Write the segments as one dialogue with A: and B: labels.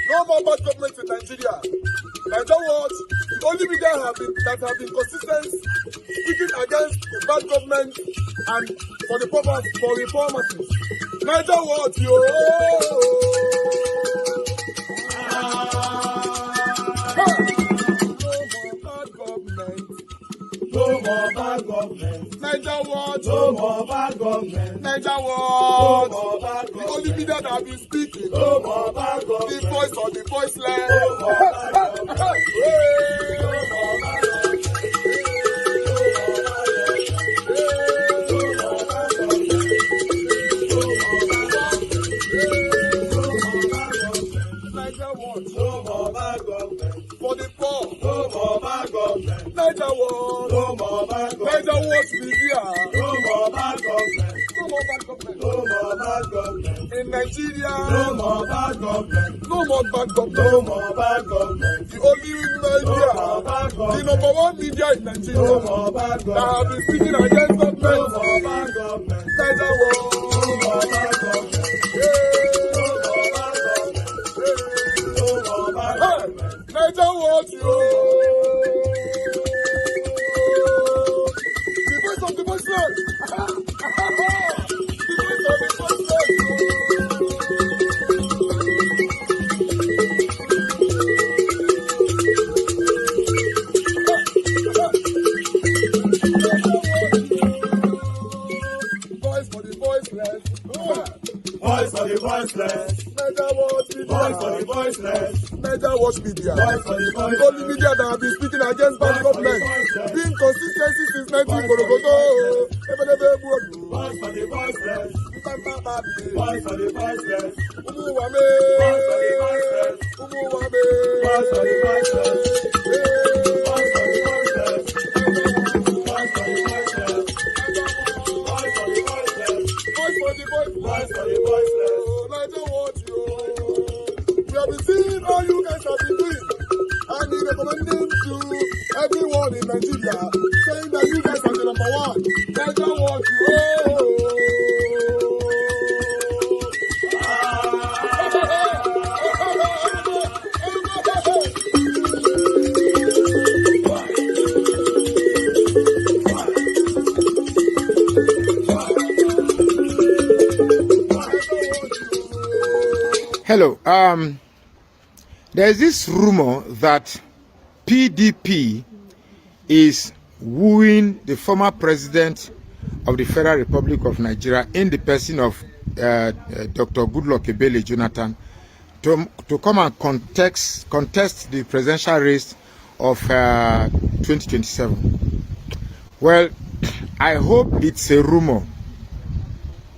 A: No more bad government in Nigeria. Like that was the only media that have been consistent speaking against the bad government and for the purpose for reformers. Niger what yo. No more bad government. Niger what? No more bad government. Niger what? No more bad government. The only media that have been speaking. No more bad government. The voice of the voiceless. No more bad government. No more bad government. No more bad government. For the poor. No more bad government. Niger what? No more bad government. Niger what media? No more bad government. No more bad government. No more bad government. In Nigeria. No more bad government. No more bad government. No more bad government. The only media. No more bad government. The number one media in Nigeria. No more bad government. That have been speaking against government. No more bad government. Niger what? No more bad government. Niger what you? The voice of the voiceless. The voice of the voice for the voiceless. Voice for the voiceless. Niger what media? Voice for the voiceless. Niger watch media. Voice for the voiceless. The only media that have been speaking against bad government. Being consistency since 1944. Voice for the voiceless. Voice for the voiceless. Umuwame. Voice for the voiceless. Umuwame. Voice for the voiceless. Voice for the voiceless. Voice for the voiceless. Voice for the voiceless. Voice for the voiceless. Voice for the voiceless. Niger watch you. We have been seeing all you guys have been doing. And we recommending to everyone in Nigeria, saying that you guys are the number one. Niger watch you.
B: Hello. There's this rumor that PDP is wooing the former president of the Federal Republic of Nigeria in the person of Dr. Goodluck Ebele Jonathan to come and contest the presidential race of 2027. Well, I hope it's a rumor.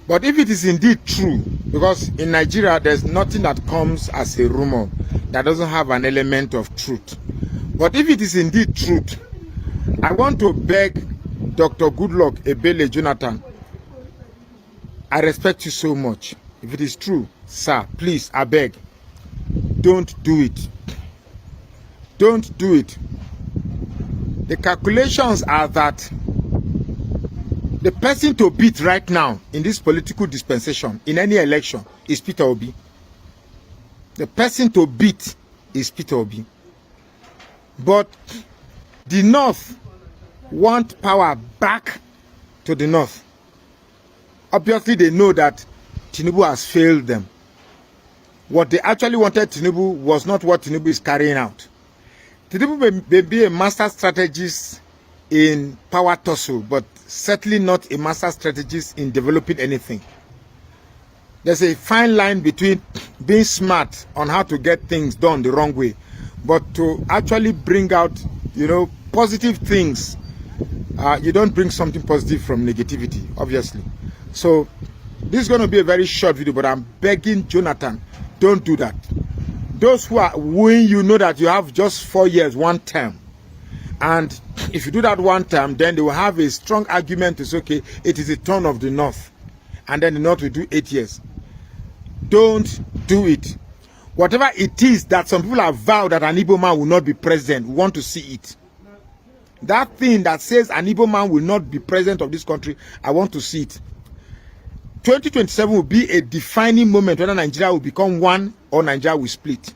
B: But if it is indeed true, because in Nigeria there's nothing that comes as a rumor that doesn't have an element of truth. But if it is indeed truth, I want to beg Dr. Goodluck Ebele Jonathan, I respect you so much. If it is true, sir, please, I beg, don't do it. Don't do it. The calculations are that the person to beat right now in this political dispensation in any election is Peter Obi. The person to beat is Peter Obi. But the North want power back to the North. Obviously, they know that Tinubu has failed them. What they actually wanted Tinubu was not what Tinubu is carrying out. Tinubu may be a master strategist in power tussle, but certainly not a master strategist in developing anything. There's a fine line between being smart on how to get things done the wrong way, but to actually bring out, positive things. You don't bring something positive from negativity, obviously. So this is going to be a very short video, but I'm begging Jonathan, don't do that. Those who are wooing you know that you have just 4 years, one term. And if you do that one term, then they will have a strong argument to say, okay, it is the turn of the North. And then the North will do 8 years. Don't do it. Whatever it is that some people have vowed that an Igbo man will not be president, we want to see it. That thing that says an Igbo man will not be president of this country, I want to see it. 2027 will be a defining moment whether Nigeria will become one or Nigeria will split.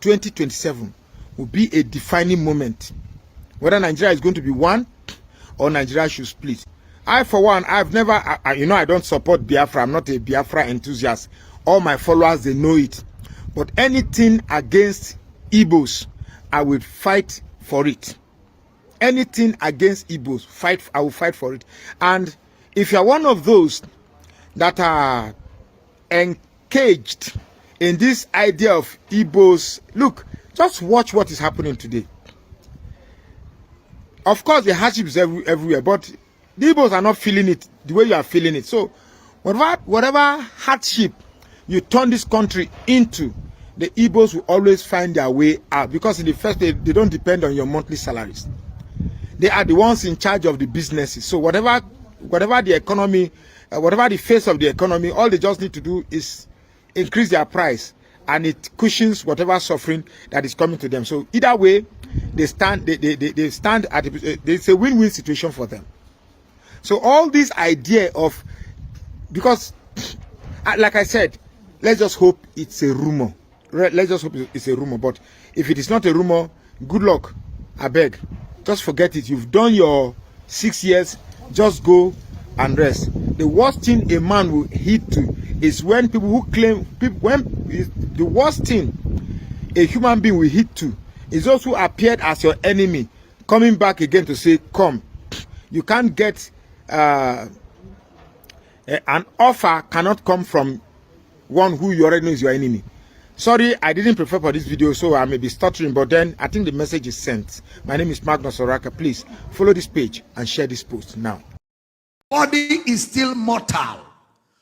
B: 2027 will be a defining moment whether Nigeria is going to be one or Nigeria should split. I, for one, I've never, I don't support Biafra. I'm not a Biafra enthusiast. All my followers, they know it. But anything against Igbos, I will fight for it. Anything against Igbos, I will fight for it. And if you're one of those that are engaged in this idea of Igbos, look, just watch what is happening today. Of course, the hardship is everywhere, but the Igbos are not feeling it the way you are feeling it. So, whatever hardship you turn this country into, the Igbos will always find their way out, because in the first day, they don't depend on your monthly salaries. They are the ones in charge of the businesses. So whatever the economy, whatever the face of the economy, all they just need to do is increase their price, and it cushions whatever suffering that is coming to them. So either way, they stand. They stand at it's a win-win situation for them. So all this idea of, because like I said, let's just hope it's a rumor. Let's just hope it's a rumor. But if it is not a rumor, good luck. I beg. Just forget it. You've done your 6 years. Just go and rest. The worst thing a man will hit to is when people who claim, the worst thing a human being will hit to is those who appeared as your enemy coming back again to say, come. You can't get an offer cannot come from one who you already know is your enemy. Sorry, I didn't prepare for this video, so I may be stuttering, but then I think the message is sent. My name is Magnus Oraka. Please follow this page and share this post now.
C: Body is still mortal.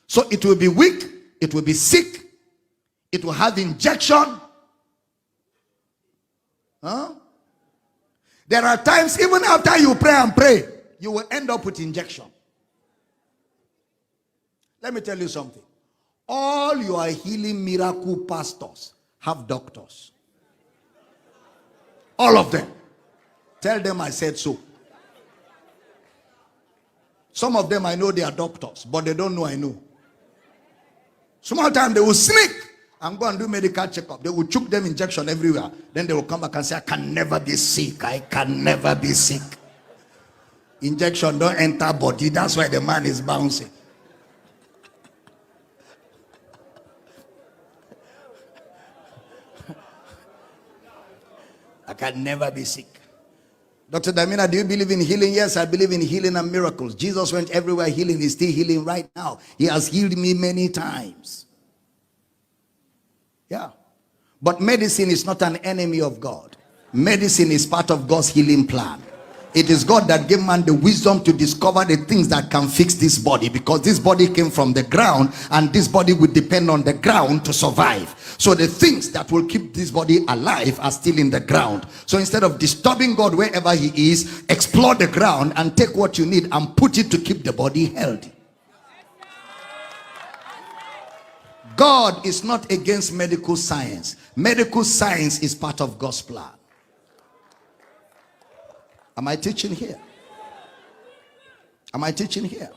C: So it will be weak, it will be sick, it will have injection. Huh? There are times, even after you pray, you will end up with injection. Let me tell you something. All your healing miracle pastors have doctors. All of them. Tell them I said so. Some of them I know they are doctors, but they don't know I know. Sometimes they will sneak and go and do medical checkup. They will choke them injection everywhere. Then they will come back and say, I can never be sick. I can never be sick. Injection don't enter body. That's why the man is bouncing. I can never be sick. Dr. Damina, do you believe in healing? Yes, I believe in healing and miracles. Jesus went everywhere healing. He's still healing right now. He has healed me many times. Yeah. But medicine is not an enemy of God. Medicine is part of God's healing plan. It is God that gave man the wisdom to discover the things that can fix this body, because this body came from the ground and this body will depend on the ground to survive. So the things that will keep this body alive are still in the ground. So instead of disturbing God wherever he is, explore the ground and take what you need and put it to keep the body healthy. God is not against medical science. Medical science is part of God's plan. Am I teaching here? Am I teaching here?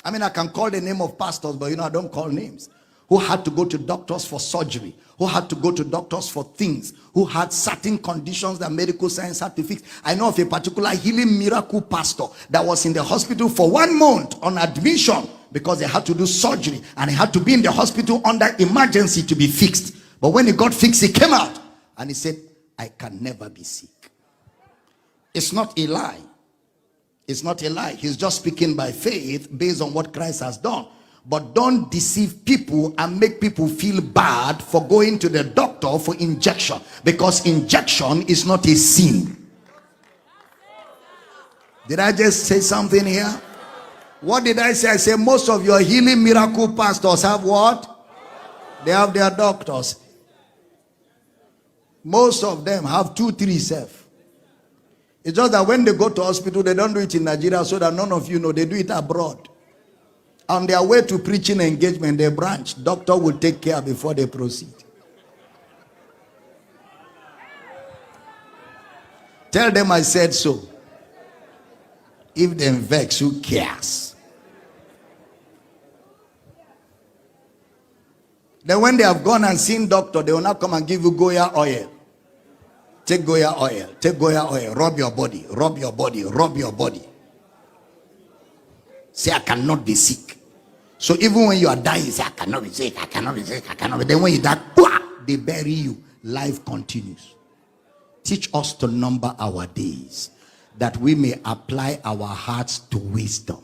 C: I mean, I can call the name of pastors, but I don't call names. Who had to go to doctors for surgery, who had to go to doctors for things, who had certain conditions that medical science had to fix. I know of a particular healing miracle pastor that was in the hospital for 1 month on admission because they had to do surgery and he had to be in the hospital under emergency to be fixed. But when he got fixed, he came out and he said, I can never be sick. It's not a lie. It's not a lie. He's just speaking by faith based on what Christ has done. But don't deceive people and make people feel bad for going to the doctor for injection, because injection is not a sin. Did I just say something here? What did I say? I say most of your healing miracle pastors have what? They have their doctors. Most of them have 2, 3 self. It's just that when they go to hospital, they don't do it in Nigeria so that none of you know. They do it abroad. On their way to preaching engagement, they branch. Doctor will take care before they proceed. Tell them I said so. If them vex, who cares? Then when they have gone and seen doctor, they will now come and give you Goya oil. Take Goya oil. Take Goya oil. Rub your body. Rub your body. Rub your body. Say, I cannot be sick. So even when you are dying, you say, I cannot be sick. I cannot be sick. I cannot be. Then when you die, they bury you. Life continues. Teach us to number our days, that we may apply our hearts to wisdom.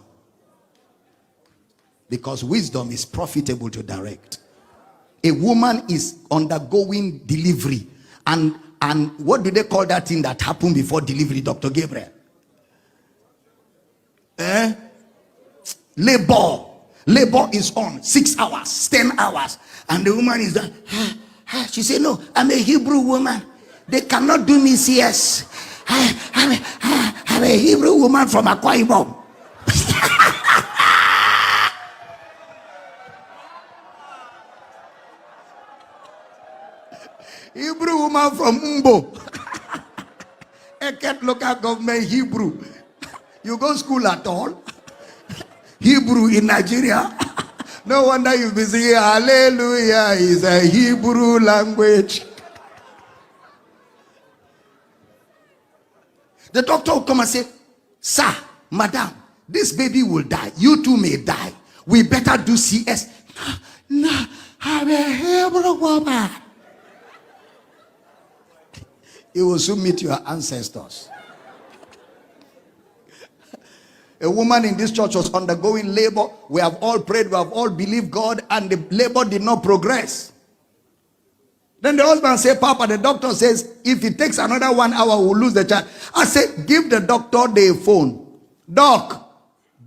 C: Because wisdom is profitable to direct. A woman is undergoing delivery. And what do they call that thing that happened before delivery, Dr. Gabriel? Labor. Labor is on 6 hours, 10 hours. And the woman is done. She said, no, I'm a Hebrew woman. They cannot do me CS. I'm a Hebrew woman from Akwa Ibom. Hebrew woman from Umbo. Eket local government Hebrew. You go school at all? Hebrew in Nigeria? No wonder you'll be singing hallelujah is a Hebrew language. The doctor will come and say, sir, madam, this baby will die. You too may die. We better do CS. No, I'm a Hebrew woman. You will soon meet your ancestors. A woman in this church was undergoing labor. We have all prayed, we have all believed God, and the labor did not progress. Then the husband said, Papa, the doctor says, if it takes another 1 hour, we'll lose the child. I said, give the doctor the phone. Doc,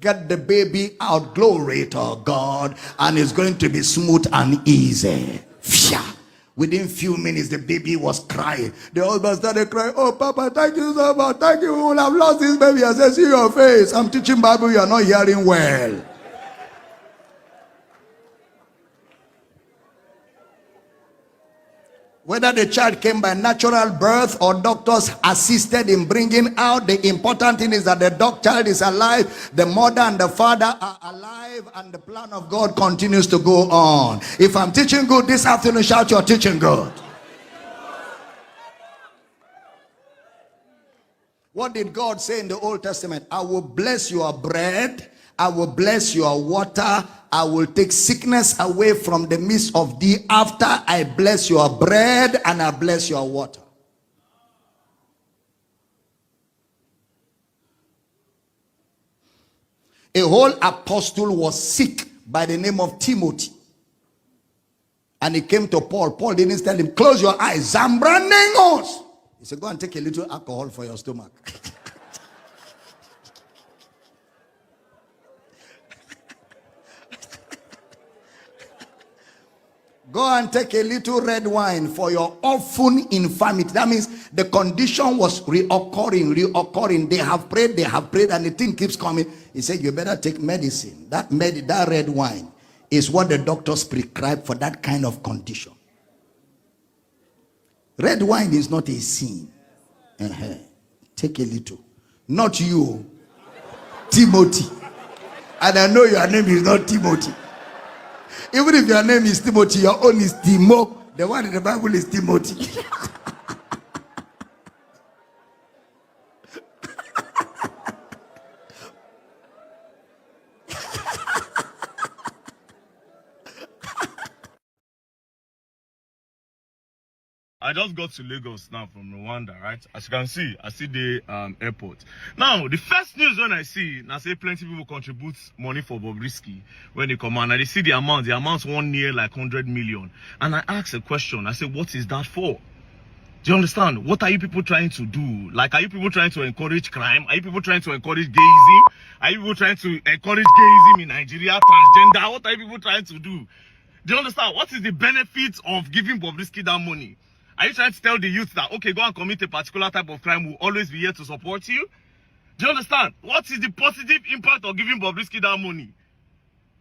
C: get the baby out. Glory to God. And it's going to be smooth and easy. Within few minutes, the baby was crying. The husband started crying. Oh, Papa, thank you so much. Thank you. We will have lost this baby. I said, see your face. I'm teaching Bible. You are not hearing well. Whether the child came by natural birth or doctors assisted in bringing out, the important thing is that the child is alive, the mother and the father are alive, and the plan of God continues to go on. If I'm teaching good this afternoon, shout you're teaching good. What did God say in the Old Testament? I will bless your bread, I will bless your water, I will take sickness away from the midst of thee after I bless your bread and I bless your water. A whole apostle was sick by the name of Timothy. And he came to Paul. Paul didn't tell him, close your eyes. Zambranengos. He said, go and take a little alcohol for your stomach. Go and take a little red wine for your often infirmity. That means the condition was reoccurring. They have prayed, and the thing keeps coming. He said, you better take medicine. That red wine is what the doctors prescribe for that kind of condition. Red wine is not a sin. Take a little. Not you, Timothy. And I know your name is not Timothy. Even if your name is Timothy, your own is Timo. The one in the Bible is Timothy.
D: I just got to Lagos now from Rwanda, right? As you can see, I see the airport. Now, the first news when I see, I say plenty people contribute money for Bobrisky when they come and I see the amount's one near like 100 million. And I asked a question, I said, what is that for? Do you understand? What are you people trying to do? Like, are you people trying to encourage crime? Are you people trying to encourage gayism? Are you people trying to encourage gayism in Nigeria? Transgender? What are you people trying to do? Do you understand? What is the benefit of giving Bobrisky that money? Are you trying to tell the youth that, okay, go and commit a particular type of crime, we'll always be here to support you? Do you understand? What is the positive impact of giving Bobrisky that money?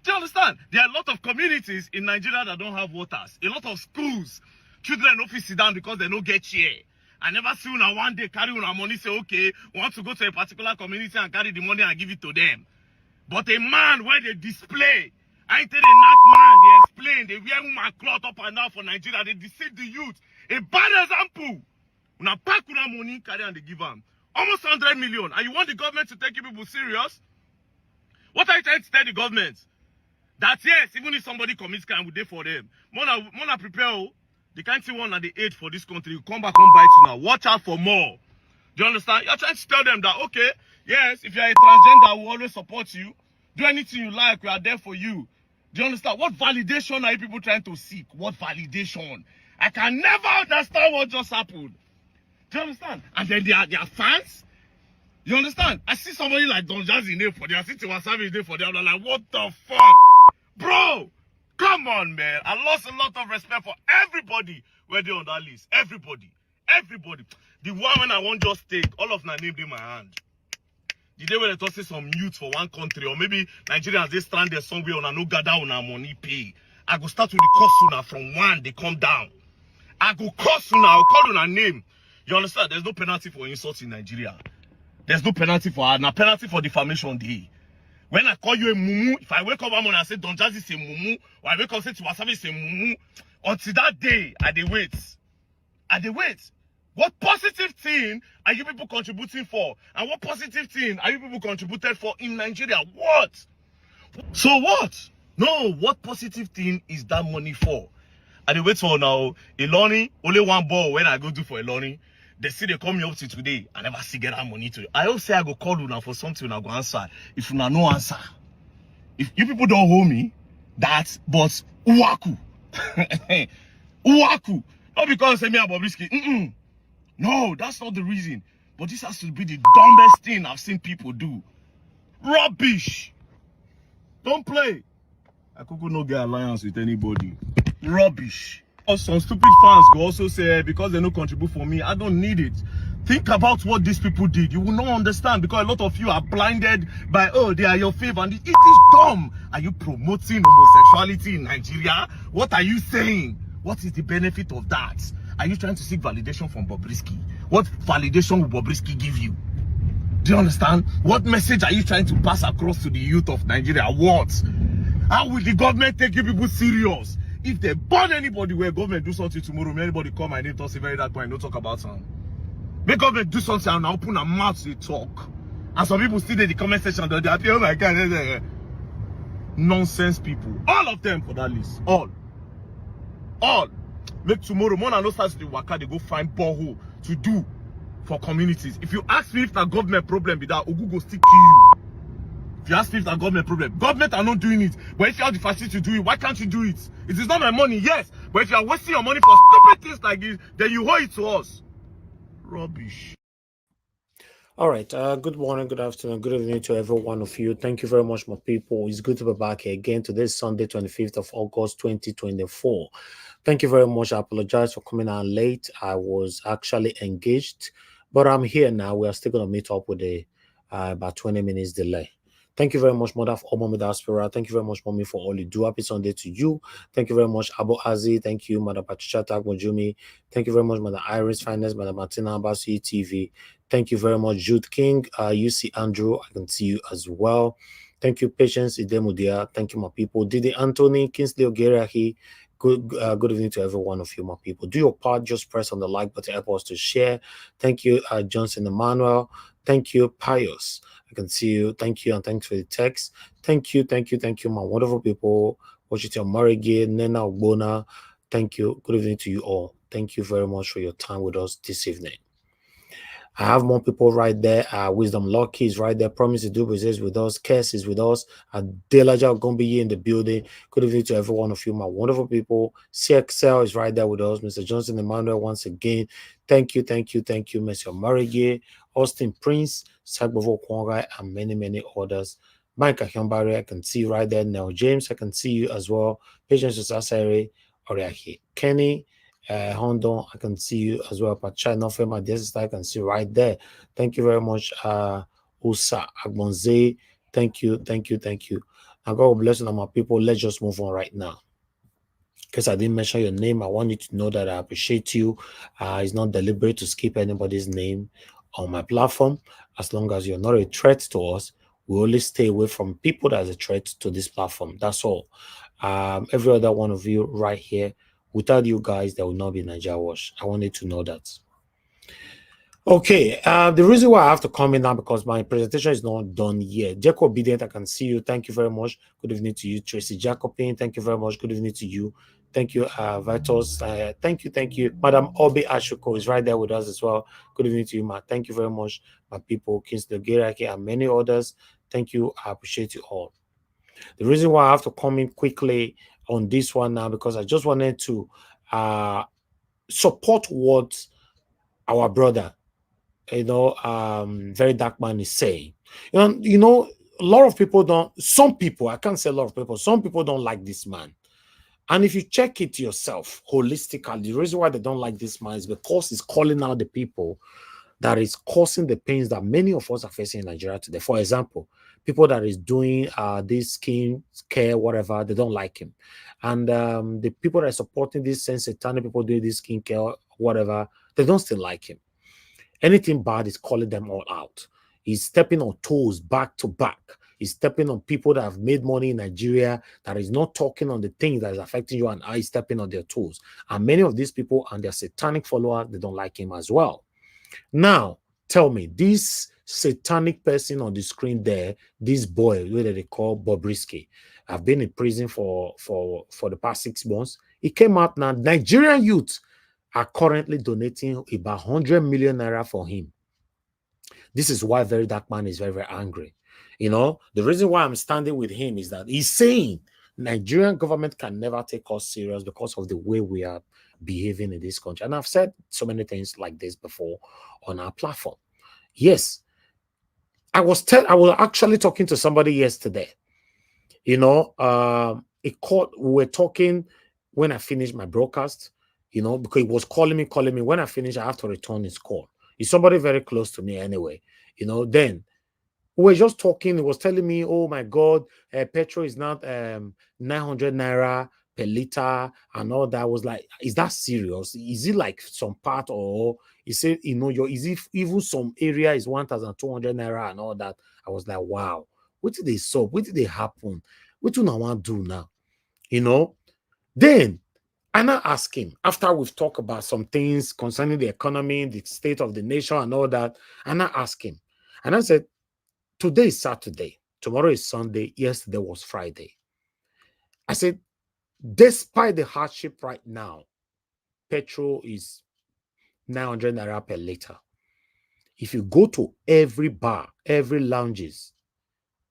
D: Do you understand? There are a lot of communities in Nigeria that don't have waters. A lot of schools. Children don't sit down because they don't get chair. I never see una one day carry una money, say, okay, want to go to a particular community and carry the money and give it to them. But a man where they display, I tell a knock man, they explain, they wear my cloth up and down for Nigeria, they deceive the youth. A bad example. Una pack una money, carry and they give them. Almost 100 million. And you want the government to take you people serious? What are you trying to tell the government? That yes, even if somebody commits crime, we do for them. Mona prepare. The kind of one at the age for this country, you come back and bite you now. Watch out for more. Do you understand? You're trying to tell them that, okay, yes, if you're a transgender, we'll always support you. Do anything you like, we are there for you. Do you understand? What validation are you people trying to seek? What validation? I can never understand what just happened. Do you understand? And then they are fans. You understand? I see somebody like Don Jazzy name for them. I see Tiwa Savage name for them. I'm like, what the fuck? Bro! Come on, man. I lost a lot of respect for everybody where they on that list. Everybody. Everybody. The one when I won't just take, all of my name in my hand. The day when they talk some youth for one country, or maybe Nigerians, they stranded somewhere on a no gather on a money pay. I go start with the cost sooner from one, they come down. I go cost sooner, I'll call on a name. You understand? There's no penalty for insults in Nigeria. There's no penalty for defamation day. When I call you a mumu, if I wake up one morning and say Don Jazzy is a mumu, or I wake up and say Tiwa Savage is a mumu, until that day, I dey wait. I dey wait. What positive thing are you people contributing for? And what positive thing are you people contributed for in Nigeria? What? So what? No, what positive thing is that money for? I dey wait for now. Iloni, only one ball when I go do for Iloni. They see they call me up to today. I never see get that money to you. I hope say I go call you now for something I go answer. If you no answer, if you people don't hold me, that but uwaku. Uwaku. Not because say me and Bobrisky. No, that's not the reason. But this has to be the dumbest thing I've seen people do. Rubbish. Don't play. I could no get alliance with anybody. Rubbish. Some stupid fans go also say because they don't contribute for me, I don't need it. Think about what these people did. You will not understand because a lot of you are blinded by, oh, they are your favor. And it is dumb. Are you promoting homosexuality in Nigeria? What are you saying? What is the benefit of that? Are you trying to seek validation from Bobrisky? What validation will Bobrisky give you? Do you understand? What message are you trying to pass across to the youth of Nigeria? What? How will the government take you people serious? If they burn anybody where government do something tomorrow, may anybody call my name, talk very that point, don't talk about something. Make government do something and now open a mouth to talk. And some people still in the comment section, they appear, oh my God, nonsense people. All of them for that list. All. Make tomorrow, more no start to the waka, they go find borehole to do for communities. If you ask me if the government problem be that, Ogu go still kill you. If you ask me if the government problem, government are not doing it. But if you have the facility to do it, why can't you do it? It is not my money, yes. But if you are wasting your money for stupid things like this, then you owe it to us. Rubbish.
E: All right. Good morning, good afternoon, good evening to every one of you. Thank you very much, my people. It's good to be back here again today, Sunday, 25th of August, 2024. Thank you very much. I apologize for coming out late. I was actually engaged, but I'm here now. We are still going to meet up with about 20 minutes delay. Thank you very much, Mother of Mommy Diaspora. Thank you very much, Mommy, for all you do. Happy Sunday to you. Thank you very much, Abu Azi. Thank you, Mother Patricia Mojumi. Thank you very much, Mother Iris Finance, Mother Martina Abasi TV. Thank you very much, Jude King. You see Andrew. I can see you as well. Thank you, Patience Idemudia. Thank you, my people. Didi Anthony, Kingsley Ogerahi. Good evening to every one of you, my people. Do your part. Just press on the like button. Help us to share. Thank you, Johnson Emmanuel. Thank you, Pius. I can see you. Thank you, and thanks for the text. Thank you, my wonderful people. Washington Marigay, Nena Ogbona. Thank you. Good evening to you all. Thank you very much for your time with us this evening. I have more people right there. Wisdom Lucky is right there. Promise to do business with us. Kes is with us. Delaja Gombi in the building. Good evening to every one of you, my wonderful people. CXL is right there with us. Mr. Johnson Emmanuel, once again. Thank you, thank you, thank you, Mr. Marigye, Austin Prince, Sagbovo Kwongai, and many, many others. Mike Ahyambari, I can see right there. Now, James, I can see you as well. Patience Sasare, Oriaki. Kenny, Hondo, I can see you as well. Pachai Nofema, this is I can see right there. Thank you very much, Usa Agbonze. Thank you, thank you, thank you. Now, God bless you, my people. Let's just move on right now. Because I didn't mention your name, I want you to know that I appreciate you. It's not deliberate to skip anybody's name on my platform. As long as you're not a threat to us, we only stay away from people that's a threat to this platform. That's all. Every other one of you right here, without you guys, there will not be Nigeria Wash. I wanted to know that. Okay, the reason why I have to come in now because my presentation is not done yet. Jacob Obedient, I can see you. Thank you very much. Good evening to you. Tracy Jacobin, thank you very much. Good evening to you. Thank you, Vitos. Thank you. Madam Obi Ashuko is right there with us as well. Good evening to you, ma. Thank you very much, my people. Kingsley Geraki and many others. Thank you. I appreciate you all. The reason why I have to come in quickly on this one now because I just wanted to support what our brother, Very Dark Man is saying. A lot of people don't, some people, I can't say a lot of people, some people don't like this man. And if you check it yourself holistically, the reason why they don't like this man is because he's calling out the people that is causing the pains that many of us are facing in Nigeria today. For example, people that is doing this skin care, whatever, they don't like him. And the people that are supporting this satanic people doing this skin care, whatever, they don't still like him. Anything bad is calling them all out. He's stepping on toes back to back. He's stepping on people that have made money in Nigeria that is not talking on the things that is affecting you and he's stepping on their toes. And many of these people and their satanic followers, they don't like him as well. Now, tell me, this satanic person on the screen there, this boy, what they call Bobrisky, have been in prison for the past 6 months. He came out now. Nigerian youth are currently donating about 100 million naira for him. This is why Very Dark Man is very, very angry. The reason why I'm standing with him is that he's saying Nigerian government can never take us serious because of the way we are behaving in this country. And I've said so many things like this before on our platform. Yes, I was actually talking to somebody yesterday. We were talking when I finished my broadcast, because he was calling me. When I finish, I have to return his call. He's somebody very close to me anyway. Then we were just talking. He was telling me, oh my God, petrol is not 900 naira per liter and all that. I was like, is that serious? Is it like some part, or he said, is it even some area is 1,200 naira and all that? I was like, wow, what did they solve? What did they happen? What do I want to do now? Then I now ask him, after we've talked about some things concerning the economy, the state of the nation and all that, and I asked him, and I said, today is Saturday, tomorrow is Sunday, yesterday was Friday. I said, despite the hardship right now, petrol is 900 naira per liter. If you go to every bar, every lounges,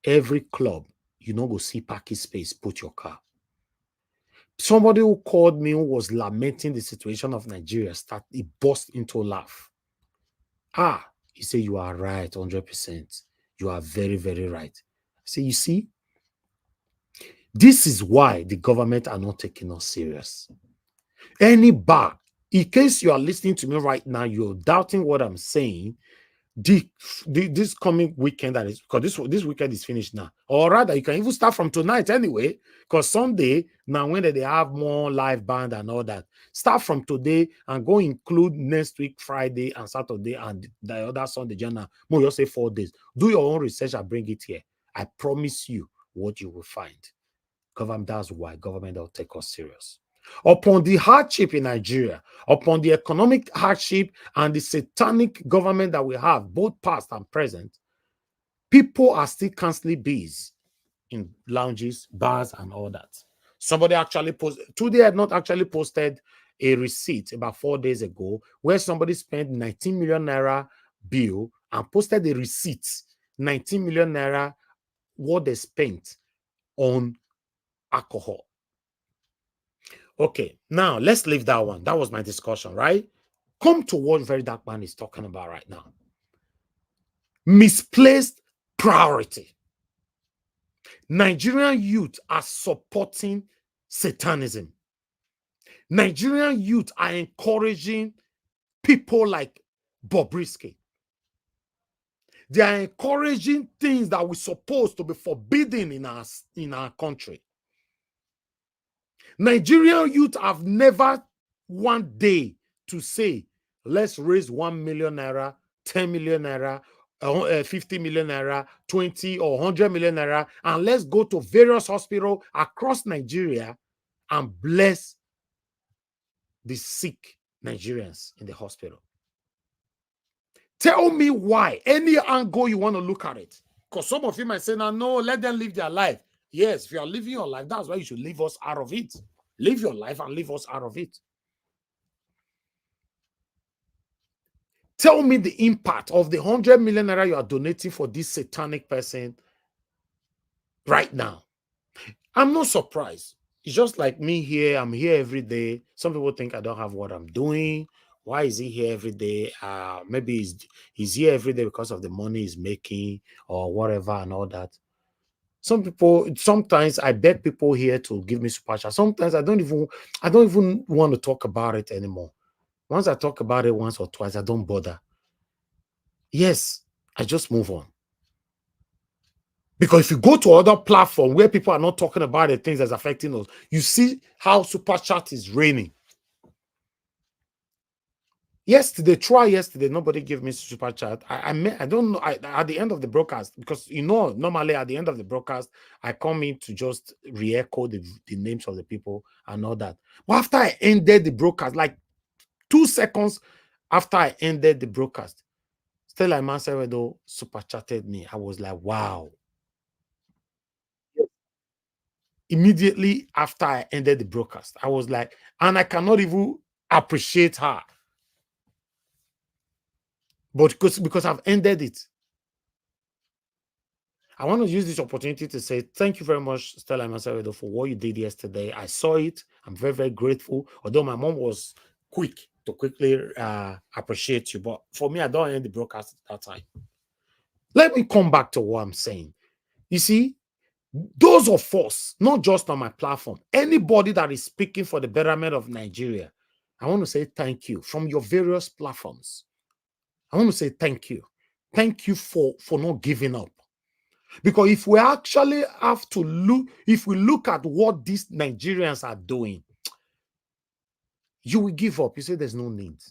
E: every club, you go see parking space, put your car. Somebody who called me who was lamenting the situation of Nigeria, he burst into a laugh. He said, you are right, 100%. You are very, very right. I say, you see, this is why the government are not taking us serious. Any bar, in case you are listening to me right now, you're doubting what I'm saying, this coming weekend, that is, because this weekend is finished now, or rather you can even start from tonight anyway, because Sunday now when they have more live band and all that, start from today and go include next week Friday and Saturday and the other Sunday journal. More you say 4 days. Do your own research and bring it here. I promise you what you will find. Government, that's why government will take us serious. Upon the hardship in Nigeria, upon the economic hardship and the satanic government that we have, both past and present, people are still constantly busy in lounges, bars, and all that. Somebody actually posted, today had not actually posted a receipt about 4 days ago where somebody spent 19 million naira bill and posted the receipts, 19 million naira, what they spent on alcohol. Okay, now let's leave that one. That was my discussion, right? Come to what Very Dark Man is talking about right now. Misplaced priority. Nigerian youth are supporting Satanism. Nigerian youth are encouraging people like Bobrisky. They are encouraging things that we're supposed to be forbidden in our country. Nigerian youth have never one day to say, let's raise 1 million naira, 10 million naira, 50 million naira, 20 or 100 million naira, and let's go to various hospitals across Nigeria and bless the sick Nigerians in the hospital. Tell me why. Any angle you want to look at it. Because some of you might say, no, let them live their life. Yes, if you are living your life, that's why you should leave us out of it. Live your life and leave us out of it. Tell me the impact of the 100 million naira you are donating for this satanic person right now. I'm not surprised. It's just like me here. I'm here every day. Some people think I don't have what I'm doing. Why is he here every day? Maybe he's here every day because of the money he's making or whatever and all that. Some people, sometimes I beg people here to give me super chat. Sometimes I don't even want to talk about it anymore. Once I talk about it once or twice, I don't bother. Yes, I just move on. Because if you go to other platforms where people are not talking about the things that's affecting us, you see how super chat is raining. Yesterday, nobody gave me super chat. I don't know. At the end of the broadcast, because normally at the end of the broadcast, I come in to just re-echo the names of the people and all that. But after I ended the broadcast, like 2 seconds after I ended the broadcast, Stella Mansevedo super chatted me. I was like, wow. Immediately after I ended the broadcast, I was like, and I cannot even appreciate her. But because I've ended it, I want to use this opportunity to say thank you very much, Stella Masaredo, for what you did yesterday. I saw it. I'm very, very grateful. Although my mom was quick to quickly appreciate you. But for me, I don't end the broadcast at that time. Let me come back to what I'm saying. You see, those of us, not just on my platform, anybody that is speaking for the betterment of Nigeria, I want to say thank you from your various platforms. I want to say thank you. Thank you for not giving up. Because if we actually have to look, if we look at what these Nigerians are doing, you will give up. You say there's no need.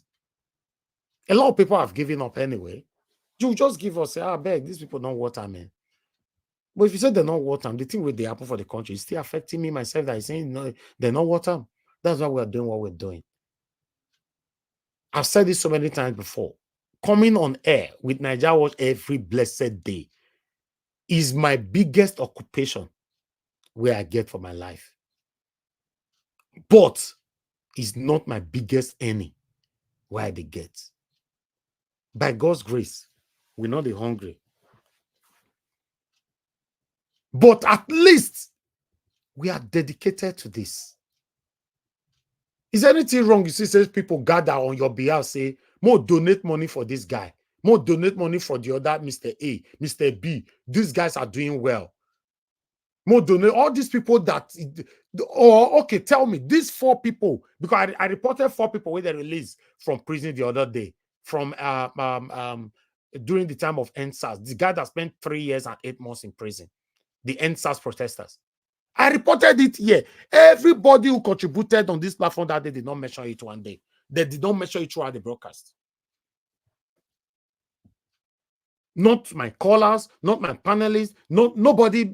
E: A lot of people have given up anyway. You just give us, say, I beg, these people don't want time, man. But if you say they're not what time, the thing with the happen for the country is still affecting me myself. That is saying no, they're not what time. That's why we're doing what we're doing. I've said this so many times before. Coming on air with Nigeria Watch every blessed day is my biggest occupation where I get for my life. But it's not my biggest earning where they get. By God's grace, we're not the hungry. But at least we are dedicated to this. Is anything wrong? You see, says people gather on your behalf, say, more donate money for this guy, more donate money for the other Mr. A, Mr. B. These guys are doing well. More donate, all these people that, or okay, tell me, these 4 people, because I reported 4 people when they released from prison the other day, from during the time of NSAS, the guy that spent 3 years and 8 months in prison, the NSAS protesters. I reported it here. Everybody who contributed on this platform that they did not mention it one day. They did not mention it throughout the broadcast. Not my callers, not my panelists, nobody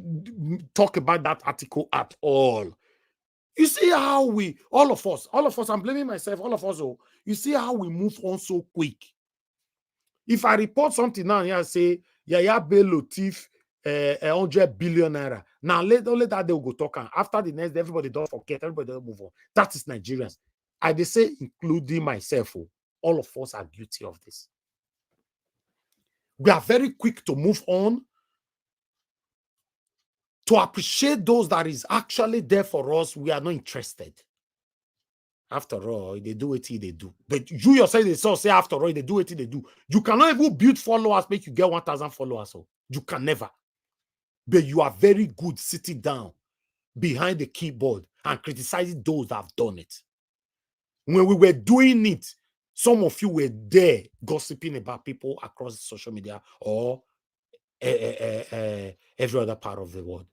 E: talk about that article at all. You see how all of us, I'm blaming myself, all of us, you see how we move on so quick. If I report something now, I say, Yaya Bello thief 100 billion naira. Now, only that they will go talk. And after the next day, everybody don't forget, everybody don't move on. That is Nigerians. I they say, including myself, all of us are guilty of this. We are very quick to move on, to appreciate those that is actually there for us. We are not interested. After all, they do what they do. But you yourself, they say after all, they do what they do. You cannot even build followers, make you get 1,000 followers. So you can never. But you are very good sitting down behind the keyboard and criticizing those that have done it. When we were doing it, some of you were there gossiping about people across social media or every other part of the world.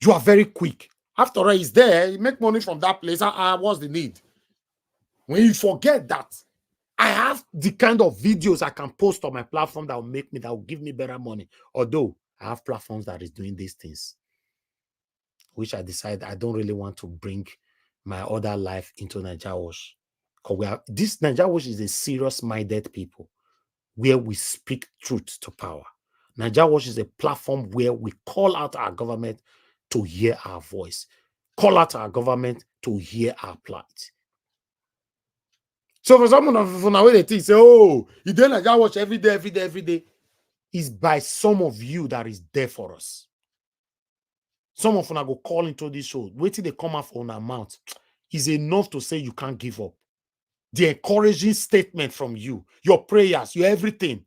E: You are very quick. After all, it's there. You make money from that place. What's the need? When you forget that, I have the kind of videos I can post on my platform that will give me better money. Although I have platforms that is doing these things, which I decide I don't really want to bring my other life into Naija Wash. Because this Naija Wash is a serious-minded people where we speak truth to power. Naija Wash is a platform where we call out our government to hear our voice, call out our government to hear our plight. So for someone of they think, say, oh, you don't Naija Wash every day, is by some of you that is there for us. Some of them go call into this show, wait till they come out on our mouth is enough to say you can't give up. The encouraging statement from you, your prayers, your everything.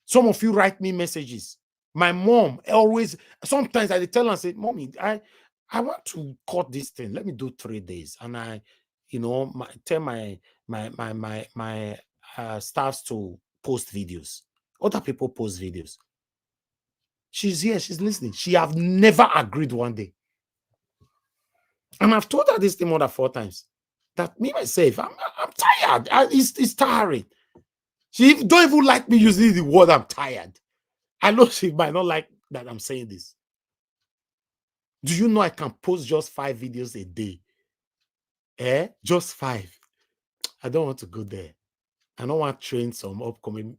E: Some of you write me messages. My mom always, sometimes I tell her, I say, Mommy, I want to cut this thing. Let me do 3 days. And I, tell my staffs to post videos. Other people post videos. She's here, she's listening. She have never agreed one day. And I've told her this thing more than 4 times. That me myself, I'm tired. It's tiring. She don't even like me using the word I'm tired. I know she might not like that I'm saying this. Do you know I can post just 5 videos a day? Just 5. I don't want to go there. I don't want to train some upcoming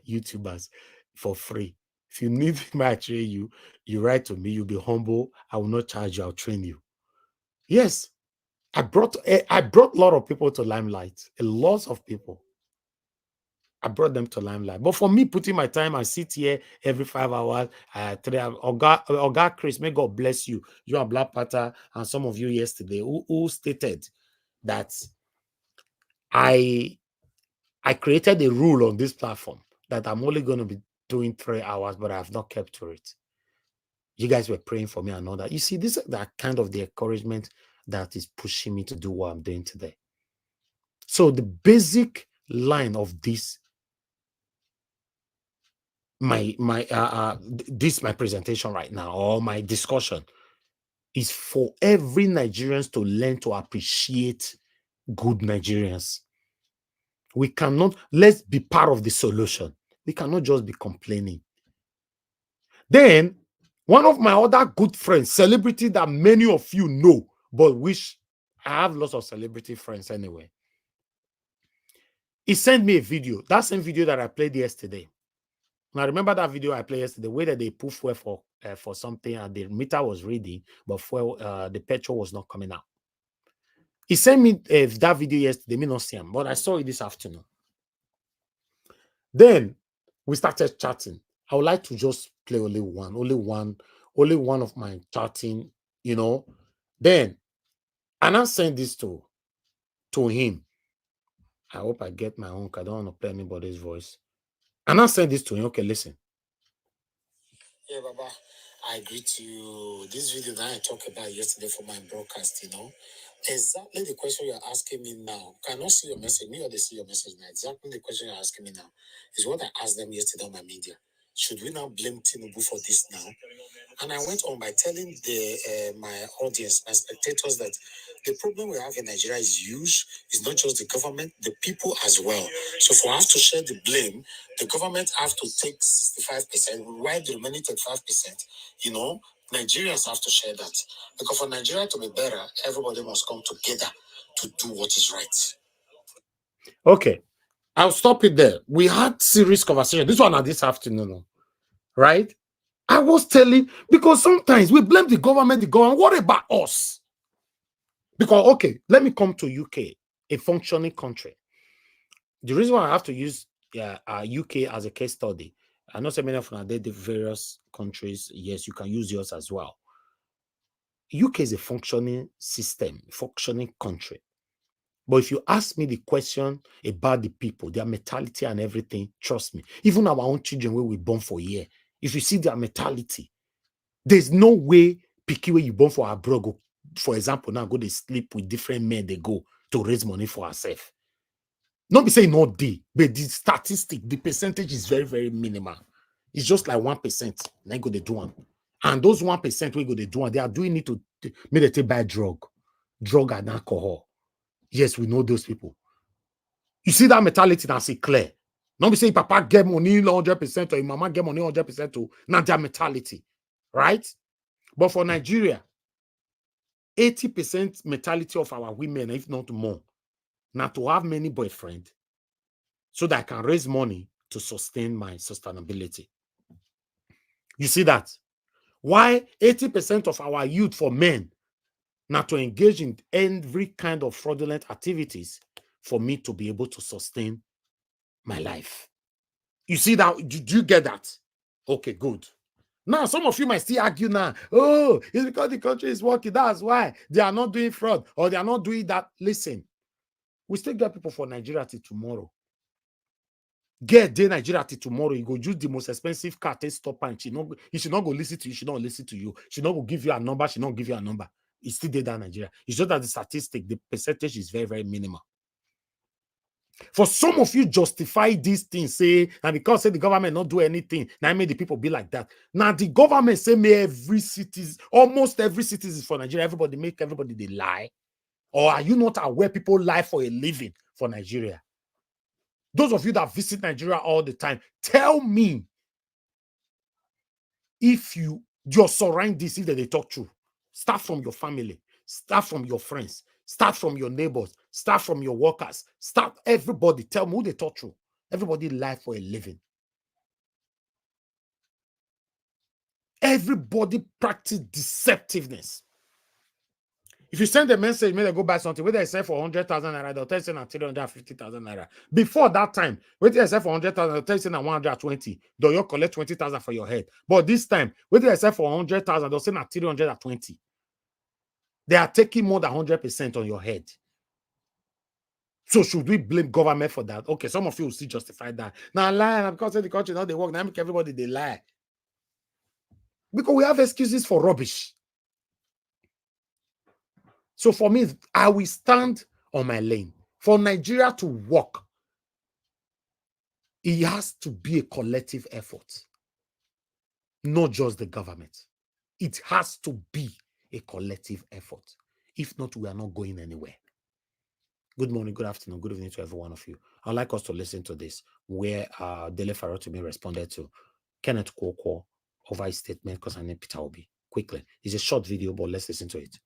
E: YouTubers for free. If you need me, I train you. You write to me. You'll be humble. I will not charge you. I'll train you. Yes. I brought a lot of people to limelight. A lot of people. I brought them to limelight. But for me, putting my time, I sit here every 5 hours. 3 hours. Oga Chris, may God bless you. You are Black Panther, and some of you yesterday who stated that I created a rule on this platform that I'm only going to be doing 3 hours, but I have not kept to it. You guys were praying for me and all that. You see, this is that kind of the encouragement that is pushing me to do what I'm doing today. So the basic line of this, my presentation right now, or my discussion, is for every Nigerians to learn to appreciate good Nigerians. We cannot, let's be part of the solution. We cannot just be complaining. Then, one of my other good friends, celebrity that many of you know, but which I have lots of celebrity friends anyway, he sent me a video. That same video that I played yesterday. Now, remember that video I played yesterday, where they put fuel for something and the meter was reading, but fuel, the petrol was not coming out. He sent me that video yesterday, me not see him, but I saw it this afternoon. Then we started chatting. I would like to just play only one of my chatting, Then, and I sent this to him. I hope I get my own. I don't want to play anybody's voice. And I sent this to him. Okay, listen.
F: Yeah, Baba, I agree to you. This video that I talked about yesterday for my broadcast, exactly the question you're asking me now. Cannot see your message. Me or they see your message now. Exactly the question you're asking me now is what I asked them yesterday on my media. Should we now blame Tinubu for this now? And I went on by telling my audience, my spectators, that the problem we have in Nigeria is huge. It's not just the government, the people as well. So for us to share the blame, the government have to take 65%, while the remaining 35%, Nigerians have to share that. Because for Nigeria to be better, everybody must come together to do what is right.
E: Okay, I'll stop it there. We had serious conversation. This one this afternoon, right? I was telling, because sometimes we blame the government. What about us? Because, okay, let me come to UK, a functioning country. The reason why I have to use UK as a case study. I know so many of them are there, the various countries. Yes, you can use yours as well. UK is a functioning system, functioning country. But if you ask me the question about the people, their mentality and everything, trust me, even our own children where we born for a year, if you see their mentality, there's no way picky where you born for abroad, go, for example, now go to sleep with different men, they go to raise money for ourselves. Not be saying not day, but the statistic, the percentage is very, very minimal. It's just like 1%. Then go they do one. And those 1% we go they do one, they are doing it to make they buy drug and alcohol. Yes, we know those people. You see that mentality now, see clear. Not be saying papa get money 100% or your mama get money 100% to not that mentality, right? But for Nigeria, 80% mentality of our women, if not more, now to have many boyfriends so that I can raise money to sustain my sustainability. You see that? Why 80% of our youth for men now to engage in every kind of fraudulent activities for me to be able to sustain my life. You see that? Do you get that? Okay, good. Now, some of you might still argue now, oh, it's because the country is working. That's why they are not doing fraud or they are not doing that. Listen, we still get people for Nigeria till tomorrow. Get day Nigeria till tomorrow. You go use the most expensive car, take stop and she should not go listen to you. She don't listen to you. She not go give you a number. She not give you a number. It's still there in Nigeria. It's just that the statistic, the percentage is very, very minimal. For some of you justify these things, say, and because say the government not do anything, now made the people be like that. Now the government say may every citizen, almost every citizen for Nigeria, everybody make everybody they lie. Or are you not aware people lie for a living for Nigeria? Those of you that visit Nigeria all the time, tell me if you're surrounding this, if they talk true. Start from your family, start from your friends, start from your neighbors, start from your workers, start everybody. Tell me who they talk true. Everybody lie for a living. Everybody practice deceptiveness. If you send a message, maybe they go buy something, whether they sell for 100,000 naira, they'll tell you na 350,000 naira. Before that time, whether they sell for 100,000, they'll tell you na 120. They'll you collect 20,000 for your head. But this time, whether they sell for 100,000, they'll say na 320. They are taking more than 100% on your head. So should we blame government for that? Okay, some of you will still justify that. Now lie because the country now they work. Now make everybody they lie. Because we have excuses for rubbish. So for me, I will stand on my lane. For Nigeria to work, it has to be a collective effort, not just the government. It has to be a collective effort. If not, we are not going anywhere. Good morning, good afternoon, good evening to every one of you. I'd like us to listen to this, where Dele Farotimi responded to Kenneth over his statement concerning Peter Obi. Quickly, it's a short video, but let's listen to it.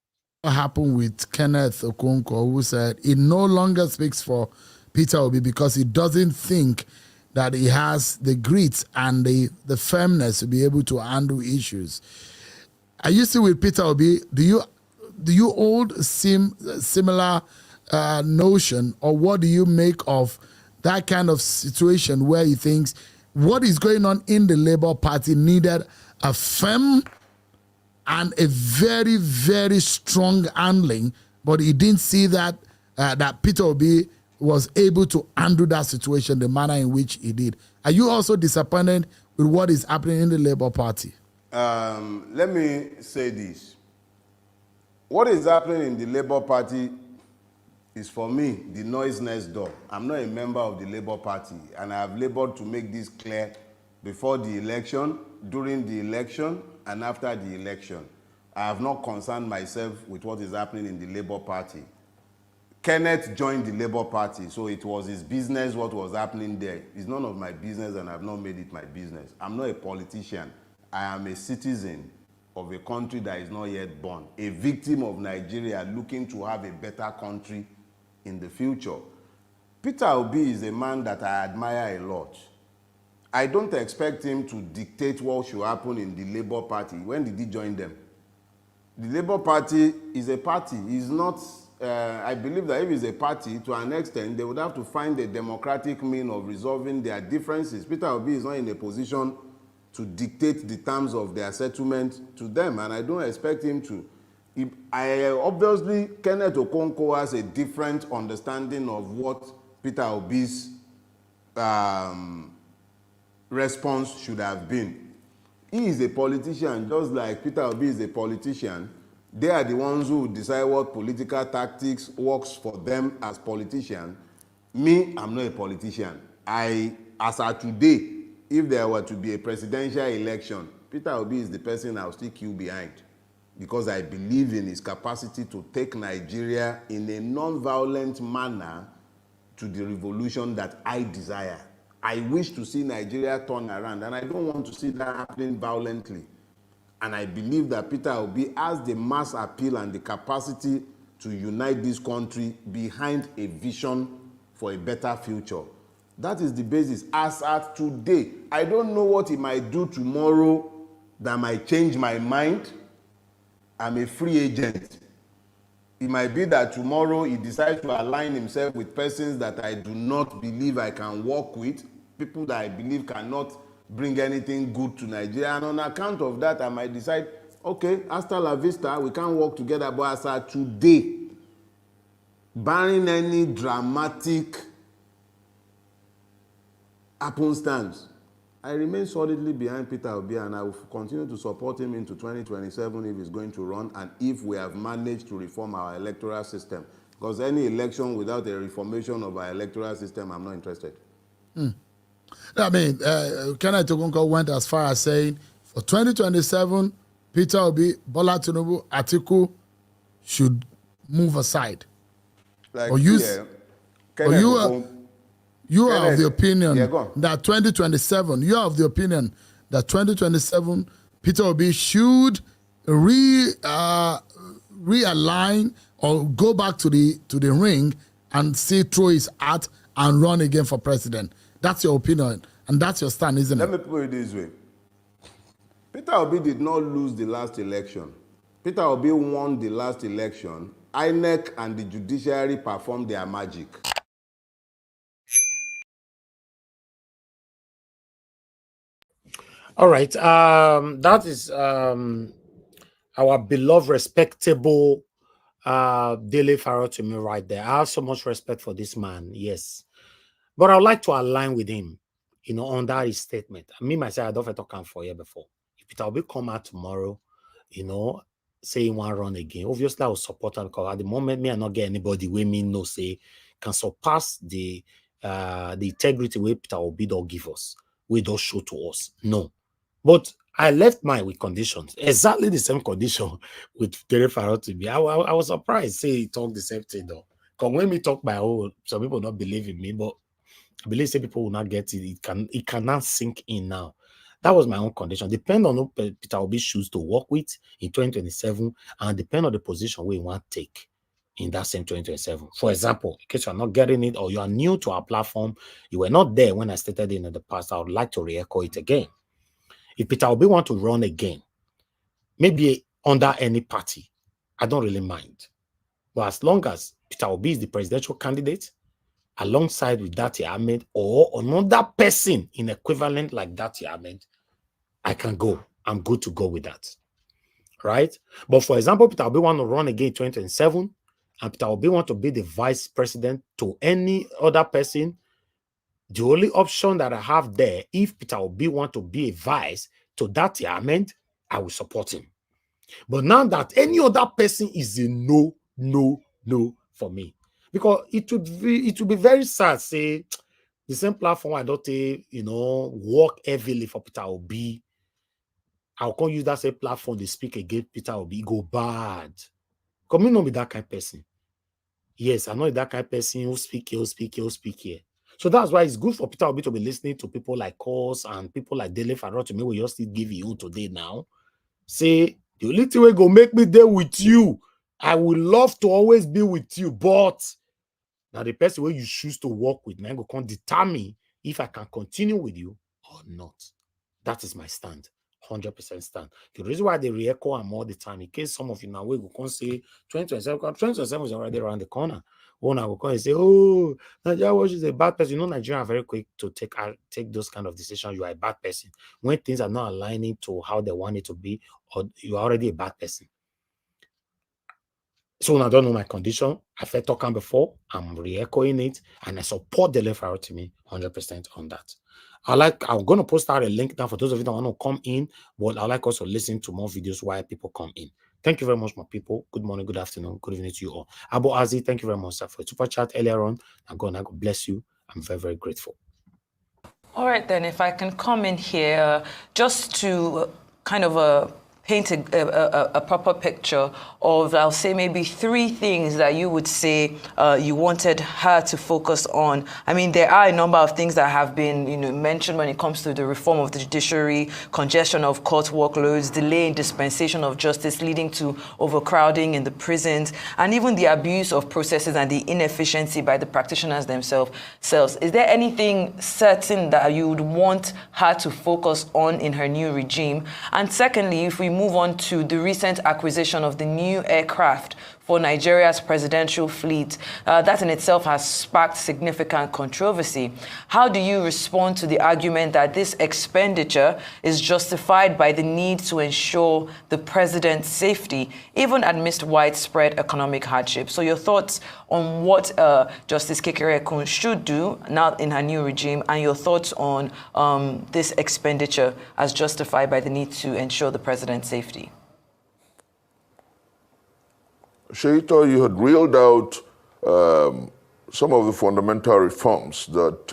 G: What happened with Kenneth Okonkwo, who said he no longer speaks for Peter Obi because he doesn't think that he has the grit and the firmness to be able to handle issues. Are you still with Peter Obi? Do you hold similar notion, or what do you make of that kind of situation where he thinks what is going on in the Labour Party needed a firm and a very, very strong handling, but he didn't see that that Peter Obi was able to handle that situation the manner in which he did. Are you also disappointed with what is happening in the Labour Party?
H: Let me say this. What is happening in the Labour Party is, for me, the noise next door. I'm not a member of the Labour Party, and I have labored to make this clear before the election, during the election, and after the election. I have not concerned myself with what is happening in the Labour Party. Kenneth joined the Labour Party, so it was his business what was happening there. It's none of my business, and I have not made it my business. I'm not a politician. I am a citizen of a country that is not yet born, a victim of Nigeria looking to have a better country in the future. Peter Obi is a man that I admire a lot. I don't expect him to dictate what should happen in the Labour Party. When did he join them? The Labour Party is a party. It's not I believe that if it's a party, to an extent, they would have to find a democratic means of resolving their differences. Peter Obi is not in a position to dictate the terms of their settlement to them, and I don't expect him to. Obviously, Kenneth Okonkwo has a different understanding of what Peter Obi's response should have been. He is a politician, just like Peter Obi is a politician. They are the ones who decide what political tactics works for them as politicians. Me, I'm not a politician. As of today, if there were to be a presidential election, Peter Obi is the person I'll still queue behind, because I believe in his capacity to take Nigeria in a non-violent manner to the revolution that I desire. I wish to see Nigeria turn around, and I don't want to see that happening violently. And I believe that Peter Obi has the mass appeal and the capacity to unite this country behind a vision for a better future. That is the basis. As at today, I don't know what he might do tomorrow that might change my mind. I'm a free agent. It might be that tomorrow he decides to align himself with persons that I do not believe I can work with, people that I believe cannot bring anything good to Nigeria. And on account of that, I might decide, okay, hasta la vista, we can't work together. But as of today, barring any dramatic happenstance, I remain solidly behind Peter Obi, and I will continue to support him into 2027 if he's going to run, and if we have managed to reform our electoral system. Because any election without a reformation of our electoral system, I'm not interested.
G: I mean, Kenneth Okonkwo went as far as saying, for 2027, Peter Obi, Bola Tinubu, Atiku should move aside.
H: Like,
G: or you,
H: yeah,
G: or you are of the opinion
H: yeah,
G: that 2027, you are of the opinion that 2027, Peter Obi should realign or go back to the ring and see through his hat and run again for president. That's your opinion, and that's your stand, isn't it?
H: Let me put it this way. Peter Obi did not lose the last election. Peter Obi won the last election. INEC and the Judiciary performed their magic.
E: All right. That is our beloved, respectable Dele Farotimi right there. I have so much respect for this man, yes. But I would like to align with him, on his statement. I mean, myself, I don't have to come for you before. If Peter will come out tomorrow, say he want run again, obviously I will support him, because at the moment, me, I not get anybody with me no say can surpass the integrity way Peter Obi don't give us, we don't show to us. No. But I left mine with conditions, exactly the same condition with Dele Farotimi. I was surprised, say he talked the same thing though. Because when me talk my own, some people don't believe in me, but I believe say people will not get it. It cannot sink in now. That was my own condition. Depend on who Peter Obi choose to work with in 2027, and depend on the position we want to take in that same 2027. For example, in case you're not getting it or you are new to our platform, you were not there when I stated it in the past, I would like to re-echo it again. If Peter Obi want to run again, maybe under any party, I don't really mind. But as long as Peter Obi is the presidential candidate, alongside with Dati Ahmed or another person in equivalent like Dati Ahmed, I can go. I'm good to go with that. Right? But for example, Peter Obi want to run again in 2027, and Peter Obi want to be the vice president to any other person, the only option that I have there, if Peter Obi want to be a vice to Dati Ahmed, I will support him. But now that any other person is a no for me. Because it would be very sad, say, the same platform I don't work heavily for Peter Obi. I'll come use that same platform to speak against Peter Obi, go bad. Because me not be that kind of person. Yes, I'm not that kind of person who speak here. So that's why it's good for Peter Obi to be listening to people like us and people like Dele Farotimi, we just give you today now. Say, the only thing we go make me there with you. I would love to always be with you, but now the person where you choose to work with, now go can determine if I can continue with you or not. That is my stand. 100% stand. The reason why they re-echo them all the time, in case some of you now will come say 2027 is already around the corner. One I will come and say, oh, Nigeria Watch is a bad person. You know, Nigeria are very quick to take those kind of decisions. You are a bad person. When things are not aligning to how they want it to be, or you are already a bad person. So I don't know my condition. I've heard talking before. I'm re-echoing it, and I support Dele Farotimi 100% on that. I'm going to post out a link now for those of you that want to come in, but I like also listen to more videos while people come in. Thank you very much, my people. Good morning, good afternoon, good evening to you all. Abu Azi, thank you very much, sir, for a super chat earlier on. And God bless you. I'm very, very grateful.
I: All right, then, if I can come in here just to kind of paint a proper picture of, I'll say, maybe 3 things that you would say you wanted her to focus on. I mean, there are a number of things that have been, mentioned when it comes to the reform of the judiciary, congestion of court workloads, delay in dispensation of justice leading to overcrowding in the prisons, and even the abuse of processes and the inefficiency by the practitioners themselves. Is there anything certain that you would want her to focus on in her new regime? And secondly, if we move on to the recent acquisition of the new aircraft for Nigeria's presidential fleet, that in itself has sparked significant controversy. How do you respond to the argument that this expenditure is justified by the need to ensure the president's safety, even amidst widespread economic hardship? So your thoughts on what Justice Kekere-Ekun should do now in her new regime, and your thoughts on this expenditure as justified by the need to ensure the president's safety?
J: Sheita, you had reeled out some of the fundamental reforms that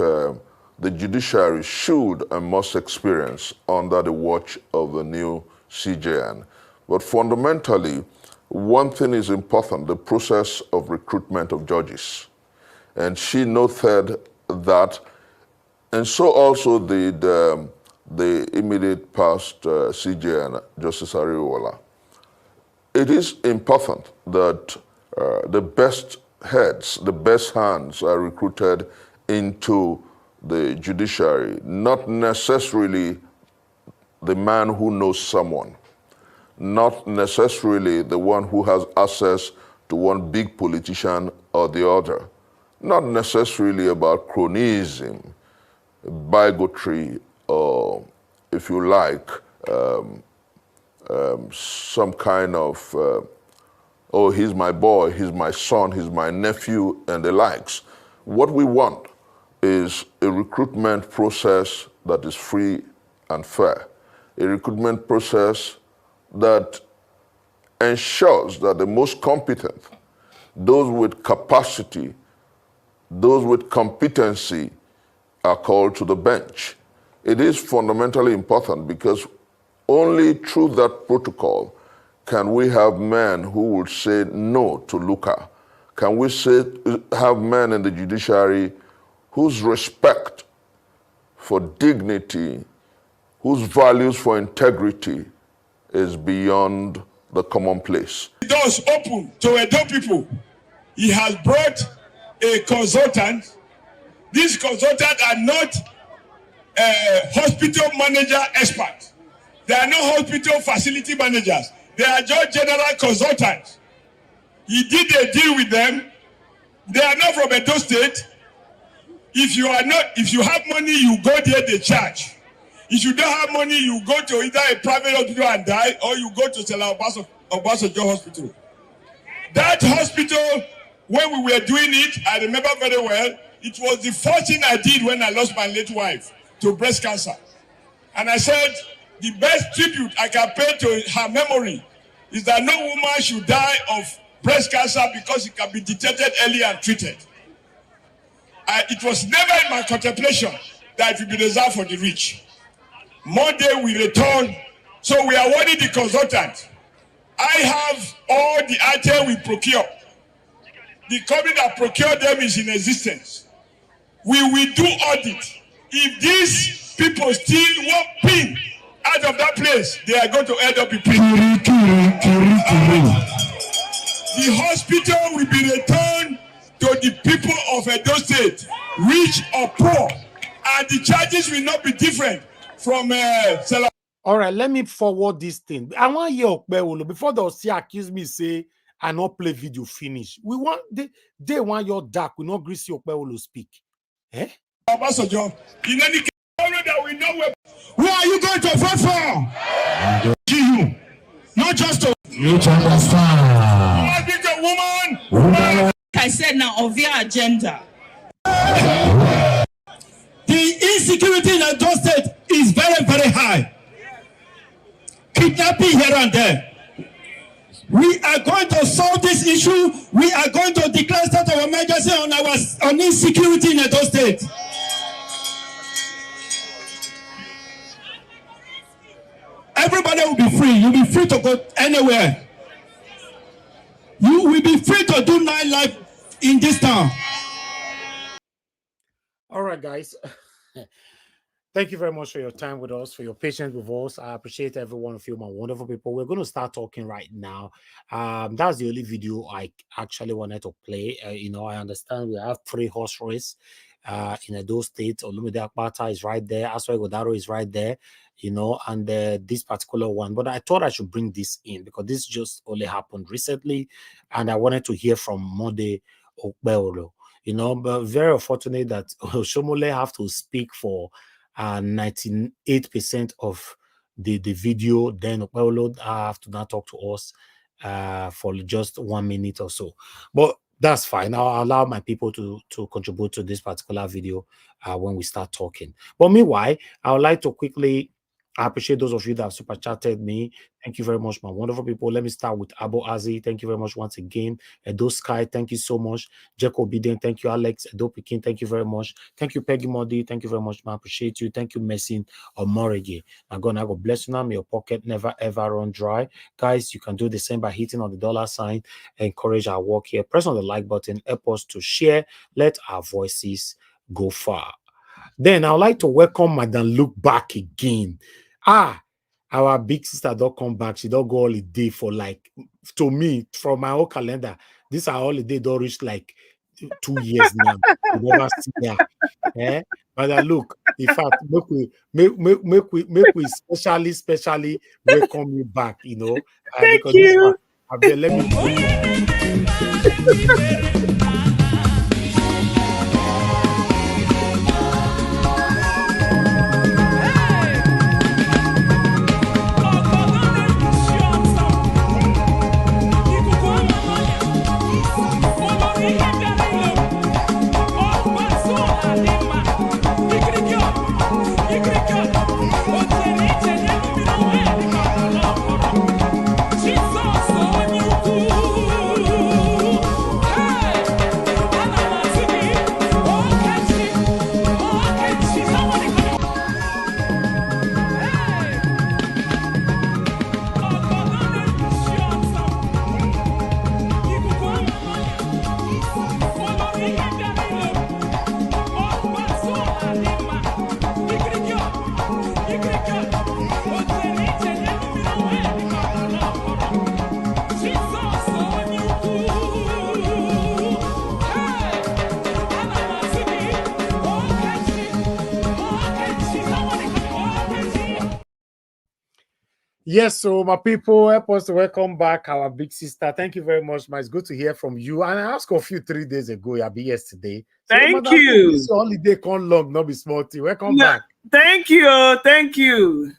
J: the judiciary should and must experience under the watch of the new CJN. But fundamentally, one thing is important, the process of recruitment of judges. And she noted that, and so also the immediate past CJN, Justice Ariwola. It is important that the best heads, the best hands are recruited into the judiciary, not necessarily the man who knows someone, not necessarily the one who has access to one big politician or the other, not necessarily about cronyism, bigotry, or, if you like, some kind of, oh, he's my boy, he's my son, he's my nephew, and the likes. What we want is a recruitment process that is free and fair, a recruitment process that ensures that the most competent, those with capacity, those with competency are called to the bench. It is fundamentally important because only through that protocol can we have men who will say no to lucre. Can we have men in the judiciary whose respect for dignity, whose values for integrity is beyond the commonplace.
A: Doors open to Edo people. He has brought a consultant. These consultants are not hospital manager experts. They are not hospital facility managers. They are just general consultants. He did a deal with them. They are not from Edo State. If you have money, you go there, they charge. If you don't have money, you go to either a private hospital and die, or you go to Stella Obasanjo Hospital. That hospital, when we were doing it, I remember very well, it was the first thing I did when I lost my late wife to breast cancer. And I said, the best tribute I can pay to her memory is that no woman should die of breast cancer because it can be detected early and treated. It was never in my contemplation that it would be reserved for the rich. Monday we return, so we are awarding the consultant. I have all the items we procure. The company that procured them is in existence. We will do audit. If these people steal one pin out of that place, they are going to end up in prison. The hospital will be returned to the people of Edo State, rich or poor, and the charges will not be different from
E: All right, let me forward this thing. I want you before they'll see accuse me, say I not play video finish. We want they want your dark. We not greasy Okpewolo speak. Eh?
A: Obasanjo, in any case, that we know who are you going to vote for? You, not just to. You understand? What is a woman?
K: I said now of your agenda.
A: The insecurity in Edo State is very, very high. Kidnapping here and there. We are going to solve this issue. We are going to declare state of emergency on insecurity in Edo State. Everybody will be free. You'll be free to go anywhere. You will be free to do nightlife in this town.
E: All right, guys. Thank you very much for your time with us, for your patience with us. I appreciate every one of you, my wonderful people. We're going to start talking right now. That's the only video I actually wanted to play. I understand we have 3 horse race in Edo State. Olumide Akpata is right there. Aswai Godaro is right there, and this particular one. But I thought I should bring this in because this just only happened recently, and I wanted to hear from Mode Okpewolo. But very unfortunate that Shomole have to speak for 98% of the video. Then Okpewolo have to now talk to us for just 1 minute or so. But that's fine. I'll allow my people to contribute to this particular video when we start talking. But meanwhile, I would like to quickly appreciate those of you that have super chatted me. Thank you very much, my wonderful people. Let me start with Abo Azi. Thank you very much once again. Edo Sky, thank you so much. Jack Obidien, thank you. Alex Edo Pikin, thank you very much. Thank you, Peggy Modi. Thank you very much, man. I appreciate you. Thank you, Messin Omorege. I'm gonna go bless you now. May your pocket never ever run dry. Guys, you can do the same by hitting on the $sign. Encourage our work here. Press on the like button. Help us to share. Let our voices go far. Then I'd like to welcome Madam Luke back again. Our big sister don't come back. She don't go holiday for to me, from my own calendar, this our holiday don't reach 2 years now. We never see her. Madam Luke, in fact, make we specially welcome you back,
K: Thank you.
E: Let me Yes, so my people, help us to welcome back our big sister. Thank you very much, ma. It's good to hear from you. And I asked of you 3 days ago. I'll be yesterday.
K: Thank you.
E: This holiday come long, not be small tea. Welcome back.
K: Thank you. Thank you.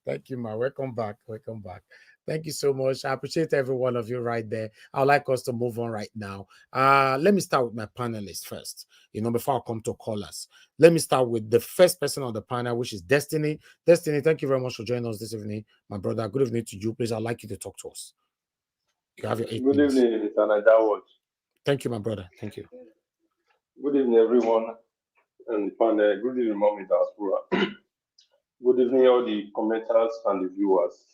E: Thank you, ma. Welcome back. Welcome back. Thank you so much. I appreciate every one of you right there. I'd like us to move on right now. Let me start with my panelists first, before I come to callers. Let me start with the first person on the panel, which is Destiny. Destiny, thank you very much for joining us this evening. My brother, good evening to you. Please, I'd like you to talk to us. You have your 8 minutes.
L: Good evening, Mr. Naidawat.
E: Thank you, my brother. Thank you.
L: Good evening, everyone. And panel. Good evening, Mommy Diaspora. Good evening, all the commenters and the viewers.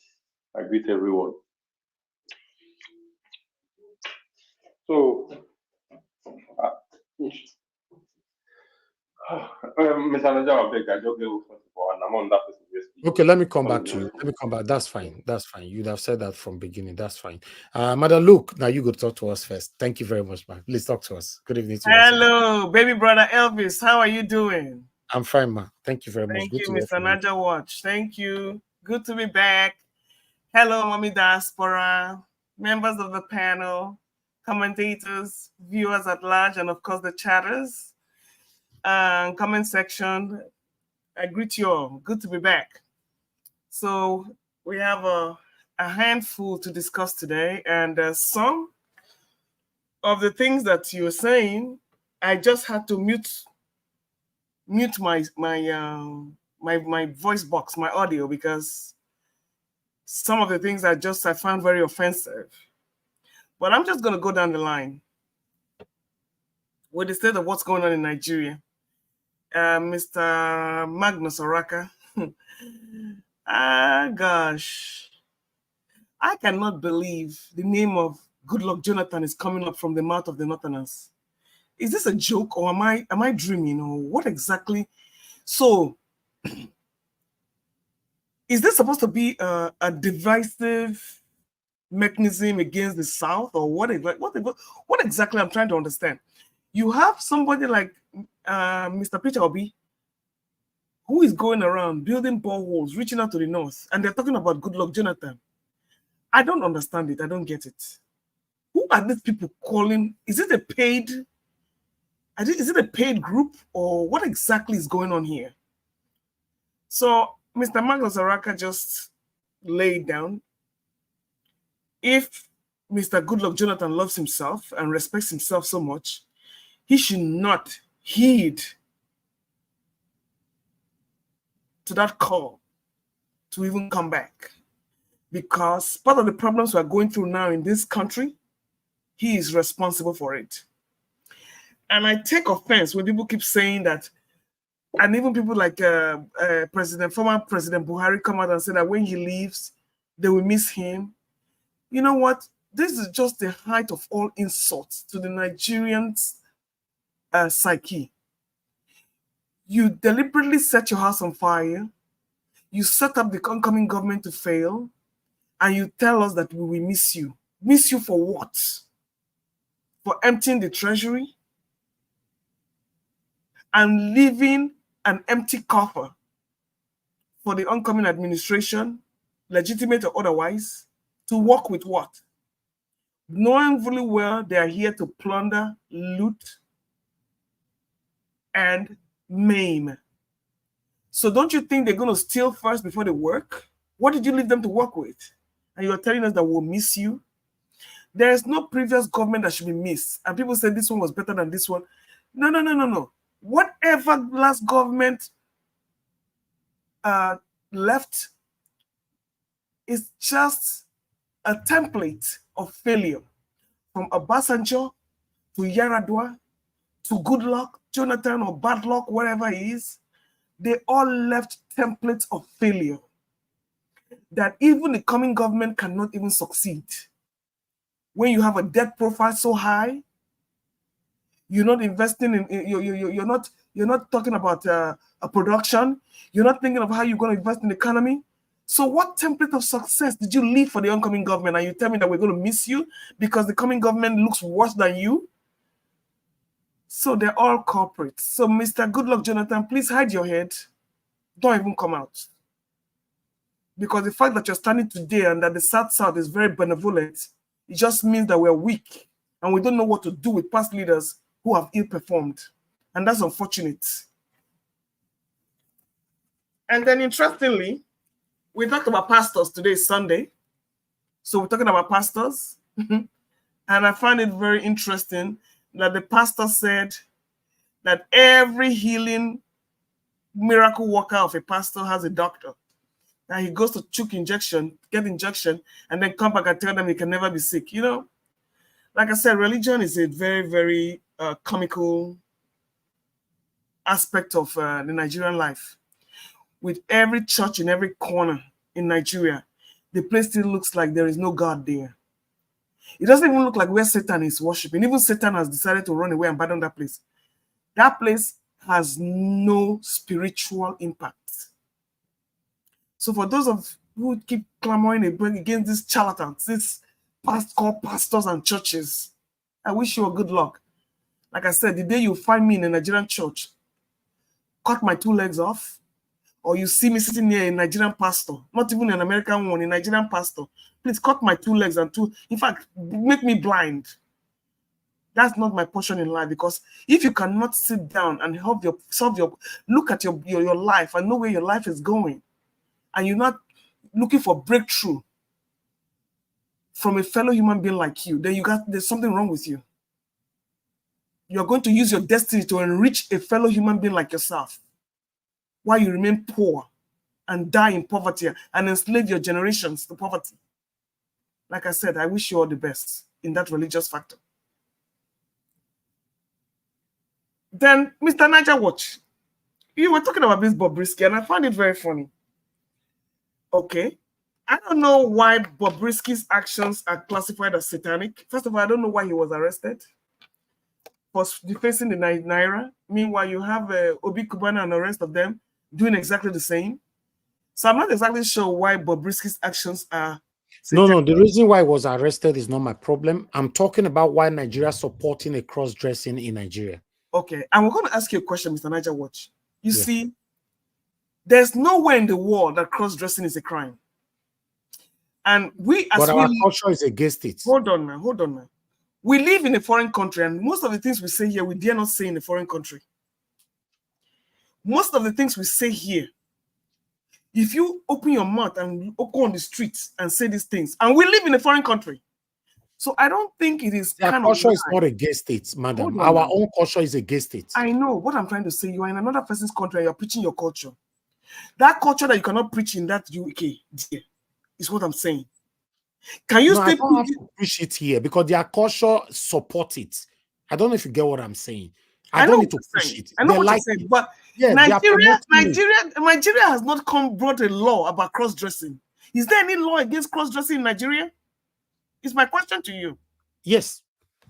L: I greet everyone. So, Mr. Naidawat, I just gave and I'm on that person.
E: Okay, let me come back to you. Let me come back. That's fine. That's fine. You'd have said that from beginning. That's fine. Madam Luke, now you go talk to us first. Thank you very much, man. Please talk to us. Good evening to you.
K: Hello, baby brother Elvis. How are you doing?
E: I'm fine, ma. Thank you very much.
K: Thank
E: Good
K: you,
E: to hear
K: Mr.
E: from you.
K: Naja Watch. Thank you. Good to be back. Hello, Mommy Diaspora, members of the panel, commentators, viewers at large, and of course the chatters. Comment section. I greet you all. Good to be back. So we have a handful to discuss today, and some of the things that you were saying, I just had to mute my voice box, my audio, because some of the things I found very offensive. But I'm just going to go down the line with the state of what's going on in Nigeria. Mr. Magnus Oraka. Gosh. I cannot believe the name of Goodluck Jonathan is coming up from the mouth of the Northerners. Is this a joke, or am I dreaming, or what exactly? So, is this supposed to be a divisive mechanism against the South, or what exactly? I'm trying to understand. You have somebody like Mr. Peter Obi, who is going around building boreholes, reaching out to the North, and they're talking about Goodluck Jonathan. I don't understand it. I don't get it. Who are these people calling? Is it a paid group, or what exactly is going on here? So Mr. Magnus Oraka just laid down. If Mr. Goodluck Jonathan loves himself and respects himself so much, he should not heed to that call to even come back. Because part of the problems we're going through now in this country, he is responsible for it. And I take offense when people keep saying that, and even people like former President Buhari come out and say that when he leaves, they will miss him. You know what? This is just the height of all insults to the Nigerians' psyche. You deliberately set your house on fire. You set up the oncoming government to fail. And you tell us that we will miss you. Miss you for what? For emptying the treasury and leaving an empty coffer for the oncoming administration, legitimate or otherwise, to work with what? Knowing fully well they are here to plunder, loot, and maim. So don't you think they're going to steal first before they work? What did you leave them to work with? And you're telling us that we'll miss you? There is no previous government that should be missed. And people say this one was better than this one. No. Whatever last government left is just a template of failure. From Obasanjo to Yaradua to Goodluck, Jonathan, or bad luck, wherever he is, they all left templates of failure that even the coming government cannot even succeed. When you have a debt profile so high, you're not investing in, you're not talking about a production. You're not thinking of how you're going to invest in the economy. So what template of success did you leave for the oncoming government? And you tell me that we're going to miss you because the coming government looks worse than you? So they're all corporate. So Mr. Goodluck Jonathan, please hide your head. Don't even come out. Because the fact that you're standing today and that the South is very benevolent, it just means that we're weak and we don't know what to do with past leaders who have ill-performed. And that's unfortunate. And then interestingly, we talked about pastors. Today is Sunday. So we're talking about pastors. And I find it very interesting that the pastor said that every healing miracle worker of a pastor has a doctor. And he goes to get injection, and then come back and tell them he can never be sick. You know, like I said, religion is a very, very comical aspect of the Nigerian life. With every church in every corner in Nigeria, the place still looks like there is no God there. It doesn't even look like where Satan is worshiping. Even Satan has decided to run away and abandon that place. That place has no spiritual impact. So for those of who keep clamoring against these charlatans, these pastors and churches, I wish you a good luck. Like I said, the day you find me in a Nigerian church cut my 2 legs off, or you see me sitting near a Nigerian pastor, not even an American one, a Nigerian pastor, please cut my 2 legs and in fact, make me blind. That's not my portion in life, because if you cannot sit down and look at your life and know where your life is going, and you're not looking for breakthrough from a fellow human being like you, then there's something wrong with you. You're going to use your destiny to enrich a fellow human being like yourself, while you remain poor and die in poverty and enslave your generations to poverty. Like I said, I wish you all the best in that religious factor. Then, Mr. Niger Watch, you were talking about this Bobrisky, and I found it very funny. Okay. I don't know why Bobrisky's actions are classified as satanic. First of all, I don't know why he was arrested for defacing the Naira. Meanwhile, you have Obi Kubana and the rest of them doing exactly the same. So I'm not exactly sure why Bobrisky's actions are satanic.
E: No, the reason why he was arrested is not my problem. I'm talking about why Nigeria is supporting a cross-dressing in Nigeria.
K: Okay, and we're going to ask you a question, Mr. Niger Watch. You see, there's nowhere in the world that cross-dressing is a crime. And but
E: our culture is against it.
K: Hold on now. We live in a foreign country, and most of the things we say here, we dare not say in a foreign country. Most of the things we say here, if you open your mouth and go on the streets and say these things, and we live in a foreign country, so I don't think it is.
E: Our culture is not against it, madam. Our own culture is against it.
K: I know what I'm trying to say. You are in another person's country and you're preaching your culture. That culture that you cannot preach in that UK, dear, is what I'm saying. Can you
E: I don't have to preach it here because their culture support it. I don't know if you get what I'm saying. I don't need to push it.
K: I know what you're saying, but Nigeria has not brought a law about cross-dressing. Is there any law against cross-dressing in Nigeria? Is my question to you.
E: Yes.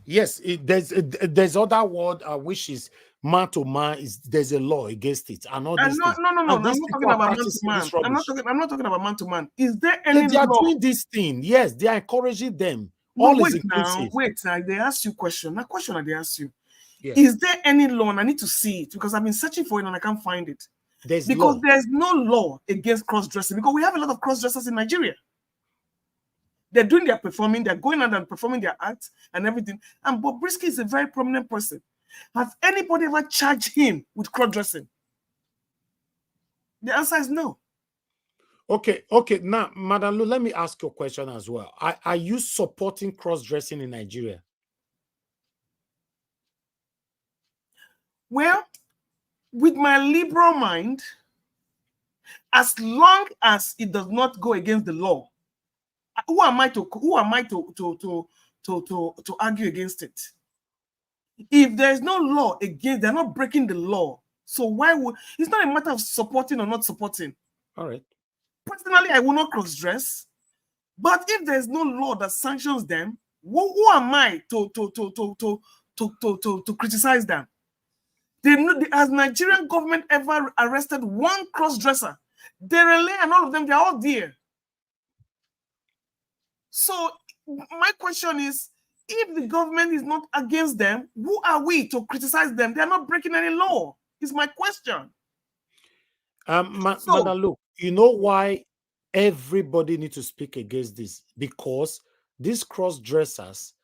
E: There's other word which is man to man. There's a law against it. And all this.
K: No. I'm not talking about man to man. I'm not talking about man to man. Is there any law?
E: They are doing this thing. Yes, they are encouraging them.
K: Wait now. They ask you a question. That question that they ask you. Yeah. Is there any law? And I need to see it because I've been searching for it and I can't find it. There's no law against cross-dressing because we have a lot of cross-dressers in Nigeria. They're doing their performing, they're going out and performing their acts and everything. And Bobrisky is a very prominent person. Has anybody ever charged him with cross-dressing? The answer is no.
E: Okay. Now, Madam Lu, let me ask you a question as well. Are you supporting cross-dressing in Nigeria?
K: Well, with my liberal mind, as long as it does not go against the law, who am I to argue against it? If there is no law against, they're not breaking the law. So why would it's not a matter of supporting or not supporting?
E: All right.
K: Personally, I will not cross-dress. But if there's no law that sanctions them, who am I to criticize them? Has Nigerian government ever arrested one cross-dresser? Dele and all of them, they're all there. So my question is, if the government is not against them, who are we to criticize them? They're not breaking any law. Is my question.
E: Madam, look, you know why everybody needs to speak against this? Because these cross-dressers,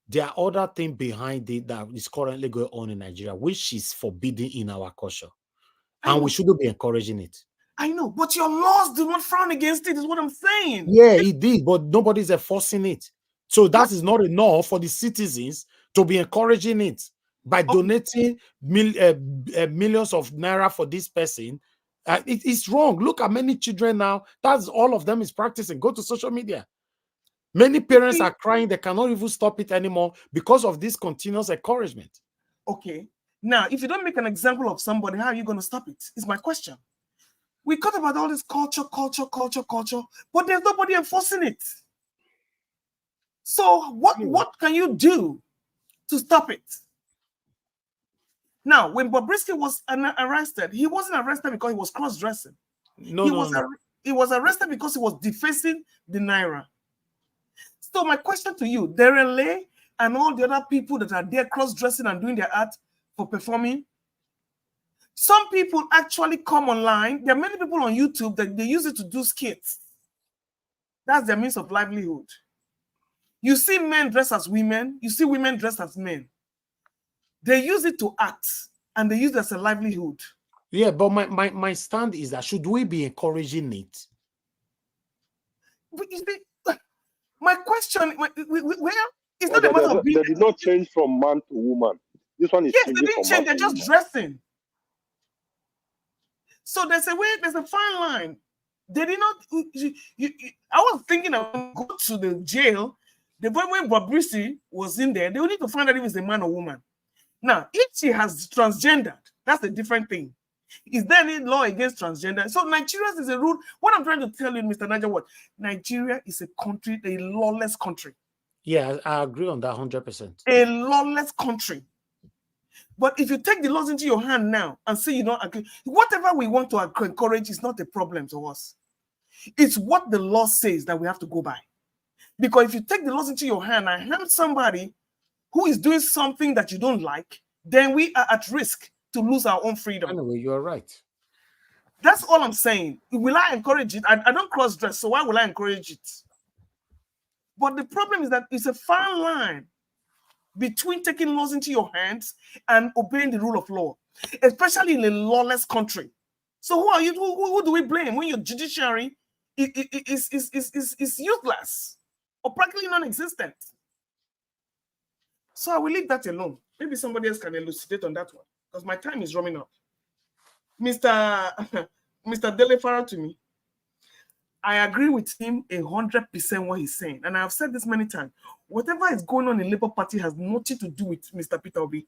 E: there are other things behind it that is currently going on in Nigeria, which is forbidden in our culture. And we shouldn't be encouraging it.
K: I know, but your laws do not frown against it, is what I'm saying.
E: Yeah, it did, but nobody's enforcing it. So that is not enough for the citizens to be encouraging it by donating millions of naira for this person. It's wrong. Look at many children now. That's all of them is practicing. Go to social media. Many parents are crying. They cannot even stop it anymore because of this continuous encouragement.
K: Okay. Now, if you don't make an example of somebody, how are you going to stop it? Is my question. We talk about all this culture, but there's nobody enforcing it. So what can you do to stop it? Now, when Bobrisky was arrested, he wasn't arrested because he was cross-dressing. He was arrested because he was defacing the Naira. So my question to you, Dele and all the other people that are there cross-dressing and doing their art for performing, Some people actually come online. There are many people on YouTube that they use it to do skits. That's their means of livelihood. You see men dressed as women. You see women dressed as men. They use it to act, and they use it as a livelihood.
E: Yeah, but my stand is that should we be encouraging it?
K: My question, where it's not a matter of being.
L: They did not change from man to woman. This one is
K: yes, they didn't change. They're just
L: woman.
K: Dressing. So there's a fine line. They did not. I was thinking of go to the jail. When Bobrisky was in there, they would need to find out if it's a man or woman. Now, if she has transgendered, that's a different thing. Is there any law against transgender? So Nigeria is a rule. What I'm trying to tell you, Mr. Niger, what Nigeria is a country, a lawless country.
E: Yeah, I agree on that 100%.
K: A lawless country. But if you take the laws into your hand now and say you don't agree, whatever we want to encourage is not a problem to us. It's what the law says that we have to go by. Because if you take the laws into your hand and harm somebody who is doing something that you don't like, then we are at risk to lose our own freedom.
E: Anyway, you're right.
K: That's all I'm saying. Will I encourage it? I don't cross-dress, so why will I encourage it? But the problem is that it's a fine line between taking laws into your hands and obeying the rule of law, especially in a lawless country. So who are you? Who do we blame when your judiciary is useless or practically non-existent? So I will leave that alone. Maybe somebody else can elucidate on that one because my time is running up. Mr. Dele Farotimi, I agree with him 100% what he's saying. And I've said this many times. Whatever is going on in Labour Party has nothing to do with Mr. Peter Obi.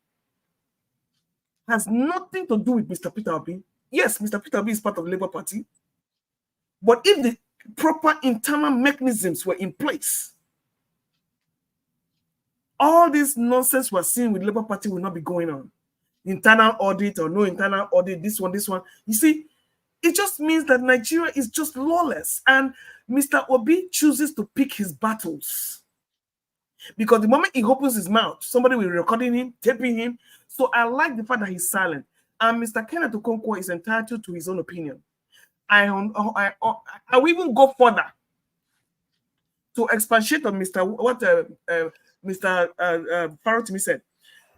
K: Has nothing to do with Mr. Peter Obi. Yes, Mr. Peter Obi is part of the Labour Party. But if the proper internal mechanisms were in place, all this nonsense we're seeing with Labour Party will not be going on. Internal audit or no internal audit, this one. You see, it just means that Nigeria is just lawless. And Mr. Obi chooses to pick his battles. Because the moment he opens his mouth, somebody will be recording him, taping him. So I like the fact that he's silent. And Mr. Kenneth Okonkwo is entitled to his own opinion. I will even go further to expatiate on Mr. Farotimi said.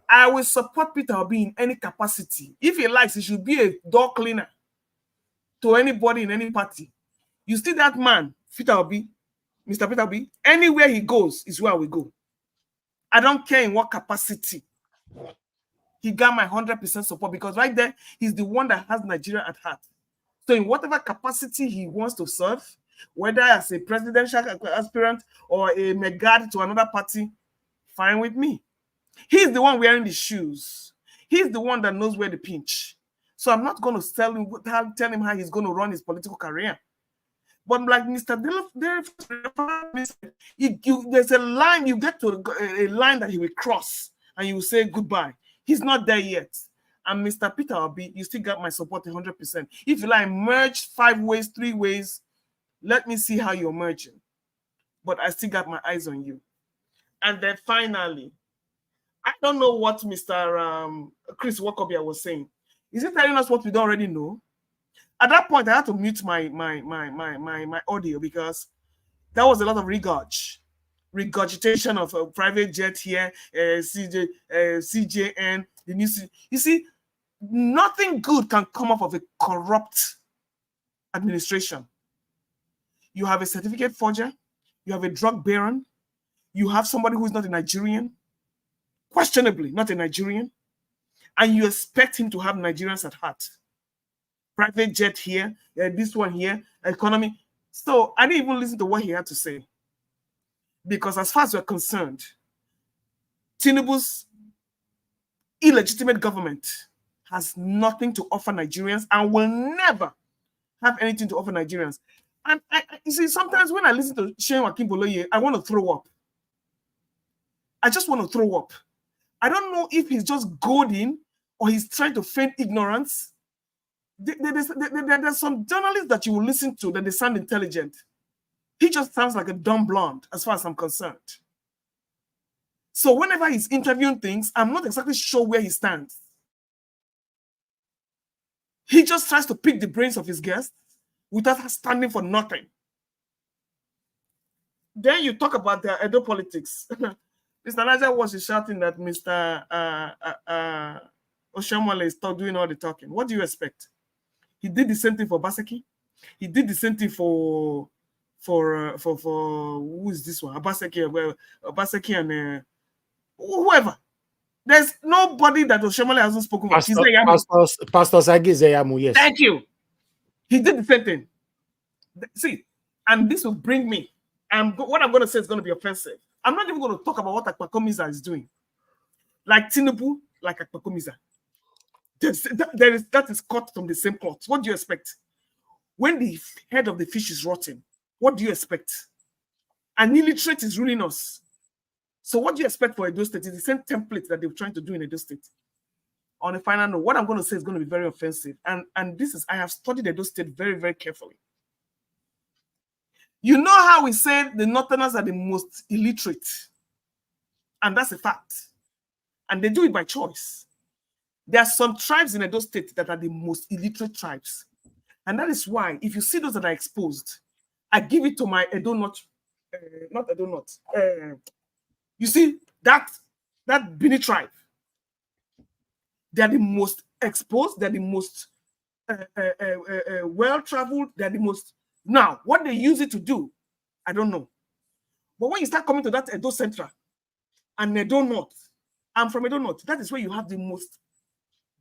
K: I will support Peter Obi in any capacity. If he likes, he should be a door cleaner to anybody in any party. You see that man, Peter Obi, Mr. Peter Obi, anywhere he goes is where we go. I don't care in what capacity. He got my 100% support because right there, he's the one that has Nigeria at heart. So in whatever capacity he wants to serve, whether as a presidential aspirant or a megad to another party, fine with me. He's the one wearing the shoes. He's the one that knows where to pinch. So I'm not going to tell him how he's going to run his political career. But like Mr. Dele, there's a line, you get to a line that he will cross and you will say goodbye. He's not there yet. And Mr. Peter Obi, you still got my support 100%. If you like merge 5 ways, 3 ways, let me see how you're merging. But I still got my eyes on you. And then finally, I don't know what Mr. Chris Wakobia was saying. Is he telling us what we don't already know? At that point, I had to mute my audio because that was a lot of regurgitation of a private jet here, CJN, the new. You see, nothing good can come up of a corrupt administration. You have a certificate forger, you have a drug baron, you have somebody who is not a Nigerian, questionably not a Nigerian, and you expect him to have Nigerians at heart. Private jet here, this one here, economy. So I didn't even listen to what he had to say. Because as far as we're concerned, Tinubu's illegitimate government has nothing to offer Nigerians and will never have anything to offer Nigerians. And you see, sometimes when I listen to Shane Wakimboloye, I want to throw up. I just want to throw up. I don't know if he's just goading or he's trying to feign ignorance. There's some journalists that you will listen to that they sound intelligent. He just sounds like a dumb blonde as far as I'm concerned. So whenever he's interviewing things, I'm not exactly sure where he stands. He just tries to pick the brains of his guests without standing for nothing. Then you talk about the Edo politics. Mr. Naja was shouting that Mr. Oshiomhole is doing all the talking. What do you expect? He did the same thing for Obaseki. He did the same thing for who is this one? Obaseki and whoever. There's nobody that Oshiomhole hasn't spoken about.
E: Pastor Sagi Zeyamu, yes.
K: Thank you. He did the same thing. See, and this will bring me. What I'm going to say is going to be offensive. I'm not even going to talk about what Akpakomiza is doing. Like Tinubu, like Akpakomiza. That is cut from the same cloth. What do you expect? When the head of the fish is rotten, what do you expect? An illiterate is ruling us. So what do you expect for Edo State? It's the same template that they're trying to do in Edo State. On a final note, what I'm going to say is going to be very offensive. And this is, I have studied Edo State very, very carefully. You know how we said the Northerners are the most illiterate. And that's a fact. And they do it by choice. There are some tribes in Edo State that are the most illiterate tribes. And that is why, if you see those that are exposed, I give it to my Edo North, not Edo North. You see, that Bini tribe, they are the most exposed, they're the most well-traveled, they're the most... Now, what they use it to do, I don't know. But when you start coming to that Edo Central and Edo North, I'm from Edo North, that is where you have the most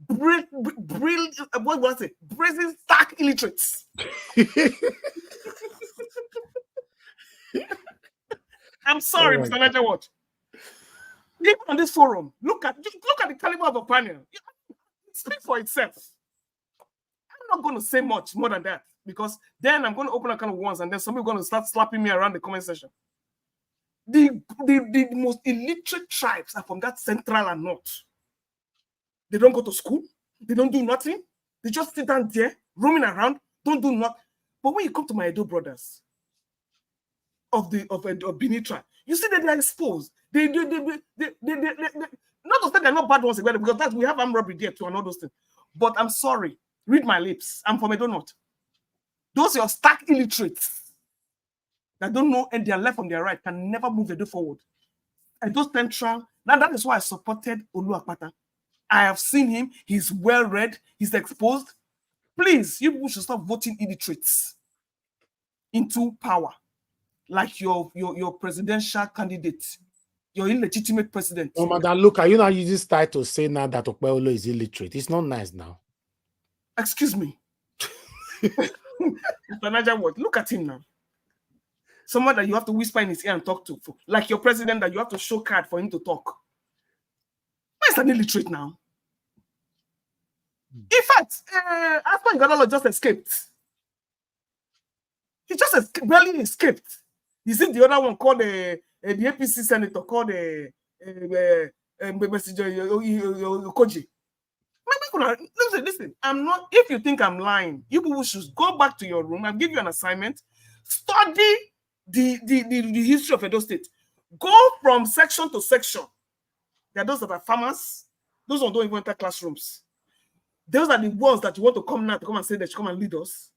K: brilliant, what was it? Brazen stark illiterates. I'm sorry, Mr. Naja Watch. Even on this forum, look at the caliber of a panel. It speaks for itself. I'm not going to say much more than that, because then I'm going to open a can of worms and then somebody's going to start slapping me around the comment section. The most illiterate tribes are from that central and north. They don't go to school. They don't do nothing. They just sit down there, roaming around, don't do nothing. But when you come to my Edo brothers of Bini tribe, you see that they are exposed. They not to say they're not bad ones, because that we have armed robbery there too and all those things. But I'm sorry, read my lips. I'm from Edo North. Those are your stark illiterates that don't know and their left from their right can never move Edo forward. And those central, now that is why I supported Olu Akpata. I have seen him, he's well read, he's exposed. Please, you people should stop voting illiterates into power, like your presidential candidate, your illegitimate president.
E: Oh, Madam, look, are you now using this title to say now that Okpebholo is illiterate? It's not nice now.
K: Excuse me. Mr. Naja, what? Look at him now. Someone that you have to whisper in his ear and talk to, like your president that you have to show card for him to talk. Why is an illiterate now? In fact, Asma Ighodalo just escaped. He just barely escaped. You see the other one called the APC senator called Okonkwo. Listen, I'm not, if you think I'm lying, you people should go back to your room. I'll give you an assignment. Study the history of Edo State. Go from section to section. There are those that are farmers. Those ones don't even enter classrooms. Those are the ones that you want to come now to come and say that you come and lead us.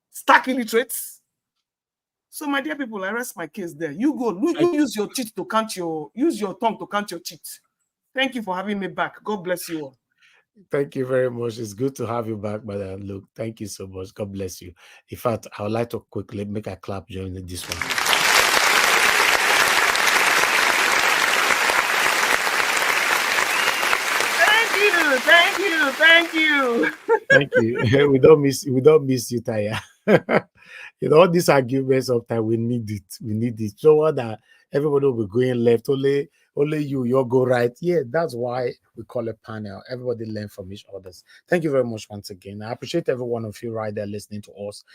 K: Stark illiterates. So, my dear people, I rest my case there. You go. You use your teeth to count your. Use your tongue to count your teeth. Thank you for having me back. God bless you all.
E: Thank you very much. It's good to have you back, Madam Luke. Thank you so much. God bless you. In fact, I would like to quickly make a clap during this one.
K: Thank you.
E: Thank you. We don't miss you, Taya. You know, all these arguments sometimes we need it. So what that everybody will be going left, only you'll go right. Yeah, that's why we call it panel. Everybody learn from each others. Thank you very much once again. I appreciate every one of you right there listening to us.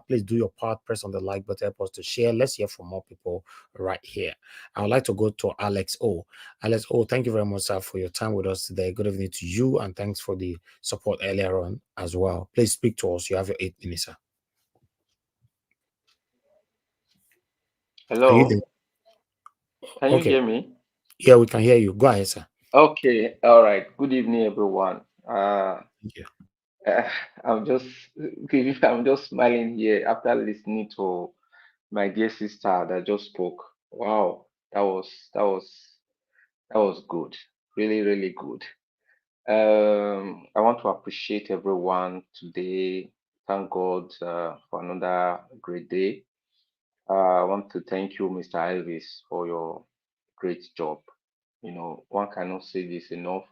E: Please do your part, press on the like button, help us to share. Let's hear from more people right here. I would like to go to Alex O. Alex O, thank you very much, sir, for your time with us today. Good evening to you, and thanks for the support earlier on as well. Please speak to us. You have your 8 minutes, sir.
M: Hello. Can you hear me?
E: Yeah, we can hear you. Go ahead, sir.
M: Okay. All right. Good evening, everyone. I'm just smiling here after listening to my dear sister that just spoke. Wow, that was good. Really, really good. I want to appreciate everyone today. Thank God for another great day. I want to thank you, Mr. Elvis, for your great job. You know, one cannot say this enough.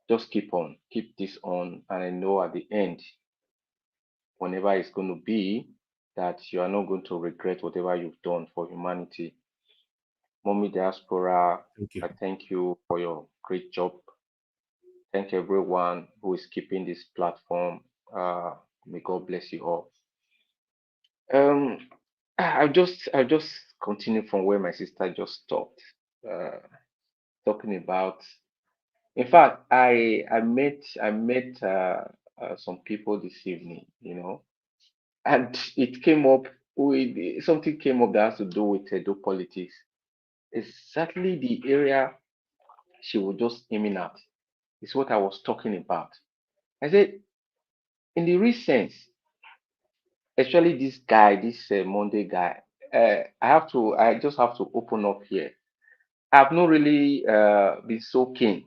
M: Just keep on, keep this on, and I know at the end, whenever it's going to be, that you are not going to regret whatever you've done for humanity. Mommy Diaspora, I thank you for your great job. Thank everyone who is keeping this platform. May God bless you all. I'll just continue from where my sister just stopped. Talking about, in fact, I met some people this evening, you know, and it came up with something came up that has to do with Edo politics. Exactly the area she was just aiming at is what I was talking about. I said, in the recent, especially this guy, this Monday guy, I just have to open up here. I've not really been so keen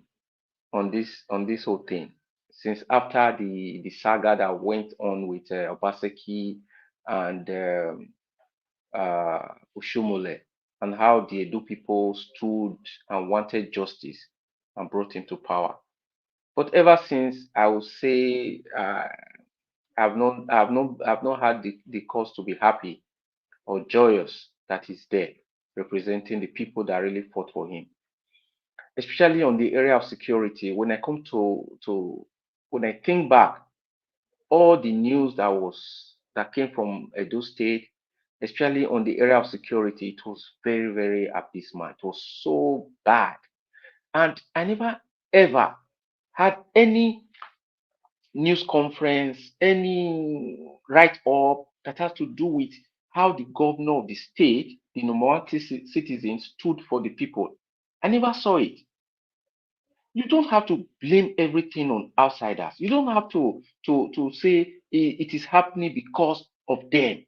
M: on this whole thing since after the saga that went on with Obaseki and Ushumule, and how the Edo people stood and wanted justice and brought him to power. But ever since, I would say I've not had the cause to be happy or joyous that he's there, representing the people that really fought for him. Especially on the area of security, when I come to when I think back, all the news that came from Edo State, especially on the area of security, it was very, very abysmal. It was so bad. And I never ever had any news conference, any write up that has to do with how the governor of the state, the number one citizen, stood for the people. I never saw it. You don't have to blame everything on outsiders. You don't have to say it is happening because of them.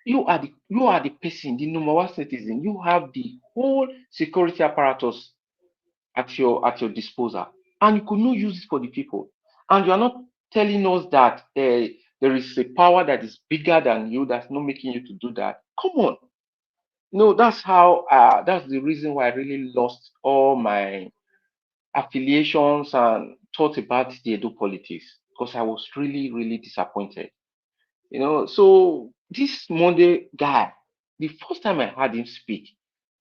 M: You are the person, the number one citizen. You have the whole security apparatus at your disposal, and you could not use it for the people. And you are not telling us that there is a power that is bigger than you that's not making you to do that. Come on. No, that's the reason why I really lost all my affiliations and thought about the Edo politics, because I was really, really disappointed. You know, so this Monday guy, the first time I heard him speak,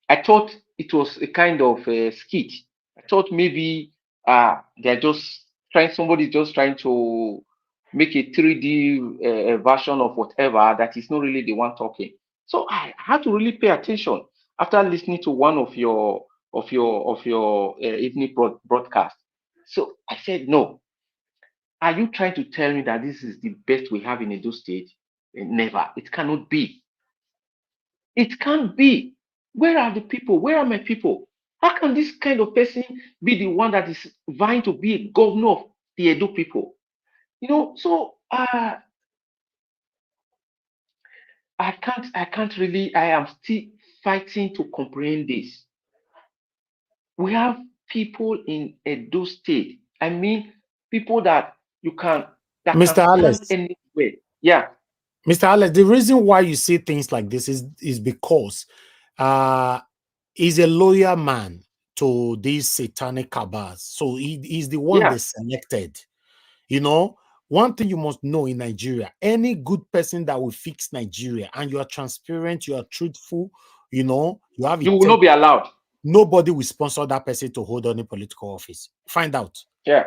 M: I thought it was a kind of a skit. I thought maybe they're just somebody's just trying to make a 3D version of whatever that is not really the one talking. So I had to really pay attention after listening to one of your evening broadcast. So I said, no, are you trying to tell me that this is the best we have in Edo State? Never. It cannot be. It can't be. Where are the people? Where are my people? How can this kind of person be the one that is vying to be a governor of the Edo people? You know, so I can't really, I am still fighting to comprehend this. We have people in Edo State. I mean, people that can
E: Mr.
M: stand
E: Alex,
M: anywhere. Yeah.
E: Mr. Alex, the reason why you see things like this is because he's a loyal man to these satanic cabals. So he's the one
M: Yeah.
E: they selected. You know, one thing you must know in Nigeria, any good person that will fix Nigeria, and you are transparent, you are truthful, you know, you have
M: You will not be allowed.
E: Nobody will sponsor that person to hold any political office. Find out.
M: Yeah.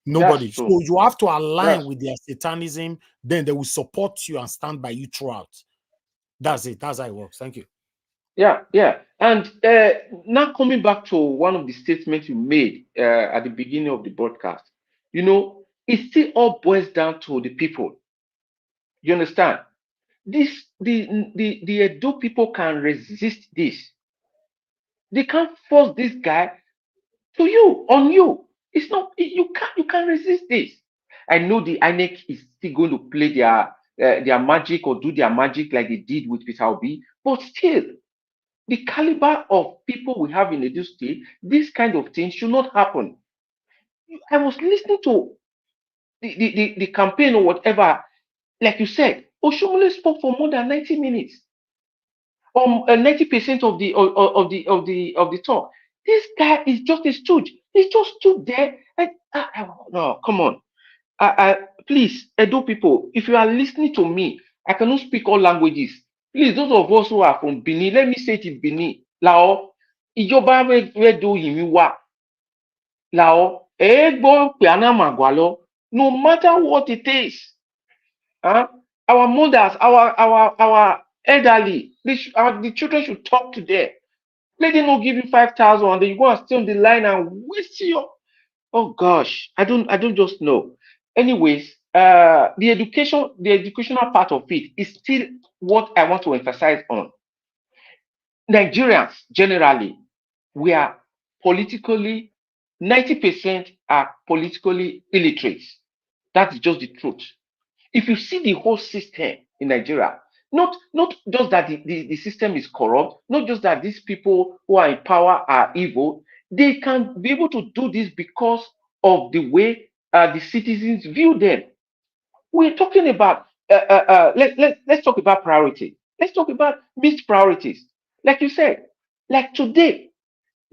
E: Nobody.
M: That's true.
E: So you have to align
M: That's
E: with their satanism, then they will support you and stand by you throughout. That's it. That's how it works. Thank you.
M: Yeah, yeah. And now coming back to one of the statements you made at the beginning of the broadcast, you know, it still all boils down to the people. You understand? The Edo people can resist this. They can't force this guy on you. It's not, you can't resist this. I know the INEC is still going to play their magic or do their magic like they did with Peter Obi, but still, the caliber of people we have in Edo State, this kind of thing should not happen. I was listening to the campaign or whatever, like you said, Oshomole spoke for more than 90 minutes. 90% of the talk. This guy is just a stooge. He just stood there and no, come on. Please, Edo people, if you are listening to me, I cannot speak all languages. Please, those of us who are from Benin, let me say it in Benin. Lao, ìjọba do yìí wá. Lao, no matter what it is. Our mothers, our elderly, the children should talk to them. Let them not give you 5,000 and then you go and stay on the line and waste your. Oh gosh, I don't just know. Anyways, the educational part of it is still what I want to emphasize on. Nigerians generally, we are politically 90% are politically illiterate. That's just the truth. If you see the whole system in Nigeria, not just that the system is corrupt, not just that these people who are in power are evil, they can be able to do this because of the way the citizens view them. We're talking about let's talk about priority. Let's talk about missed priorities. Like you said, like today,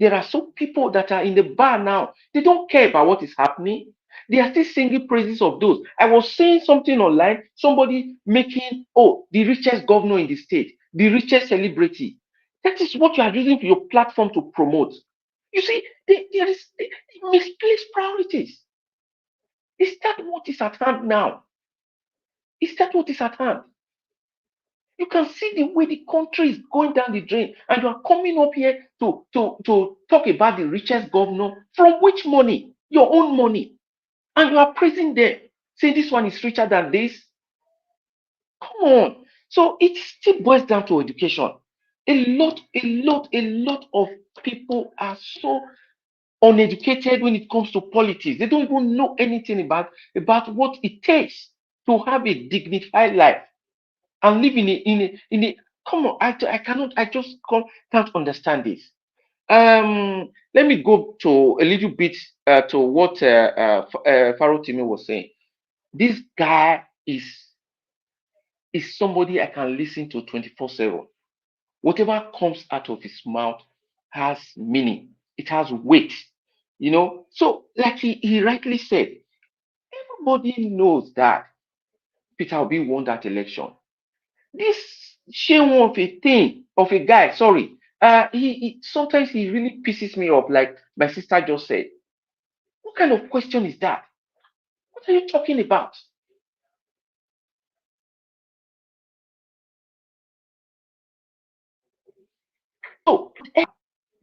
M: there are some people that are in the bar now. They don't care about what is happening. They are still singing praises of those. I was saying something online, somebody making, the richest governor in the state, the richest celebrity. That is what you are using for your platform to promote. You see, there is misplaced priorities. Is that what is at hand now? Is that what is at hand? You can see the way the country is going down the drain, and you are coming up here to talk about the richest governor. From which money? Your own money. And you are praising them, saying this one is richer than this. Come on. So it still boils down to education. A lot of people are so uneducated when it comes to politics. They don't even know anything about what it takes to have a dignified life and live in a come on. I just can't understand this. Let me go to a little bit to what Farotimi was saying. This guy is somebody I can listen to 24/7. Whatever comes out of his mouth has meaning. It has weight. So like he rightly said, everybody knows that Peter Obi won that election. This shame of a thing of a guy, sorry. He sometimes he really pisses me off, like my sister just said. What kind of question is that? What are you talking about? So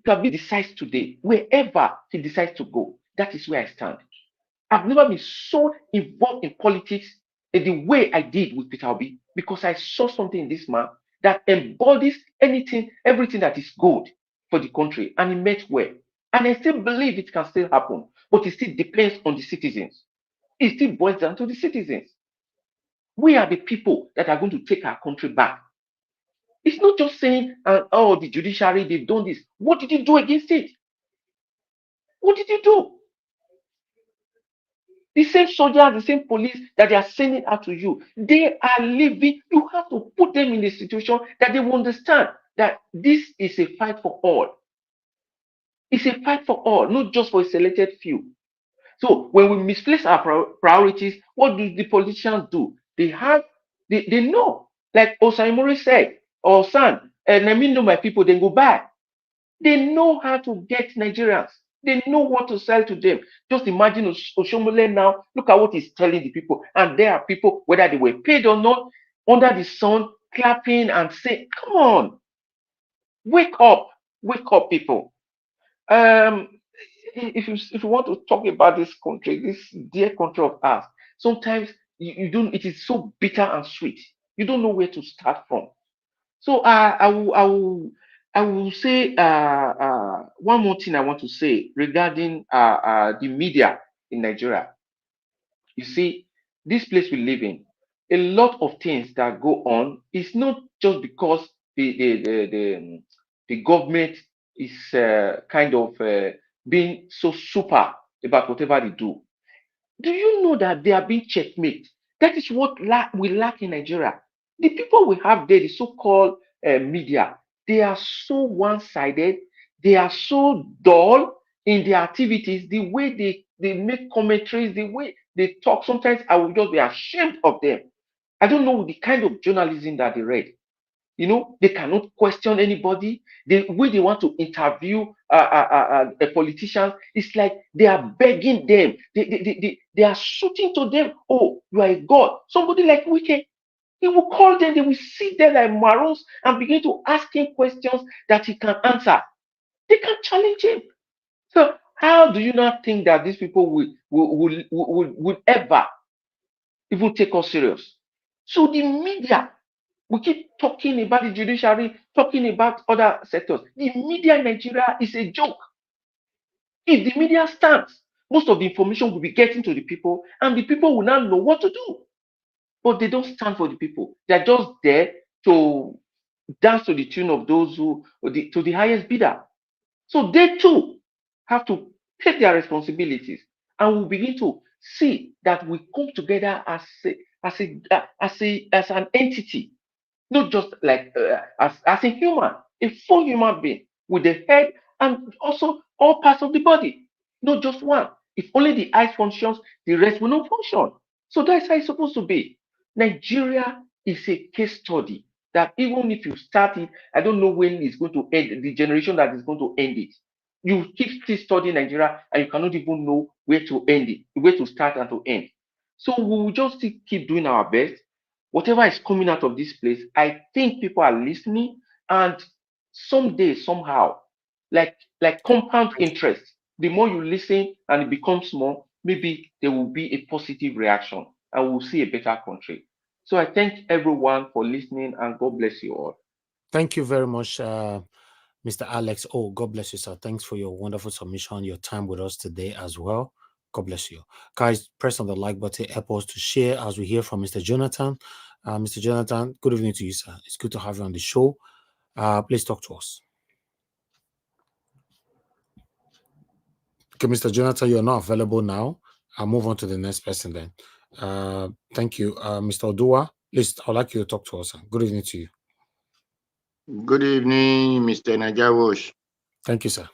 M: wherever he decides today, wherever he decides to go, that is where I stand. I've never been so involved in politics in the way I did with Peter Obi because I saw something in this man that embodies everything that is good for the country, and he met well. And I still believe it can still happen, but it still depends on the citizens. It still boils down to the citizens. We are the people that are going to take our country back. It's not just saying, the judiciary, they've done this. What did you do against it? What did you do? The same soldiers, the same police that they are sending out to you, they are living. You have to put them in a situation that they will understand that this is a fight for all. It's a fight for all, not just for a selected few. So when we misplace our priorities, what do the politicians do? They know, like Osaimori said, or San, and I mean, know my people, then go back. They know how to get Nigerians. They know what to sell to them. Just imagine Oshomole now. Look at what he's telling the people. And there are people, whether they were paid or not, under the sun, clapping and saying, come on, wake up, people. If you want to talk about this country, this dear country of ours, sometimes you don't. It is so bitter and sweet. You don't know where to start from. So I will say one more thing I want to say regarding the media in Nigeria. You see, this place we live in, a lot of things that go on is not just because the government is kind of being so super about whatever they do. Do you know that they are being checkmate? That is what we lack in Nigeria. The people we have there, the so-called media, they are so one-sided. They are so dull in their activities. The way they make commentaries, the way they talk, sometimes I will just be ashamed of them. I don't know the kind of journalism that they read. You know, they cannot question anybody. The way they want to interview a politician, it's like they are begging them. They are shooting to them. Oh, you are a god. Somebody like Wike, he will call them. They will sit there like marons and begin to ask him questions that he can answer. They can challenge him. So how do you not think that these people will ever even take us serious? So the media, we keep talking about the judiciary, talking about other sectors. The media in Nigeria is a joke. If the media stands, most of the information will be getting to the people, and the people will not know what to do. But they don't stand for the people. They're just there to dance to the tune of those to the highest bidder. So they too have to take their responsibilities, and we begin to see that we come together as an entity, not just like as a human, a full human being with the head and also all parts of the body, not just one. If only the eyes functions, the rest will not function. So that's how it's supposed to be. Nigeria is a case study that even if you start it, I don't know when it's going to end, the generation that is going to end it. You keep still studying Nigeria and you cannot even know where to end it, where to start and to end. So we will just keep doing our best. Whatever is coming out of this place, I think people are listening, and someday, somehow, like compound interest, the more you listen and it becomes more, maybe there will be a positive reaction and we'll see a better country. So I thank everyone for listening, and God bless you all.
E: Thank you very much, Mr. Alex. Oh, God bless you, sir. Thanks for your wonderful submission, your time with us today as well. God bless you. Guys, press on the like button, help us to share as we hear from Mr. Jonathan. Mr. Jonathan, good evening to you, sir. It's good to have you on the show. Please talk to us. Okay, Mr. Jonathan, you're not available now. I'll move on to the next person then. Thank you. Mr. Odua, please, I'd like you to talk to us, sir. Good evening to you.
N: Good evening, Mr. Najawosh.
E: Thank you, sir.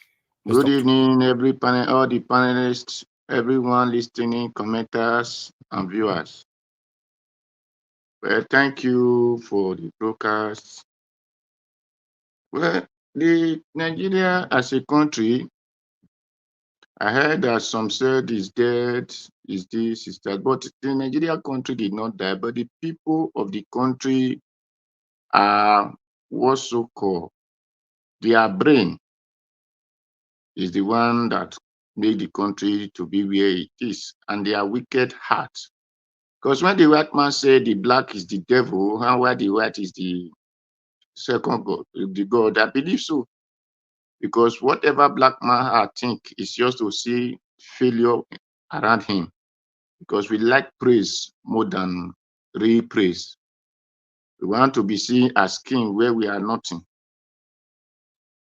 N: Good evening, every panel, all the panelists, everyone listening, commenters, and viewers. Well, thank you for the broadcast. Well, the Nigeria as a country, I heard that some said is dead, is this, is that, but the Nigeria country did not die, but the people of the country are what's so called their brain is the one that made the country to be where it is, and their wicked heart. Because when the white man said the black is the devil, and why the white is the second God, the God, I believe so. Because whatever black man I think is just to see failure around him. Because we like praise more than real praise. We want to be seen as king where we are nothing.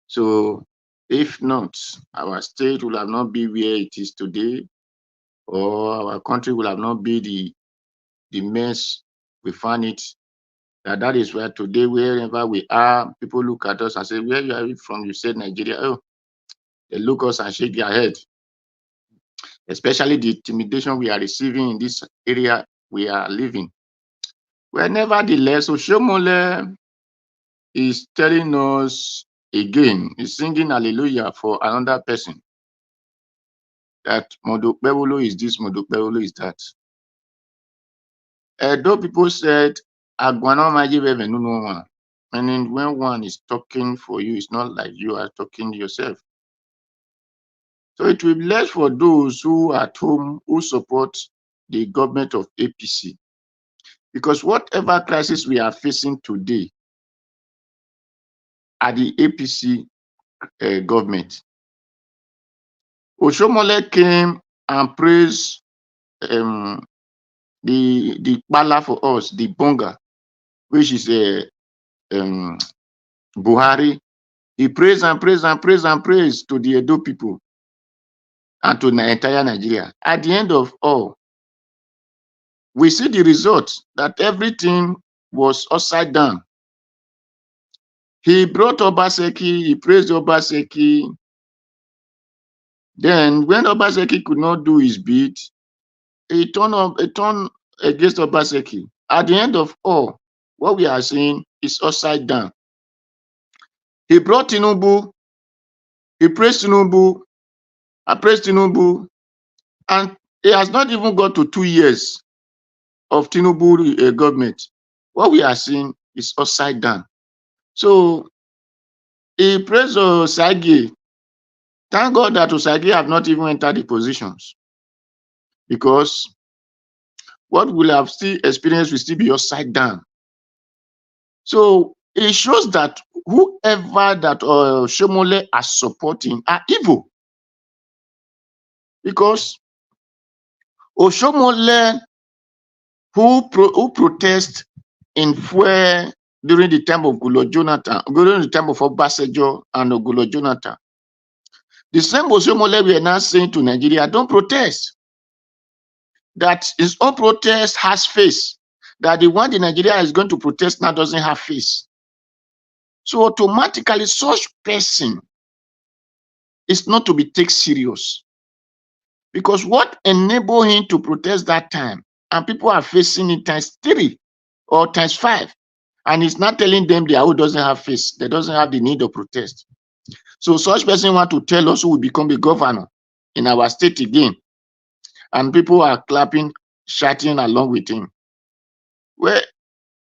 N: So if not, our state will have not been where it is today, or our country will have not been the mess we find it. That is where today, wherever we are, people look at us and say, where you are from? You said Nigeria. Oh, they look us and shake their head. Especially the intimidation we are receiving in this area we are living. Well, nevertheless, Oshomole is telling us again, he's singing hallelujah for another person. That Modokbewolo is this, Modokbewolo is that. Though people said, meaning when one is talking for you, it's not like you are talking to yourself. So it will be less for those who are at home who support the government of APC. Because whatever crisis we are facing today at the APC government, Oshomole came and praised the bala for us, the bonga, which is Buhari. He prays and prays and prays and prays to the Edo people and to the entire Nigeria. At the end of all, we see the result that everything was upside down. He brought Obaseki, he praised Obaseki. Then when Obaseki could not do his bid, he turned against Obaseki. At the end of all, what we are seeing is upside down. He brought Tinubu, he praised Tinubu, I praised Tinubu, and it has not even got to 2 years of Tinubu government. What we are seeing is upside down. So he praised Osagi. Thank God that Osagi have not even entered the positions, because what we'll have still experienced will still be upside down. So it shows that whoever that Shomole are supporting are evil, because Oshomole who protest in Fue during the time of Gulo Jonathan, during the time of Obasanjo and Gulo Jonathan, the same Oshomole we are now saying to Nigeria, don't protest. That his own protest has face. That the one in Nigeria is going to protest now doesn't have face. So automatically such person is not to be taken serious. Because what enabled him to protest that time, and people are facing it ×3 or ×5, and he's not telling them the who doesn't have face, they doesn't have the need of protest. So such person want to tell us who will become the governor in our state again, and people are clapping, shouting along with him. Well,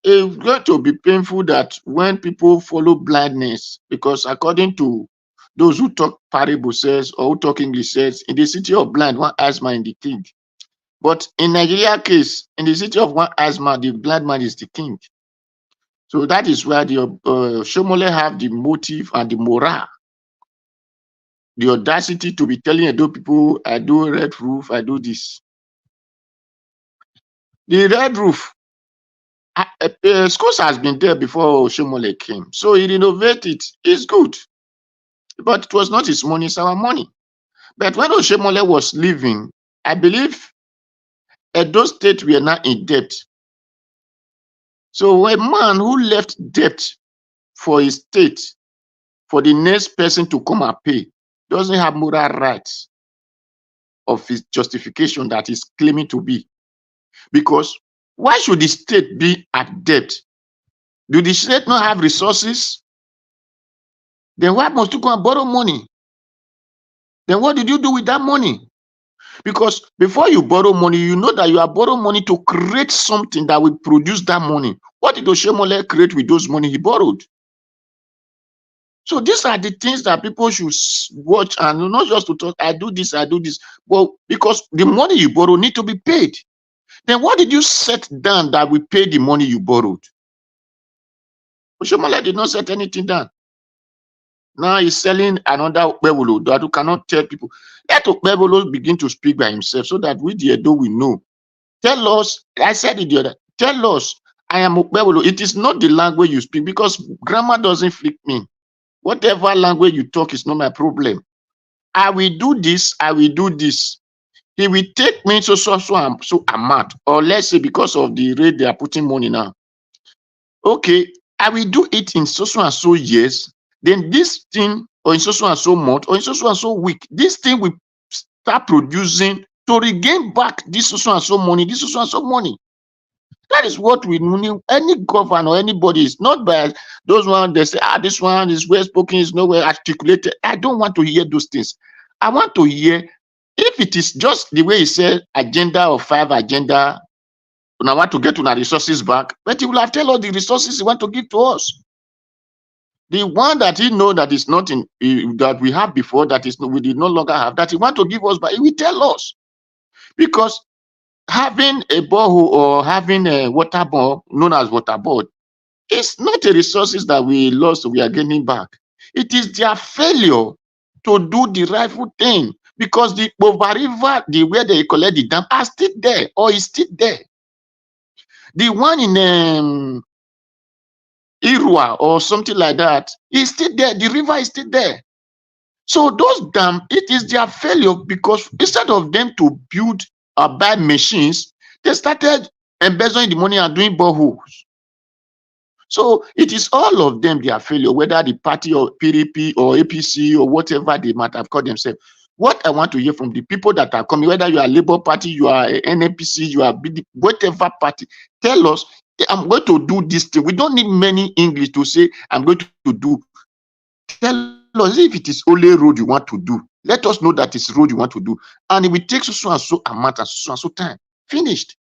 N: it's going to be painful that when people follow blindness, because according to those who talk parable says, or who talk English says, in the city of blind, one eyes man is the king. But in Nigeria case, in the city of one eyes man, the blind man is the king. So that is where the Shomole have the motive and the morale, the audacity to be telling Edo people, I do red roof, I do this. The red roof, schools has been there before Shomole came. So he renovated it. It's good. But it was not his money, it's our money. But when Oshomole was leaving, I believe Edo State were not in debt. So a man who left debt for his state, for the next person to come and pay, doesn't have moral rights of his justification that he's claiming to be. Because why should the state be at debt? Do the state not have resources? Then why must you go and borrow money? Then what did you do with that money? Because before you borrow money, you know that you are borrowing money to create something that will produce that money. What did Oshomole create with those money he borrowed? So these are the things that people should watch, and not just to talk, I do this. Well, because the money you borrow need to be paid. Then what did you set down that will pay the money you borrowed? Oshomole did not set anything down. Now he's selling another Okpebolo that you cannot tell people. Let Okpebolo begin to speak by himself so that we, the Edo, will know. Tell us, I said it the other, tell us, I am Okpebolo. It is not the language you speak, because grammar doesn't fit me. Whatever language you talk is not my problem. I will do this, I will do this. He will take me so I'm mad. Or let's say because of the rate they are putting money now. Okay, I will do it in so and so years. Then this thing, or in so and so month, or in so and so week, this thing will start producing to regain back this so and so money, this so and so money. That is what we need. Any governor or anybody is not by those ones they say, this one is well spoken, is nowhere articulated. I don't want to hear those things. I want to hear, if it is just the way he said, agenda or 5 agenda, and I want to get to our resources back, but he will have tell all the resources he want to give to us. The one that he know that is not in that we have before, that is we did no longer have, that he want to give us, but he will tell us. Because having a borehole or having a water board, known as water board, is not a resources that we lost, we are getting back. It is their failure to do the rightful thing, because the over river, the where they collect the dam, are still there, or is still there. The one in Irua or something like that is still there. The river is still there. So those dams, it is their failure because instead of them to build or buy machines, they started embezzling the money and doing boreholes. So it is all of them their failure, whether the party or PDP or APC or whatever they might have called themselves. What I want to hear from the people that are coming, whether you are Labour Party, you are NPC, you are BDP, whatever party, tell us, I'm going to do this thing. We don't need many English to say, I'm going to do. Tell us if it is only road you want to do. Let us know that it's road you want to do. And it will take so and so amount and so time. Finished.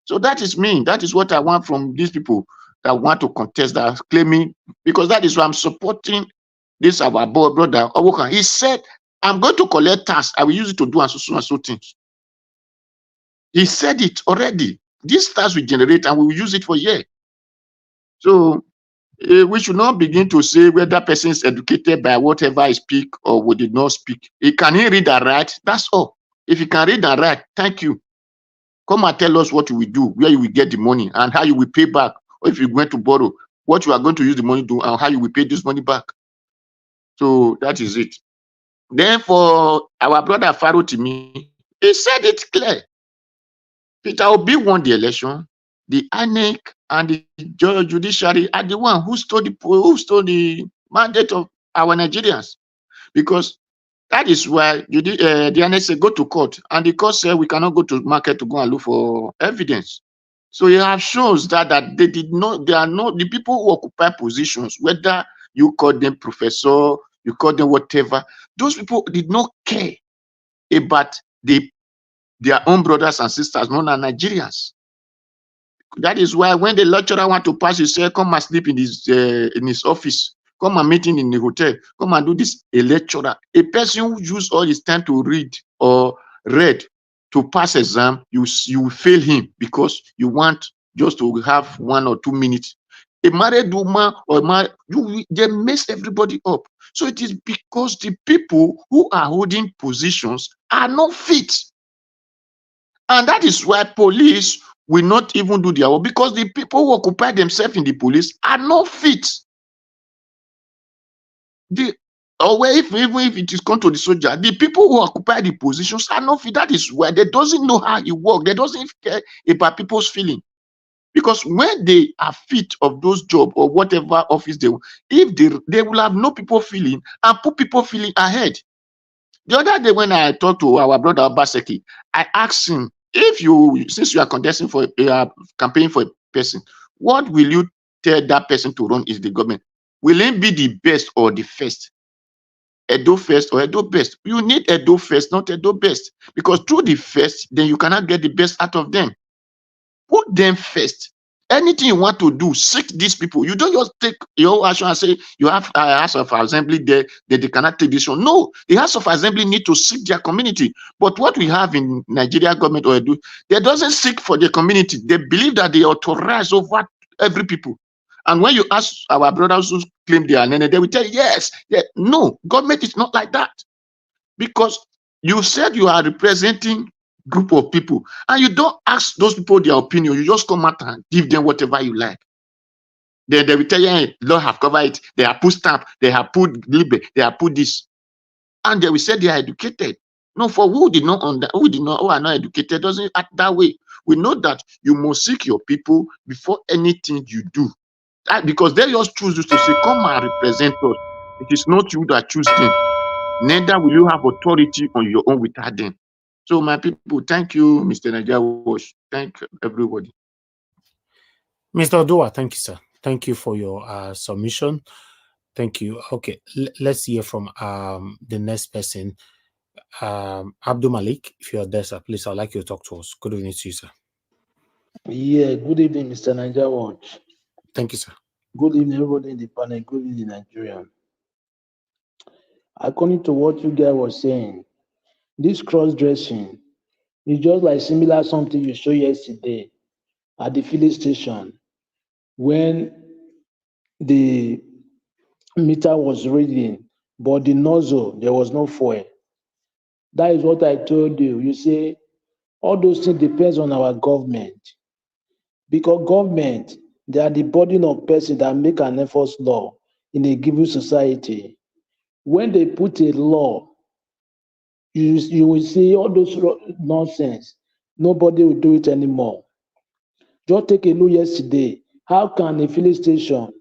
N: So that is me. That is what I want from these people that want to contest, that are claiming, because that is why I'm supporting this our brother Owokan. He said, I'm going to collect tax. I will use it to do and so things. He said it already. This tax will generate and we will use it for a year. So we should not begin to say whether person is educated by whatever I speak or we did not speak. Can he read and write? That's all. If he can read and write, thank you. Come and tell us what you will do, where you will get the money, and how you will pay back. Or if you went to borrow, what you are going to use the money to, and how you will pay this money back. So that is it. Then for our brother Farotimi, he said it clear. Peter Obi won the election. The INEC and the Judiciary are the one who stole the mandate of our Nigerians. Because that is why the INEC said go to court, and the court said we cannot go to market to go and look for evidence. So it have shows that they did not, they are not the people who occupy positions, whether you call them professor, you call them whatever, those people did not care about their own brothers and sisters, known as Nigerians. That is why when the lecturer want to pass, he say, come and sleep in his office, come and meet him in the hotel, come and do this. A lecturer, a person who use all his time to read or read to pass exam, you fail him because you want just to have 1 or 2 minutes. A married woman or they mess everybody up. So it is because the people who are holding positions are not fit. And that is why police will not even do their work, because the people who occupy themselves in the police are not fit. Even if it is come to the soldier, the people who occupy the positions are not fit. That is why they doesn't know how it works. They doesn't care about people's feeling. Because when they are fit of those jobs or whatever office if they will have no people feeling and put people feeling ahead. The other day when I talked to our brother Obaseki, I asked him, since you are contesting for campaigning for a person, what will you tell that person to run is the government? Will it be the best or the first? Edo first or Edo best? You need Edo first, not Edo best. Because through the first, then you cannot get the best out of them. Put them first. Anything you want to do, seek these people. You don't just take your action and say you have a House of Assembly there that they cannot take this one. No, the House of Assembly need to seek their community. But what we have in Nigeria government or Edo, they doesn't seek for the community. They believe that they authorize over every people. And when you ask our brothers who claim they are Nene, they will tell you, yes. No, government is not like that. Because you said you are representing group of people and you don't ask those people their opinion. You just come out and give them whatever you like. Then they will tell you, hey, law have covered it. They have put stamp. They have put libe. They have put this. And they will say they are educated. No, for who are not educated doesn't act that way. We know that you must seek your people before anything you do. Because they just choose you to say, come and represent us. It is not you that choose them. Neither will you have authority on your own without them. So my people, thank you, Mr. Nigeria Wash. Thank everybody.
E: Mr. Odua, thank you, sir. Thank you for your submission. Thank you. Okay, let's hear from the next person. Abdul Malik, if you're there, sir, please, I'd like you to talk to us. Good evening to you, sir.
O: Yeah, good evening, Mr. Nigeria Watch.
E: Thank you, sir.
O: Good evening, everybody in the panel. Good evening, Nigeria. According to what you guys were saying, this cross-dressing is just like similar something you showed yesterday at the filling station when the meter was reading, but the nozzle, there was no fuel. That is what I told you. You say all those things depends on our government. because government, they are the burden of person that make and enforce law in a given society. When they put a law, you will see all those nonsense. Nobody will do it anymore. Just take a look yesterday. How can a filling station,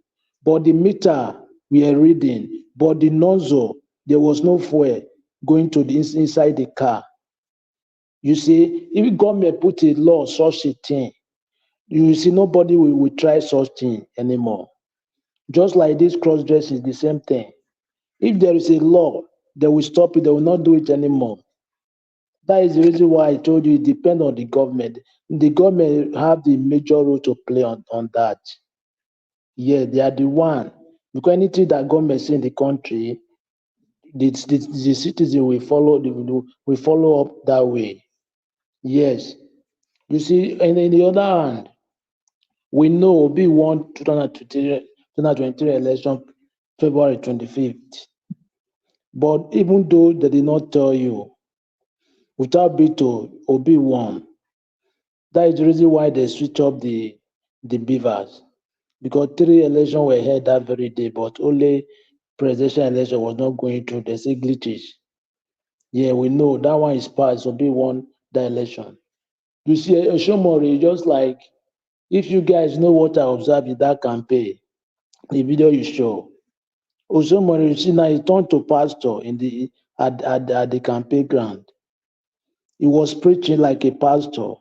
O: but the meter we are reading, but the nozzle, there was no fuel going to the inside the car. You see, if government put a law such a thing, you see nobody will try such thing anymore. Just like this cross-dress is the same thing. If there is a law, they will stop it, they will not do it anymore. That is the reason why I told you it depends on the government. The government have the major role to play on that. Yeah, they are the one. Because anything that government say in the country, the citizen will follow up that way. Yes. You see, and in the other hand, we know Obi won 2023 election February 25th. But even though they did not tell you, without Bito, Obi won. That is the reason why they switch up the beavers. Because 3 elections were held that very day, but only presidential election was not going through. They say glitches. Yeah, we know that one is passed. Obi won the election. You see, Oshomori, just like if you guys know what I observed in that campaign, the video you show, Oshomori, you see now he turned to pastor at the campaign ground. He was preaching like a pastor.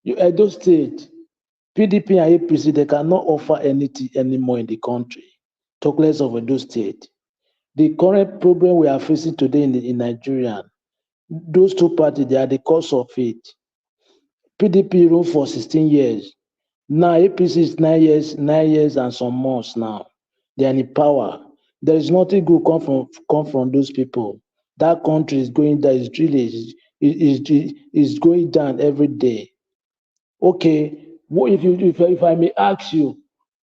O: Edo State, PDP and APC, they cannot offer anything anymore in the country. Talk less of Edo State. The current problem we are facing today in Nigeria, those two parties, they are the cause of it. PDP ruled for 16 years. Now APC is 9 years and some months now. They are in power. There is nothing good come from those people. That country is going down. Is going down every day. Okay, if I may ask you,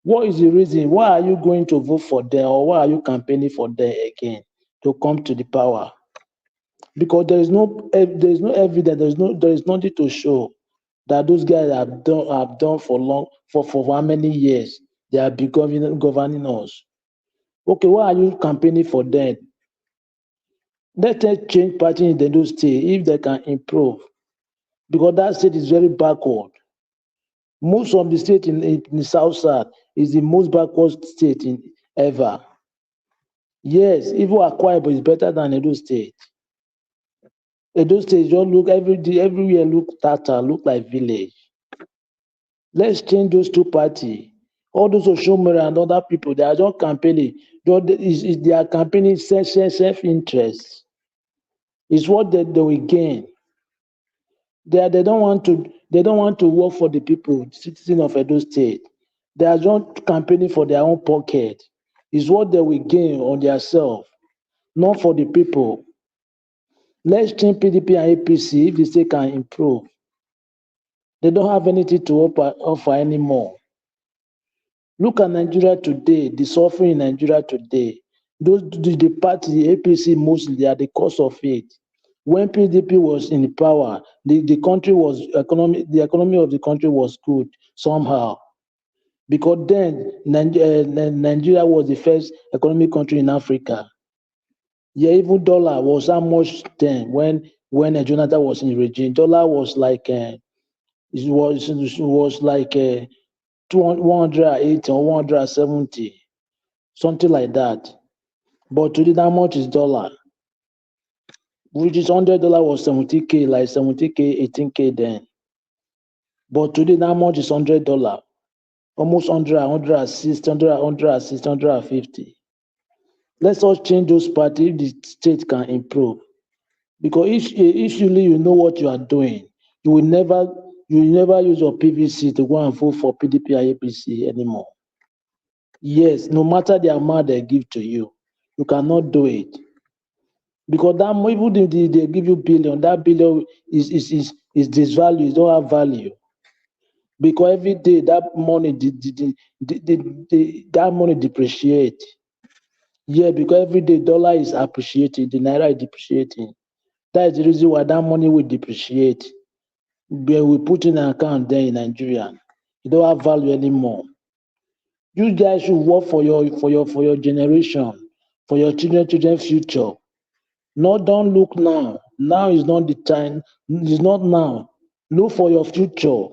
O: what is the reason? Why are you going to vote for them, or why are you campaigning for them again to come to the power? Because there is no evidence. There is nothing to show that those guys have done for how many years they have been governing us. Okay, why are you campaigning for them? Let us change party in the new state if they can improve, because that state is very backward. Most of the state in the south side is the most backward state ever. Yes, even Akwa Ibom is better than Edo State. Edo State just look everywhere look tata, look like village. Let's change those two parties. All those Oshomere and other people, they are just campaigning. They are campaigning self-interest. It's what they will gain. They don't want to work for the people, citizens of Edo State. They are just campaigning for their own pocket. It's what they will gain on themselves, not for the people. Let's change PDP and APC if the state can improve. They don't have anything to offer anymore. Look at Nigeria today, the suffering in Nigeria today. The party, the APC mostly, they are the cause of it. When PDP was in power, the country was the economy of the country was good somehow. Because then Nigeria was the first economic country in Africa. Yeah, even dollar was how much then when Jonathan was in the regime. Dollar was like it was like 180 or 170, something like that. But today, how much is dollar? Which is $100 was 70K, like 70K, 18K then. But today, how much is $100? Almost 100, 160, 150. Let's all change those parties if the state can improve. Because if you know what you are doing, you will never use your PVC to go and vote for PDP or APC anymore. Yes, no matter the amount they give to you, you cannot do it. Because that even if they give you billion, that billion is disvalued, it don't have value. Because every day that money that money depreciate. Yeah, because every day dollar is appreciating, the naira is depreciating. That is the reason why that money will depreciate. We put in an account there in Nigeria. You don't have value anymore. You guys should work for your generation, for your children's future. No, don't look now. Now is not the time. It's not now. Look for your future.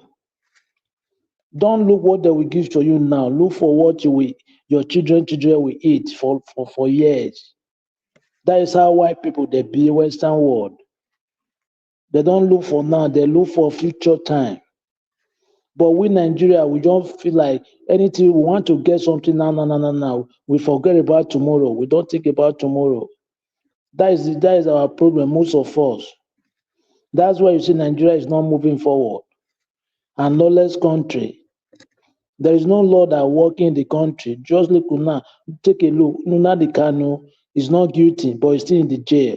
O: Don't look what they will give to you now. Look for what your children will eat for years. That is how white people they be Western world. They don't look for now. They look for future time. But we Nigeria, we don't feel like anything. We want to get something now. We forget about tomorrow. We don't think about tomorrow. That is our problem, most of us. That's why you see Nigeria is not moving forward. And lawless country. There is no law that work in the country. Just look now. Take a look. Nnamdi Kanu is not guilty, but he's still in the jail.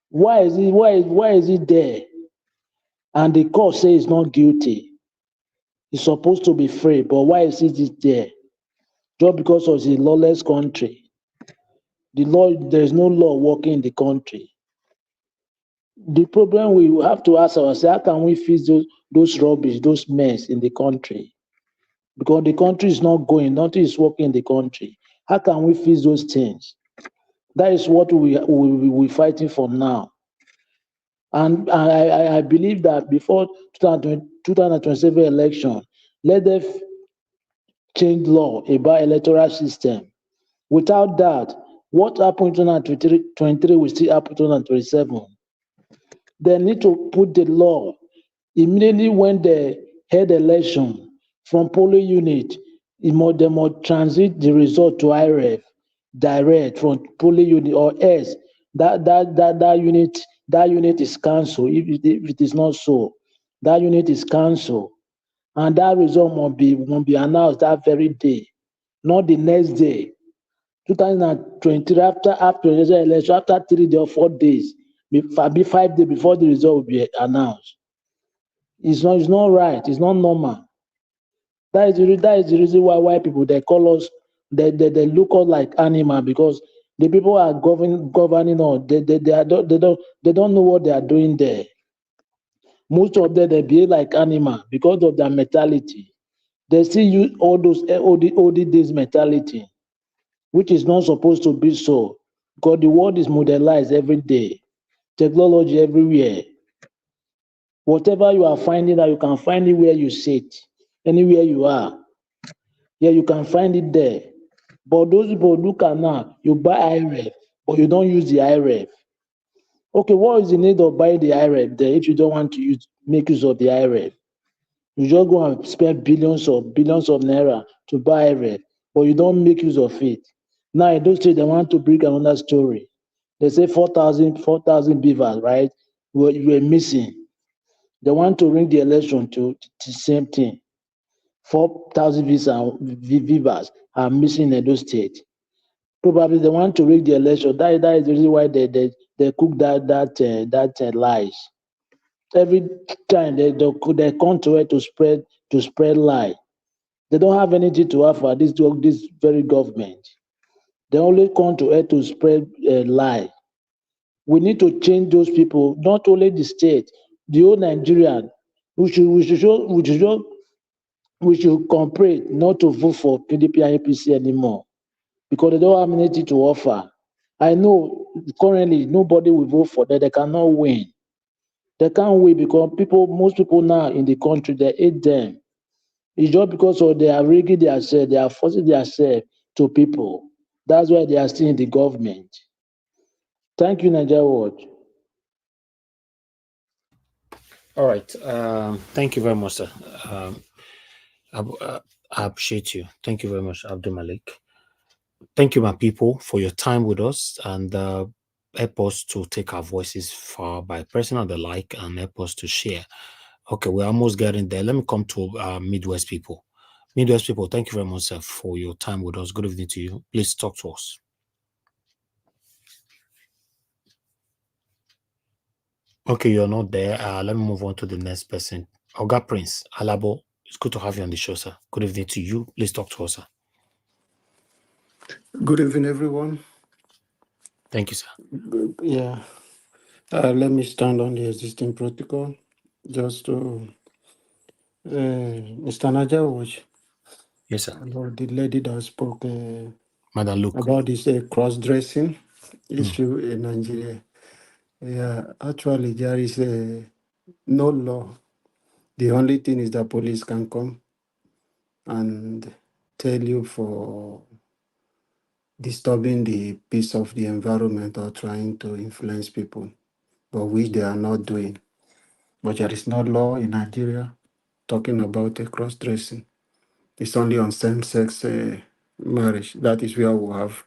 O: Why is he there? And the court says he's not guilty. He's supposed to be free, but why is he there? Just because of the lawless country. There is no law working in the country. The problem we have to ask ourselves, how can we fix those rubbish, those mess in the country? Because the country is not going, nothing is working in the country. How can we fix those things? That is what we're fighting for now. And I believe that before 2027 election, let them change law about electoral system. Without that, what happened in 2023 will still happen in 2027. They need to put the law immediately when they had election from polling unit. They must transit the result to IREF direct from polling unit, or else that unit is cancelled. If it is not so, that unit is cancelled, and that result must be announced that very day, not the next day. 2023 after the election, after 3 days or 4 days, maybe 5 days before the result will be announced. It's not right. It's not normal. That is the reason why white people they call us, they look us like animal, because the people are governing us. They don't know what they are doing there. Most of them they behave like animal because of their mentality. They still use all those old days mentality, which is not supposed to be so, because the world is modernized every day, technology everywhere. Whatever you are finding out, you can find it where you sit, anywhere you are. Yeah, you can find it there. But those people look at now, you buy IREF, but you don't use the IREF. Okay, what is the need of buying the IREF there if you don't want to make use of the IREF? You just go and spend billions of naira to buy IREF, but you don't make use of it. Now in those states, they want to bring another story. They say 4,000 beavers, right? Were missing. They want to ring the election to the same thing. 4,000 beavers are missing in those states. Probably they want to rig the election. That is the reason why they cook that lies. Every time they come to it to spread lie. They don't have anything to offer this very government. They only come to it to spread lie. We need to change those people, not only the state, the whole Nigerian. We should cooperate not to vote for PDP and APC anymore, because they don't have anything to offer. I know currently nobody will vote for them. They cannot win. They can't win because most people now in the country, they hate them. It's just because they are rigging themselves, they are forcing themselves to people. That's why they are still in the government. Thank you, Nigeria Watch.
E: All right. Thank you very much, sir. I appreciate you. Thank you very much, Abdul Malik. Thank you, my people, for your time with us, and help us to take our voices far by pressing on the like and help us to share. Okay, we're almost getting there. Let me come to Midwest people. Midwest people, thank you very much, sir, for your time with us. Good evening to you. Please talk to us. Okay, you're not there. Let me move on to the next person. Oga Prince Alabo, it's good to have you on the show, sir. Good evening to you. Please talk to us, sir.
P: Good evening, everyone.
E: Thank you, sir.
P: Yeah. Let me stand on the existing protocol just to Mr. Najawaj,
E: Yes, sir.
P: the lady that spoke
E: Madam Luke.
P: about this cross-dressing issue in Nigeria. Yeah, actually, there is no law. The only thing is that police can come and tell you for disturbing the peace of the environment or trying to influence people, but which they are not doing. But there is no law in Nigeria talking about cross-dressing. It's only on same-sex marriage. That is where we have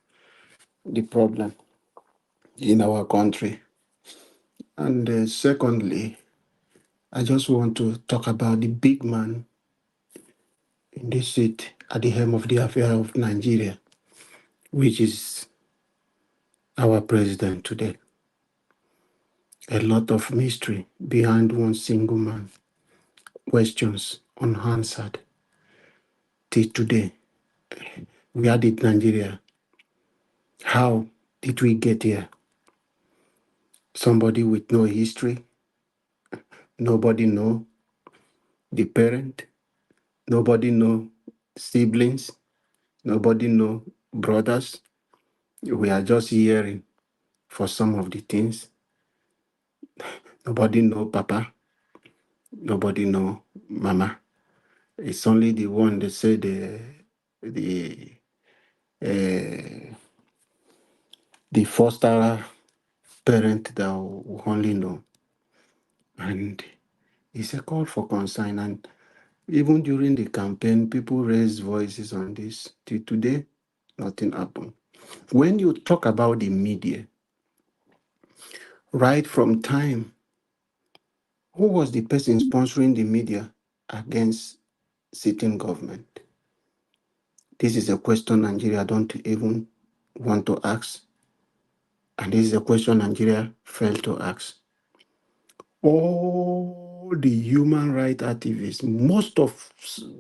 P: the problem in our country. And secondly, I just want to talk about the big man in this seat at the helm of the affair of Nigeria, which is our president today. A lot of mystery behind one single man. Questions unanswered. Till today, where did Nigeria? How did we get here? Somebody with no history. Nobody know the parent. Nobody know siblings. Nobody know brothers. We are just hearing for some of the things. Nobody know papa. Nobody know mama. It's only the one that said the foster parent that we only know. And it's a call for concern. And even during the campaign, people raised voices on this. Till today, nothing happened. When you talk about the media, right from time, who was the person sponsoring the media against sitting government? This is a question Nigeria don't even want to ask. And this is a question Nigeria failed to ask. All the human rights activists, most of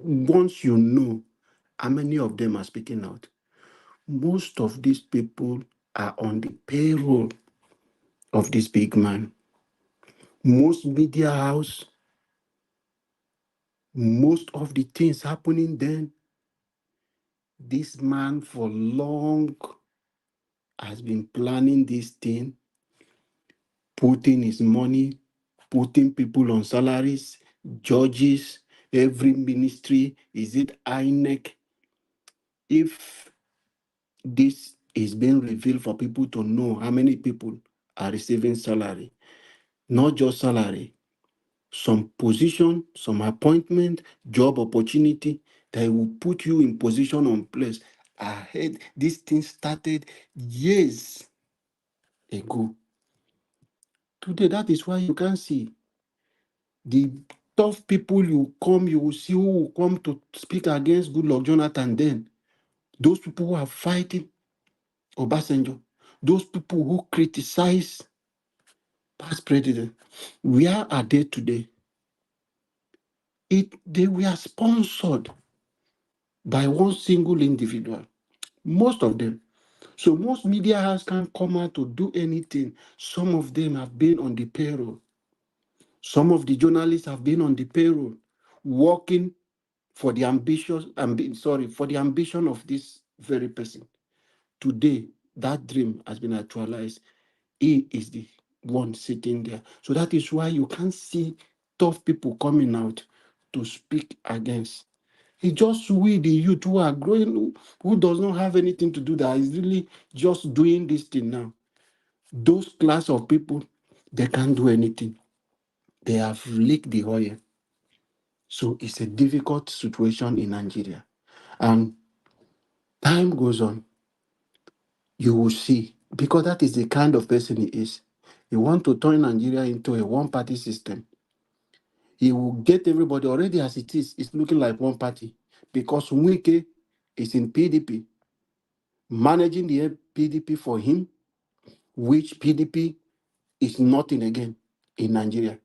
P: once you know how many of them are speaking out, most of these people are on the payroll of this big man. Most media house, most of the things happening then, this man for long has been planning this thing, putting his money, putting people on salaries, judges, every ministry, is it INEC? If this is being revealed for people to know how many people are receiving salary, not just salary, some position, some appointment, job opportunity that will put you in position on place ahead. This thing started years ago. Today, that is why you can see the tough people you will see who will come to speak against Goodluck Jonathan then. Those people who are fighting Obasanjo, those people who criticize past president, where are they today? They were sponsored by one single individual, most of them. So most media houses can't come out to do anything. Some of them have been on the payroll. Some of the journalists have been on the payroll, working for the for the ambition of this very person. Today, that dream has been actualized. He is the one sitting there. So that is why you can't see tough people coming out to speak against. It's just we, the youth who are growing, who does not have anything to do, that is really just doing this thing now. Those class of people, they can't do anything. They have leaked the oil. So it's a difficult situation in Nigeria. And time goes on, you will see, because that is the kind of person he is. He wants to turn Nigeria into a one-party system. He will get everybody, already as it is, it's looking like one party. Because Wike is in PDP, managing the PDP for him, which PDP is nothing again in Nigeria.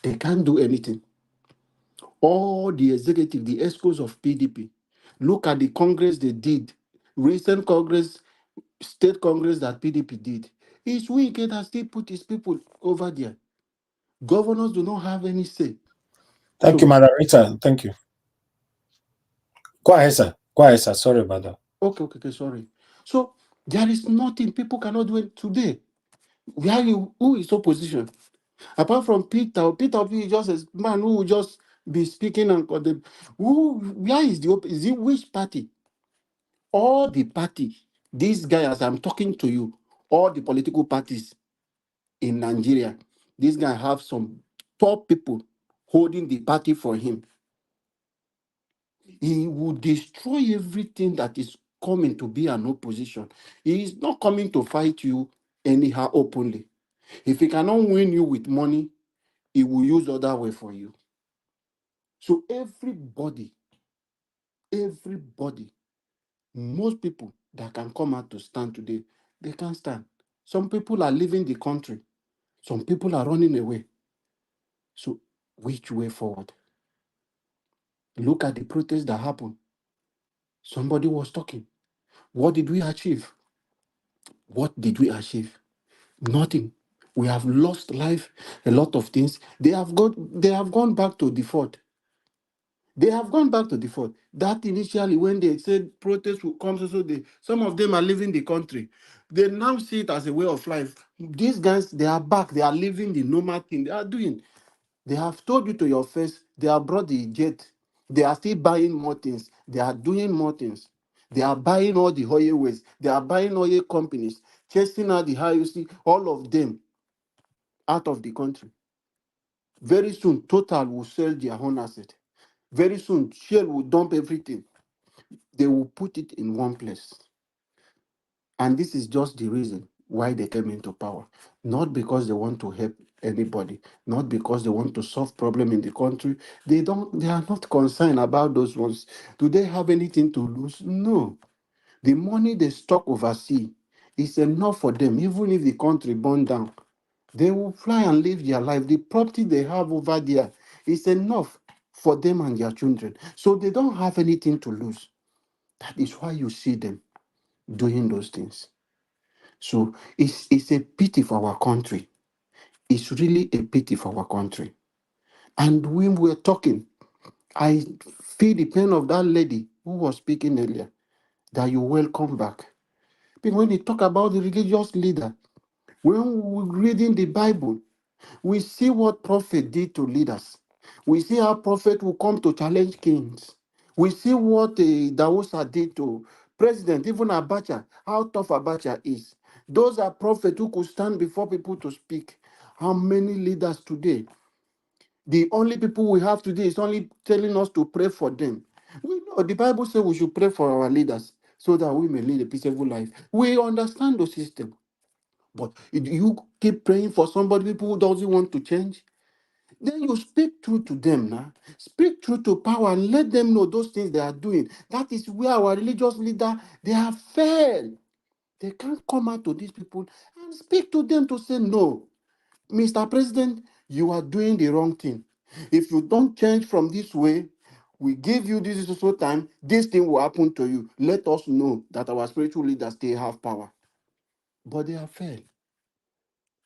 P: They can't do anything. All the executive, the ESCOs of PDP, look at the Congress they did, recent Congress, state Congress that PDP did. It's Wike that still put his people over there. Governors do not have any say.
E: Thank you,
P: So,
E: Madam Rita. Thank you. Go ahead, sir. Go ahead, sir. Sorry about that.
P: okay, sorry. So there is nothing people cannot do it today. Who is opposition? Apart from Peter is just a man who will just be speaking and where is is it which party? All the party, these guys, as I'm talking to you, all the political parties in Nigeria, these guys have some top people holding the party for him. He will destroy everything that is coming to be an opposition. He is not coming to fight you anyhow openly. If he cannot win you with money, he will use other way for you. So everybody, most people that can come out to stand today, they can stand. Some people are leaving the country. Some people are running away. So which way forward? Look at the protest that happened. Somebody was talking. What did we achieve? What did we achieve? Nothing. We have lost life, a lot of things. They have gone back to default. They have gone back to default. That initially, when they said protests will come, some of them are leaving the country. They now see it as a way of life. These guys, they are back. They are living the normal thing they are doing. They have told you to your face. They have brought the jet. They are still buying more things. They are doing more things. They are buying all the highways. They are buying oil companies, chasing out the high. You see, all of them out of the country. Very soon, Total will sell their own asset. Very soon, Shell will dump everything. They will put it in one place. And this is just the reason why they came into power. Not because they want to help anybody, not because they want to solve problem in the country. They are not concerned about those ones. Do they have anything to lose? No. The money they stock overseas is enough for them, even if the country burn down. They will fly and live their life. The property they have over there is enough for them and their children. So they don't have anything to lose. That is why you see them doing those things. So it's a pity for our country. It's really a pity for our country. And when we're talking, I feel the pain of that lady who was speaking earlier, that you welcome back. But when they talk about the religious leader, when we're reading the Bible, we see what prophet did to leaders. We see how prophet will come to challenge kings. We see what Dawusa did to president, even Abacha, how tough Abacha is. Those are prophets who could stand before people to speak. How many leaders today? The only people we have today is only telling us to pray for them. We know the Bible says we should pray for our leaders so that we may lead a peaceful life. We understand the system. But if you keep praying for somebody, people who doesn't want to change, then you speak truth to them now. Speak truth to power and let them know those things they are doing. That is where our religious leader, they have failed. They can't come out to these people and speak to them to say, no, Mr. President, you are doing the wrong thing. If you don't change from this way, we give you this time, this thing will happen to you. Let us know that our spiritual leaders still have power. But they have failed.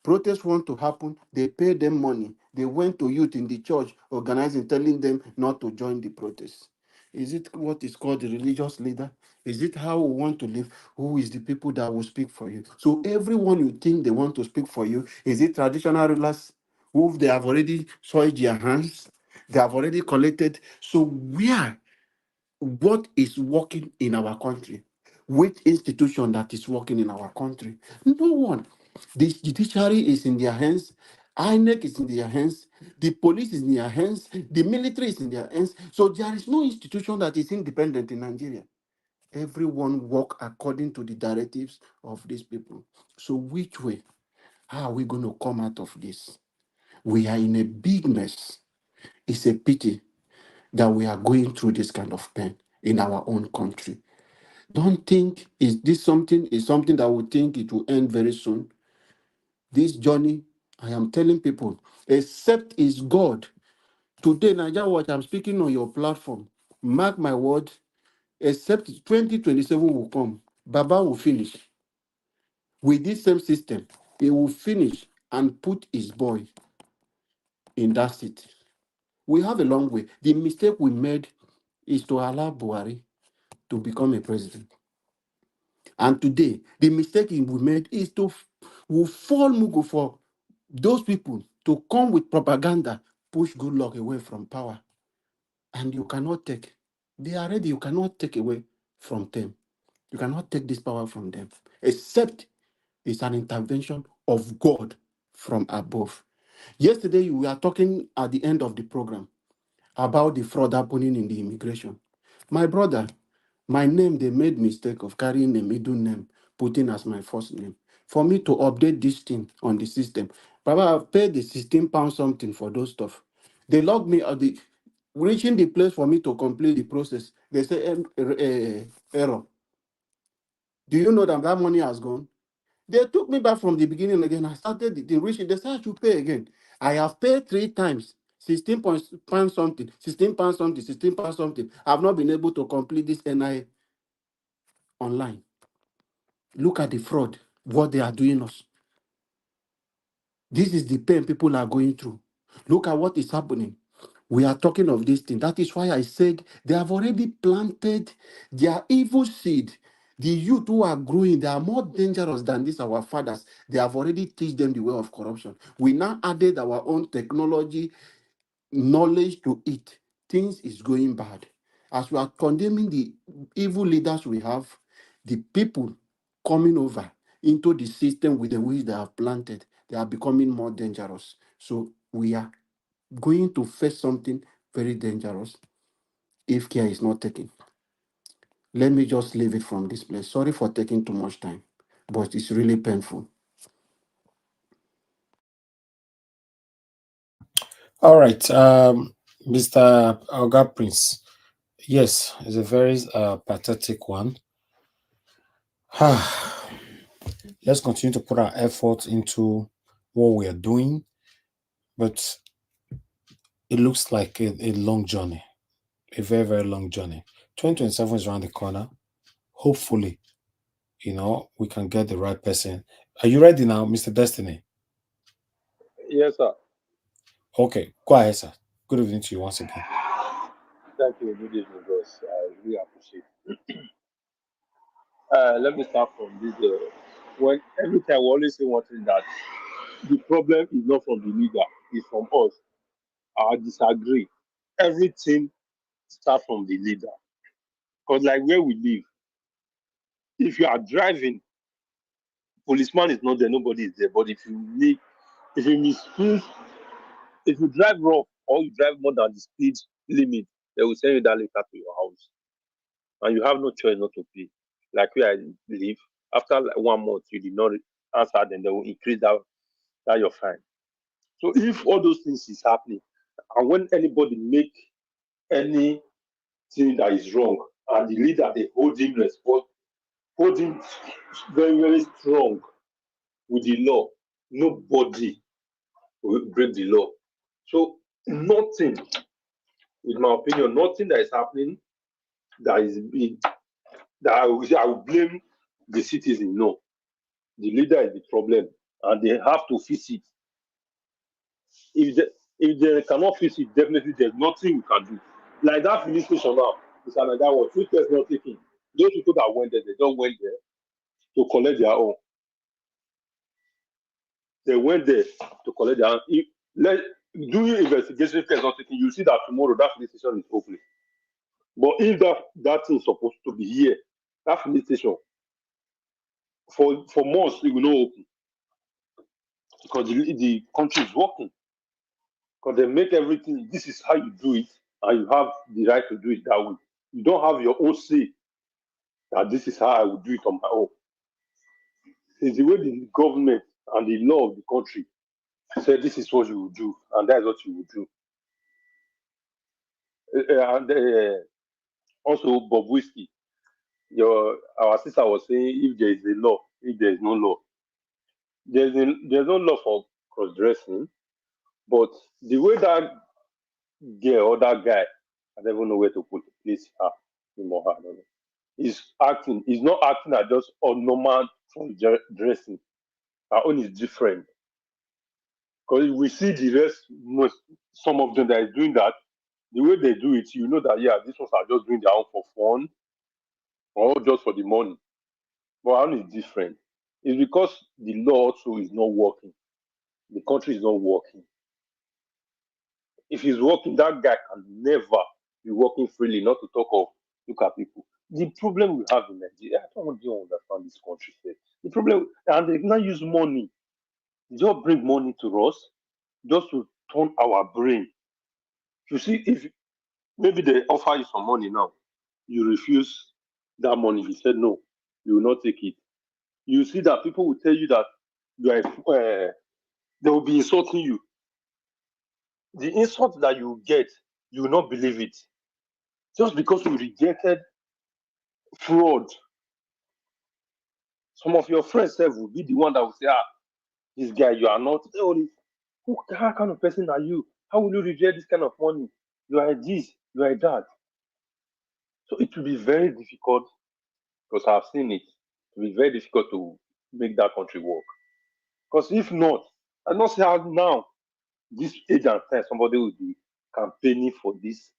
P: Protests want to happen, they pay them money. They went to youth in the church, organizing, telling them not to join the protest. Is it what is called the religious leader? Is it how we want to live? Who is the people that will speak for you? So everyone you think they want to speak for you, is it traditional rulers who they have already soiled their hands? They have already collected. So what is working in our country? Which institution that is working in our country? No one. The judiciary is in their hands. INEC is in their hands. The police is in their hands. The military is in their hands. So there is no institution that is independent in Nigeria. Everyone work according to the directives of these people. So which way? How are we going to come out of this? We are in a big mess. It's a pity that we are going through this kind of pain in our own country. Don't think is something that we think it will end very soon. This journey, I am telling people, except is God. Today, Nigeria Watch, I'm speaking on your platform. Mark my word, except 2027 will come. Baba will finish. With this same system, he will finish and put his boy in that seat. We have a long way. The mistake we made is to allow Buhari to become a president. And today, the mistake we made is to we fall Mugu for those people to come with propaganda, push good luck away from power. And you cannot take. They are ready. You cannot take away from them. You cannot take this power from them, except it's an intervention of God from above. Yesterday, we were talking at the end of the program about the fraud happening in the immigration. My brother, my name, they made mistake of carrying a middle name, putting as my first name. For me to update this thing on the system, Baba, I've paid the 16 pounds something for those stuff. They logged me at the reaching the place for me to complete the process. They say error. Do you know that that money has gone? They took me back from the beginning again. I started the reaching. They said I should pay again. I have paid 3 times. 16 pounds something, 16 pounds something, 16 pounds something. I've not been able to complete this NI online. Look at the fraud, what they are doing us. This is the pain people are going through. Look at what is happening. We are talking of this thing. That is why I said they have already planted their evil seed. The youth who are growing, they are more dangerous than these our fathers. They have already teach them the way of corruption. We now added our own technology, knowledge to it. Things is going bad. As we are condemning the evil leaders we have, the people coming over into the system with the which they have planted, they are becoming more dangerous. So we are going to face something very dangerous if care is not taken. Let me just leave it from this place. Sorry for taking too much time, but it's really painful.
E: All right, Mr. Oga Prince. Yes, it's a very pathetic one. Let's continue to put our effort into what we are doing, but it looks like a long journey, a very, very long journey. 2027 is around the corner. Hopefully, we can get the right person. Are you ready now, Mr. Destiny?
L: Yes, sir.
E: Okay, go ahead, sir. Good evening to you once again.
L: Thank you. Good evening, boss. I really appreciate it. Let me start from this. When every time we always say one thing, that the problem is not from the leader, it's from us. I disagree. Everything starts from the leader. Because like where we live, if you are driving, policeman is not there, nobody is there. But if you misuse, if you drive rough or you drive more than the speed limit, they will send you that letter to your house. And you have no choice not to pay. Like where I live, after like 1 month, you did not answer, then they will increase that your fine. So if all those things is happening, and when anybody make anything that is wrong, and the leader they hold him responsible, hold him very, very strong with the law, nobody will break the law. So nothing, with my opinion, nothing that is happening that is big, that I will blame the citizen. No, the leader is the problem, and they have to fix it. If they cannot fix it, definitely there's nothing we can do. Like that filling station now, it's another one. Two tests not taking. Those people that went there, they don't went there to collect their own. They went there to collect their own. Doing investigation test not taking, you see that tomorrow that filling station is open. But if that thing is supposed to be here, that filling station for months it will not open because the country is working. Because they make everything, this is how you do it, and you have the right to do it that way. You don't have your own say that this is how I will do it on my own. It's the way the government and the law of the country said this is what you will do, and that is what you will do. And also, Bob Whiskey, our sister was saying if there is a law, if there is no law. There's no law for cross-dressing, but the way that girl or that guy, I don't even know where to place her, him or her, I don't know. He's not acting as just a normal dressing. Our own is different. Because we see the rest, some of them that is doing that, the way they do it, you know that, yeah, these ones are just doing their own for fun or just for the money. But ours is different. It's because the law also is not working. The country is not working. If he's working, that guy can never be working freely, not to talk of look at people. The problem we have in Nigeria, I don't want you to understand this country. Sir. The problem, and they now use money. They just bring money to us just to turn our brain. You see, if maybe they offer you some money now, you refuse that money. You said no, you will not take it. You see that people will tell you that you are, they will be insulting you. The insult that you get, you will not believe it. Just because you rejected fraud. Some of your friends will be the one that will say, this guy, you are not. Who kind of person are you? How will you reject this kind of money? You are this, you are that. So it will be very difficult, because I've seen it, it will be very difficult to make that country work. Because if not, I don't see how now, this age and time, somebody will be campaigning for this.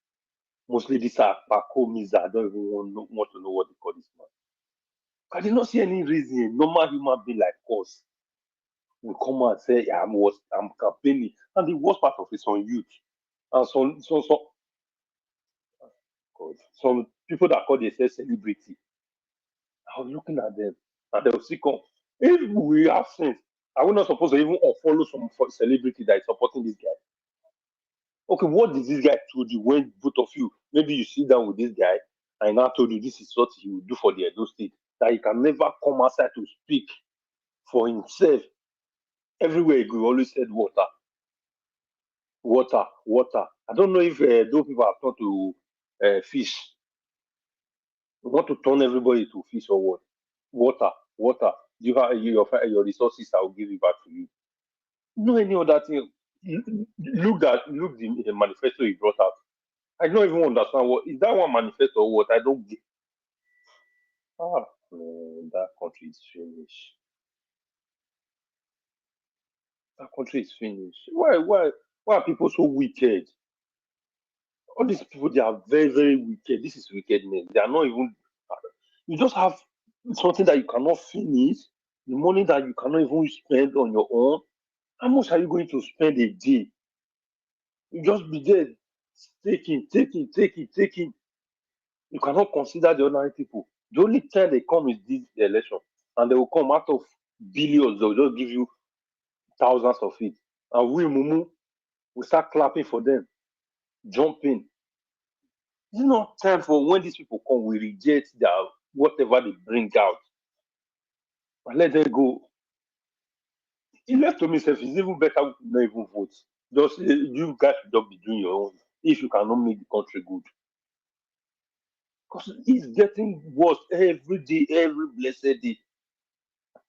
L: Mostly these are Pacomis. I don't even want to know what they call this man. I did not see any reason a normal human being like us will come out and say, yeah, I'm campaigning. And the worst part of it is on youth. And some people that call themselves celebrity. I was looking at them and they will still come. If we have sense, are we not supposed to even unfollow some celebrity that is supporting this guy? Okay, what did this guy told you when both of you, maybe you sit down with this guy and now told you this is what he will do for the Edo State, that he can never come outside to speak for himself. Everywhere he go, always said water. Water, water. I don't know if those people have turned to fish. We want to turn everybody to fish or what? Water, water. You have your resources, I will give it back to you. No any other thing. Look the manifesto he brought out. I don't even understand what is that one manifesto or what. I don't get. Man, that country is finished. That country is finished. Why are people so wicked? All these people, they are very, very wicked. This is wickedness. They are not even. You just have something that you cannot finish, the money that you cannot even spend on your own. How much are you going to spend a day? You just be there taking. You cannot consider the ordinary people. The only time they come is this election, and they will come out of billions. They'll just give you thousands of it, and we Mumu will start clapping for them, jumping. It's not time for when these people come. We reject their whatever they bring out and let them go. It left to me, it's even better we not even vote. Just you guys should just be doing your own if you cannot make the country good. Because it's getting worse every day, every blessed day.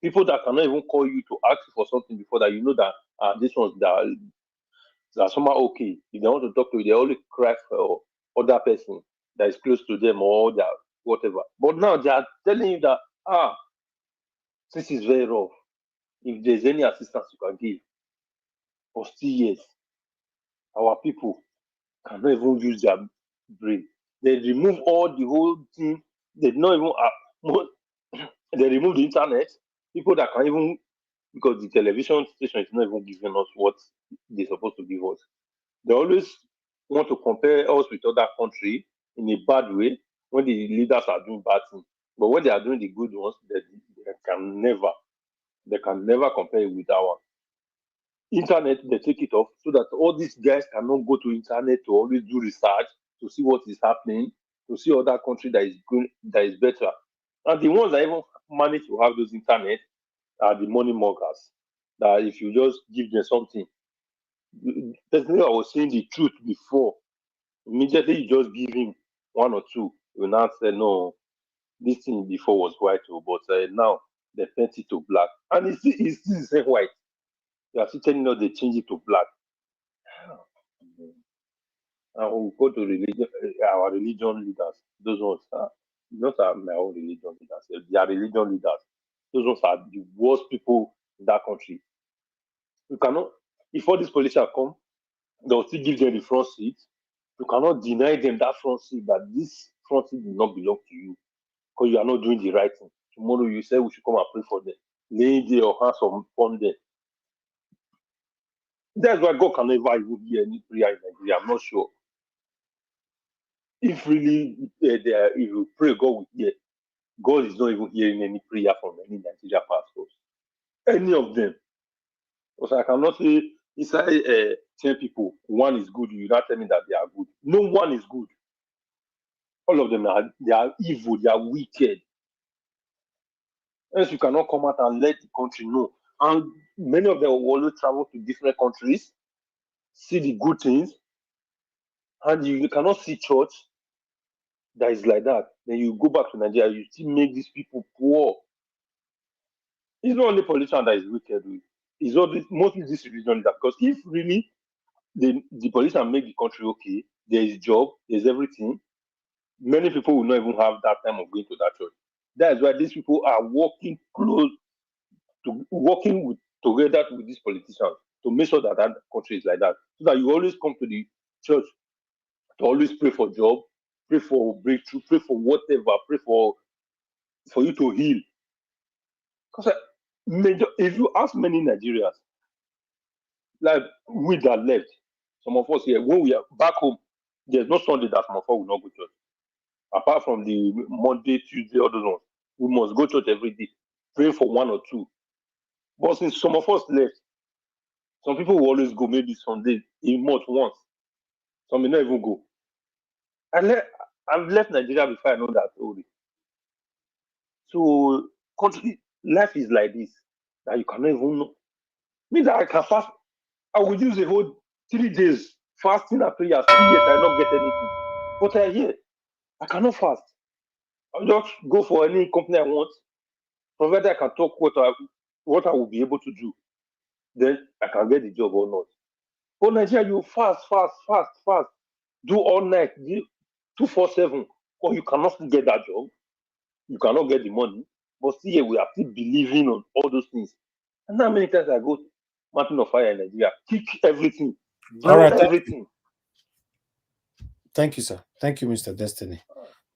L: People that cannot even call you to ask you for something before that, you know that this one's that somehow okay. If they want to talk to you, they only cry for other person that is close to them or that whatever. But now they are telling you that this is very rough. If there's any assistance you can give, for still years, our people cannot even use their brain. They remove all the whole thing. They not even they remove the internet. People that can even, because the television station is not even giving us what they're supposed to give us. They always want to compare us with other country in a bad way when the leaders are doing bad things. But when they are doing the good ones, they can never compare it with our internet. They take it off so that all these guys cannot go to internet to always do research to see what is happening, to see other country that is good, that is better. And the ones that even manage to have those internet are the money muggers. That if you just give them something, personally, I was saying the truth before. Immediately, you just give him one or two. You now say, no, this thing before was white, but now they paint it to black. And it's still the same white. They are still telling us they change it to black. And we go to religion, our religion leaders. Those ones are not my own religion leaders. They are religion leaders. Those ones are the worst people in that country. You cannot. If all these politicians come, they'll still give them the front seat. You cannot deny them that front seat, that this front seat will not belong to you because you are not doing the right thing. Tomorrow you say we should come and pray for them, lay your hands upon them. That's why God can never even hear any prayer in Nigeria. I'm not sure. If really if you pray, God will hear. God is not even hearing any prayer from any Nigeria pastors. Any of them. Because I cannot say inside 10 people, one is good. You not tell me that they are good. No one is good. All of them they are evil, they are wicked. Else you cannot come out and let the country know. And many of them will always travel to different countries, see the good things, and you cannot see church that is like that. Then you go back to Nigeria, you still make these people poor. It's not only politician that is wicked. It's all this, mostly this religion leader. Because if really the politician make the country okay, there is job, there's everything, many people will not even have that time of going to that church. That is why these people are working together with these politicians to make sure that that country is like that. So that you always come to the church to always pray for job, pray for breakthrough, pray for whatever, pray for you to heal. Because if you ask many Nigerians, like we that left, some of us here, when we are back home, there's no Sunday that some of us will not go to church. Apart from the Monday, Tuesday, all those ones, we must go to church every day, pray for one or two. But since some of us left, some people will always go maybe Sunday, a month once. Some may not even go. I've left Nigeria before I know that story. So country life is like this that you cannot even know. Me that I can fast, I will use a whole 3 days fasting and prayer, still yet I not get anything. But I hear I cannot fast. I'll just go for any company I want, provided I can talk what I will be able to do. Then I can get the job or not. But Nigeria, you fast, do all night, 247, or you cannot still get that job. You cannot get the money. But still here, we are still believing on all those things. And how many times I go Mountain of Fire in Nigeria, kick everything,
E: All
L: blow
E: right.
L: everything.
E: Thank you, sir. Thank you, Mr. Destiny.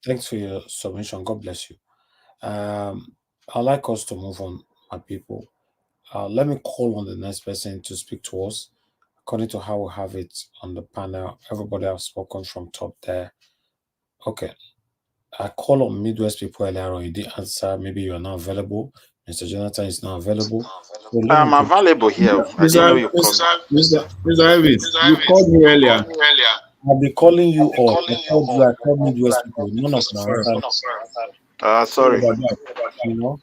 E: Thanks for your submission. God bless you. I'd like us to move on, my people. Let me call on the next person to speak to us. According to how we have it on the panel, everybody has spoken from top there. Okay. I call on Midwest people earlier on. You didn't answer. Maybe you are not available. Mr. Jonathan is not available. So
N: I'm available here. I didn't know you called me.
Q: Mr. Elvis, you called me earlier.
E: I'll be calling you all. I called Midwest people. None of my answers.
N: Sorry.
E: You know,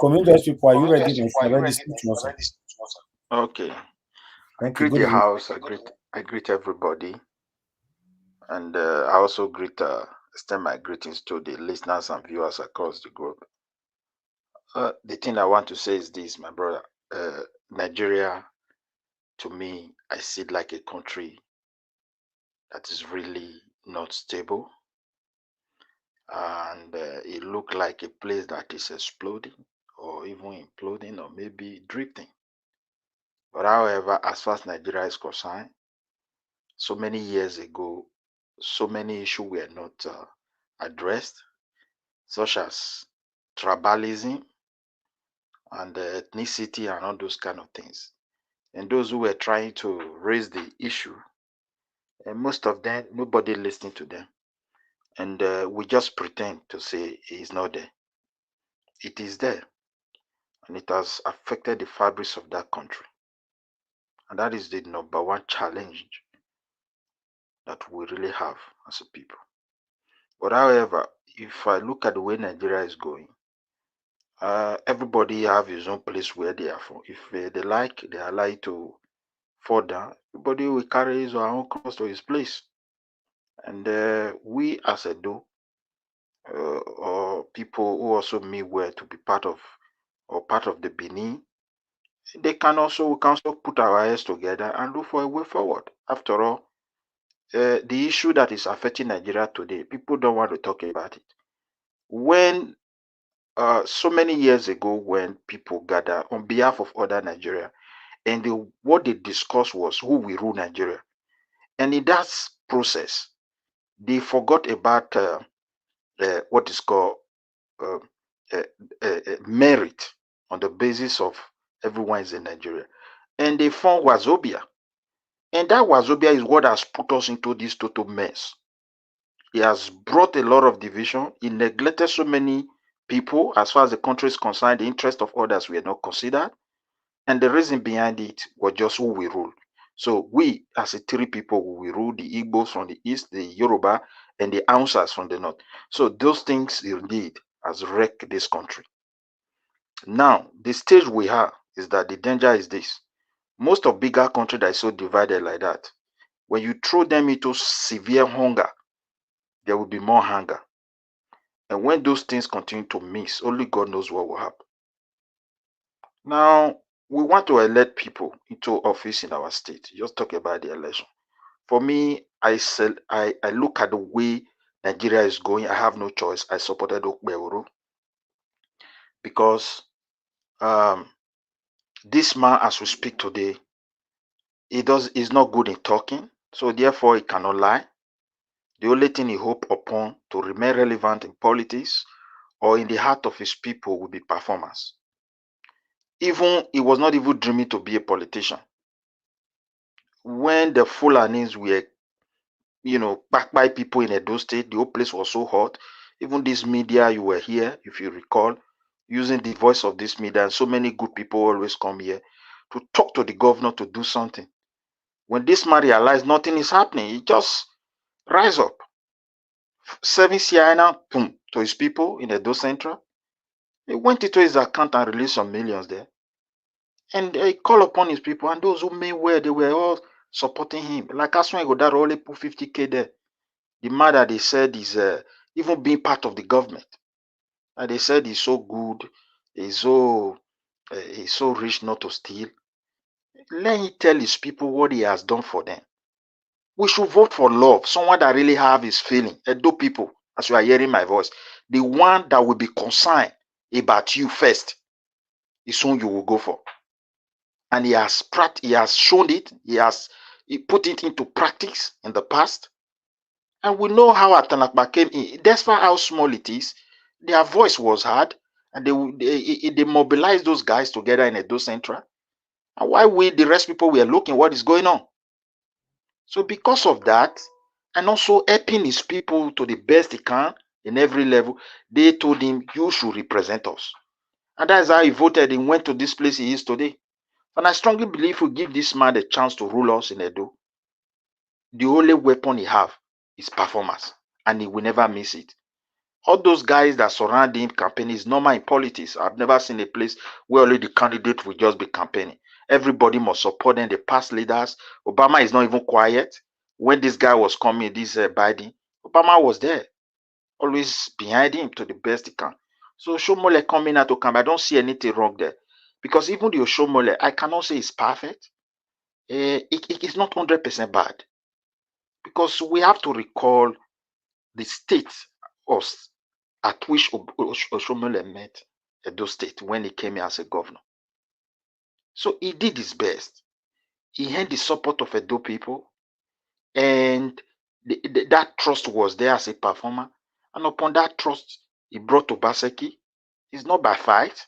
E: for Midwest people, are you ready? If you're ready, speak to us.
N: Okay. I
E: Thank you.
N: greet the house. I greet everybody, and I also extend my greetings to the listeners and viewers across the globe. The thing I want to say is this, my brother. Nigeria, to me, I see it like a country that is really not stable, and it looks like a place that is exploding, or even imploding, or maybe drifting. But however, as far as Nigeria is concerned, so many years ago, so many issues were not addressed, such as tribalism and ethnicity and all those kind of things. And those who were trying to raise the issue, and most of them, nobody listening to them. And we just pretend to say it's not there. It is there. And it has affected the fabrics of that country. And that is the number one challenge that we really have as a people. But however, if I look at the way Nigeria is going, everybody have his own place where they are from. If they are like to fall down, everybody will carry his or her own cross to his place. And we as a do, or people who also mean well to be part of the Benin, we can also put our heads together and look for a way forward. After all, the issue that is affecting Nigeria today, people don't want to talk about it. When so many years ago, when people gather on behalf of other Nigeria and what they discussed was who will rule Nigeria. And in that process, they forgot about what is called uh, merit on the basis of everyone is in Nigeria. And they found Wazobia. And that Wazobia is what has put us into this total mess. He has brought a lot of division. He neglected so many people as far as the country is concerned. The interest of others were not considered. And the reason behind it was just who we rule. So we, as a three people, we rule the Igbos from the east, the Yoruba, and the Hausas from the north. So those things indeed has wrecked this country. Now, the stage we are is that the danger is this. Most of bigger countries that is so divided like that, when you throw them into severe hunger, there will be more hunger. And when those things continue to mix, only God knows what will happen. Now, we want to elect people into office in our state. Just talk about the election. For me, I look at the way Nigeria is going. I have no choice. I supported Okbeuru because this man, as we speak today, he's not good in talking. So therefore, he cannot lie. The only thing he hopes upon to remain relevant in politics or in the heart of his people will be performance. Even he was not even dreaming to be a politician. When the Fulanis were, backed by people in Edo State, the whole place was so hot. Even this media, you were here, if you recall, using the voice of this media, and so many good people always come here to talk to the governor to do something. When this man realized nothing is happening, he just rise up. 7 CI boom, to his people in Edo Central. He went into his account and released some millions there. And he called upon his people, and those who made well, they were all supporting him. Like Aswan Godard only put 50K there. The man that they said is even being part of the government. And they said he's so good, he's so rich not to steal. Let him tell his people what he has done for them. We should vote for love, someone that really have his feeling. Edo people, as you are hearing my voice, the one that will be concerned about you first is whom you will go for. And he has shown it, he put it into practice in the past. And we know how Atanakba came in. Despite how small it is, their voice was heard, and they mobilized those guys together in Edo Central. And while the rest people were looking what is going on. So because of that, and also helping his people to the best he can in every level, they told him, you should represent us. And that's how he voted and went to this place he is today. And I strongly believe we give this man a chance to rule us in Edo, the only weapon he have is performance, and he will never miss it. All those guys that surround him campaigning is normal in politics. I've never seen a place where only the candidate will just be campaigning. Everybody must support them, the past leaders. Obama is not even quiet. When this guy was coming, this Biden, Obama was there, always behind him to the best he can. So Shomole coming out to come, I don't see anything wrong there. Because even the Shomole, I cannot say it's perfect. It is not 100% bad. Because we have to recall the state at which Oshomole met Edo State when he came here as a governor. So he did his best. He had the support of Edo people, and that trust was there as a performer. And upon that trust, he brought Obaseki. It's not by fight.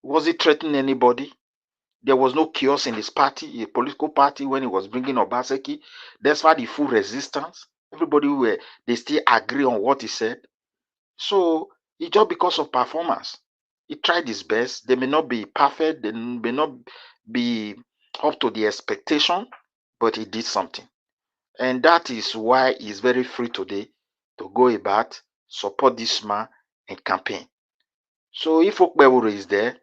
N: Was he threatening anybody? There was no chaos in his party, a political party, when he was bringing Obaseki. Despite the full resistance, everybody they still agree on what he said. So it's just because of performance. He tried his best. They may not be perfect. They may not be up to the expectation, but he did something. And that is why he's very free today to go about, support this man, and campaign. So if Okbewuru is there,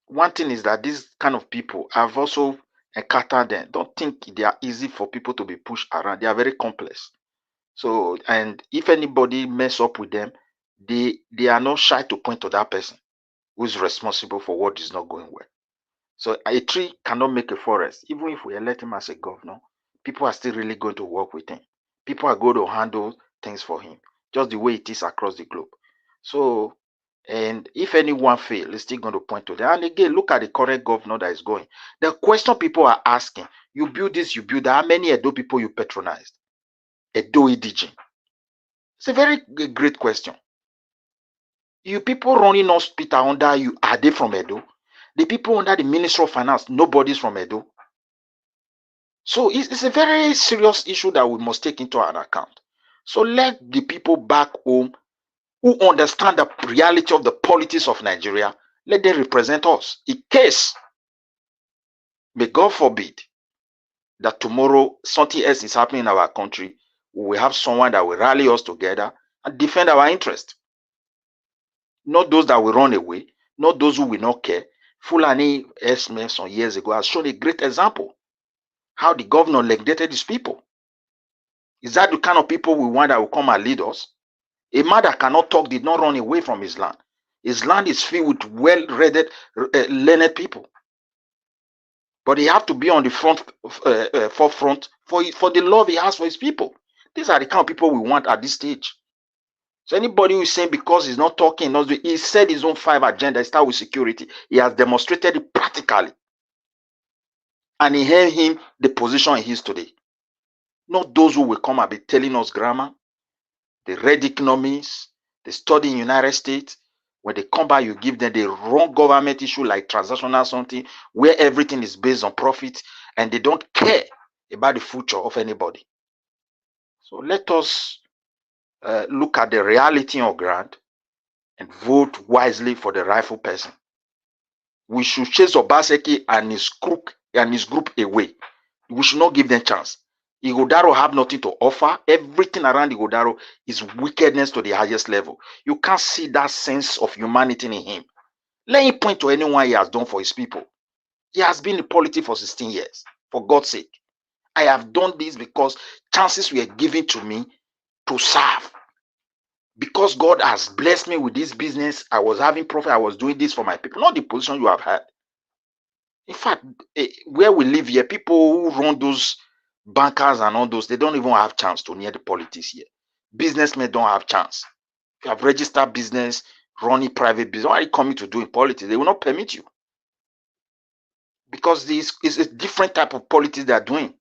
N: one thing is that these kind of people, I've also encountered them. Don't think they are easy for people to be pushed around. They are very complex. So, and if anybody mess up with them, they are not shy to point to that person who is responsible for what is not going well. So a tree cannot make a forest. Even if we elect him as a governor, people are still really going to work with him. People are going to handle things for him, just the way it is across the globe. So
R: And if anyone fails, it's still going to point to that. And again, look at the current governor that is going. The question people are asking, you build this, you build that. How many Edo people you patronized? Edo Idijin. It's a very great question. You people running hospital under you, are they from Edo? The people under the Ministry of Finance, nobody's from Edo. So it's a very serious issue that we must take into an account. So let the people back home who understand the reality of the politics of Nigeria, let them represent us. In case, may God forbid, that tomorrow something else is happening in our country, we will have someone that will rally us together and defend our interest. Not those that will run away, not those who will not care. Fulani Esme some years ago has shown a great example how the governor neglected his people. Is that the kind of people we want that will come and lead us? A man that cannot talk did not run away from his land. His land is filled with well-read, learned people. But he have to be on the forefront for the love he has for his people. These are the kind of people we want at this stage. So anybody who is saying because he's not talking, he said his own 5 agenda, start with security. He has demonstrated it practically. And he held him the position he is today. Not those who will come and be telling us grammar. They read economics, they study in United States. When they come back, you give them the wrong government issue like transactional something, where everything is based on profit, and they don't care about the future of anybody. So let us look at the reality on ground and vote wisely for the rightful person. We should chase Obaseki and his group away. We should not give them chance. Igodaro have nothing to offer. Everything around Igodaro is wickedness to the highest level. You can't see that sense of humanity in him. Let him point to anyone he has done for his people. He has been in politics for 16 years. For God's sake. I have done this because chances were given to me to serve. Because God has blessed me with this business, I was having profit, I was doing this for my people. Not the position you have had. In fact, where we live here, people who run those bankers and all those, they don't even have chance to near the politics here. Businessmen don't have chance. If you have registered business, running private business, what are you coming to do in politics? They will not permit you. Because this is a different type of politics they are doing.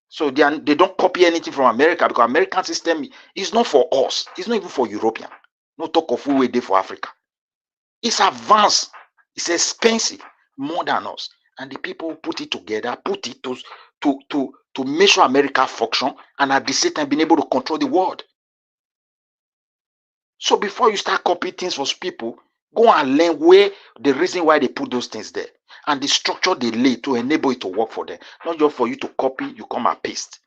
R: So they don't copy anything from America because American system is not for us. It's not even for European. No talk of who we did for Africa. It's advanced. It's expensive more than us. And the people put it together, put it to make sure America function and at the same time being able to control the world. So before you start copying things for people, go and learn where the reason why they put those things there and the structure they lay to enable it to work for them. Not just for you to copy, you come and paste.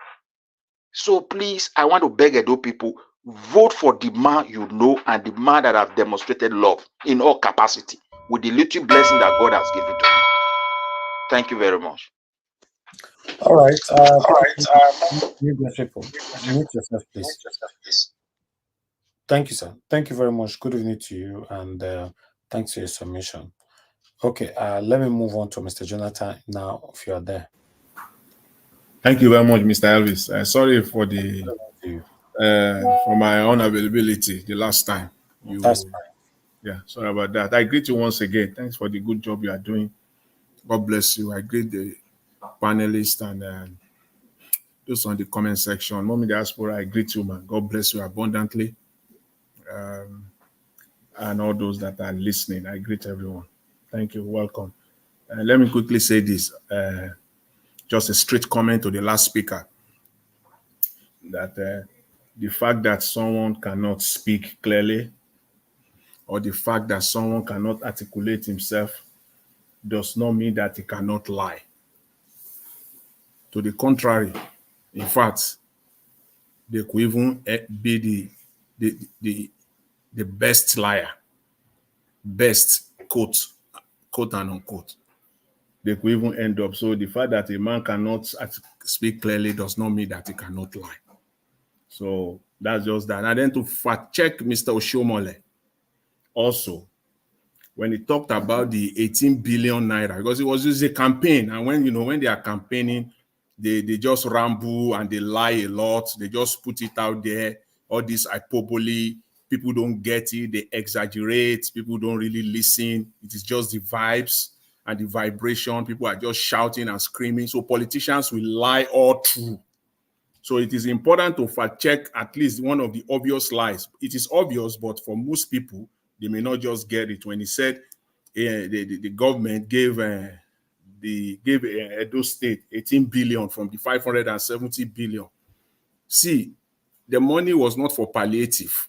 R: So please, I want to beg Edo people, vote for the man you know and the man that have demonstrated love in all capacity with the little blessing that God has given to you. Thank you very much.
E: All right. Mute yourself, please. Thank you, sir. Thank you very much. Good evening to you, and thanks for your submission. Okay, let me move on to Mr. Jonathan now, if you are there.
Q: Thank you very much, Mr. Elvis. Sorry for the for my unavailability the last time.
E: That's fine.
Q: Yeah, sorry about that. I greet you once again. Thanks for the good job you are doing. God bless you. I greet the panelists and those on the comment section. Mommy Diaspora, I greet you, man. God bless you abundantly. And all those that are listening, I greet everyone. Thank you. Welcome. Let me quickly say this. Just a straight comment to the last speaker. That the fact that someone cannot speak clearly or the fact that someone cannot articulate himself does not mean that he cannot lie. To the contrary, in fact, they could even be the best liar, best quote and unquote. They could even end up. So the fact that a man cannot speak clearly does not mean that he cannot lie. So that's just that. And then to fact check Mr. Oshiomhole, also, when he talked about the 18 billion naira, because it was just a campaign. And when they are campaigning, they just ramble and they lie a lot. They just put it out there, all this hyperbole, people don't get it, they exaggerate, people don't really listen. It is just the vibes and the vibration. People are just shouting and screaming. So politicians will lie all through. So it is important to fact check at least one of the obvious lies. It is obvious, but for most people, they may not just get it. When he said the government gave Edo State 18 billion from the 570 billion. See, the money was not for palliative.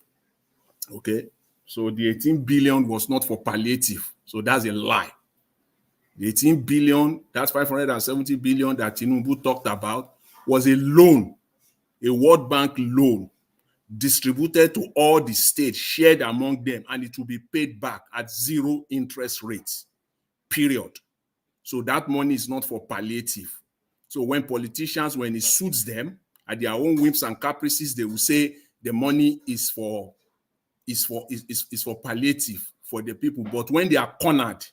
Q: Okay, so the 18 billion was not for palliative. So that's a lie. The 18 billion, that's 570 billion that Tinubu talked about, was a loan, a World Bank loan, distributed to all the states, shared among them, and it will be paid back at 0 interest rates, period. So that money is not for palliative. So when politicians, when it suits them, at their own whims and caprices, they will say the money is for palliative for the people. But when they are cornered,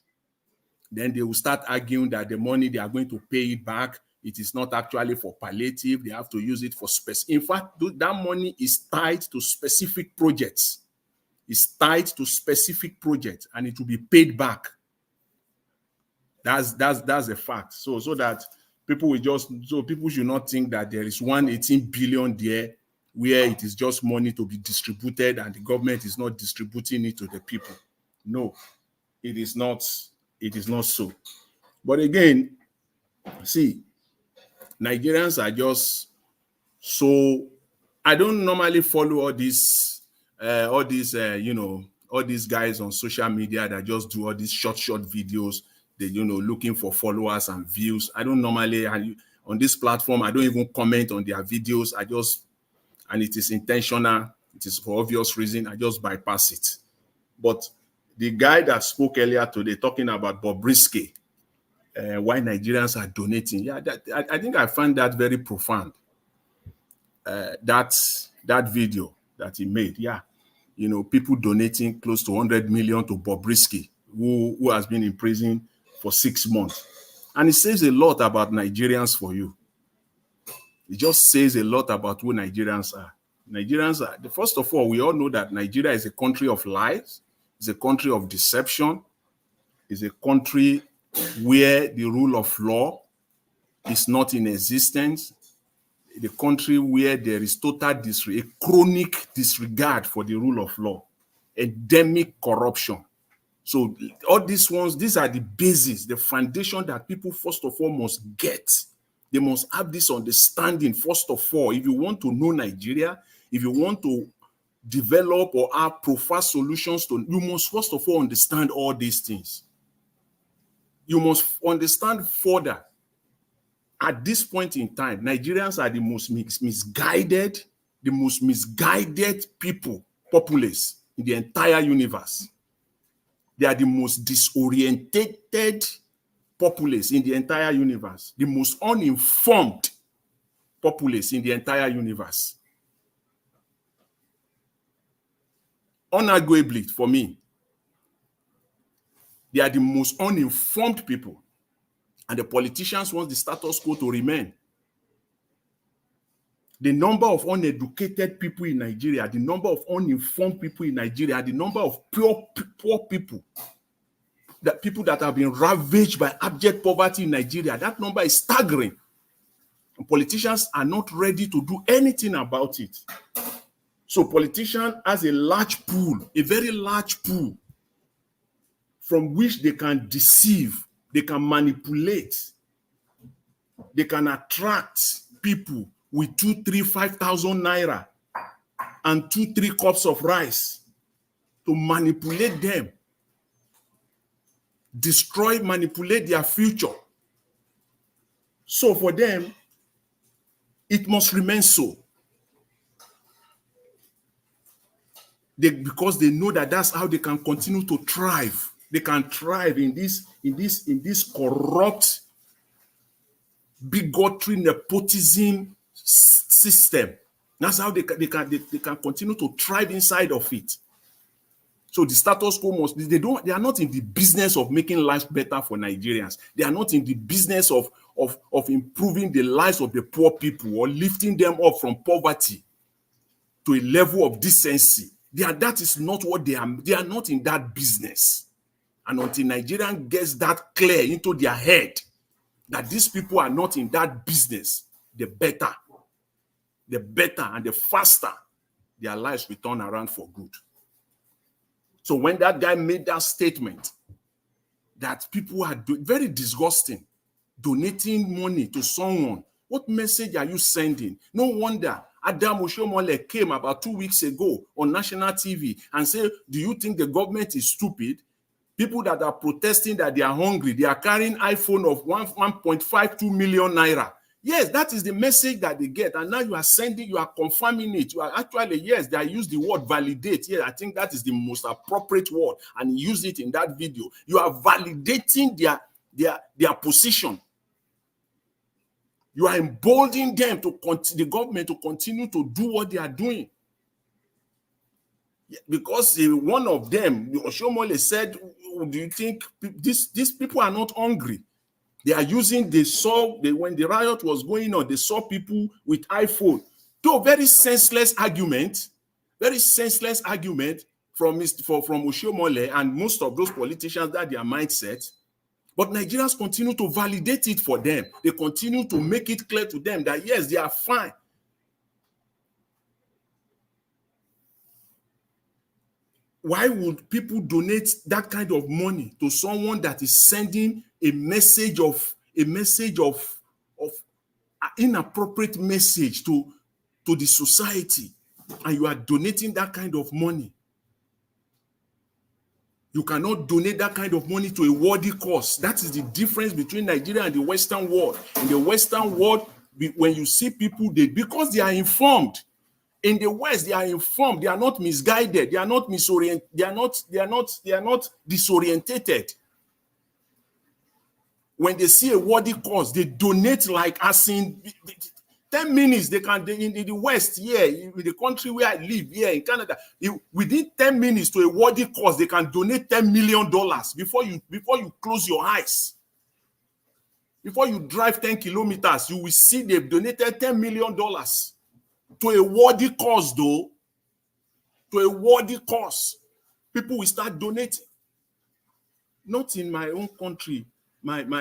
Q: then they will start arguing that the money they are going to pay it back, it is not actually for palliative. They have to use it for specific. In fact, that money is tied to specific projects. It's tied to specific projects, and it will be paid back. That's a fact. So that people should not think that there is 118 billion there where it is just money to be distributed and the government is not distributing it to the people. No, it is not. It is not so. But again, see, Nigerians are just so. I don't normally follow all these guys on social media that just do all these short videos. They, looking for followers and views. I don't normally, on this platform, I don't even comment on their videos. And it is intentional. It is for obvious reason. I just bypass it. But the guy that spoke earlier today talking about Bobrisky, why Nigerians are donating. Yeah, I think I find that very profound. That video that he made. Yeah, people donating close to 100 million to Bobrisky, who has been in prison for 6 months. And it says a lot about Nigerians for you. It just says a lot about who Nigerians are. Nigerians are, first of all, we all know that Nigeria is a country of lies. It's a country of deception. It's a country where the rule of law is not in existence. The country where there is total a chronic disregard for the rule of law, endemic corruption. So all these ones, these are the basis, the foundation that people first of all must get. They must have this understanding first of all. If you want to know Nigeria, if you want to develop or have profound solutions to, you must first of all understand all these things. You must understand further. At this point in time, Nigerians are the most misguided populace in the entire universe. They are the most disorientated populace in the entire universe, the most uninformed populace in the entire universe. Unarguably, for me, they are the most uninformed people. And the politicians want the status quo to remain. The number of uneducated people in Nigeria, the number of uninformed people in Nigeria, the number of poor people, that people that have been ravaged by abject poverty in Nigeria, that number is staggering. And politicians are not ready to do anything about it. So politicians has a large pool, a very large pool, from which they can deceive, they can manipulate, they can attract people with 2,000, 3,000, 5,000 naira and 2, 3 cups of rice to manipulate them, destroy, manipulate their future. So for them, it must remain so. Because they know that that's how they can continue to thrive. They can thrive in this corrupt, bigotry, nepotism system. That's how they can continue to thrive inside of it. So the status quo they are not in the business of making life better for Nigerians. They are not in the business of improving the lives of the poor people or lifting them up from poverty to a level of decency. That is not what they are. They are not in that business. And until Nigerian gets that clear into their head that these people are not in that business, the better and the faster their lives will turn around for good. So when that guy made that statement that people are very disgusting, donating money to someone, what message are you sending? No wonder Adam Oshomole came about 2 weeks ago on national TV and said, do you think the government is stupid? People that are protesting that they are hungry, they are carrying iPhone of 1.52 million naira. Yes, that is the message that they get. And now you are sending, you are confirming it. You are actually, yes, they use the word validate. Yeah, I think that is the most appropriate word. And use it in that video. You are validating their position. You are emboldening them the government to continue to do what they are doing. Because one of them, Oshomole, said, do you think these people are not hungry? They are using, when the riot was going on, they saw people with iPhone. So very senseless argument from Oshomole and most of those politicians, that their mindset. But Nigerians continue to validate it for them. They continue to make it clear to them that yes, they are fine. Why would people donate that kind of money to someone that is sending a message of inappropriate message to the society, and you are donating that kind of money? You cannot donate that kind of money to a worthy cause. That is the difference between Nigeria and the Western world. In the Western world, when you see people, because they are informed. In the West, they are informed. They are not misguided. They are not misoriented. They are not disorientated. When they see a worthy cause, they donate like as in 10 minutes. They can in the West, yeah, in the country where I live, here in Canada, within 10 minutes to a worthy cause, they can donate $10 million before you close your eyes. Before you drive 10 kilometers, you will see they've donated $10 million. To a worthy cause, though, to a worthy cause, people will start donating. Not in my own country, the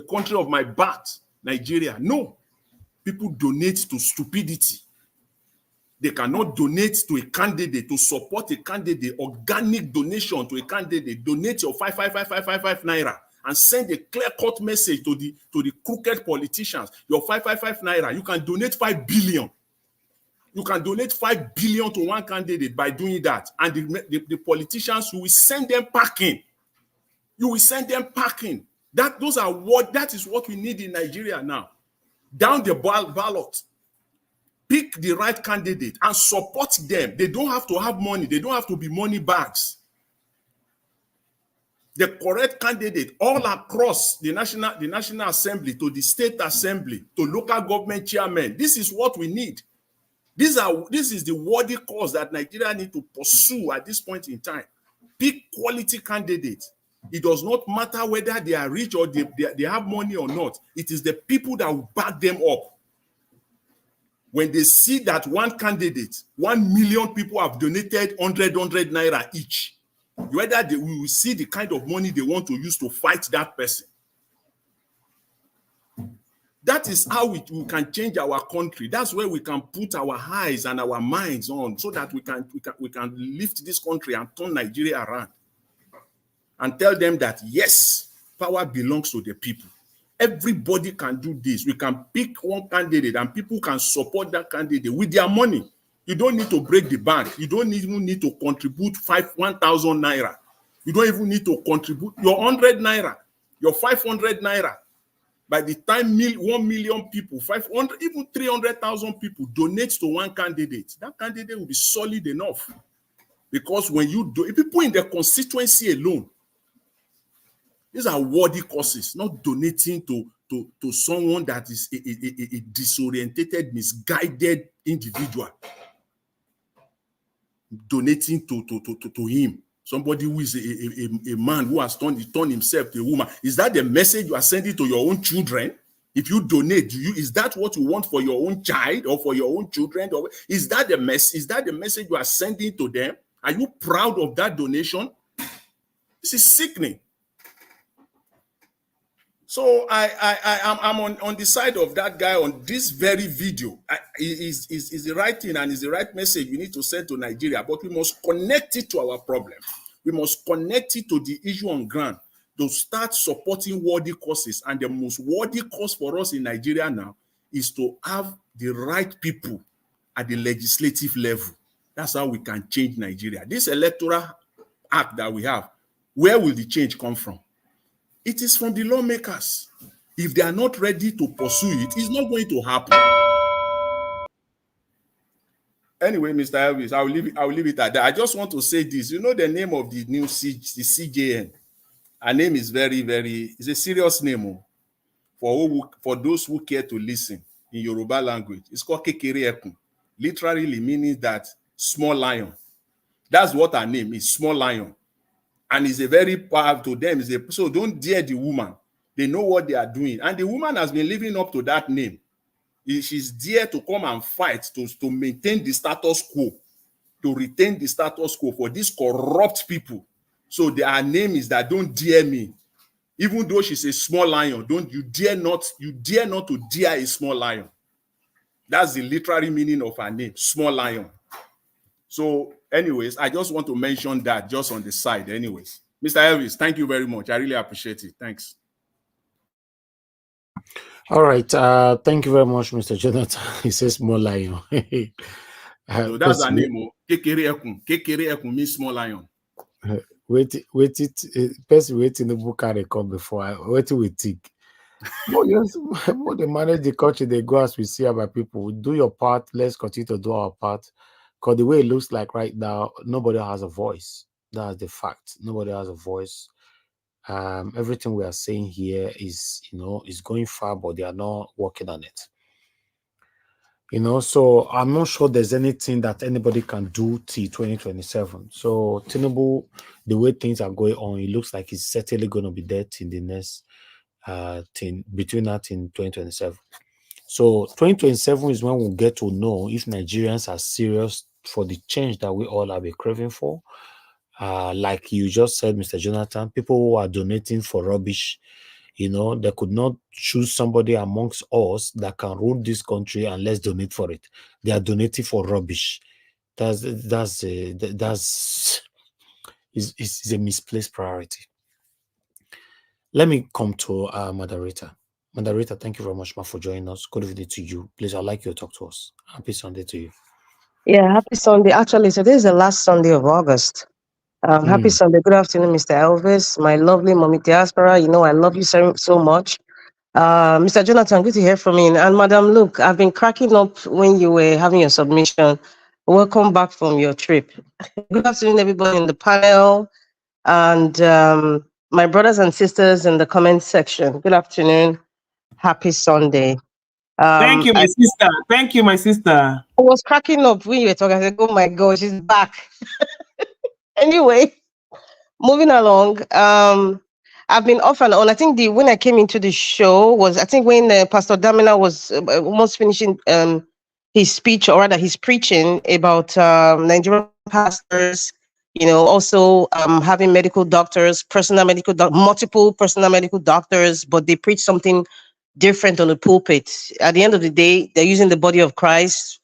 Q: country of my birth, Nigeria. No, people donate to stupidity. They cannot donate to a candidate, to support a candidate, organic donation to a candidate. Donate your 555 naira. And send a clear-cut message to the crooked politicians. Your 555 naira, you can donate 5 billion. You can donate 5 billion to one candidate by doing that. And the politicians, you will send them packing. You will send them packing. That is what we need in Nigeria now. Down the ballot. Pick the right candidate and support them. They don't have to have money. They don't have to be money bags. The correct candidate all across the National Assembly, to the State Assembly, to local government chairmen. This is what we need. This is the worthy cause that Nigeria need to pursue at this point in time. Pick quality candidates. It does not matter whether they are rich or they have money or not. It is the people that will back them up. When they see that one candidate, 1 million people have donated 100 naira each, whether we will see the kind of money they want to use to fight that person. That is how we can change our country. That's where we can put our eyes and our minds on, so that we can lift this country and turn Nigeria around and tell them that yes, power belongs to the people. Everybody can do this. We can pick one candidate and people can support that candidate with their money. You don't need to break the bank. You don't even need to contribute 1,000 naira. You don't even need to contribute your 100 naira, your 500 naira. By the time 1 million people, 500, even 300,000 people donate to one candidate, that candidate will be solid enough. Because when you do, people in the constituency alone, these are worthy causes, not donating to someone that is a disorientated, misguided individual. Donating to him, somebody who is a man who has turned himself to a woman. Is that the message you are sending to your own children? If you donate, is that what you want for your own child or for your own children? Or is that the message you are sending to them? Are you proud of that donation? This is sickening. So I'm on the side of that guy on this very video. Is the right thing and is the right message we need to send to Nigeria, but we must connect it to our problem. We must connect it to the issue on ground to start supporting worthy causes. And the most worthy cause for us in Nigeria now is to have the right people at the legislative level. That's how we can change Nigeria. This electoral act that we have, where will the change come from? It is from the lawmakers. If they are not ready to pursue it, it's not going to happen. Anyway, Mr. Elvis, I will leave it at that. I just want to say this. You know the name of the new CJN. Her name is it's a serious name for those who care to listen in Yoruba language. It's called Kekere Ekun. Literally meaning that small lion. That's what her name is, small lion. And it's a very powerful to them. So don't dare the woman. They know what they are doing. And the woman has been living up to that name. She's there to come and fight to maintain the status quo, to retain the status quo for these corrupt people. So her name is that don't dare me. Even though she's a small lion, you dare not to dare a small lion. That's the literary meaning of her name, small lion. So anyways, I just want to mention that just on the side. Anyways, Mr. Elvis, thank you very much. I really appreciate it. Thanks.
E: All right. Thank you very much, Mr. Jonathan. He says small lion.
Q: So that's her name. Kekere Ekun means small lion.
E: Wait it. Person waiting the book can come before. Wait we think. More they manage the country, they go as we see about people. Do your part. Let's continue to do our part. Because the way it looks like right now, nobody has a voice. That's the fact. Nobody has a voice. Everything we are saying here is going far, but they are not working on it. So I'm not sure there's anything that anybody can do till 2027. So Tinubu, the way things are going on, it looks like it's certainly going to be dead in the next between that in 2027. So 2027 is when we'll get to know if Nigerians are serious for the change that we all have been craving for. Like you just said, Mr. Jonathan, people who are donating for rubbish, they could not choose somebody amongst us that can rule this country and let's donate for it. They are donating for rubbish. That's is a misplaced priority. Let me come to moderator. Moderator, thank you very much, ma, for joining us. Good evening to you. Please, I'd like you to talk to us. Happy Sunday to you.
S: Yeah, happy Sunday. Actually, today is the last Sunday of August. Happy Sunday. Good afternoon, Mr. Elvis, my lovely mommy diaspora. I love you so much. Mr. Jonathan, good to hear from you. And Madam Luke, I've been cracking up when you were having your submission. Welcome back from your trip. Good afternoon, everybody in the panel. And my brothers and sisters in the comment section. Good afternoon. Happy Sunday.
K: Thank you, my sister. Thank you, my sister.
S: I was cracking up when you were talking. I said, oh my God, she's back. Anyway, moving along. I've been off and on. I think when I came into the show was, I think when Pastor Damina was almost finishing his speech, or rather his preaching about Nigerian pastors, also having medical doctors, multiple personal medical doctors, but they preach something different on the pulpit. At the end of the day, they're using the body of Christ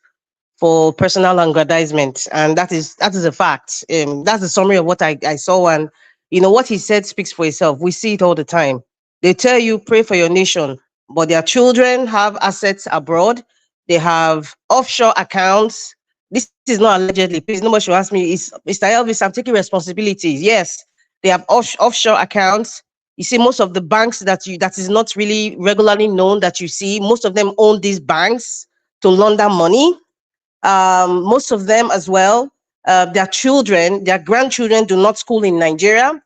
S: for personal aggrandizement, and that is a fact. That's the summary of what I saw, and what he said speaks for itself. We see it all the time. They tell you pray for your nation, but their children have assets abroad. They have offshore accounts. This is not allegedly. Please, nobody should ask me. It's Mr. Elvis, I'm taking responsibilities. Yes, they have offshore accounts. You see, most of the banks that is not really regularly known that you see, most of them own these banks to launder money. Most of them as well, their grandchildren do not school in Nigeria.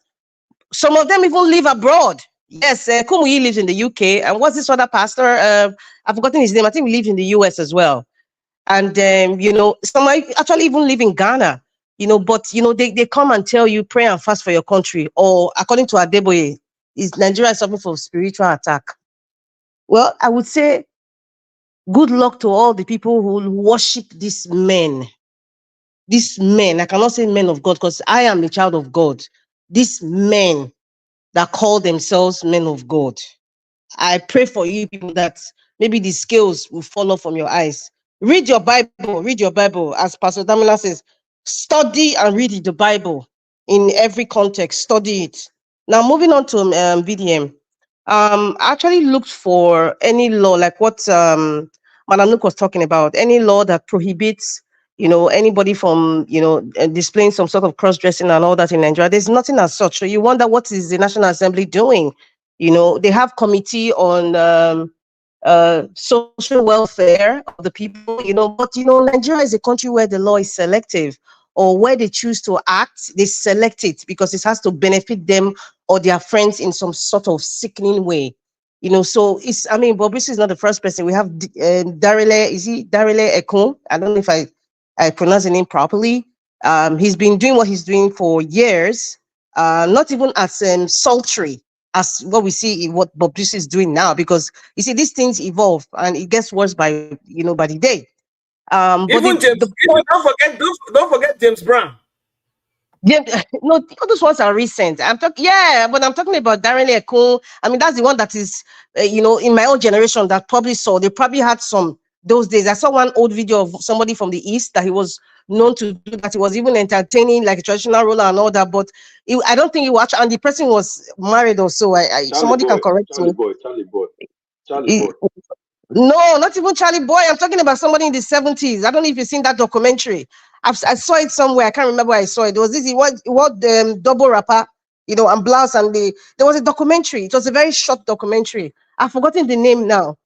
S: Some of them even live abroad. Yes, Kumuyi lives in the UK. And what's this other pastor? I've forgotten his name. I think he lives in the US as well. And, some actually even live in Ghana. But, they come and tell you, pray and fast for your country. Or according to Adeboye, Nigeria is suffering from spiritual attack. Well, I would say good luck to all the people who worship these men. These men, I cannot say men of God because I am a child of God. These men that call themselves men of God. I pray for you people that maybe the scales will fall off from your eyes. Read your Bible, as Pastor Damila says, study and read the Bible in every context, study it. Now, moving on to VDM. I actually looked for any law, like what Madam Luke was talking about, any law that prohibits, anybody from, displaying some sort of cross-dressing and all that in Nigeria. There's nothing as such. So you wonder, what is the National Assembly doing? They have committee on social welfare of the people, but Nigeria is a country where the law is selective, or where they choose to act, they select it because it has to benefit them or their friends in some sort of sickening way. So Bobrisky is not the first person. We have Darile, is he Darile Ekun? I don't know if I pronounce the name properly. He's been doing what he's doing for years, not even as sultry as what we see, what Bobrisky is doing now, because you see these things evolve and it gets worse by the day.
K: Even James, don't forget James Brown.
S: Yeah, no, all those ones are recent. But I'm talking about Darren Ekun. I mean, that's the one that is, in my own generation that probably saw. They probably had some those days. I saw one old video of somebody from the East that he was known to do that. He was even entertaining like a traditional ruler and all that. But I don't think he watched, and the person was married or so. Somebody can correct me.
L: Charlie Boy.
S: No, not even Charlie Boy. I'm talking about somebody in the 70s. I don't know if you've seen that documentary. I saw it somewhere. I can't remember where I saw it. There was this what double rapper, and blouse, and there was a documentary. It was a very short documentary. I've forgotten the name now.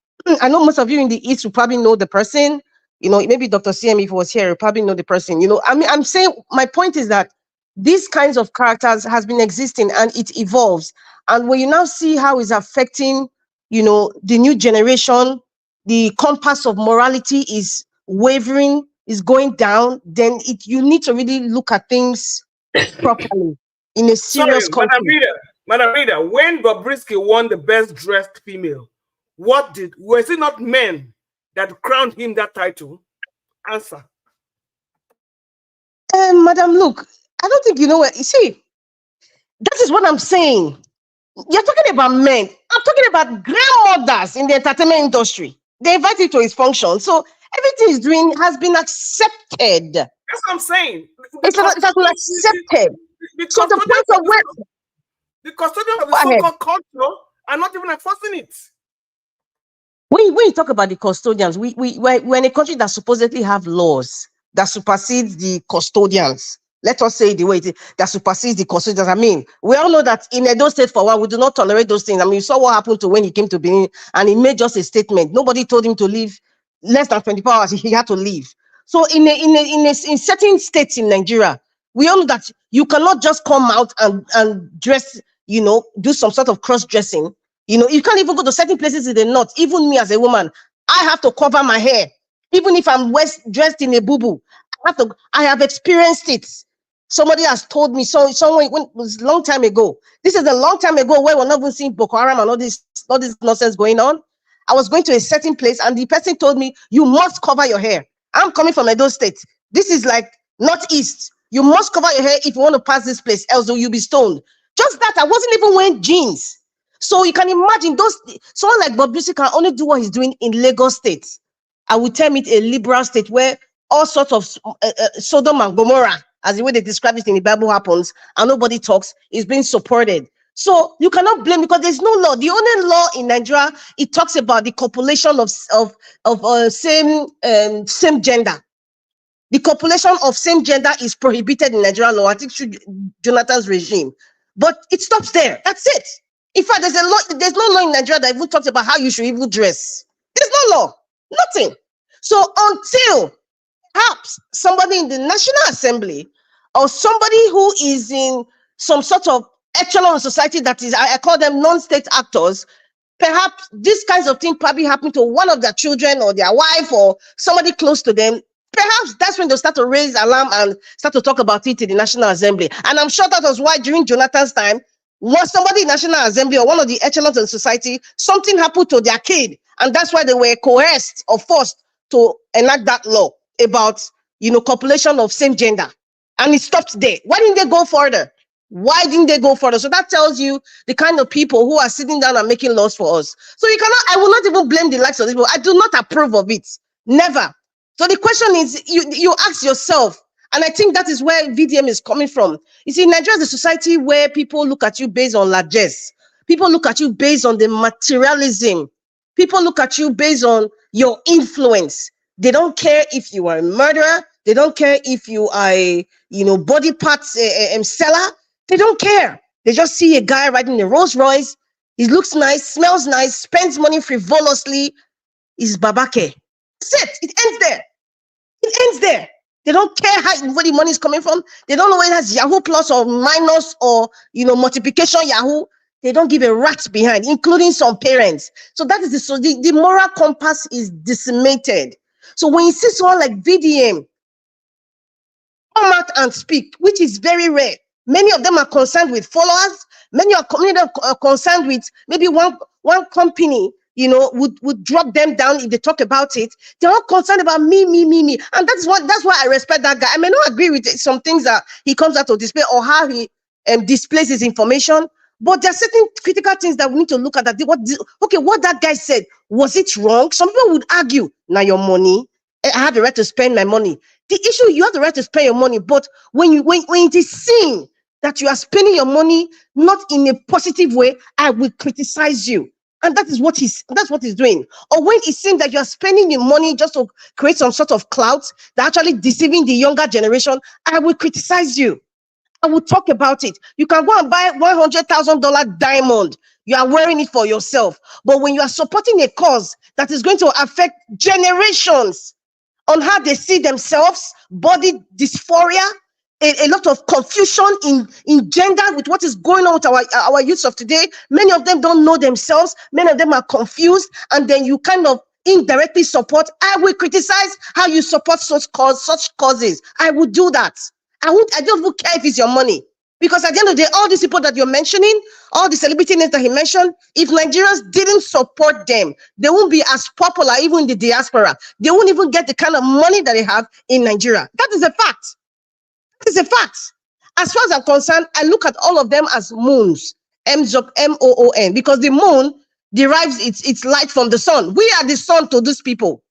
S: I know most of you in the East will probably know the person. Maybe Dr. CM, if he was here, will probably know the person. I'm saying, my point is that these kinds of characters has been existing and it evolves. And when you now see how it's affecting, the new generation, the compass of morality is wavering, is going down, then you need to really look at things properly in a serious country.
K: Madam Reader, when Bobrisky won the best dressed female, was it not men that crowned him that title? Answer.
S: Madam, look, I don't think you know what you see. That is what I'm saying. You're talking about men. I'm talking about grandmothers in the entertainment industry. They invite you to his function. So everything he's doing has been accepted.
K: That's what I'm saying.
S: It has been accepted. So the point of where
K: the custodians of the so-called culture are not even enforcing it.
S: When you talk about the custodians, we're in a country that supposedly have laws that supersedes the custodians. Let us say the way it is, that supersedes the custodians. I mean, we all know that in Edo State, for one, we do not tolerate those things. I mean, you saw what happened to when he came to Benin, and he made just a statement. Nobody told him to leave less than 24 hours. He had to leave. So in certain states in Nigeria, we all know that you cannot just come out and dress, do some sort of cross-dressing. You can't even go to certain places in the north. Even me as a woman, I have to cover my hair. Even if I'm dressed in a boo-boo, I have experienced it. Somebody has told me, someone, it was a long time ago. This is a long time ago where we're not even seeing Boko Haram and all this nonsense going on. I was going to a certain place and the person told me, you must cover your hair. I'm coming from Edo State. This is like Northeast. You must cover your hair if you want to pass this place, else you'll be stoned. Just that, I wasn't even wearing jeans. So you can imagine someone like Bobrisky can only do what he's doing in Lagos State. I would term it a liberal state where all sorts of Sodom and Gomorrah, as the way they describe it in the Bible, happens and nobody talks, is being supported. So you cannot blame, because there's no law. The only law in Nigeria, it talks about the copulation of same gender. The copulation of same gender is prohibited in Nigerian law, I think through Jonathan's regime. But it stops there. That's it. In fact, there's no law in Nigeria that even talks about how you should even dress. There's no law. Nothing. So until perhaps somebody in the National Assembly or somebody who is in some sort of echelon of society that is, I call them non-state actors, perhaps these kinds of things probably happen to one of their children or their wife or somebody close to them. Perhaps that's when they'll start to raise alarm and start to talk about it in the National Assembly. And I'm sure that was why during Jonathan's time, Was somebody in National Assembly or one of the echelons of society, something happened to their kid, and that's why they were coerced or forced to enact that law about, copulation of same gender, and it stopped there. Why didn't they go further? Why didn't they go further? So that tells you the kind of people who are sitting down and making laws for us. So I will not even blame the likes of these people. I do not approve of it. Never. So the question is, you ask yourself, and I think that is where VDM is coming from. You see, Nigeria is a society where people look at you based on largesse. People look at you based on the materialism. People look at you based on your influence. They don't care if you are a murderer. They don't care if you are a, body parts seller. They don't care. They just see a guy riding a Rolls Royce. He looks nice, smells nice, spends money frivolously. Is babake. That's it. It ends there. It ends there. They don't care where the money is coming from. They don't know whether it's Yahoo Plus or minus or multiplication Yahoo. They don't give a rat behind, including some parents. So that is the moral compass is decimated. So when you see someone like VDM come out and speak, which is very rare, many of them are concerned with followers. Many of them are concerned with maybe one company, would drop them down if they talk about it. They're all concerned about me. And that's why I respect that guy. I may not agree with some things that he comes out to display or how he displays his information, but there are certain critical things that we need to look at. What that guy said, was it wrong? Some people would argue, now your money, I have the right to spend my money. The issue, you have the right to spend your money, but when it is seen that you are spending your money not in a positive way, I will criticize you. And that's what he's doing. Or when it seems that you're spending your money just to create some sort of clout, that actually deceiving the younger generation, I will criticize you. I will talk about it. You can go and buy $100,000 diamond. You are wearing it for yourself. But when you are supporting a cause that is going to affect generations on how they see themselves, body dysphoria, a lot of confusion in gender with what is going on with our youths of today. Many of them don't know themselves. Many of them are confused. And then you kind of indirectly support. I will criticize how you support such causes. I would do that. I don't even care if it's your money. Because at the end of the day, all these people that you're mentioning, all the celebrity names that he mentioned, if Nigerians didn't support them, they won't be as popular even in the diaspora. They won't even get the kind of money that they have in Nigeria. That is a fact. That is a fact. As far as I'm concerned, I look at all of them as moons. M-O-O-N. Because the moon derives its light from the sun. We are the sun to these people.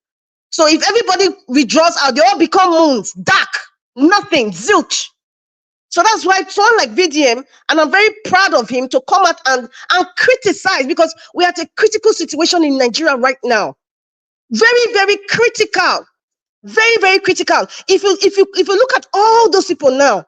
S: So if everybody withdraws out, they all become moons. Dark. Nothing. Zilch. So that's why someone like VDM, and I'm very proud of him to come out and criticize, because we're at a critical situation in Nigeria right now. Very, very critical. Very, very critical. If you look at all those people now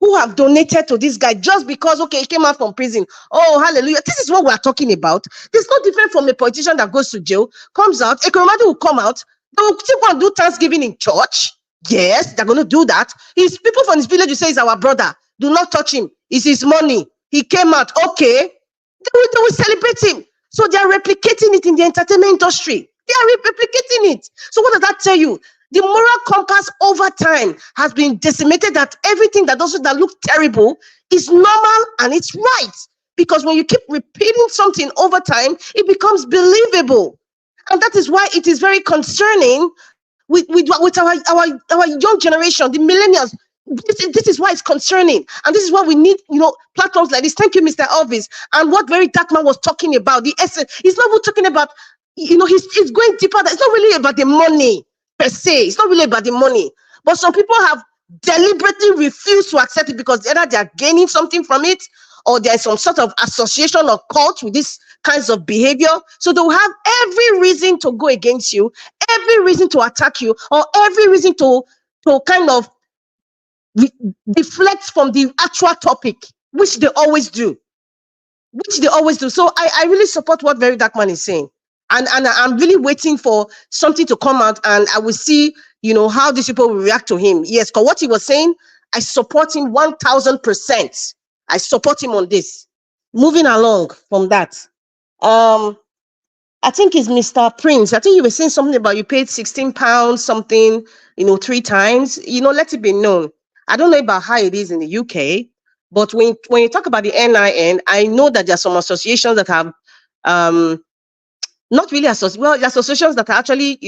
S: who have donated to this guy just because, okay, he came out from prison. Oh, hallelujah. This is what we are talking about. It's no different from a politician that goes to jail, comes out, a Ekoromadu will come out, they will still go and do Thanksgiving in church. Yes, they're going to do that. His people from his village will say he's our brother. Do not touch him. It's his money. He came out. Okay. They will celebrate him. So they are replicating it in the entertainment industry. They are replicating it. So what does that tell you? The moral compass over time has been decimated, that everything that looks terrible is normal and it's right. Because when you keep repeating something over time, it becomes believable. And that is why it is very concerning with our young generation, the millennials. This is why it's concerning. And this is why we need, platforms like this. Thank you, Mr. Elvis. And what Very Dark Man was talking about, the essence, he's not even talking about, he's going deeper. It's not really about the money per se. It's not really about the money. But some people have deliberately refused to accept it because either they are gaining something from it, or there's some sort of association or cult with these kinds of behavior. So they'll have every reason to go against you, every reason to attack you, or every reason to kind of deflect from the actual topic, which they always do. So I really support what Very Dark Man is saying. And I'm really waiting for something to come out, and I will see, how these people will react to him. Yes, because what he was saying, I support him 1000%. I support him on this. Moving along from that. I think it's Mr. Prince. I think you were saying something about you paid £16 something, 3 times. Let it be known. I don't know about how it is in the UK, But when you talk about the NIN, I know that there are some associations that have not really the associations that are actually,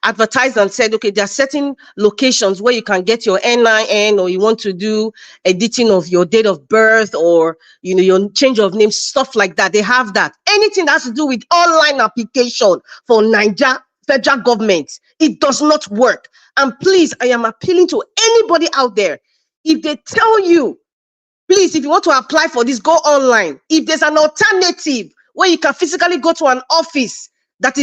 S: advertised and said, okay, there are certain locations where you can get your NIN, or you want to do editing of your date of birth, or, your change of name, stuff like that. They have that. Anything that has to do with online application for Nigeria federal government, it does not work. And please, I am appealing to anybody out there. If they tell you, please, if you want to apply for this, go online. If there's an alternative where you can physically go to an office that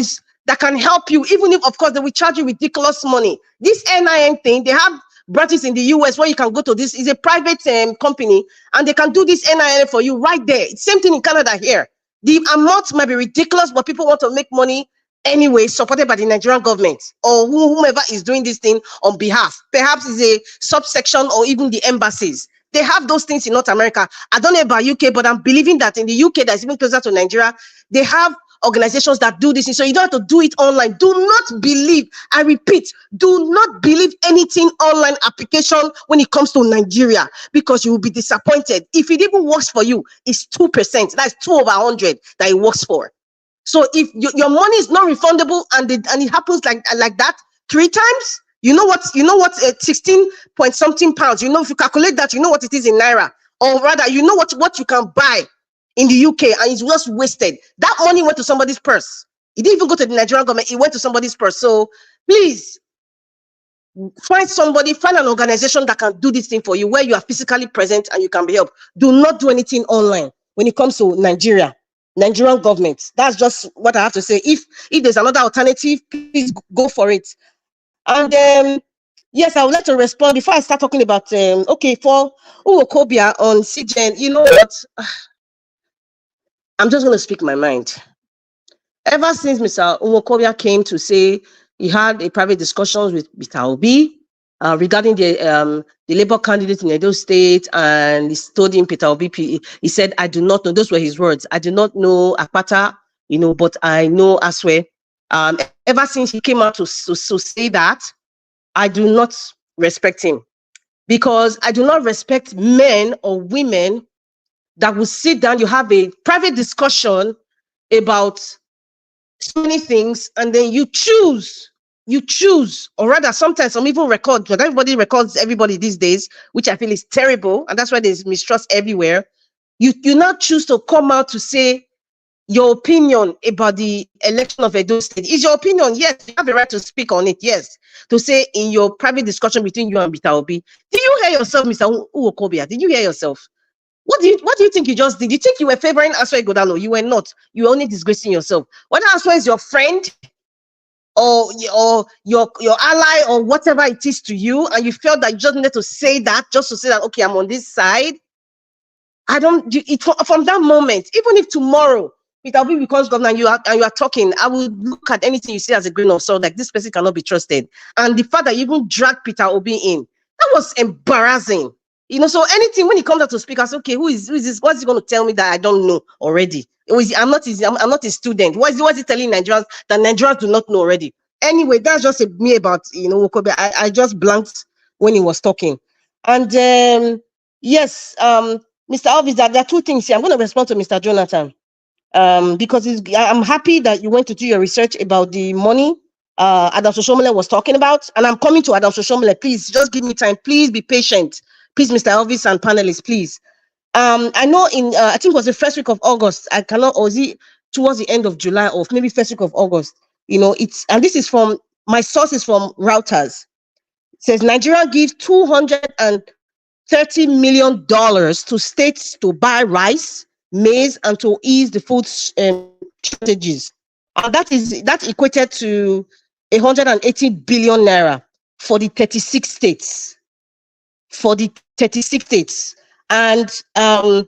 S: can help you, even if, of course, they will charge you ridiculous money. This NIN thing, they have branches in the US where you can go to. This is a private company, and they can do this NIN for you right there. Same thing in Canada here. The amount might be ridiculous, but people want to make money anyway, supported by the Nigerian government or whomever is doing this thing on behalf. Perhaps it's a subsection or even the embassies. They have those things in North America. I don't know about UK, but I'm believing that in the UK, that's even closer to Nigeria, they have organizations that do this. So you don't have to do it online. Do not believe, I repeat, do not believe anything online application when it comes to Nigeria, because you will be disappointed. If it even works for you, it's 2%. That's 2 over 100 that it works for. So if your money is not refundable and it happens like that 3 times, you know what 16 point something pounds, if you calculate that, you know what it is in naira, or rather, you know what you can buy in the UK, and it's just wasted. That money went to somebody's purse. It didn't even go to the Nigerian government, it went to somebody's purse. So please find an organization that can do this thing for you, where you are physically present and you can be helped. Do not do anything online when it comes to Nigerian government. That's just what I have to say. If there's another alternative, please go for it. And yes, I would like to respond before I start talking about for Uwokobia on CGN. You know what? I'm just going to speak my mind. Ever since Mr. Uwokobia came to say he had a private discussions with Mr. Obi regarding the Labour candidate in Edo State, and he told him, Peter Obi, he said, I do not know. Those were his words. I do not know Akpata, but I know Aswe. Ever since he came out to say that, I do not respect him, because I do not respect men or women that will sit down, you have a private discussion about so many things, and then you choose, or rather sometimes some even record, but everybody records everybody these days, which I feel is terrible, and that's why there's mistrust everywhere. You now choose to come out to say your opinion about the election of Edo State. Is your opinion? Yes, you have a right to speak on it. Yes, to say in your private discussion between you and Peter Obi. Did you hear yourself, Mr. Uwokobia? Did you hear yourself? What do you think you just did? You think you were favoring Aswa Godalo? You were not. You were only disgracing yourself. Whether Aswa is your friend or your ally or whatever it is to you, and you felt that you just needed to say that, just to say that, okay, I'm on this side. From that moment, even if tomorrow Peter Obi becomes governor and you are talking, I would look at anything you say as a grain of salt, like this person cannot be trusted. And the fact that you even dragged Peter Obi in, that was embarrassing. So anything when he comes out to speak, I say, okay, who is this? What's he going to tell me that I don't know already? I'm not his student. What is he telling Nigerians that Nigerians do not know already? Anyway, that's just me about Wokobe. I just blanked when he was talking. And yes, Mr. Alvis, there are 2 things here. I'm going to respond to Mr. Jonathan. Because I'm happy that you went to do your research about the money Adam Soshomole was talking about, and I'm coming to Adam Soshomole. Please just give me time. Please be patient. Please, Mr. Elvis and panelists, please. I know I think it was the first week of August. Or was it towards the end of July, or maybe first week of August? And this is from my sources from Reuters. It says Nigeria gives $230 million to states to buy rice, maize, and to ease the food shortages. And that equated to 180 billion naira for the 36 states. And it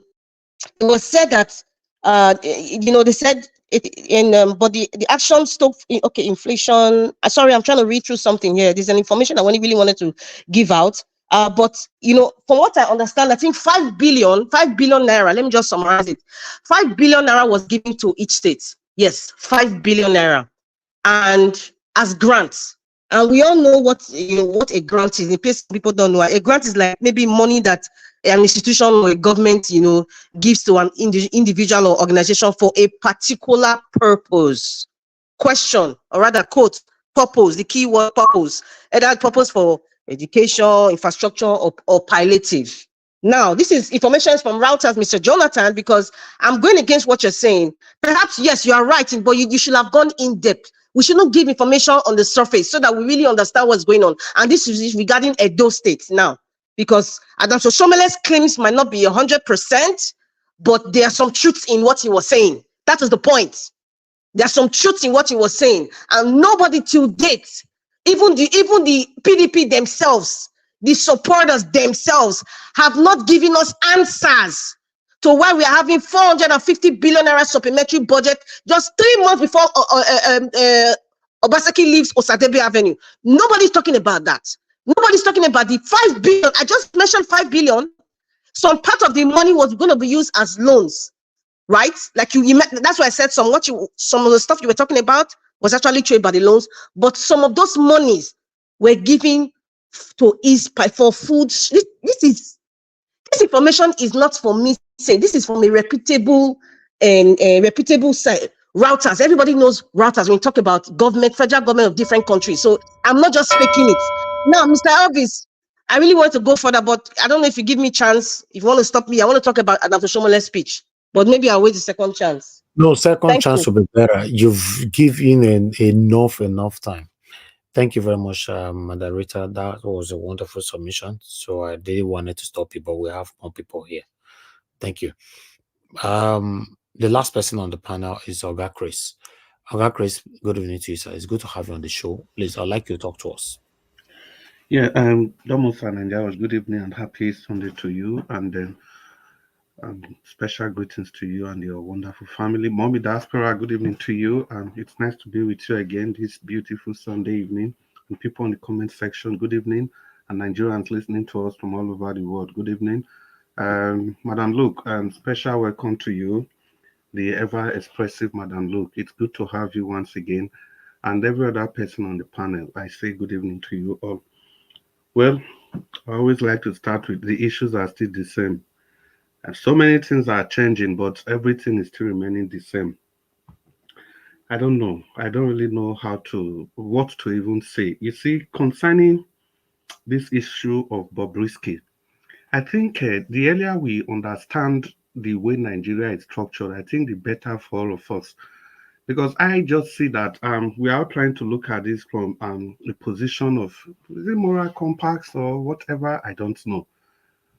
S: was said that they said it but the action stoked inflation. Sorry, I'm trying to read through something here. There's an information I really wanted to give out. But from what I understand, I think 5 billion naira. Let me just summarize it. 5 billion naira was given to each state. Yes, 5 billion naira, and as grants. And we all know what what a grant is. In case people don't know, a grant is like maybe money that an institution or a government, gives to an individual or organization for a particular purpose. Question, or rather, quote, purpose, the key word purpose, either purpose for education, infrastructure, or palliative. Now, this is information from Routers, Mr. Jonathan, because I'm going against what you're saying. Perhaps, yes, you are right, but you should have gone in depth. We should not give information on the surface so that we really understand what's going on. And this is regarding Edo State now, because Adam Soshomele's claims might not be 100%, but there are some truths in what he was saying. That is the point. There's some truth in what he was saying, and nobody till date, even the PDP themselves, the supporters themselves, have not given us answers to why we are having 450 billion naira supplementary budget just 3 months before Obaseki leaves Osadebe Avenue. Nobody's talking about that. Nobody's talking about the 5 billion. I just mentioned 5 billion. Some part of the money was going to be used as loans. Right? Like that's why I said some of the stuff you were talking about was actually trade by the loans, but some of those monies were given to for food. This information is not for me saying, this is from a reputable site. Routers. Everybody knows Routers when we talk about federal government of different countries. So I'm not just faking it. Now, Mr. Elvis, I really want to go further, but I don't know if you give me a chance. If you want to stop me, I want to talk about Adam Soshomele's speech. But maybe I'll wait a second chance.
E: No, second
S: Thank
E: chance
S: you.
E: will be better. You've given enough time. Thank you very much, moderator. That was a wonderful submission. So I didn't want to stop you, but we have more people here. Thank you. The last person on the panel is Oga Chris. Oga Chris, good evening to you, sir. It's good to have you on the show. Please, I'd like you to talk to us.
T: Yeah, Domo Sananja, good evening and happy Sunday to you, and special greetings to you and your wonderful family. Mommy Diaspora, good evening to you. It's nice to be with you again this beautiful Sunday evening. And people in the comment section, good evening. And Nigerians listening to us from all over the world, good evening. Madam Luke, special welcome to you, the ever-expressive Madam Luke. It's good to have you once again. And every other person on the panel, I say good evening to you all. Well, I always like to start with the issues are still the same. And so many things are changing, but everything is still remaining the same. I don't know. I don't really know what to even say. You see, concerning this issue of Bobrisky, I think the earlier we understand the way Nigeria is structured, I think the better for all of us. Because I just see that we are trying to look at this from a position of, is it moral compacts or whatever? I don't know.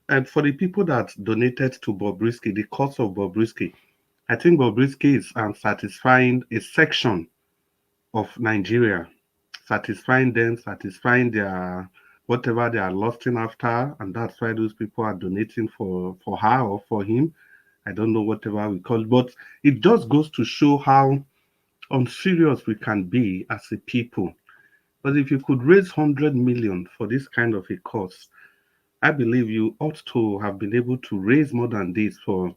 T: And for the people that donated to Bobrisky, the cause of Bobrisky, I think Bobrisky is satisfying a section of Nigeria, satisfying their whatever they are lusting after, and that's why those people are donating for her or for him. I don't know whatever we call it, but it just goes to show how unserious we can be as a people. But if you could raise 100 million for this kind of a cause, I believe you ought to have been able to raise more than this for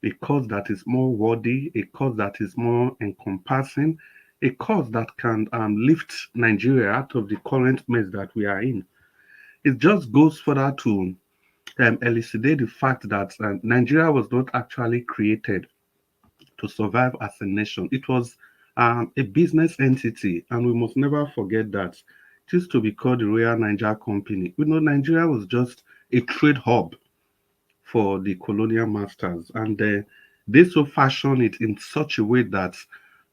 T: a cause that is more worthy, a cause that is more encompassing, a cause that can lift Nigeria out of the current mess that we are in. It just goes further to elucidate the fact that Nigeria was not actually created to survive as a nation. It was a business entity, and we must never forget that. It used to be called the Royal Niger Company. We know Nigeria was just a trade hub for the colonial masters, and they so fashioned it in such a way that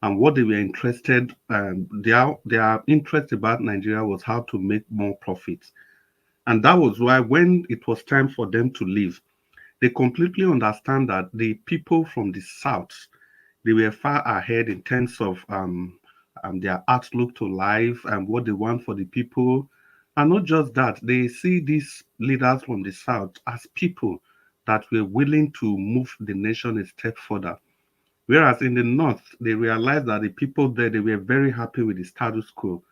T: what they were interested, their interest about Nigeria was how to make more profits. And that was why when it was time for them to leave, they completely understand that the people from the south, they were far ahead in terms of their outlook to life and what they want for the people. And not just that, they see these leaders from the south as people that were willing to move the nation a step further. Whereas in the north, they realized that the people there, they were very happy with the status quo.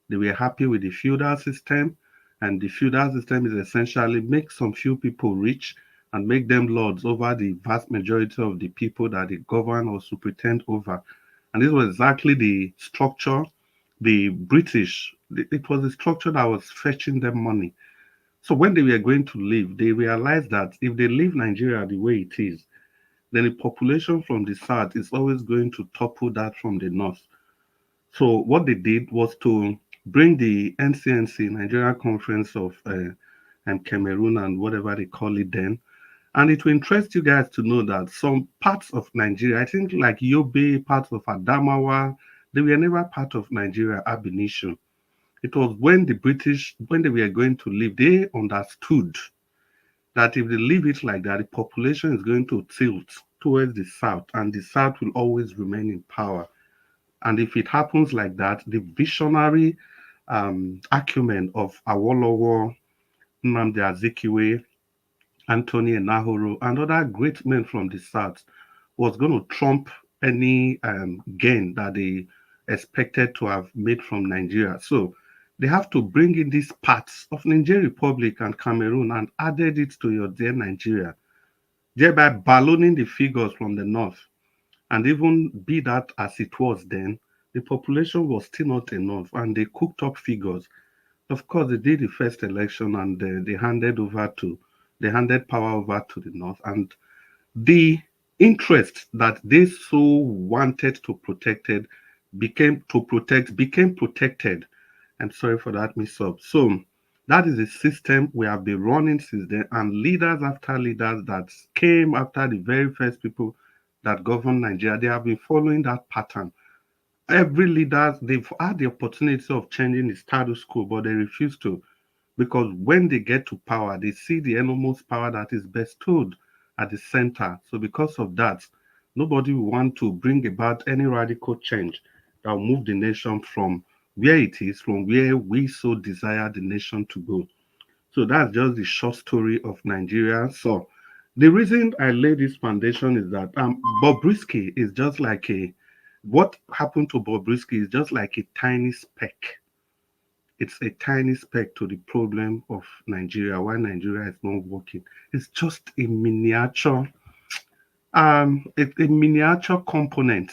T: They were happy with the feudal system, and the feudal system is essentially make some few people rich and make them lords over the vast majority of the people that they govern or superintend over. And this was exactly the structure the British it was a structure that was fetching them money. So when they were going to leave, they realized that if they leave Nigeria the way it is, then the population from the south is always going to topple that from the north. So what they did was to bring the NCNC, Nigeria Conference of Cameroon and whatever they call it then. And it will interest you guys to know that some parts of Nigeria, I think like Yobe, parts of Adamawa, they were never part of Nigeria ab initio. It was when the British, when they were going to leave, they understood that if they leave it like that, the population is going to tilt towards the south, and the south will always remain in power. And if it happens like that, the visionary acumen of Awolowo, Nnamdi Azikiwe, Anthony Enahoro, and other great men from the south was going to trump any gain that they expected to have made from Nigeria. So they have to bring in these parts of Niger Republic and Cameroon and added it to your dear Nigeria, thereby ballooning the figures from the north. And even be that as it was then, the population was still not enough, and they cooked up figures. Of course, they did the first election, and they handed power over to the north, and the interest that they so wanted to protected became protected. I'm sorry for that mix-up. So that is a system we have been running since then, and leaders after leaders that came after the very first people that governed Nigeria, they have been following that pattern. Every leader, they've had the opportunity of changing the status quo, but they refuse to, because when they get to power, they see the enormous power that is bestowed at the center. So because of that, nobody will want to bring about any radical change that will move the nation from where it is, from where we so desire the nation to go. So that's just the short story of Nigeria. So the reason I lay this foundation is that Bobrisky is just like what happened to Bobrisky is just like a tiny speck. It's a tiny speck to the problem of Nigeria, why Nigeria is not working. It's just a miniature, a miniature component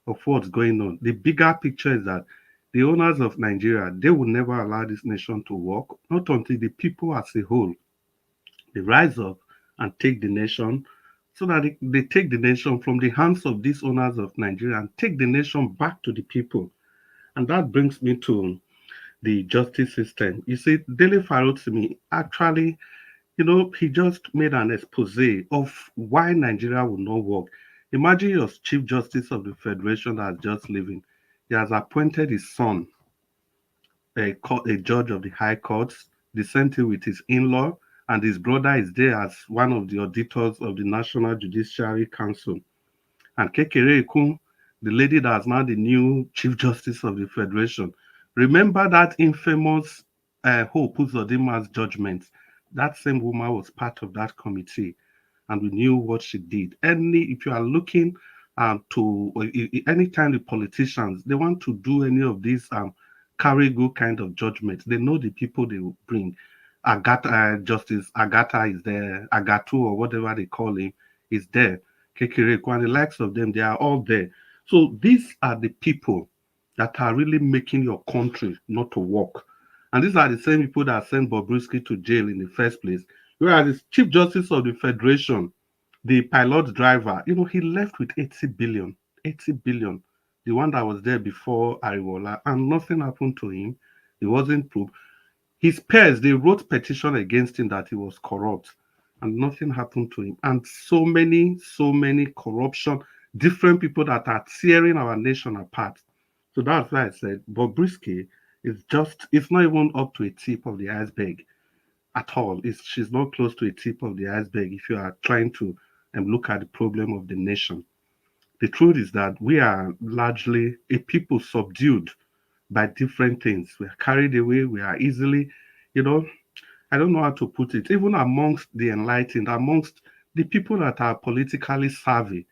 T: of what's going on. The bigger picture is that the owners of Nigeria, they will never allow this nation to work, not until the people as a whole, they rise up and take the nation, so that they take the nation from the hands of these owners of Nigeria and take the nation back to the people. And that brings me to the justice system. You see, Dele Farotimi actually, he just made an expose of why Nigeria will not work. Imagine your Chief Justice of the Federation that's just leaving. He has appointed his son a judge of the High Courts, the same thing with his in-law, and his brother is there as one of the auditors of the National Judiciary Council. And Kekere Ekun, the lady that's now the new Chief Justice of the Federation. Remember that infamous Hope Uzodima's judgment? That same woman was part of that committee, and we knew what she did. If you are looking to anytime the politicians, they want to do any of these carry go kind of judgment, they know the people they will bring. Justice Agata is there, Agatu or whatever they call him is there. Kekereku and the likes of them, they are all there. So these are the people that are really making your country not to work. And these are the same people that sent Bobrisky to jail in the first place. Whereas the Chief Justice of the Federation, the pilot driver, he left with 80 billion. 80 billion. The one that was there before Ariwola, and nothing happened to him. He wasn't proved. His peers, they wrote petition against him that he was corrupt, and nothing happened to him. And so many corruption, different people that are tearing our nation apart. So that's why I said Bobrisky it's not even up to a tip of the iceberg at all. She's not close to a tip of the iceberg if you are trying to look at the problem of the nation. The truth is that we are largely a people subdued by different things. We are carried away. We are easily, I don't know how to put it, even amongst the enlightened, amongst the people that are politically savvy.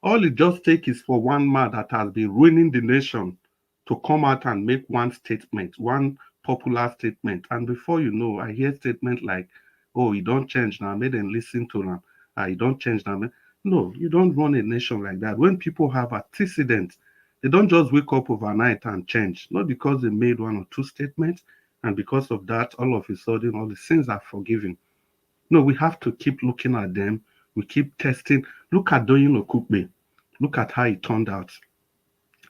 T: All it just takes is for one man that has been ruining the nation to come out and make one statement, one popular statement. And before you know, I hear statements like, oh, you don't change now, make them listen to them. You don't change now. No, you don't run a nation like that. When people have antecedents, They don't just wake up overnight and change, not because they made one or two statements, and because of that, all of a sudden, all the sins are forgiven. No, we have to keep looking at them. We keep testing. Look at Doyin Okukbe. Look at how it turned out.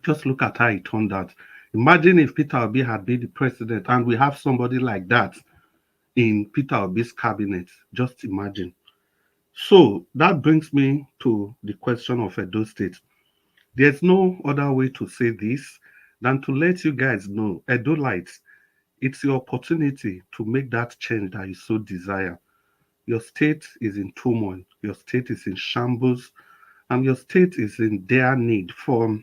T: Just look at how it turned out. Imagine if Peter Obi had been the president and we have somebody like that in Peter Obi's cabinet. Just imagine. So that brings me to the question of Edo State. There's no other way to say this than to let you guys know, Edo Lights, it's your opportunity to make that change that you so desire. Your state is in turmoil, your state is in shambles, and your state is in dire need for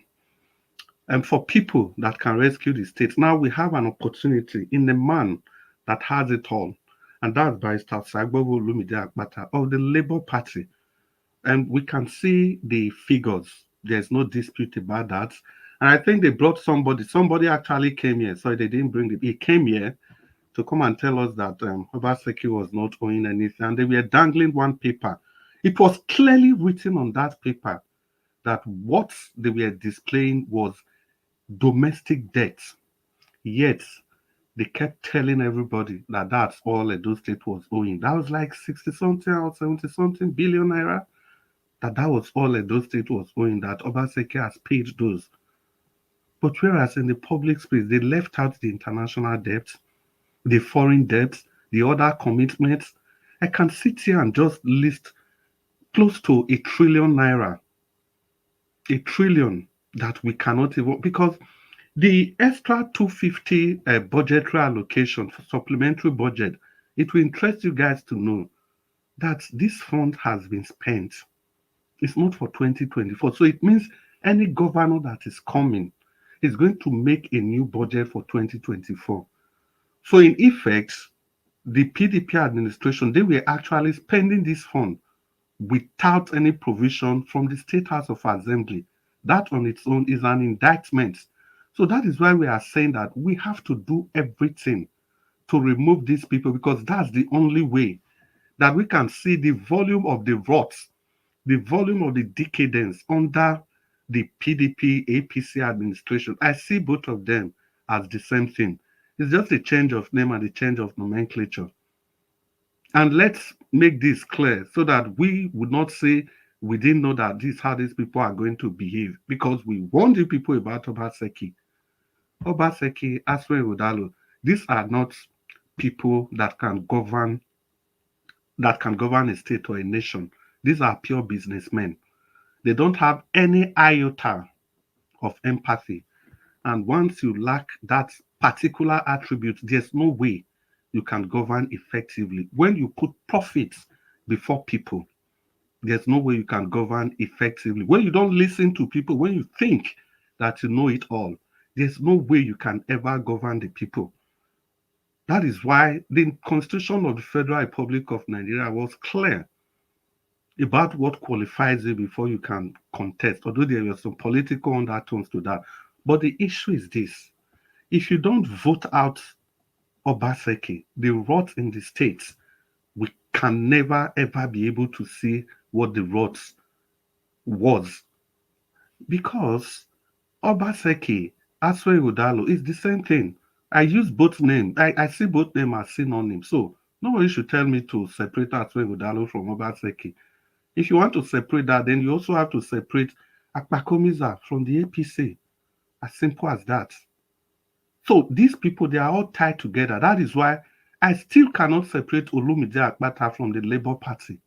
T: people that can rescue the state. Now we have an opportunity in a man that has it all, and that's Barrister Sagbogo Olumide Akpata of the Labour Party. And we can see the figures. There's no dispute about that. And I think they brought somebody actually came here. Sorry, they didn't bring he came here to come and tell us that Obaseki was not owing anything. And they were dangling one paper. It was clearly written on that paper that what they were displaying was domestic debt. Yet they kept telling everybody that that's all Edo State was owing. That was like 60 something or 70 something billion naira. That was all Edo State was owing, that Obaseki has paid those. But whereas in the public space, they left out the international debt, the foreign debt, the other commitments. I can sit here and just list close to 1 trillion naira. 1 trillion that we cannot even, because the extra 250 budgetary allocation for supplementary budget, it will interest you guys to know that this fund has been spent. It's not for 2024. So it means any governor that is coming is going to make a new budget for 2024. So in effect, the PDP administration, they were actually spending this fund without any provision from the State House of Assembly. That on its own is an indictment. So that is why we are saying that we have to do everything to remove these people, because that's the only way that we can see the volume of the rot, the volume of the decadence under the PDP APC administration. I see both of them as the same thing. It's just a change of name and a change of nomenclature. And let's make this clear so that we would not say we didn't know that this is how these people are going to behave, because we warned you people about Obaseki. Obaseki, Aswe Udalo, these are not people that can govern a state or a nation. These are pure businessmen. They don't have any iota of empathy. And once you lack that particular attribute, there's no way you can govern effectively. When you put profits before people, there's no way you can govern effectively. When you don't listen to people, when you think that you know it all, there's no way you can ever govern the people. That is why the Constitution of the Federal Republic of Nigeria was clear about what qualifies you before you can contest, although there were some political undertones to that. But the issue is this: if you don't vote out Obaseki, the rot in the states, we can never ever be able to see what the rot was. Because Obaseki, Aswe Udalo is the same thing. I use both names. I see both names as synonyms. So nobody should tell me to separate Aswe Udalo from Obaseki. If you want to separate that, then you also have to separate Akpakomiza from the APC. As simple as that. So these people, they are all tied together. That is why I still cannot separate Olumide Akpata from the Labour Party.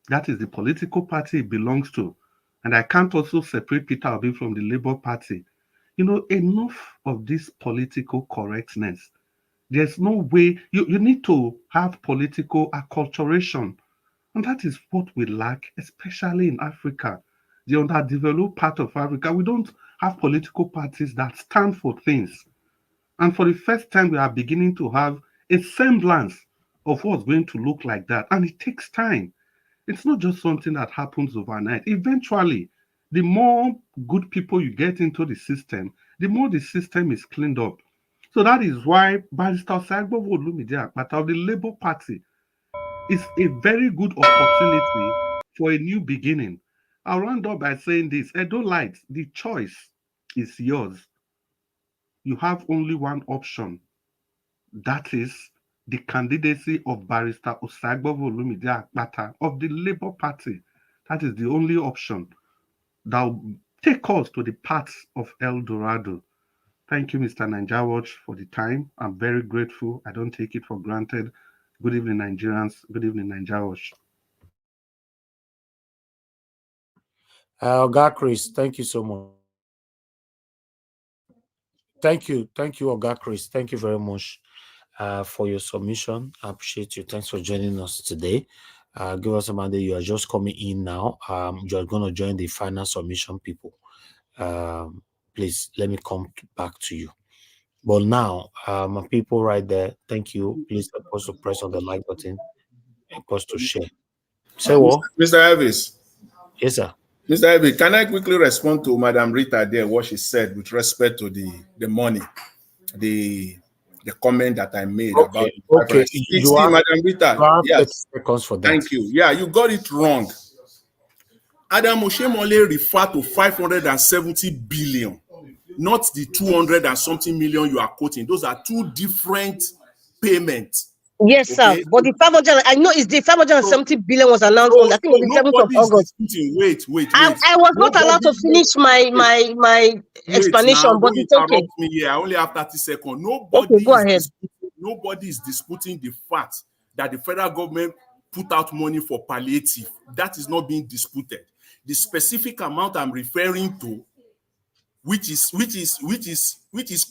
T: That is the political party it belongs to. And I can't also separate Peter Obi from the Labour Party. You know, enough of this political correctness. There's no way, you need to have political acculturation. And that is what we lack, especially in Africa, the underdeveloped part of Africa. We don't have political parties that stand for things. And for the first time, we are beginning to have a semblance of what's going to look like that. And it takes time. It's not just something that happens overnight. Eventually, the more good people you get into the system, the more the system is cleaned up. So that is why Barrister Sagbogo Olumide Akpata of the Labour Party is a very good opportunity for a new beginning. I'll round up by saying this: Edo Light, the choice is yours. You have only one option. That is the candidacy of Barrister Osaigbovo Olumide Akpata of the Labour Party. That is the only option that will take us to the paths of El Dorado. Thank you, Mr. Naija Watch, for the time. I'm very grateful. I don't take it for granted. Good evening, Nigerians. Good evening, Naija Watch.
E: Oga Chris, thank you so much. Thank you, Oga Chris. Thank you very much for your submission. I appreciate you. Thanks for joining us today. Give us a minute. You are just coming in now. You are going to join the final submission people. Please let me come back to you. But now, my people right there, thank you. Please help us to press on the like button. Help us to share. Say what?
Q: Mr. Elvis.
E: Yes, sir.
Q: Mr. Elvis, can I quickly respond to Madam Rita there, what she said with respect to the money, the comment that I made about
E: okay. You have,
Q: Madam Rita.
E: you have 30
Q: Yes.
E: seconds for that.
Q: Thank you. Yeah, you got it wrong. Adam Oshemole referred to 570 billion, not the 200 and something million you are quoting. Those are two different payments.
S: Yes, sir. But the 500, I know it's the 570 billion was announced on, I think, on the 7th of August.
Q: Wait.
S: I was not allowed to finish my explanation,
Q: now,
S: but
Q: don't
S: it's okay.
Q: interrupt me here. I only have 30 seconds. Nobody is disputing the fact that the federal government put out money for palliative. That is not being disputed. The specific amount I'm referring to, which is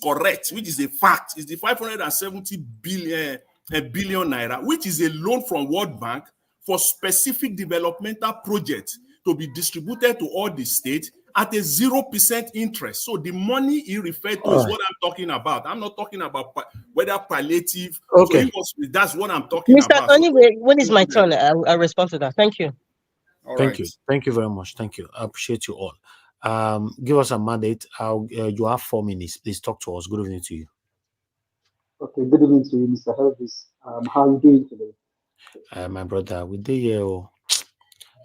Q: correct, which is a fact, is the 570 billion naira, which is a loan from World Bank for specific developmental projects to be distributed to all the states at a 0% interest. So the money he referred to is what I'm talking about. I'm not talking about whether palliative.
S: Okay.
Q: So that's what I'm talking about.
S: Anyway, when is my turn? I'll respond to that. Thank you.
E: Thank you. Thank you very much. Thank you. I appreciate you all. Give us a mandate. You have 4 minutes. Please talk to us. Good evening to you.
U: Okay, good evening to you, Mr. Elvis. How are you doing today?
E: My brother, we did here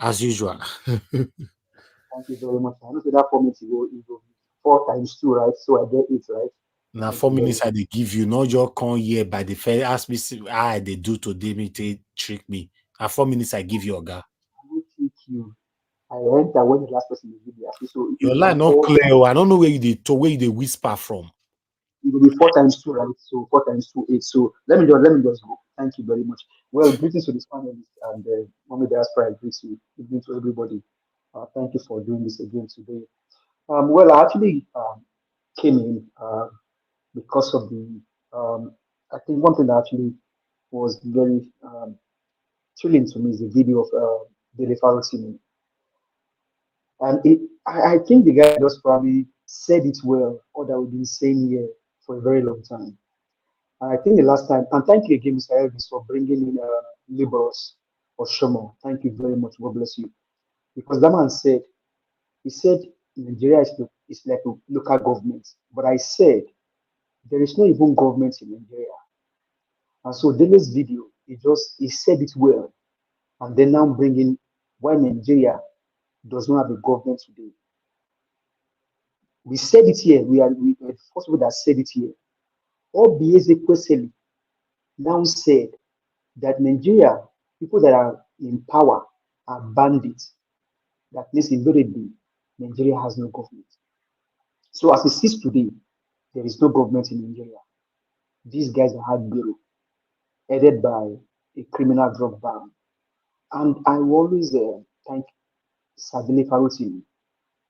E: as usual.
U: Thank you very much. I know that 4 minutes ago, you go 4 times 2, right? So I get it, right?
E: Now 4 minutes I they give you, not your come here by the fair. Ask me how they do today, me to trick me. Now 4 minutes I give you, Oga.
U: I will trick you. I enter when the last person will give you. So
E: your line not clear. I don't know where you they whisper from.
U: It will be 4 times 2, right? So 4 times 2, 8. So let me just go. Thank you very much. Well, greetings to this panelist and Mommy Diaspora. Greetings to everybody. Thank you for doing this again today. Well, I actually came in because of the. I think one thing that actually was very thrilling to me is the video of Dele Farotimi. And I think the guy just probably said it well, or that we've been saying here for a very long time. And I think the last time, and thank you again, Mr. Elvis, for bringing in laborers or Shomo. Thank you very much. God bless you. Because that man said, he said Nigeria is like a local government. But I said, there is no even government in Nigeria. And so Dele's video, he said it well. And then now bringing why Nigeria does not have a government today. We said it here. We are the first people that said it here. Obieze Kwesili now said that Nigeria, people that are in power are bandits. That means invariably Nigeria has no government. So as it sits today, there is no government in Nigeria. These guys are hard bureau, headed by a criminal drug baron. And I always thank Dele Farotimi,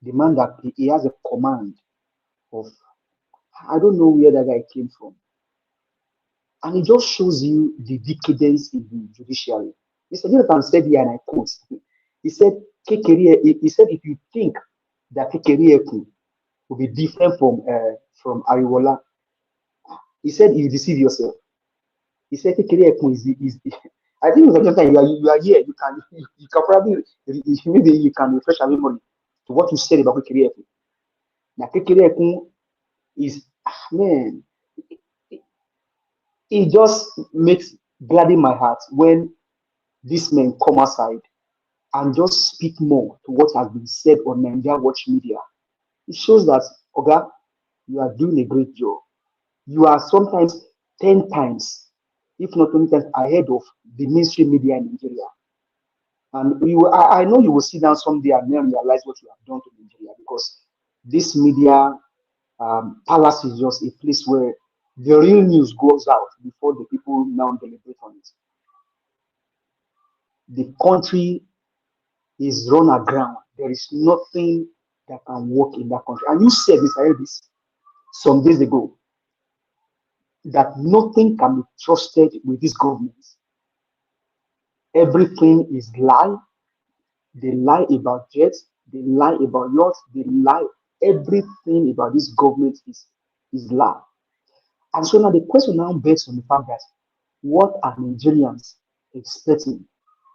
U: the man that he has a command of, I don't know where that guy came from. And it just shows you the decadence in the judiciary. Mr. Jonathan said here, and I quote, he said, if you think that Kekerieku will be different from Ariwola, he said you deceive yourself. He said Kekerieku is I think Mr. Jonathan, you are here, you can probably maybe you can refresh our memory to what you said about Kekerieku. Now Kekerieku is man. It just makes gladden my heart when these men come aside and just speak more to what has been said on Naija Watch Media. It shows that Oga, you are doing a great job. You are sometimes 10 times, if not 20 times, ahead of the mainstream media in Nigeria. And I know you will sit down someday and then realize what you have done to Nigeria, because this media palace is just a place where the real news goes out before the people now deliberate on it. The country is run aground. There is nothing that can work in that country. And you said this, I heard this some days ago, that nothing can be trusted with this government. Everything is lie. They lie about jets. They lie about yachts. They lie. Everything about this government is lie. And so now the question now begs on the fact that what are Nigerians expecting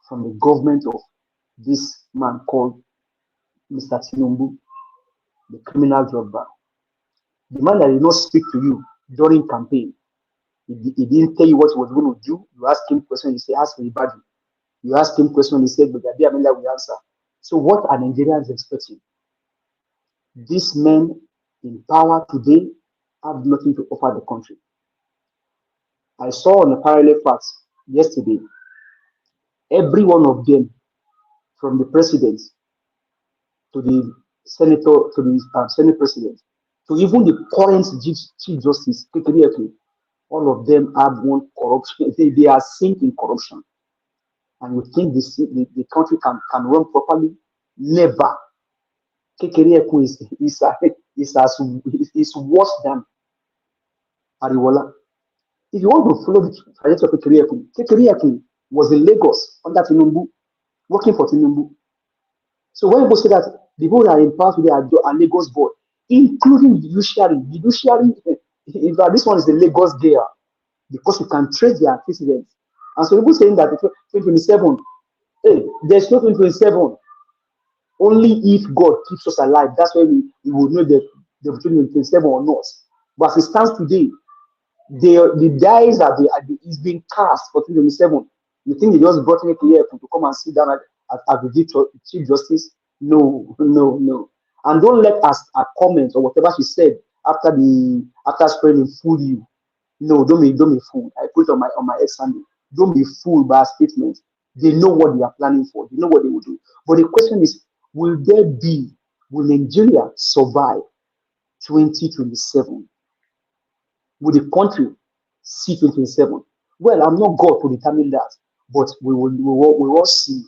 U: from the government of this man called Mr. Tinubu, the criminal drug baron? The man that did not speak to you during campaign. He didn't tell you what he was going to do. You ask him questions, he said, ask anybody. You ask him questions, he said, but I will answer. So what are Nigerians expecting? These men in power today have nothing to offer the country. I saw on the parallel facts yesterday, every one of them, from the president to the senator to the senate president, to even the current chief justice, all of them have one corruption. They are sink in corruption. And you think the country can run properly? Never. Kekereekun is worse than Ariwola. If you want to follow the trajectory of Kekereekun was in Lagos under Tinubu, working for Tinubu. So when people say that the people that are in power today are Lagos board, including the judiciary, in fact, this one is the Lagos girl, because you can trace their antecedents. And so people saying that 2027, hey, there's no 2027. Only if God keeps us alive, that's when we will know the 2027 or not. But as it stands today, the dice is being cast for 2027. You think they just brought me here to come and sit down at the Chief Justice? No. And don't let us comment or whatever she said after spreading fool you. No, don't be fooled. I put it on my ex handle. Don't be fooled by a statement. They know what they are planning for. They know what they will do. But the question is, will Nigeria survive 2027? Will the country see 2027? Well, I'm not God to determine that, but we will see.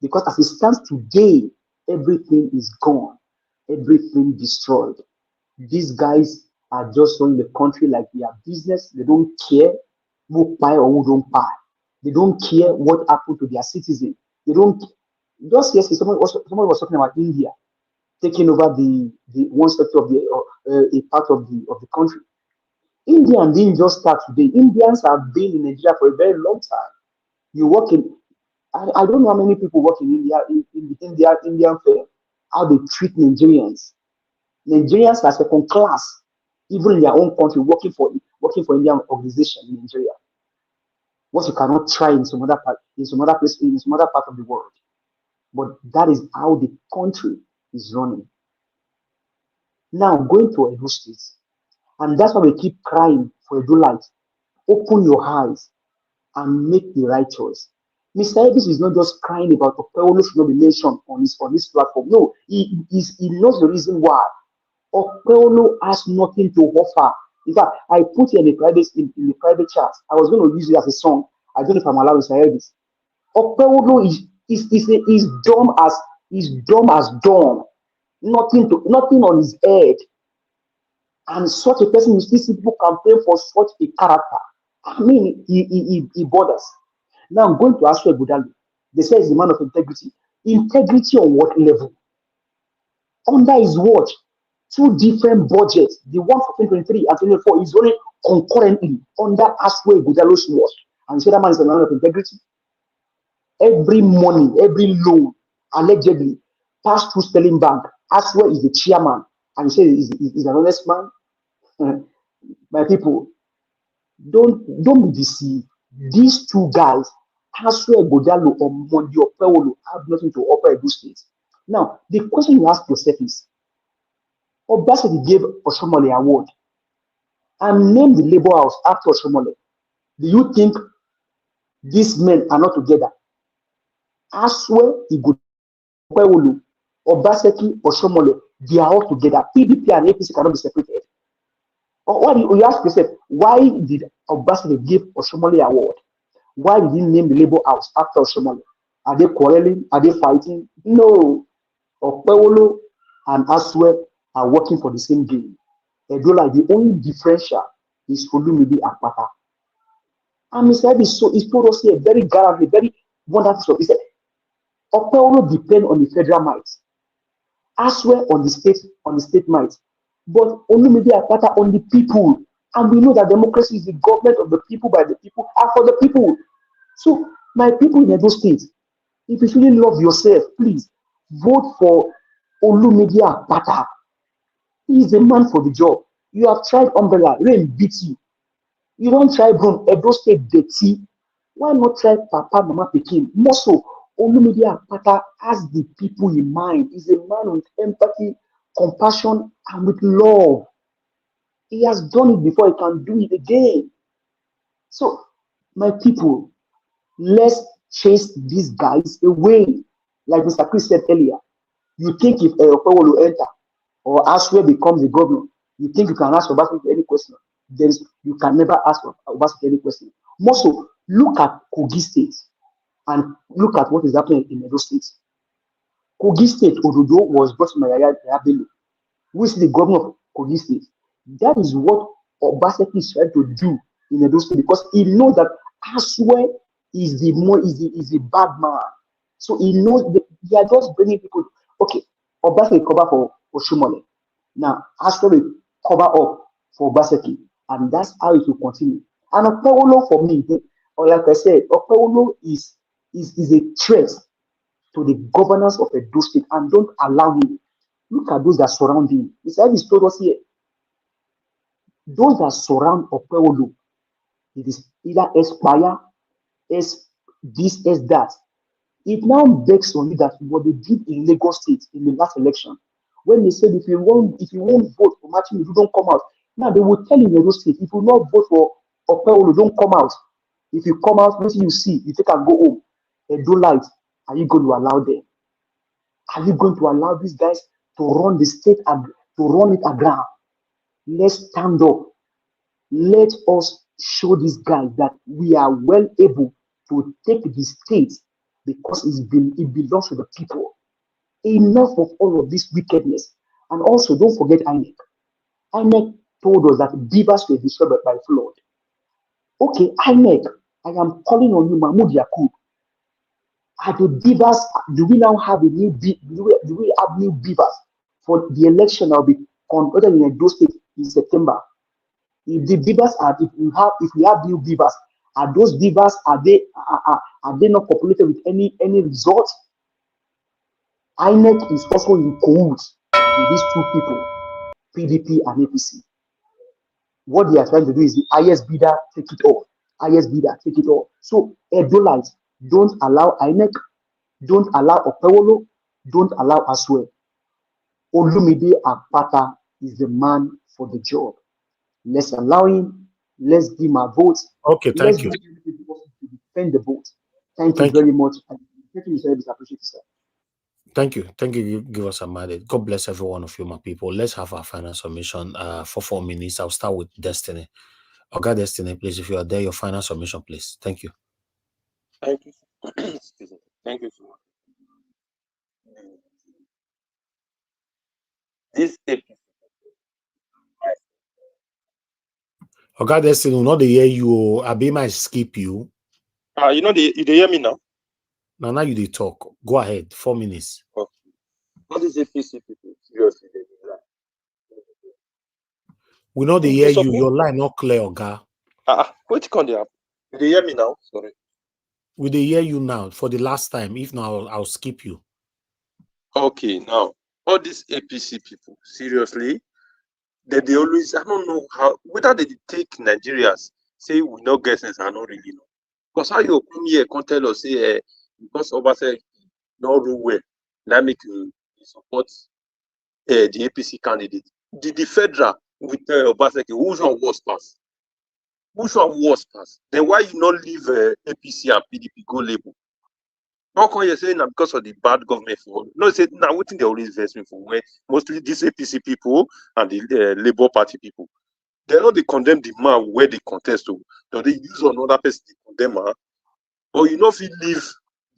U: Because as it stands today, everything is gone, everything destroyed. These guys are just running the country like their business. They don't care who buy or who don't buy. They don't care what happened to their citizens. They don't. Just yesterday, someone was talking about India taking over the one sector of a part of the country. India didn't just start today. Indians have been in Nigeria for a very long time. You work in, I don't know how many people work in India, in the Indian firm, how they treat Nigerians. Nigerians are second class, even in their own country, working for Indian organization in Nigeria. What you cannot try in some other part, in some other place, in some other part of the world. But that is how the country is running. Now going to Edo State, and that's why we keep crying for Edo Light. Open your eyes and make the right choice. Mr. Davis is not just crying about Okonkwo should not be mentioned on this platform. No, he knows the reason why. Okonkwo has nothing to offer. In fact, I put it in the private chat. I was going to use it as a song. I don't know if I'm allowed to say this. Okonkwo is dumb as dumb. Nothing on his head. And such a person, you see people campaign for such a character. I mean, he bothers. Now I'm going to ask you, Budali. They say he's a man of integrity. Integrity on what level? Under his watch, 2 different budgets. The one for 2023 and 2024 is running concurrently under Aswe Budalo's watch. And you say that man is a man of integrity. Every money, every loan, allegedly, passed through Sterling Bank. Aswe is the chairman. And you say he's an honest man. My people, don't be deceived. These 2 guys, Aswe Godalo or Mondi Okonkwo, have nothing to offer Edo State. Now, the question you ask yourself is, Obaseki gave Oshomole award and named the Labour House after Oshomole. Do you think these men are not together? Aswe, Igudewolu, Obaseki, Oshomole, they are all together. PDP and APC cannot be separated. Or why you ask yourself, why did Obaseki give Oshomole award? Why did he name the Labour House after Oshomole? Are they quarreling? Are they fighting? No. Okpewolo and Aswe are working for the same game. Like the only differential is Olumide Akpata. And Mr. Ebi he told us here very gallantly, very wonderful stuff. He said, Okpewolo depend on the federal might, Aswe on the state might, but Olumide Akpata on the people. And we know that democracy is the government of the people, by the people, and for the people. So, my people in Edo State, if you really love yourself, please vote for Olumide Akpata. He is the man for the job. You have tried umbrella, rain beats you. You don't try broom, Edo State dirty. Why not try Papa, Mama, Pekin? More so, Olumide Akpata has the people in mind. He's a man with empathy, compassion, and with love. He has done it before, he can do it again. So, my people, let's chase these guys away. Like Mr. Chris said earlier, you think if Okpewolo will enter or Aswe becomes the governor, you think you can ask Obaseki any question? You can never ask Obaseki any question. More so, look at Kogi State and look at what is happening in Edo State. Kogi State, Ododo was brought to Yaya Bello, who is the governor of Kogi State. That is what Obaseki is trying to do in Edo State because he knows that Aswe is the bad man. So he knows that they are just bringing people. Okay, Obaseki cover for Oshomole. Now Aswe will cover up for Obaseki, and that's how it will continue. And Okpewolo for me, or like I said, Okpewolo is a threat to the governance of Edo State, and don't allow him. Look at those that surround him. He's told us here. Those that surround Okpewolo, it is either Espire, this, that. It now begs on you that what they did in Lagos State in the last election, when they said if you won't vote for Martin, if you don't come out. Now they will tell you in Lagos State, if you not vote for Okpewolo, don't come out. If you come out, what you see, you take and go home. They do light. Are you going to allow them? Are you going to allow these guys to run the state and to run it aground? Let's stand up. Let us show these guys that we are well able to take the state because it belongs to the people. Enough of all of this wickedness. And also, don't forget INEC. INEC told us that beavers were destroyed by flood. Okay, INEC, I am calling on you, Mahmoud Yakub. Are the beavers, do we now have do we have new beavers for the election that will be conducted in Edo State in September? If the beavers are, if we have new beavers, are those beavers, are they not populated with any result? INEC is also in cahoots with these two people, PDP and APC. What they are trying to do is the highest bidder take it all. Highest bidder take it all. So Edolites, don't allow INEC, don't allow Okpewolo, don't allow Aswe. Olumide Akpata is the man for the job. Let's allow him. Let's give him a vote.
E: Okay, thank you.
U: To defend the vote. Thank you very much. Thank you, sir. I appreciate it, sir.
E: Thank you. Thank you. Give us a minute. God bless every one of you, my people. Let's have our final submission for 4 minutes. I'll start with Destiny. Okay, Destiny, please, if you are there, your final submission, please. Thank you.
B: Thank you. Excuse me. Thank you so much. This episode.
E: Okay, Destiny, will not hear you. I might skip you.
B: You know, you hear me now?
E: Now you they talk. Go ahead. 4 minutes.
B: Okay. What is APC people? Seriously,
E: we know they hear you. Your line not clear, Oga.
B: Wait, can they hear me now? Sorry.
E: Will they hear you now for the last time? If not, I'll skip you.
B: Okay, now all these APC people, seriously, they always, I don't know how, whether they take Nigerians say we no get sense, I don't really know. Because how you come here can tell us say because Obaseki no rule well, that make you support the APC candidate. the federal with Obaseki, which one was pass? Which one was pass? Then why you not leave APC and PDP go label? How come you saying that because of the bad government for? No, say now what thing they always invest me for? Where mostly these APC people and the Labour Party people, they know they condemn the man where they contest to. So they use another person to condemn her. But you know if you leave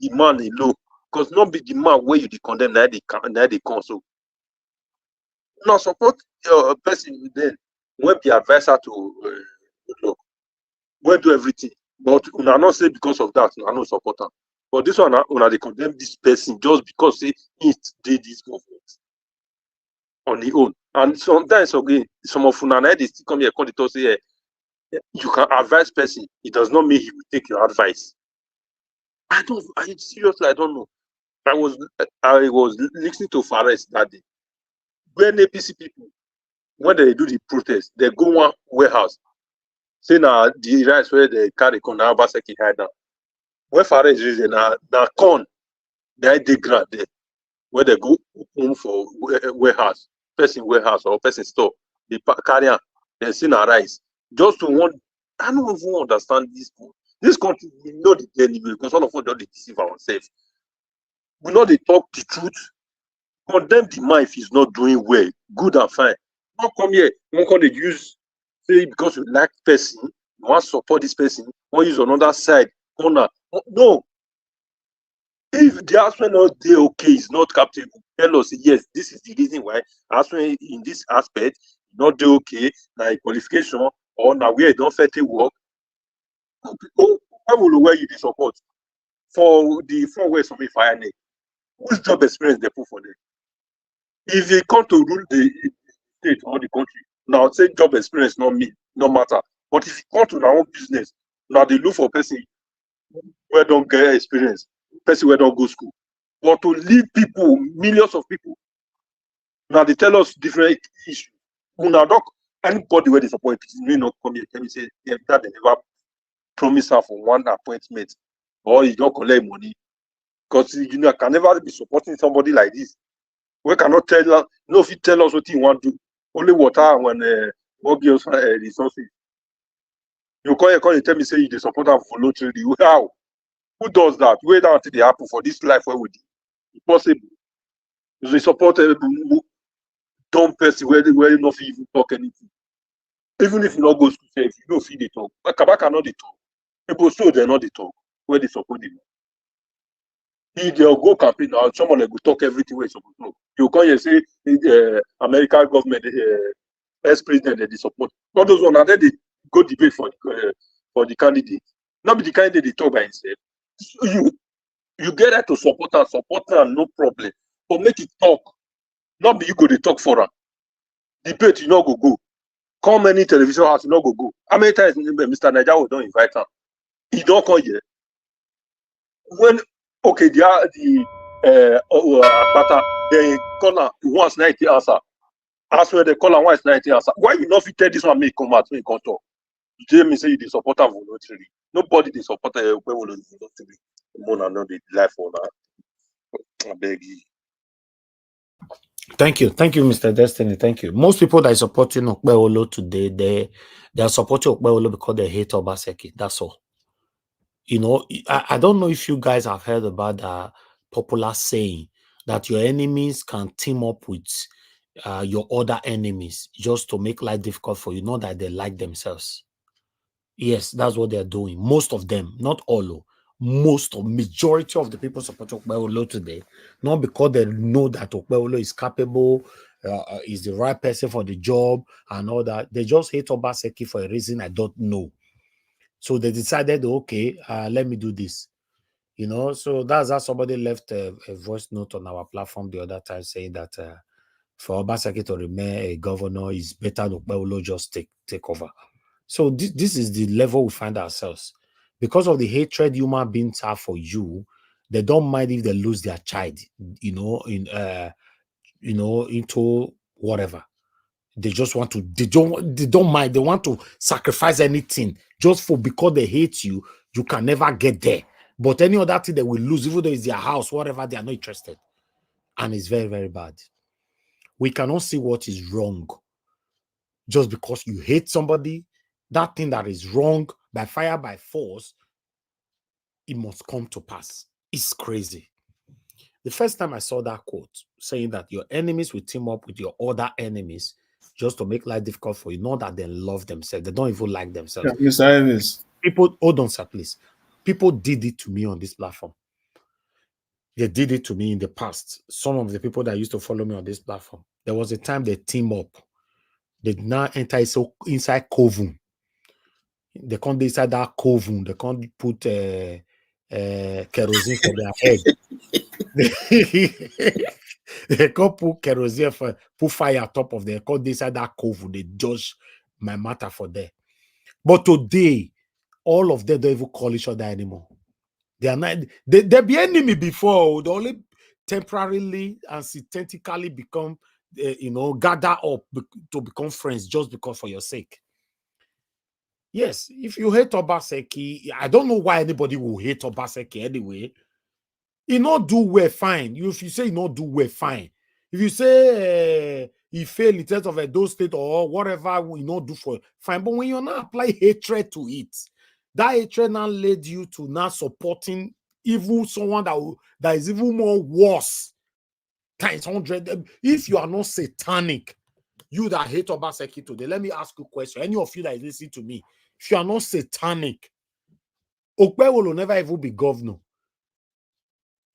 B: the man alone, because not be the man where you dey condemn now they come so. Now support your person then when be advisor to Goodluck, when do everything. But una not say because of that, una no support am. But this one, una dey condemn this person just because say it did this government on the own. And sometimes again, some of una they still come here come dey talk say you can advise person. It does not mean he will take your advice. Seriously, I don't know. I was listening to Fares that day. When APC people, when they do the protest, they go one warehouse. Say now the rice where they carry corn now Obaseki hide down. When Fares is na corn, they dig ground there. Where they go home for warehouse, person warehouse or person store, they carry on. They see na rice. Just to want, I don't even understand this. This country, we know the enemy because all of us don't deceive ourselves. We know they talk the truth. Condemn the man if he's not doing well, good and fine. Don't come here, don't come to use, say because you like person, you want to support this person, want use another side, corner. No. If the husband not there, okay, is not capable, tell us yes, this is the reason why husband in this aspect, not there, okay, now qualification, or now where you don't fit work. People, how will where you support for the 4 ways from fire INEC? Which job experience they put for them? If they come to rule the state or the country, now say job experience no matter. But if you come to their own business, now they look for person where don't get experience, person where don't go school. But to lead people, millions of people, now they tell us different issues. Now doc, anybody where they support may not come here, tell me say that they never promise her for one appointment or you don't collect money. Because you know, I can never be supporting somebody like this. We cannot tell us, no, if you tell us what you want to do, only water when what gives resources. You call and tell me, say you support them voluntarily. How? Who does that? Wait until they happen for this life where we do. It's possible. They support a dumb person where you not even talk anything. Even if you not go to say, if you don't feel they talk. But Kabaka not they talk. People so they're not they talk. Where they support them. If they'll go campaign now, someone will talk everything where supposed to. You come here say American government, ex-president they support. All those ones, and then they go debate for the candidate. Not be the candidate they talk by himself. So you get that to support her, no problem. But make it talk. Not be you go to talk for her. Debate, you not go. How many television house you not go? How many times Mr. Naija don't invite her? He don't come here. When okay, the Akpata, they call her once 90 answer. As where they call her once 90 answer. Why you not fit tell this one make come out make come talk? You tell me say you dey support her voluntarily. Nobody dey support her voluntarily. More know the life for that. I beg you.
E: Thank you, Mr. Destiny. Thank you. Most people that are supporting Okpebholo today, they are supporting Okpebholo because they hate Obaseki. That's all. You know, I don't know if you guys have heard about the popular saying that your enemies can team up with your other enemies just to make life difficult for you, not that they like themselves. Yes, that's what they're doing. Most of them, not all, majority of the people supporting Okpebholo today, not because they know that Okpebholo is capable, is the right person for the job and all that. They just hate Obaseki for a reason I don't know. So they decided, okay, let me do this. You know, so that's how somebody left a voice note on our platform the other time saying that for Obaseki to remain a governor, it's better Okpebholo just take over. So this is the level we find ourselves. Because of the hatred human beings have for you, they don't mind if they lose their child, into whatever. They just want to, they don't mind, they want to sacrifice anything just because they hate you. You can never get there. But any other thing they will lose, even though it's their house, whatever, they are not interested. And it's very, very bad. We cannot see what is wrong just because you hate somebody, that thing that is wrong, by fire, by force, it must come to pass. It's crazy. The first time I saw that quote saying that your enemies will team up with your other enemies just to make life difficult for you, not that they love themselves, they don't even like themselves.
Q: Yeah, Mr. Evans.
E: People, hold on, sir, please. People did it to me on this platform. They did it to me in the past. Some of the people that used to follow me on this platform, there was a time they team up. They now enter inside Coven. They can't inside that Coven. They can't put kerosene for their head. They can't put kerosene for put fire on top of them. They can't inside that Coven. They judge my matter for there. But today, all of them don't even call each other anymore. They are not. They be enemy before. They only temporarily and synthetically become, gather up to become friends just because for your sake. Yes, if you hate Obaseki, I don't know why anybody will hate Obaseki anyway. He not do well, fine. If you say he not do well, fine. If you say he failed in terms of those state or whatever, we not do for fine. But when you not apply hatred to it, that hatred now led you to now supporting evil someone that is even more worse times 100. If you are not satanic, you that hate Obaseki today, let me ask you a question. Any of you that is listening to me, if you are not satanic, Okpebholo will never even be governor.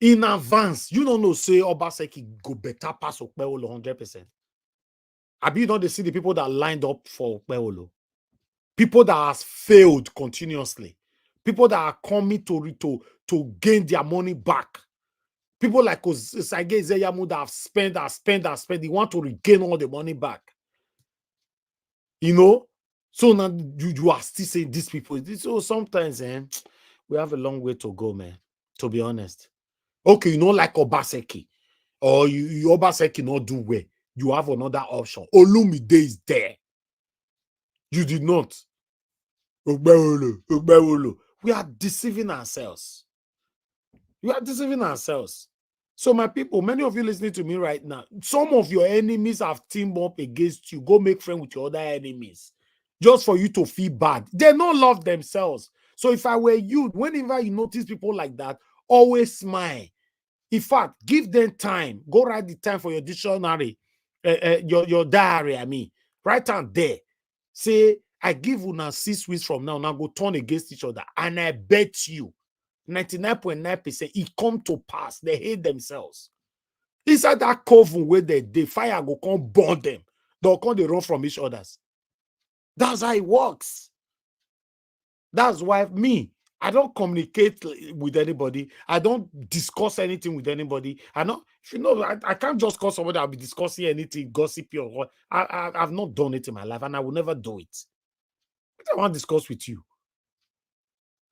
E: In advance, you don't know, say Obaseki go better pass Okpebholo 100%. Have you not see the people that lined up for Okpebholo? People that has failed continuously. People that are coming to gain their money back. People like Osage Ezeyamu that have spent. They want to regain all the money back. You know? So now you are still saying these people. So sometimes we have a long way to go, man. To be honest. Okay, you know, like Obaseki. Or you Obaseki not do well. You have another option. Olumide is there. You did not. Okpebholo. We are deceiving ourselves. We are deceiving ourselves. So my people, many of you listening to me right now, some of your enemies have teamed up against you. Go make friends with your other enemies. Just for you to feel bad. They don't love themselves. So if I were you, whenever you notice people like that, always smile. In fact, give them time. Go write the time for your dictionary, your diary, I mean. Write down there. Say, I give you now 6 weeks from now, now go turn against each other. And I bet you, 99.9%, it come to pass. They hate themselves. Inside that coven where the fire go come burn them. They'll come, they run from each other's. That's how it works. That's why I don't communicate with anybody. I don't discuss anything with anybody. If you know, I can't just call somebody. I'll be discussing anything, gossipy or what. I've not done it in my life, and I will never do it. I don't want to discuss with you.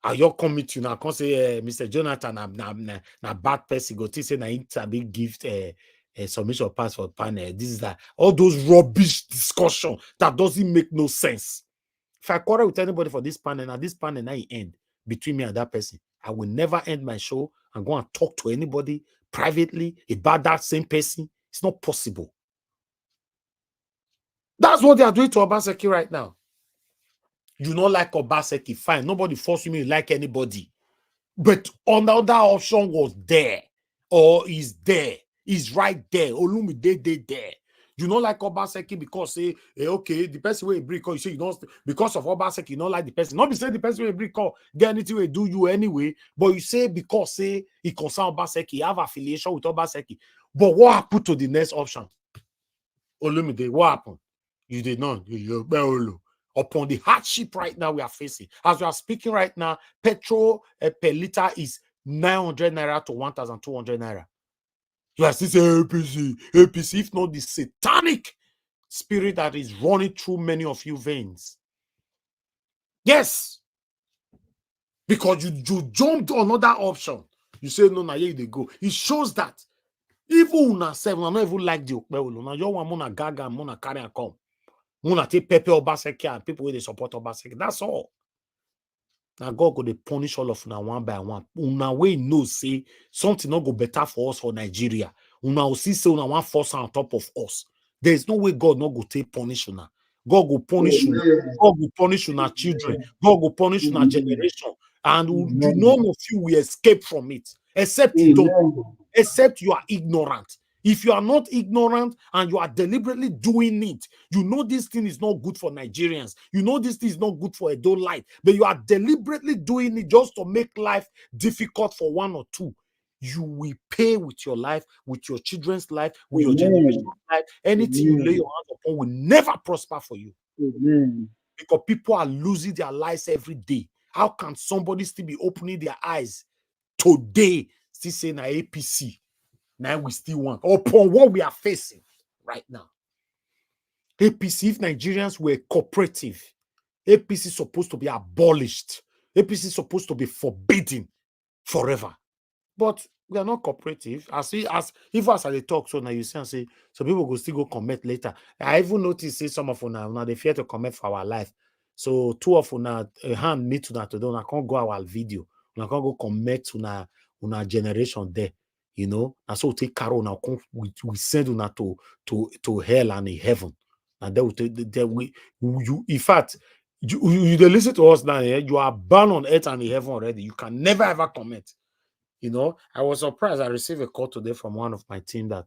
E: Are you coming to now? Can't say, Mr. Jonathan, na bad person. Go to say na it's a big gift. Submission pass for panel. This is that. All those rubbish discussion that doesn't make no sense. If I quarrel with anybody for this panel, now this panel now end between me and that person, I will never end my show and go and talk to anybody privately about that same person. It's not possible. That's what they are doing to Obaseki right now. You don't like Obaseki, fine. Nobody forcing me to like anybody. But another option was there, or is there, is right there. Olumide there. You don't like Obaseki because say, okay, the person will break, or you say you don't, because of Obaseki, you don't like the person. Not be say the person will break, or get anything will do you anyway, but you say because say it concern Obaseki, you have affiliation with Obaseki. But what happened to the next option? Olumide, what happened? You did not. Upon the hardship right now we are facing. As we are speaking right now, petrol per liter is 900 naira to 1,200 naira. You are still saying APC, if not the satanic spirit that is running through many of you veins. Yes. Because you jumped to another option. You say, no, here they go. It shows that even una seven, I not even like the Okpebholo. Now you want mona gaga, mona carry and come. Mona take Pepe Obaseki and people where they support Obaseki. That's all. Now God go to punish all of una one by one. Una way know say something not go better for us for Nigeria. Una will see say una want force on top of us. There is no way God not go take punish una. God will punish you.
U: Amen.
E: God will punish you, our children. God will punish you, our generation. And none of you will escape from it, except you don't, except you are ignorant. If you are not ignorant and you are deliberately doing it, you know this thing is not good for Nigerians. You know this thing is not good for Edo Light, but you are deliberately doing it just to make life difficult for one or two. You will pay with your life, with your children's life, with your generation's life. Anything you lay your hands upon will never prosper for you. Because people are losing their lives every day. How can somebody still be opening their eyes today, still saying na APC? Now we still want upon what we are facing right now. APC, if Nigerians were cooperative, APC is supposed to be abolished. APC is supposed to be forbidden forever. But we are not cooperative. As if I talk, so now you see and say, so people will still go comment later. I even notice say some of now they fear to comment for our life. So two of a hand me to that today. I can't go our video. I can't go comment to una generation there. You know, and so take Carol now. We send una to hell and in heaven. And then you in fact you they listen to us now. You are bound on earth and in heaven already. You can never ever comment. You know, I was surprised. I received a call today from one of my team that,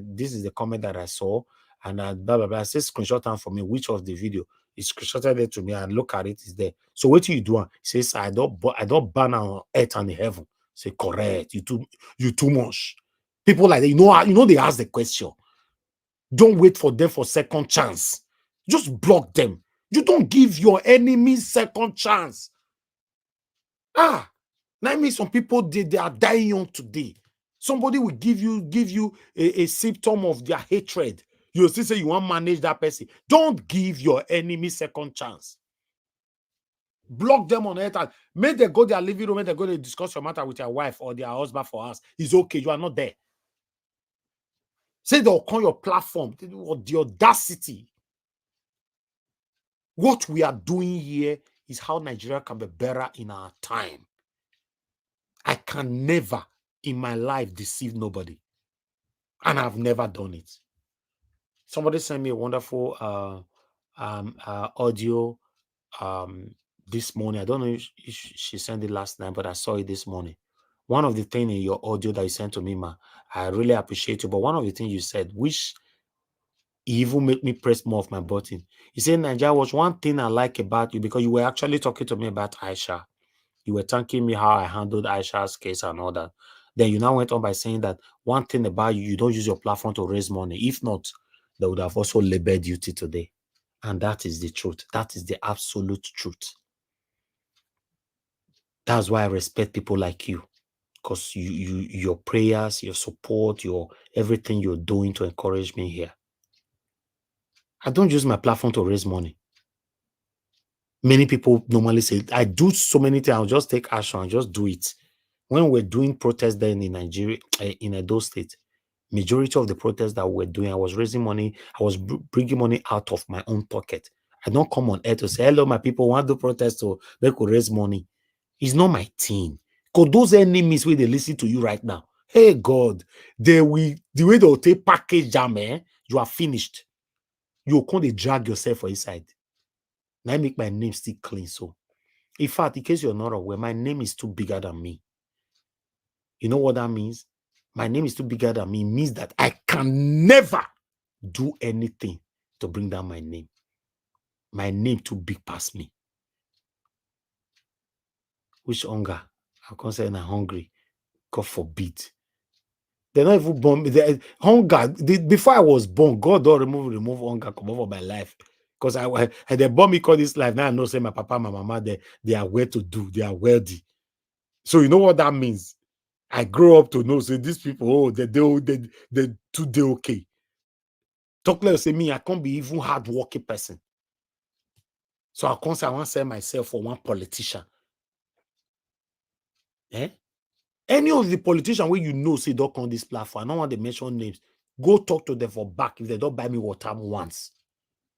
E: this is the comment that I saw, and blah blah blah. I said screenshot them for me. Which of the video? He screenshotted it to me and look at it. Is there? So what do you do? He says I don't ban on earth and heaven. Say correct. You too much. People like that. You know they ask the question. Don't wait for them for second chance. Just block them. You don't give your enemies second chance. That means some people they are dying young today. Somebody will give you a symptom of their hatred. You still say you want to manage that person. Don't give your enemy second chance. Block them on earth. Make them go their living room. Make them go to discuss your matter with your wife or their husband for us. It's okay. You are not there. Say they'll call your platform or the audacity. What we are doing here is how Nigeria can be better in our time. I can never in my life deceive nobody. And I've never done it. Somebody sent me a wonderful audio this morning. I don't know if she sent it last night, but I saw it this morning. One of the things in your audio that you sent to me, ma, I really appreciate you. But one of the things you said, which even made me press more of my button. You said, Nigeria, was one thing I like about you, because you were actually talking to me about Aisha. You were thanking me how I handled Aisha's case and all that. Then you now went on by saying that one thing about you, you don't use your platform to raise money. If not, they would have also labeled you today. And that is the truth. That is the absolute truth. That's why I respect people like you. Because your prayers, your support, your everything you're doing to encourage me here. I don't use my platform to raise money. Many people normally say, I do so many things, I'll just take action and just do it. When we're doing protests then in Nigeria, in Edo State, majority of the protests that we're doing, I was raising money, I was bringing money out of my own pocket. I don't come on air to say, hello, my people want to protest so they could raise money. It's not my thing. Because those enemies where they listen to you right now, hey God, the way they'll take package jam, you are finished. You can't drag yourself for inside. Now I make my name still clean. So, in fact, in case you're not aware, my name is too bigger than me. You know what that means? My name is too bigger than me. It means that I can never do anything to bring down my name. My name too big past me. Which hunger? I can't say I'm hungry. God forbid. They're not even born. Hunger. Before I was born, God don't remove hunger come over my life. Because they born me call this life. Now I know say my papa, my mama, they are well to do. They are wealthy. So you know what that means? I grow up to know, say these people, they today okay. Talk like say me, I can't be even hard-working person. So I can't say I want to sell myself for one politician. Any of the politicians where you know say don't on this platform, I don't want to mention names. Go talk to them for back if they don't buy me water once.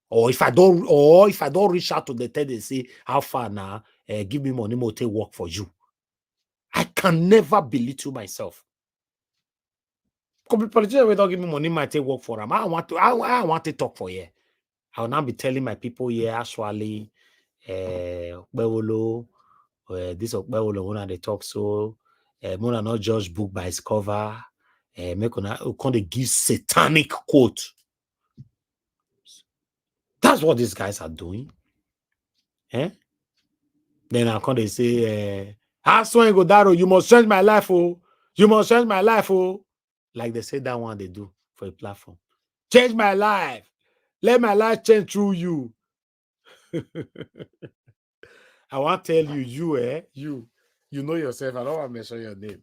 E: Or if I don't reach out to the tell they say how far now, give me money, more take work for you. I can never belittle myself. Politicians will don't give me money, might take work for them. I want to talk for you. I'll now be telling my people here, actually, Bewolo, this of Bewolo, when they talk so, Mona not judge book by its cover, make on they give satanic quote. That's what these guys are doing. Eh? Then I come they say, "As when go Daro, you must change my life, oh, you must change my life, oh." Like they say that one they do for a platform. Change my life. Let my life change through you. I want to tell you, you know yourself. I don't want to mention your name.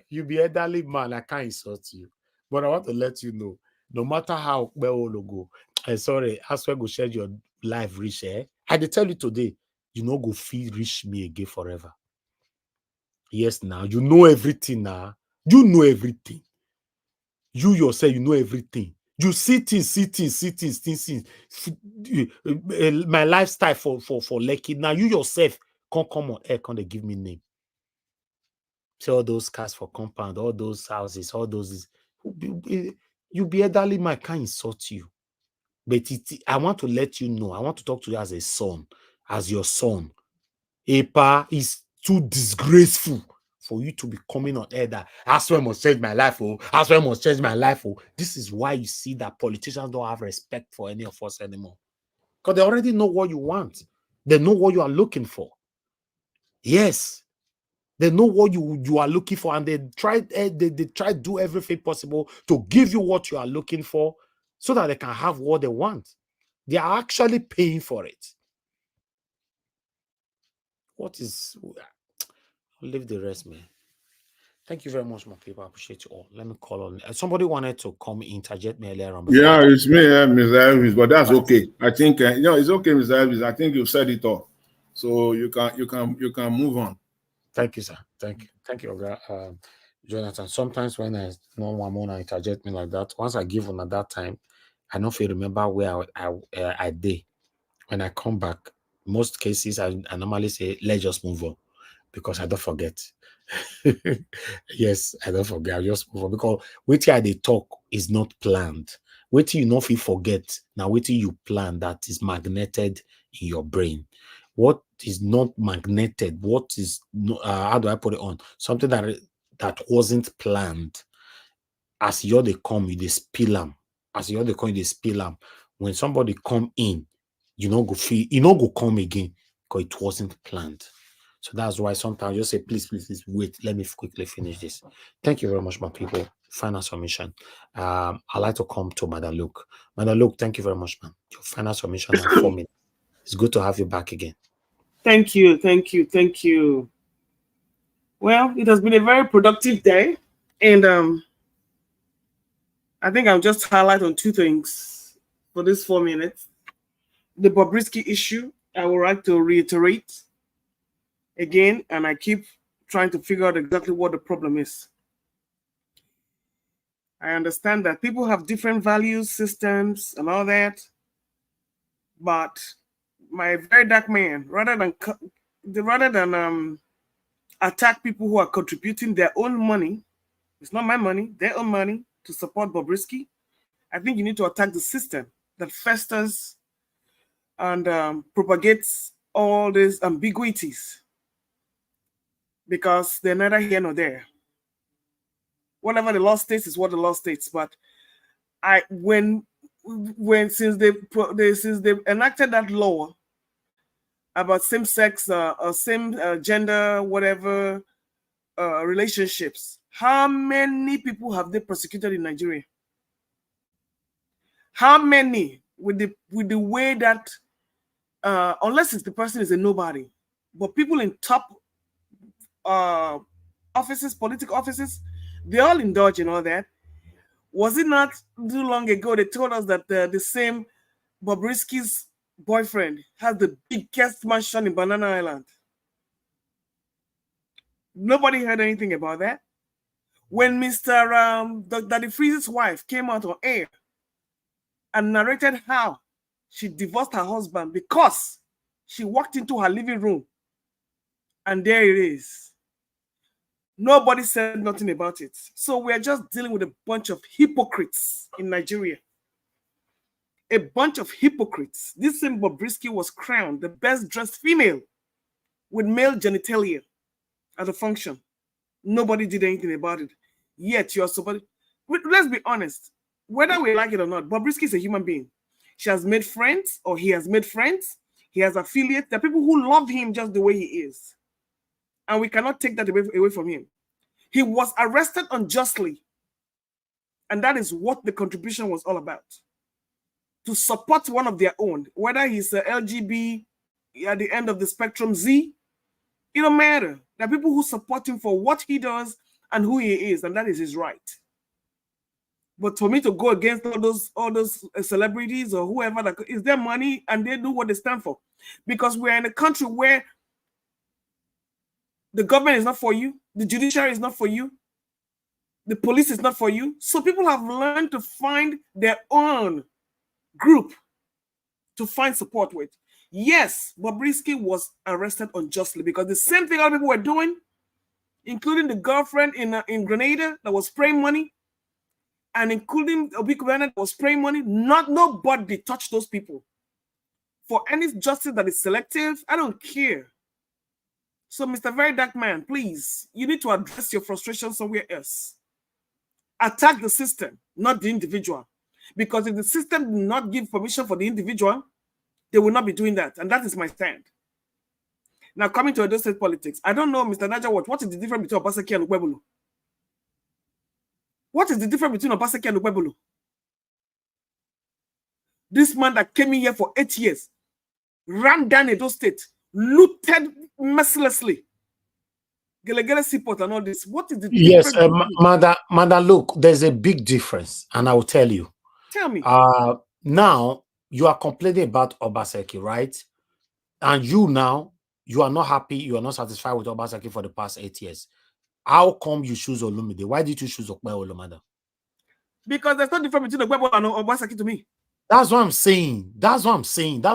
E: You be elderly man, I can't insult you. But I want to let you know, no matter how well you go, sorry, as well go share your life reach, I dey tell you today, you no go feel reach me again forever. Yes, now you know everything now. You know everything. You yourself, you know everything. You see things. My lifestyle for Lekki. Now you yourself can't come on air, can't they give me name? See all those cars for compound, all those houses, all those. You be elderly man, can't insult you. But I want to let you know. I want to talk to you as a son, as your son. Epa is too disgraceful for you to be coming on air that Aswell must change my life, oh, Aswell must change my life, oh. This is why you see that politicians don't have respect for any of us anymore. Because they already know what you want. They know what you are looking for. Yes. They know what you are looking for, and they try to do everything possible to give you what you are looking for so that they can have what they want. They are actually paying for it. What is... I'll leave the rest, man. Thank you very much, my people. I appreciate you all. Let me call on. Somebody wanted to come interject me earlier on.
Q: Yeah, it's me, Mr. Elvis, but that's okay. I think it's okay, Mr. Elvis. I think you've said it all, so you can move on.
E: Thank you, sir. Thank you, Jonathan. Sometimes when I know one more interject me like that, once I give on at that time, I don't feel remember where I did. When I come back, most cases I normally say, let's just move on, because I don't forget. Yes, I don't forget. I just move on, because waiting they talk is not planned. Waiting you not forget. Now waiting you plan that is magneted in your brain. What is not magneted? What is how do I put it on? Something that wasn't planned. As you're they come, you they spill them. As you're they come, you they spill them. When somebody come in, you know go feel, you know go come again, because it wasn't planned. So that's why sometimes you say, please, wait, let me quickly finish this. Thank you very much, my people. Final submission. I'd like to come to Madam Luke. Madam Luke, thank you very much, man. Your final submission and 4 minutes. It's good to have you back again.
K: Thank you. Well, it has been a very productive day, and I think I'll just highlight on 2 things for this 4 minutes. The Bobrisky issue, I would like to reiterate again, and I keep trying to figure out exactly what the problem is. I understand that people have different values, systems, and all that, but my very dark man, rather than attack people who are contributing their own money, it's not my money, their own money, to support Bobrisky, I think you need to attack the system that festers and propagates all these ambiguities, because they're neither here nor there. Whatever the law states is what the law states. But since they've enacted that law about same-sex or same gender, whatever relationships, how many people have they prosecuted in Nigeria? How many, with the way that unless it's the person is a nobody, but people in top offices, political offices, they all indulge in all that. Was it not too long ago they told us that the same Bobrisky's boyfriend has the biggest mansion in Banana Island? Nobody heard anything about that. When Mr. Daddy Freeze's wife came out on air and narrated how she divorced her husband because she walked into her living room and there it is. Nobody said nothing about it. So we're just dealing with a bunch of hypocrites in Nigeria. a bunch of hypocrites. This same Bobrisky was crowned the best dressed female with male genitalia at a function. Nobody did anything about it. Yet you're supposed. Let's be honest. Whether we like it or not, Bobrisky is a human being. She has made friends, or he has made friends. He has affiliates. There are people who love him just the way he is. And we cannot take that away from him. He was arrested unjustly. And that is what the contribution was all about. To support one of their own, whether he's a LGB at the end of the spectrum Z, it don't matter. There are people who support him for what he does and who he is, and that is his right. But for me to go against all those celebrities or whoever, that is their money and they do what they stand for. Because we're in a country where the government is not for you, the judiciary is not for you, the police is not for you. So people have learned to find their own group to find support with. Yes, Bobrisky was arrested unjustly because the same thing other people were doing, including the girlfriend in Grenada that was spraying money, and including Obi Kubana that was spraying money. Nobody touched those people. For any justice that is selective, I don't care. So, Mr. Very Dark Man, please, you need to address your frustration somewhere else. Attack the system, not the individual. Because if the system did not give permission for the individual, they will not be doing that. And that is my stand. Now, coming to Edo State politics, I don't know, Mr. Naja, what is the difference between Obaseki and Ugbebulu? What is the difference between Obaseki and Ugbebulu? This man that came in here for 8 years, ran down Edo State, looted mercilessly. Gelegele Seaport and all this. What is the difference?
E: Yes, Mother, look, there's a big difference, and I will tell you.
K: Tell me.
E: Now, you are complaining about Obaseki, right? And you are not happy, you are not satisfied with Obaseki for the past 8 years. How come you choose Olumide? Why did you choose Okpebholo, Madam?
K: Because there's no difference between Okpebholo and Obaseki to me.
E: That's what I'm saying. That's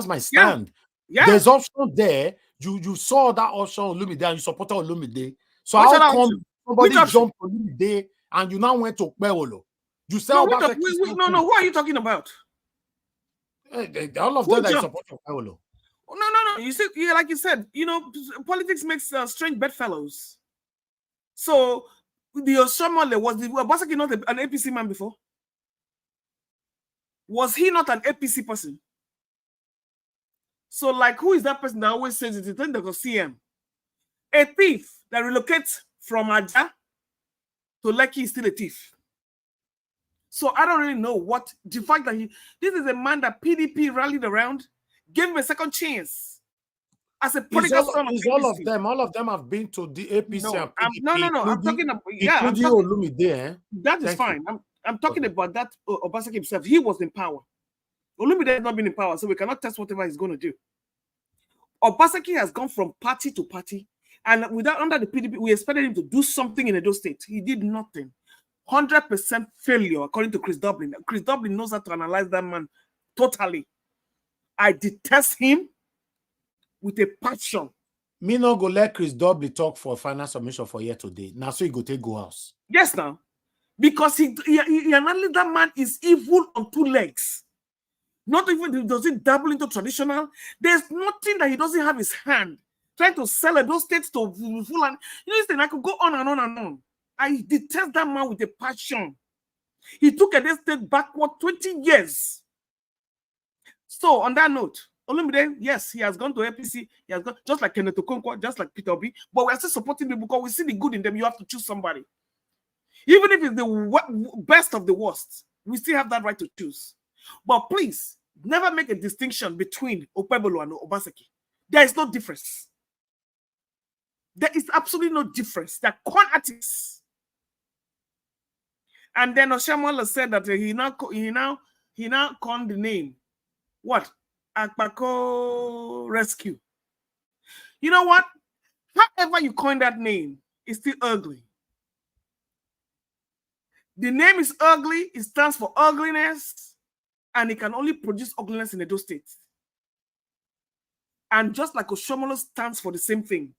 E: my stand.
K: Yeah.
E: There's option there. You saw that option Olumide and you supported Olumide. So how come somebody jumped Olumide and you now went to Okpebholo? You said Obaseki.
K: No. Who are you talking about?
E: All of them that you support Okpebholo.
K: No. You see, like you said, politics makes strange bedfellows. So the Oshomole, was Obaseki not an APC man before? Was he not an APC person? So, like, who is that person that always says it? Then they go CM. A thief that relocates from Aja to Lekki is still a thief. So I don't really know what the fact that this is a man that PDP rallied around, gave him a second chance. As a political son of APC.
E: All of them have been to the APC and PDP.
K: No. I'm talking about that is fine. I'm talking about that Obaseki himself. He was in power. Olumide has not been in power, so we cannot test whatever he's going to do. Obaseki has gone from party to party, and under the PDP, we expected him to do something in Edo State. He did nothing. 100% failure, according to Chris Dublin. Chris Dublin knows how to analyze that man totally. I detest him with a passion.
E: Me no go let Chris Dublin talk for final submission for here today. Now, so he go take go house.
K: Yes, now. Because he analyzed that man is evil on 2 legs. Not even does he dabble into traditional. There's nothing that he doesn't have his hand. Trying to sell those states to full and I could go on and on and on. I detest that man with a passion. He took a state backward 20 years. So on that note, Olumide, yes, he has gone to APC. He has gone just like Kenneth Okonkwo, just like Peter Obi, but we are still supporting them because we see the good in them. You have to choose somebody. Even if it's the best of the worst, we still have that right to choose. But please, never make a distinction between Okpebholo and Obaseki. There is no difference. There is absolutely no difference. They're corn artists. And then Oshamola said that he now called the name. What? Akpako Rescue. You know what? However you coin that name, it's still ugly. The name is ugly. It stands for ugliness. And it can only produce ugliness in Edo State. And just like Oshomola stands for the same thing.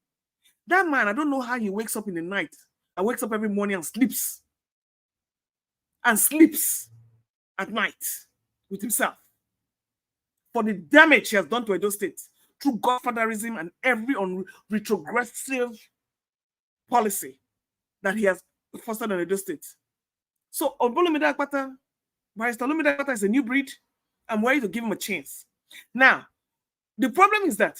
K: That man, I don't know how he wakes up in the night and wakes up every morning and sleeps. And sleeps at night with himself. for the damage he has done to Edo State through godfatherism and every retrogressive policy that he has fostered on Edo State. So Olumide Akpata, Barrister Olumide Akpata is a new breed. I'm ready to give him a chance. Now, the problem is that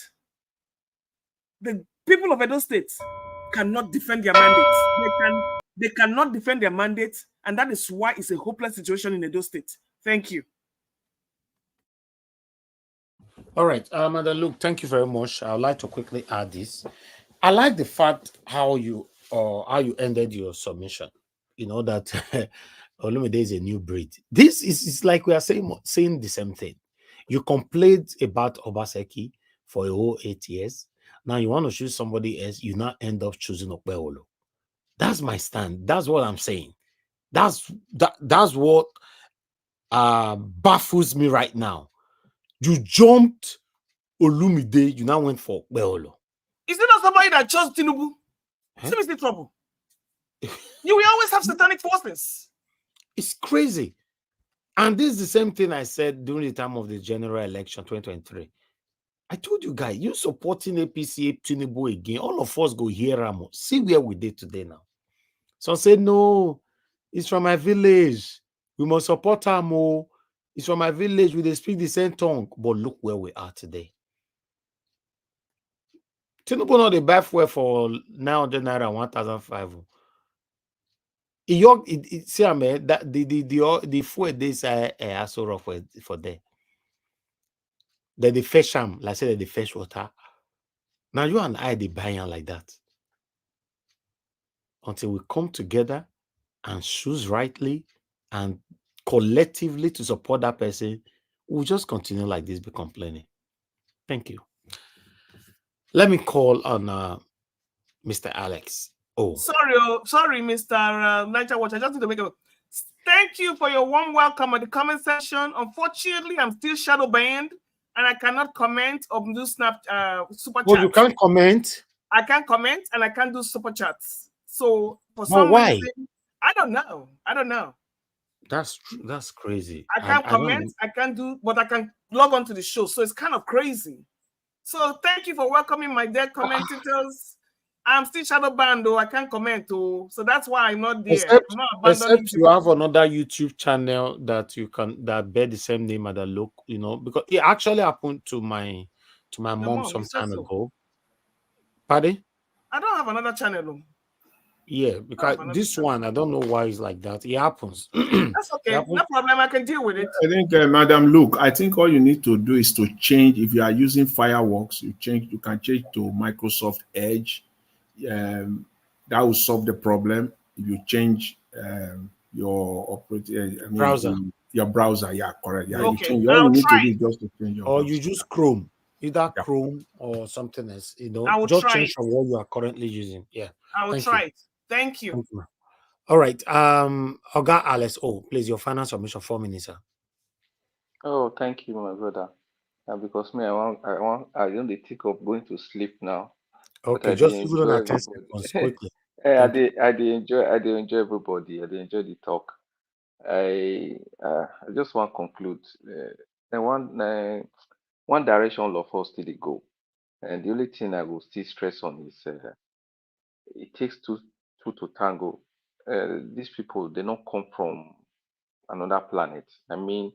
K: the people of Edo State cannot defend their mandates. They cannot defend their mandates, and that is why it's a hopeless situation in Edo State. Thank you.
E: All right, Madam Luke, thank you very much. I would like to quickly add this. I like the fact how you ended your submission. You know that Olumide is a new breed. This is like we are saying the same thing. You complained about Obaseki for a whole 8 years. Now you want to choose somebody else. You now end up choosing Okpeolo. That's my stand. That's what I'm saying. That's what baffles me right now. You jumped Olumide. You now went for Okpeolo.
K: Is there not somebody that chose Tinubu? Seriously, trouble. You will always have satanic forces.
E: It's crazy. And this is the same thing I said during the time of the general election 2023. I told you guys, you supporting APC Tinubu again, all of us go here, Ramo. See where we did today now. Some say, no, it's from my village. We must support Amo. It's from my village. We speak the same tongue. But look where we are today. Tinubu not the buy fuel for 900 naira, 1,500. See, I mean, that the fuel days are so rough for there. They fetch them, like I said, they fetch water. Now you and I, they buy them like that. Until we come together and choose rightly and collectively to support that person, we'll just continue like this, be complaining. Thank you. Let me call on Mr. Alex. Oh,
K: sorry, Mr. Niger Watch. I just need to make a. Thank you for your warm welcome at the comment section. Unfortunately, I'm still shadow banned and I cannot comment or do super chats.
E: Oh, you can't comment?
K: I can't comment and I can't do super chats. So for some reason, I don't know.
E: That's crazy.
K: I can't comment. I can't do, but I can log on to the show. So it's kind of crazy. So thank you for welcoming my dear commentators. I'm still shadow banned though. I can't comment though. So that's why I'm not there. I'm not abandoning
E: except you have another YouTube channel that you can bear the same name as the look, you know, because it actually happened to my mom some time ago. Pardon?
K: I don't have another channel though.
E: Yeah, because this one, I don't know why it's like that. It happens.
K: That's okay. No problem. I can deal with it.
Q: I think, Madam Luke, I think all you need to do is to change. If you are using Fireworks, you can change to Microsoft Edge. That will solve the problem. If you change your operating
E: browser,
Q: your browser, yeah, correct. Yeah,
K: okay.
Q: you change. All you need to do is just to change your
E: or
Q: browser.
E: you use Chrome, either Chrome or something else. You know, just change from what you are currently using. Yeah,
K: I will try it. Thank you.
E: All right. Oga Alex, please, your final submission, 4 minutes, sir.
M: Oh, thank you, my brother. Because me, I don't think of going to sleep now.
E: Okay, just give it 10 seconds quickly.
M: I did enjoy everybody. I did enjoy the talk. I just want to conclude. One direction all of us still go, and the only thing I will still stress on is it takes two to tango. These people, they don't come from another planet. I mean,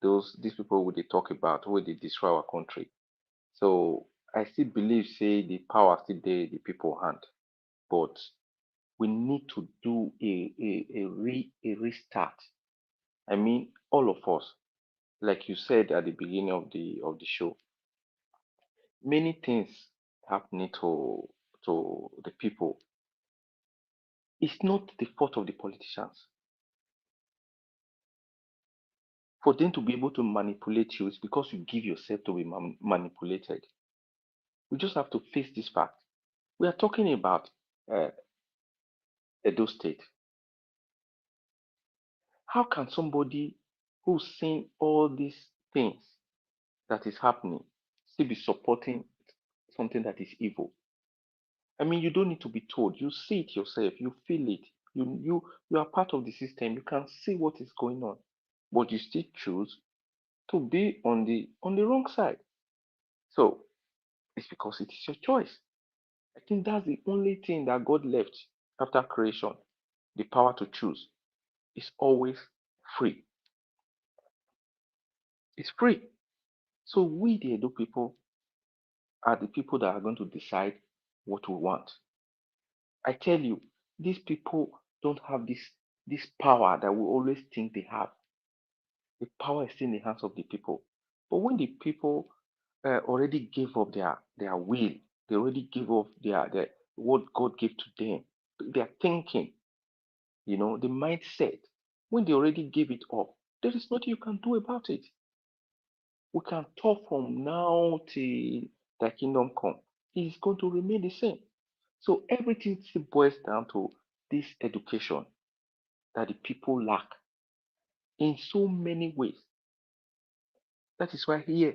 M: these people who they talk about, who they destroy our country. So I still believe, say, the power still there, the people hand, but we need to do a restart. I mean, all of us, like you said at the beginning of the show, many things happening to the people. It's not the fault of the politicians. For them to be able to manipulate you, it's because you give yourself to be manipulated. We just have to face this fact. We are talking about Edo State. How can somebody who's seen all these things that is happening still be supporting something that is evil? I mean, you don't need to be told. You see it yourself. You feel it. You are part of the system. You can see what is going on, but you still choose to be on the wrong side. So it's because it is your choice. I think that's the only thing that God left after creation. The power to choose is always free. It's free. So we, the Edo people, are the people that are going to decide what we want. I tell you, these people don't have this power that we always think they have. The power is still in the hands of the people. But when the people already gave up their will, they already gave up their what God gave to them, their thinking, the mindset. When they already gave it up, there is nothing you can do about it. We can talk from now till the kingdom come. It is going to remain the same. So everything still boils down to this education that the people lack in so many ways. That is why here,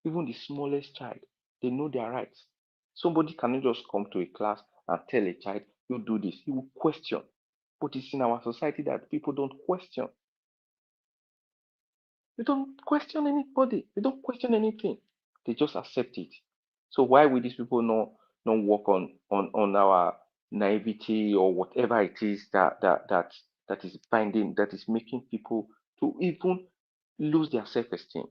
M: even the smallest child, they know their rights. Somebody cannot just come to a class and tell a child, you do this. He will question. But it's in our society that people don't question. They don't question anybody. They don't question anything. They just accept it. So why will these people not work on our naivety or whatever it is that is binding, that is making people to even lose their self-esteem?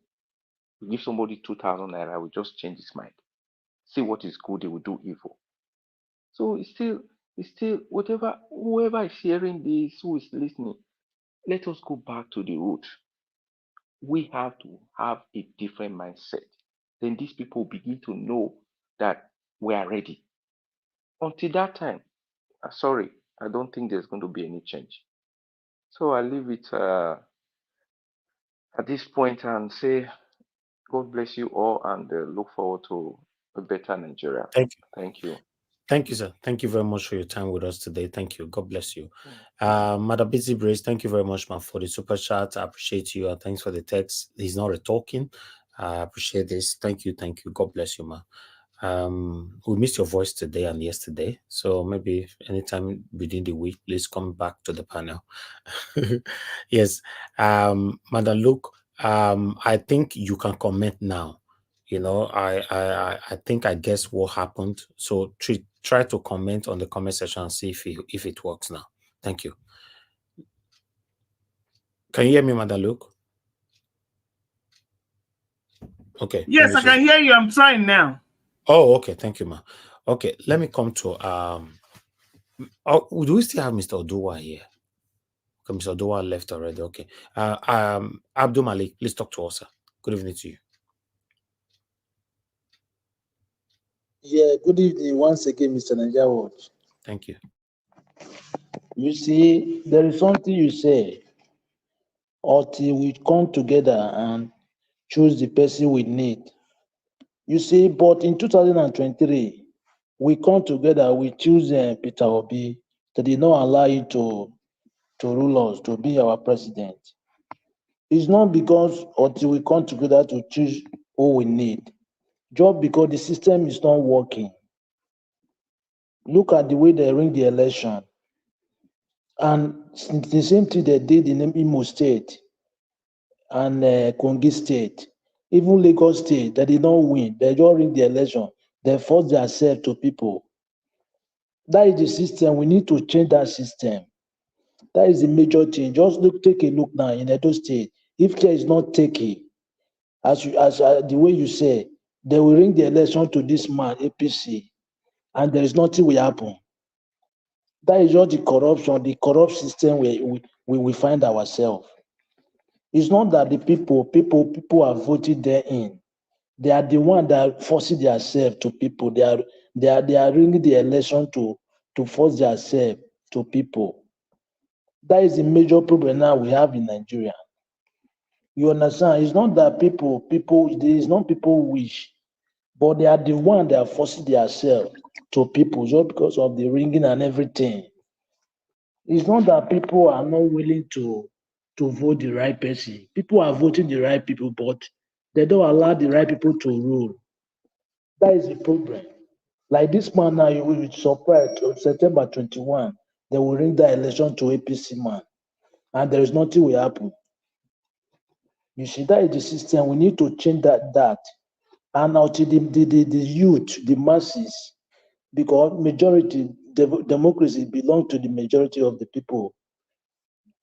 M: You give somebody 2,000 naira, will just change his mind. See what is good, they will do evil. So it's still whoever is hearing this, who is listening, let us go back to the root. We have to have a different mindset. Then these people begin to know that we are ready. Until that time, sorry, I don't think there's going to be any change. So I leave it at this point and say, God bless you all, and look forward to a better Nigeria.
E: Thank you.
M: Thank you.
E: Thank you, sir. Thank you very much for your time with us today. Thank you. God bless you. Madam Busy Brace, thank you very much, man, for the super chat. I appreciate you. Thanks for the text. He's not a talking. I appreciate this. Thank you. Thank you. God bless you, man. We missed your voice today and yesterday. So maybe anytime within the week, please come back to the panel. Yes. Madam Luke, I think you can comment now. I think I guess what happened. So try to comment on the comment section and see if it works now. Thank you. Can you hear me, Madam Luke? Okay.
K: Yes, I can hear you. I'm trying now.
E: Oh, okay. Thank you, ma. Okay, let me come to do we still have Mr. Oduwa here? Okay, Mr. Oduwa left already. Okay. Abdul Malik, please talk to us, sir. Good evening to you.
O: Yeah, good evening once again, Mr. Nigeria.
E: Thank you.
O: You see, there is something you say, until we come together and choose the person we need. You see, but in 2023, we come together, we choose Peter Obi. They did not allow you to rule us, to be our president. It's not because until we come together to choose who we need, just because the system is not working. Look at the way they ring the election. And the same thing they did in Imo State and Kogi State. Even Lagos State, they did not win. They just ring the election. They force themselves to people. That is the system. We need to change that system. That is the major thing. Just take a look now in Edo State. If care is not taken, as the way you say, they will ring the election to this man, APC, and there is nothing will happen. That is just the corruption, the corrupt system we find ourselves. It's not that the people are voting there in. They are the one that are forcing themselves to people. They are ringing the election to force themselves to people. That is the major problem now we have in Nigeria. You understand? It's not that people, there is not people wish, but they are the one that are forcing themselves to people just because of the ringing and everything. It's not that people are not willing to vote the right person. People are voting the right people, but they don't allow the right people to rule. That is the problem. Like this man now, you will be surprised on September 21, they will ring the election to APC man, and there is nothing will happen. You see, that is the system. We need to change that. And now to the youth, the masses, because majority, democracy belongs to the majority of the people.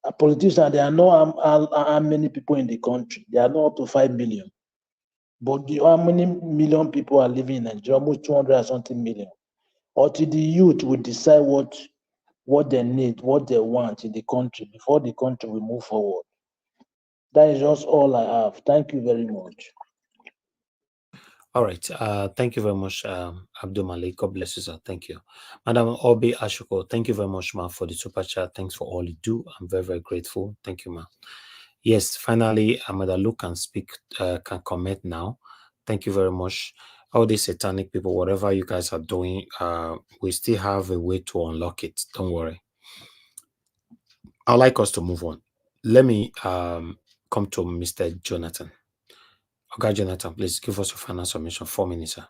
O: A politician, there are not how many people in the country. There are not up to 5 million. But how many million people are living in Nigeria? Almost 200 or something million. Or to the youth will decide what they need, what they want in the country before the country will move forward. That is just all I have. Thank you very much.
E: All right. Thank you very much, Abdul Malik. God bless you, sir. Thank you. Madam Obi Ashuko, thank you very much, ma, for the super chat. Thanks for all you do. I'm very, very grateful. Thank you, ma. Yes, finally, Amada Luke can speak, can comment now. Thank you very much. All these satanic people, whatever you guys are doing, we still have a way to unlock it. Don't worry. I'd like us to move on. Let me come to Mr. Jonathan. Okay, Jonathan, please give us your final submission. 4 minutes, sir.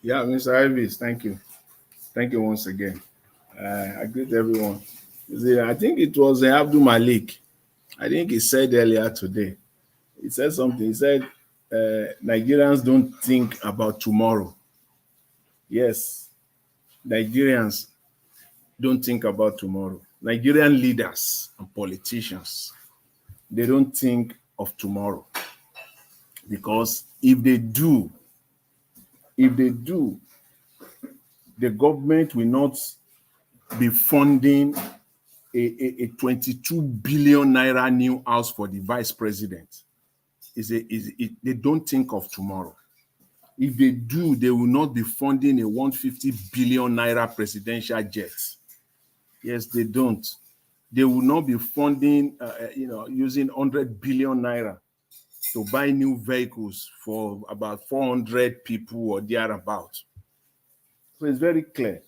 Q: Yeah, Mr. Ivis, thank you. Thank you once again. I greet everyone. I think it was Abdul Malik. I think he said earlier today. He said something. He said, Nigerians don't think about tomorrow. Yes, Nigerians don't think about tomorrow. Nigerian leaders and politicians, they don't think of tomorrow. Because if they do, the government will not be funding a 22 billion naira new house for the vice president. They don't think of tomorrow. If they do, they will not be funding a 150 billion naira presidential jet. Yes, they don't. They will not be funding, using 100 billion naira to buy new vehicles for about 400 people or thereabout. So it's very clear.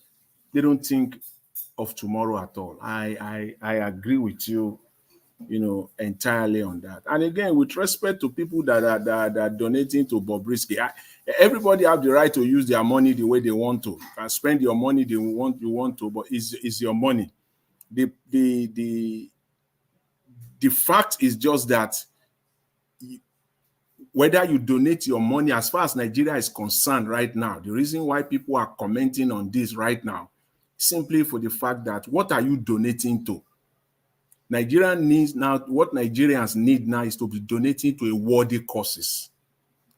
Q: They don't think of tomorrow at all. I agree with you, entirely on that. And again, with respect to people that are donating to Bobrisky, everybody have the right to use their money the way they want to. You can spend your money you want to, but it's your money. The fact is just that whether you donate your money, as far as Nigeria is concerned right now, the reason why people are commenting on this right now, simply for the fact that what are you donating to? Nigeria needs now, what Nigerians need now is to be donating to a worthy causes.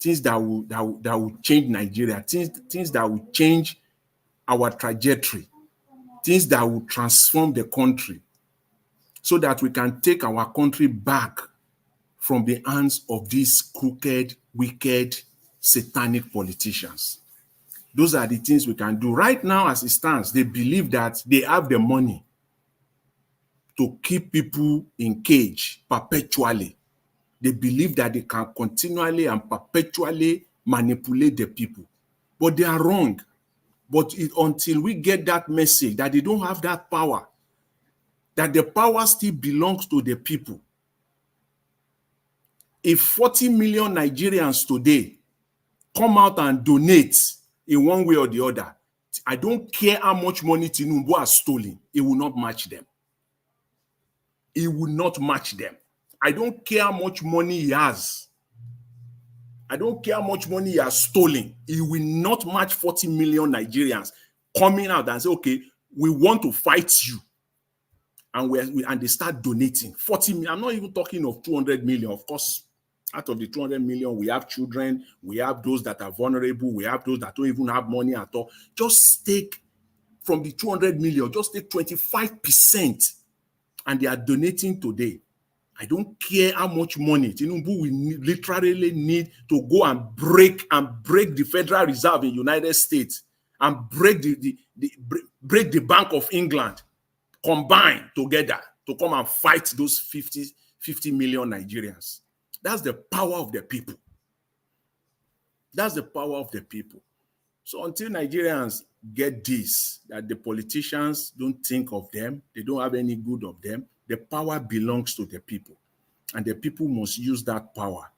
Q: Things that will change Nigeria, things that will change our trajectory, things that will transform the country so that we can take our country back from the hands of these crooked, wicked, satanic politicians. Those are the things we can do. Right now, as it stands, they believe that they have the money to keep people in cage perpetually. They believe that they can continually and perpetually manipulate the people. But they are wrong. But until we get that message that they don't have that power, that the power still belongs to the people. If 40 million Nigerians today come out and donate in one way or the other, I don't care how much money Tinubu has stolen, it will not match them. It will not match them. I don't care how much money he has. I don't care how much money he has stolen. It will not match 40 million Nigerians coming out and say, okay, we want to fight you. And they start donating 40 million. I'm not even talking of 200 million. Of course, out of the 200 million, we have children, we have those that are vulnerable, we have those that don't even have money at all. Just take from the 200 million, just take 25%, and they are donating today. I don't care how much money Tinubu will literally need to go and break the Federal Reserve in the United States and break the Bank of England, combine together to come and fight those 50 million Nigerians. That's the power of the people. That's the power of the people. So until Nigerians get this, that the politicians don't think of them, they don't have any good of them, the power belongs to the people. And the people must use that power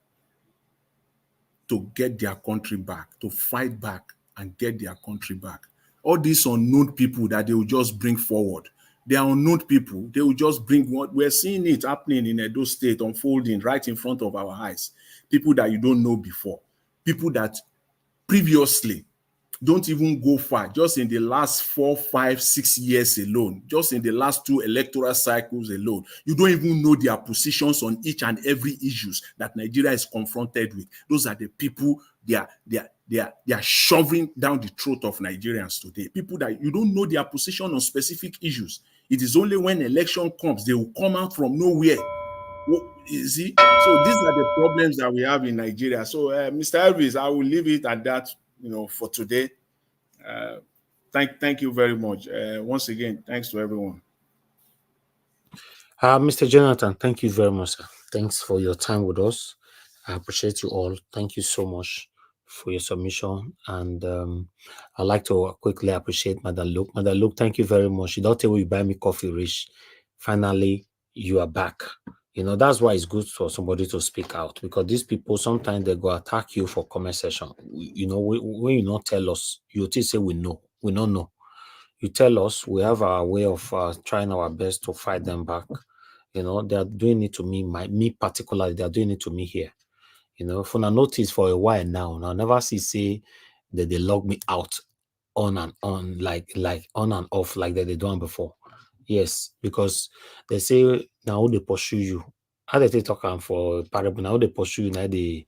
Q: to get their country back, to fight back and get their country back. All these unknown people that they will just bring forward, They are unknown people. They will just bring what we're seeing it happening in Edo State, unfolding right in front of our eyes. People that you don't know before, people that previously don't even go far, just in the last 4, 5, 6 years alone, just in the last 2 electoral cycles alone, you don't even know their positions on each and every issues that Nigeria is confronted with. Those are the people they are shoving down the throat of Nigerians today. People that you don't know their position on specific issues. It is only when election comes, they will come out from nowhere. You see? So these are the problems that we have in Nigeria. So Mr. Elvis, I will leave it at that, for today. Thank you very much. Once again, thanks to everyone.
E: Mr. Jonathan, thank you very much, sir. Thanks for your time with us. I appreciate you all. Thank you so much for your submission. And I'd like to quickly appreciate Madam Luke. Madam Luke, thank you very much. You don't tell me you buy me coffee, Rich. Finally, you are back. That's why it's good for somebody to speak out, because these people, sometimes they go attack you for comment section. When you not tell us, you still say we know. We don't know. You tell us, we have our way of trying our best to fight them back. They are doing it to me, me particularly, they are doing it to me here. For I notice for a while now, I never say that they log me out on and on, like on and off, like that they done before. Yes, because they say now they pursue you. How they talk for parable, now they pursue you, now they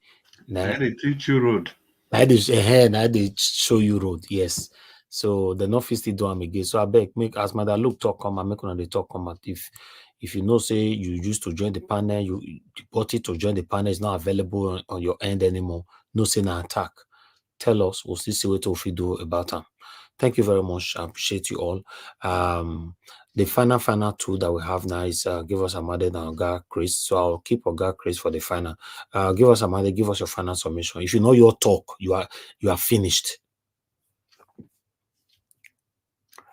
T: teach you road.
E: Now they show you road, yes. So the office still do them again. So I beg, make as Madam Luke talk come and make on the talk come out. If you say you used to join the panel, you bought it to join the panel, is not available on your end anymore. No say na attack. Tell us, we'll still see what we do about them. Thank you very much. I appreciate you all. The final tool that we have now is give us a mother and Oga Chris. So I'll keep Oga Chris for the final. Give us a mother, give us your final submission. If you know your talk, you are finished.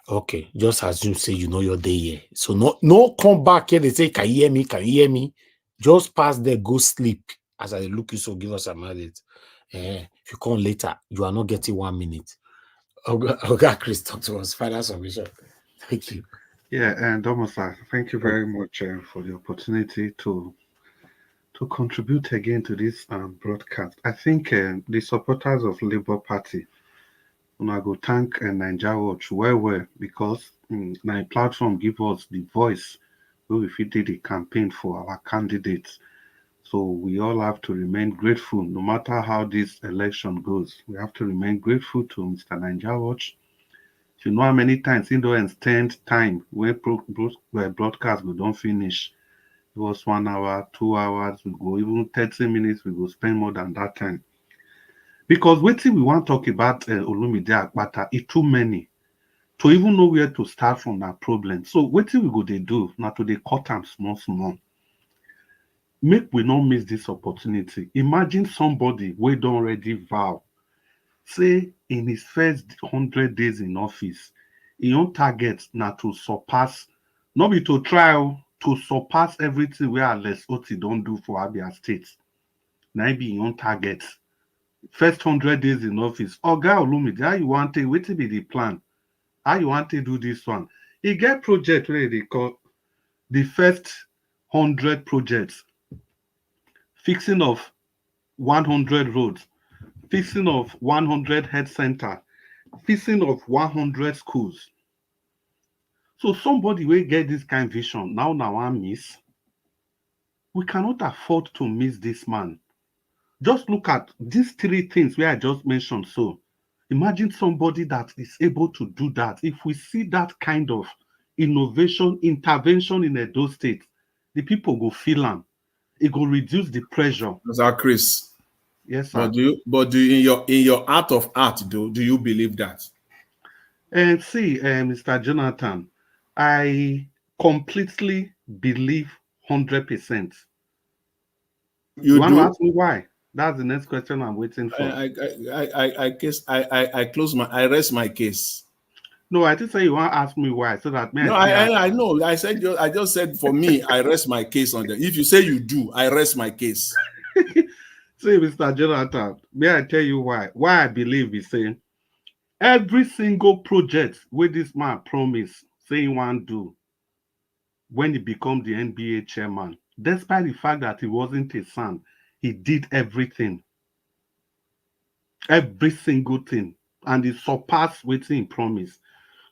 E: Okay, just assume say you know your day here. So no come back here. They say, can you hear me? Can you hear me? Just pass there, go sleep. As I look you, so give us a mother. If you come later, you are not getting 1 minute. Oga Chris, talk to us. Final submission. Thank you.
T: Yeah, and Domosa, thank you very much for the opportunity to contribute again to this broadcast. I think the supporters of Labour Party, I go thank Naija Watch well, because my platform give us the voice where we fit the campaign for our candidates. So we all have to remain grateful, no matter how this election goes. We have to remain grateful to Mr. Naija Watch. You know how many times he don't extend time when broadcast we don't finish. It was 1 hour, 2 hours, we go even 30 minutes, we go spend more than that time. Because waiting we want to talk about Olumide Akpata, it's too many to even know where to start from that problem. So waiting we go they do, now to they cut them small. Make we not miss this opportunity. Imagine somebody we don't already vow, say in his first 100 days in office, his own target now to surpass, not be to try to surpass everything where Alex Oti don't do for Abia State. Now be his own target. First 100 days in office. Oga Olumide, how you want to wait to be the plan? How you want to do this one? He get project where they call the first 100 projects, fixing of 100 roads, fixing of 100 health center, fixing of 100 schools. So somebody will get this kind of vision. Now I miss. We cannot afford to miss this man. Just look at these 3 things where I just mentioned. So imagine somebody that is able to do that. If we see that kind of innovation, intervention in Edo State, the people go feel them. It will reduce the pressure.
Q: Mr. Chris.
T: Yes, sir.
Q: But do you, in your heart of heart, do you believe that?
T: And see, Mr. Jonathan, I completely believe 100%. You want to ask me why? That's the next question I'm waiting for.
Q: I rest my case.
T: No, I just say you want to ask me why, so that
Q: I know. I just said for me, I rest my case on that. If you say you do, I rest my case.
T: See, Mr. Jonathan, may I tell you why? Why I believe he's saying every single project where this man promise say he want to do, when he became the NBA chairman. Despite the fact that he wasn't a son, he did everything. Every single thing. And he surpassed what he promised.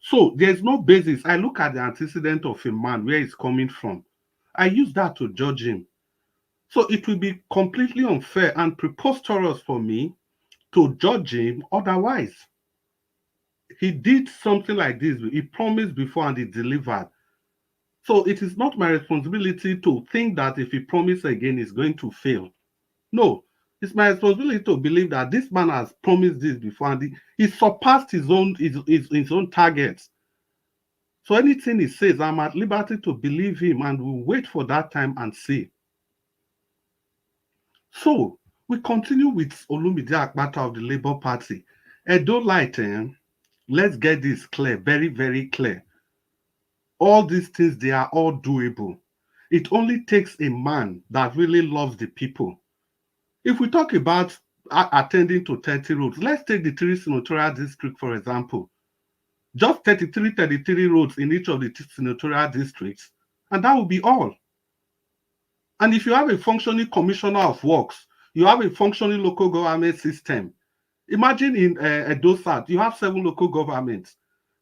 T: So there's no basis. I look at the antecedent of a man, where he's coming from. I use that to judge him. So it will be completely unfair and preposterous for me to judge him otherwise. He did something like this. He promised before and he delivered. So it is not my responsibility to think that if he promises again, he's going to fail. No, it's my responsibility to believe that this man has promised this before and he surpassed his own targets. So anything he says, I'm at liberty to believe him, and we'll wait for that time and see. So we continue with Olumide Akpata of the Labour Party. Edo Light, let's get this clear, very, very clear. All these things, they are all doable. It only takes a man that really loves the people. If we talk about attending to 30 roads, let's take the 3 senatorial districts, for example. Just 33 roads in each of the senatorial districts, and that will be all. And if you have a functioning commissioner of works, you have a functioning local government system. Imagine in Edo South, you have 7 local governments.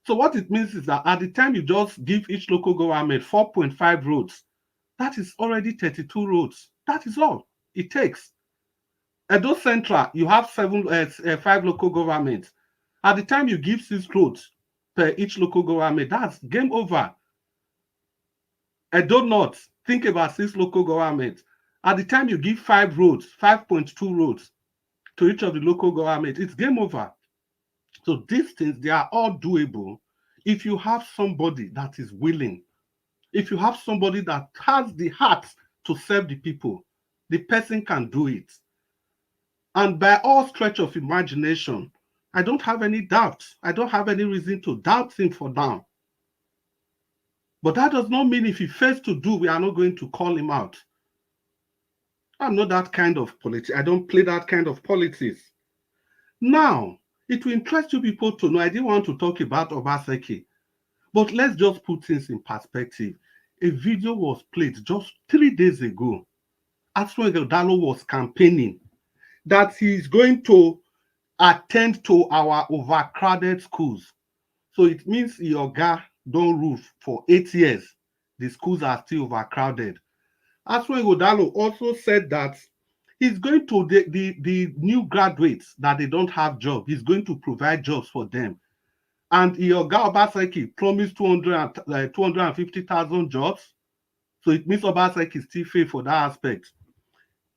T: So what it means is that at the time you just give each local government 4.5 roads, that is already 32 roads. That is all it takes. Edo Central, you have 5 local governments. At the time you give 6 roads per each local government, that's game over. Edo North, think about 6 local governments. At the time you give 5 roads, 5.2 roads to each of the local government, it's game over. So these things, they are all doable if you have somebody that is willing. If you have somebody that has the heart to serve the people, the person can do it. And by all stretch of imagination, I don't have any doubt. I don't have any reason to doubt him for now. But that does not mean if he fails to do, we are not going to call him out. I'm not that kind of politics. I don't play that kind of politics. Now, it will interest you people to know, I didn't want to talk about Obaseki, but let's just put things in perspective. A video was played just 3 days ago. Aswego Dalo was campaigning that he's going to attend to our overcrowded schools. So it means Yoga don't rule for 8 years. The schools are still overcrowded. Aswego Dalo also said that he's going to the new graduates that they don't have jobs. He's going to provide jobs for them. And Yoga Obaseki promised 250,000 jobs. So it means Obaseki still fail for that aspect.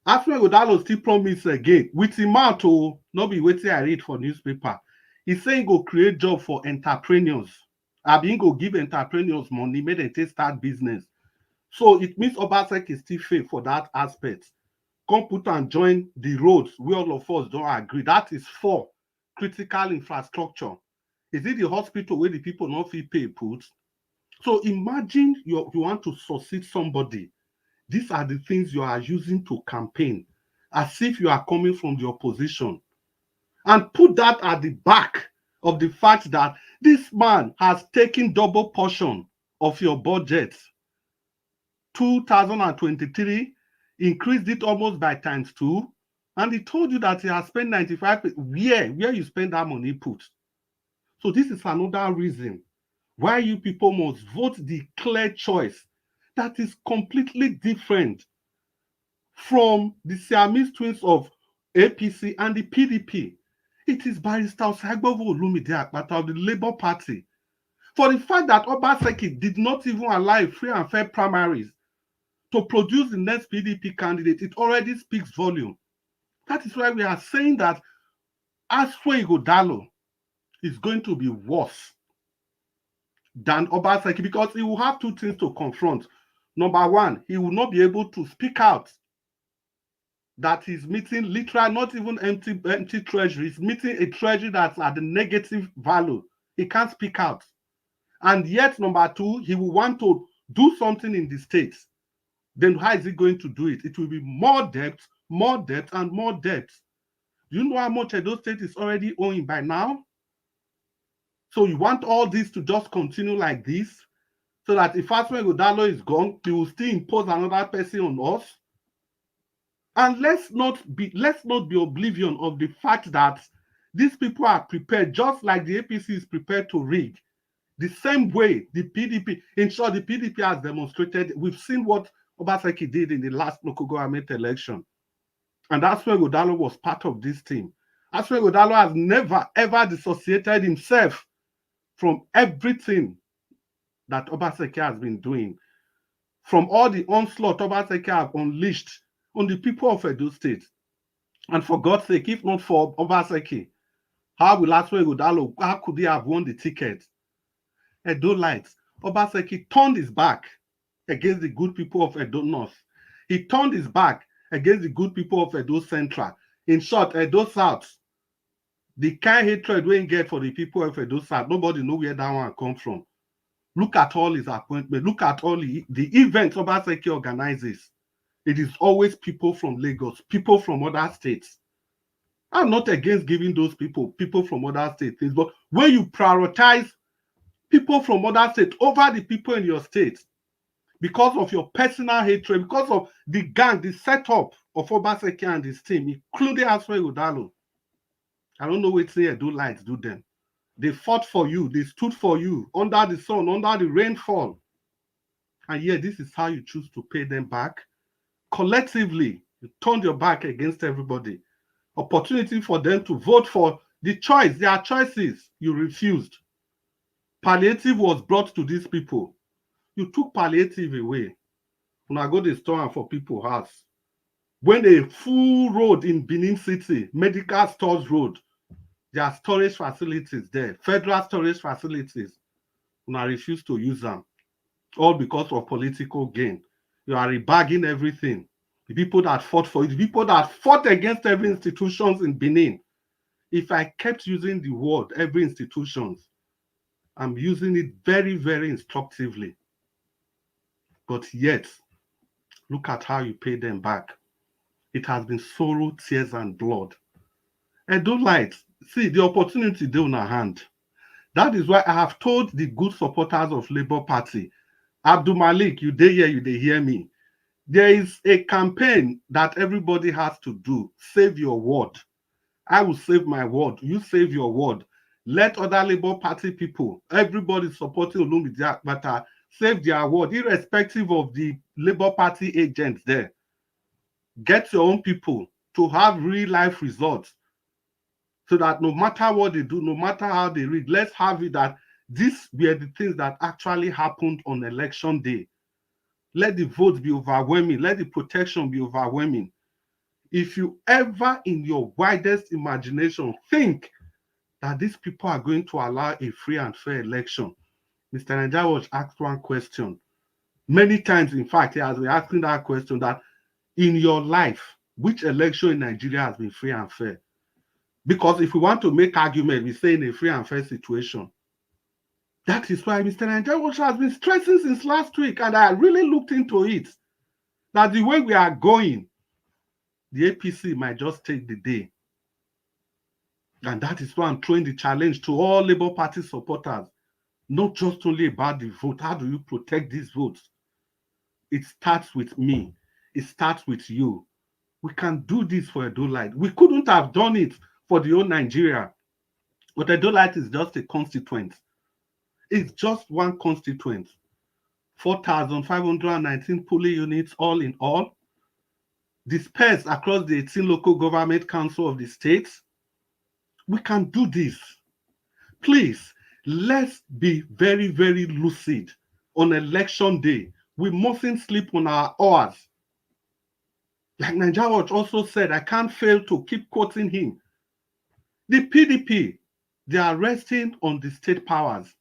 T: Aswego Dalo still promise again with him out to not be waiting I read for newspaper. He's saying go create job for entrepreneurs. I mean go give entrepreneurs money, make them start business. So it means Obaseki still fail for that aspect. Come put and join the roads where all of us don't agree. That is 4 critical infrastructure. Is it the hospital where the people not feel pay put? So imagine you want to succeed somebody. These are the things you are using to campaign, as if you are coming from the opposition. And put that at the back of the fact that this man has taken double portion of your budget. 2023, increased it almost by ×2, and he told you that he has spent 95%. Where you spend that money put? So this is another reason why you people must vote the clear choice that is completely different from the Siamese twins of APC and the PDP. It is Barrister Osagbovo Olumide Akpata of the Labour Party. For the fact that Obaseki did not even allow free and fair primaries to produce the next PDP candidate, it already speaks volume. That is why we are saying that Aswego Dalo is going to be worse than Obaseki, because he will have 2 things to confront. Number 1, he will not be able to speak out that he's meeting literal, not even empty treasury. He's meeting a treasury that's at the negative value. He can't speak out. And yet, number 2, he will want to do something in the states. Then how is he going to do it? It will be more debt, and more debt. Do you know how much Edo State is already owing by now? So you want all this to just continue like this? So that if Aswego Dalo is gone, he will still impose another person on us. And let's not be oblivion of the fact that these people are prepared, just like the APC is prepared to rig. The same way the PDP, in short, the PDP has demonstrated. We've seen what Obaseki did in the last local government election. And Aswego Dalo was part of this team. Aswego Dalo has never, ever dissociated himself from everything that Obaseki has been doing. From all the onslaught Obaseki have unleashed on the people of Edo State. And for God's sake, if not for Obaseki, how will Aswego Dalo, how could he have won the ticket? Edo Lights, Obaseki turned his back against the good people of Edo North. He turned his back against the good people of Edo Central. In short, Edo South, the kind of hatred we get for the people of Edo South, nobody knows where that one come from. Look at all his appointments. Look at all the events Obaseki organizes. It is always people from Lagos, people from other states. I'm not against giving those people from other states, but when you prioritize people from other states over the people in your state, because of your personal hatred, because of the gang, the setup of Obaseki and his team, including Aswego Dalo, I don't know what they do lights do them. They fought for you, they stood for you under the sun, under the rainfall. And yet, this is how you choose to pay them back. Collectively, you turned your back against everybody. Opportunity for them to vote for the choice, their choices, you refused. Palliative was brought to these people. You took palliative away. When I go to the store for people's house, when a full road in Benin City, medical stores road, there are storage facilities there, federal storage facilities, and I refuse to use them, all because of political gain. You are rebagging everything. The people that fought for it, the people that fought against every institutions in Benin. If I kept using the word every institutions, I'm using it very, very instructively. But yet, look at how you pay them back. It has been sorrow, tears, and blood. I don't like, see, the opportunity they on our hand. That is why I have told the good supporters of Labour Party, Abdul Malik, you dey here, you dey hear me. There is a campaign that everybody has to do. Save your word. I will save my word. You save your word. Let other Labour Party people, everybody supporting Olumide Akpata, save their word, irrespective of the Labour Party agents there. Get your own people to have real life results. So that no matter what they do, no matter how they read, let's have it that these were the things that actually happened on election day. Let the votes be overwhelming. Let the protection be overwhelming. If you ever in your widest imagination think that these people are going to allow a free and fair election, Mr. Naija was asked one question. Many times, in fact, he has been asking that question that in your life, which election in Nigeria has been free and fair? Because if we want to make argument, we say in a free and fair situation. That is why Mr. Naija has been stressing since last week, and I really looked into it, that the way we are going, the APC might just take the day. And that is why I'm throwing the challenge to all Labour Party supporters, not just only about the vote. How do you protect these votes? It starts with me. It starts with you. We can do this for Edo Light. We couldn't have done it for the whole Nigeria. But Edo Light is just a constituent. It's just one constituent. 4,519 polling units all in all, dispersed across the 18 local government council of the states. We can do this. Please, let's be very, very lucid on election day. We mustn't sleep on our hours. Like Naija Watch also said, I can't fail to keep quoting him. The PDP, they are resting on the state powers,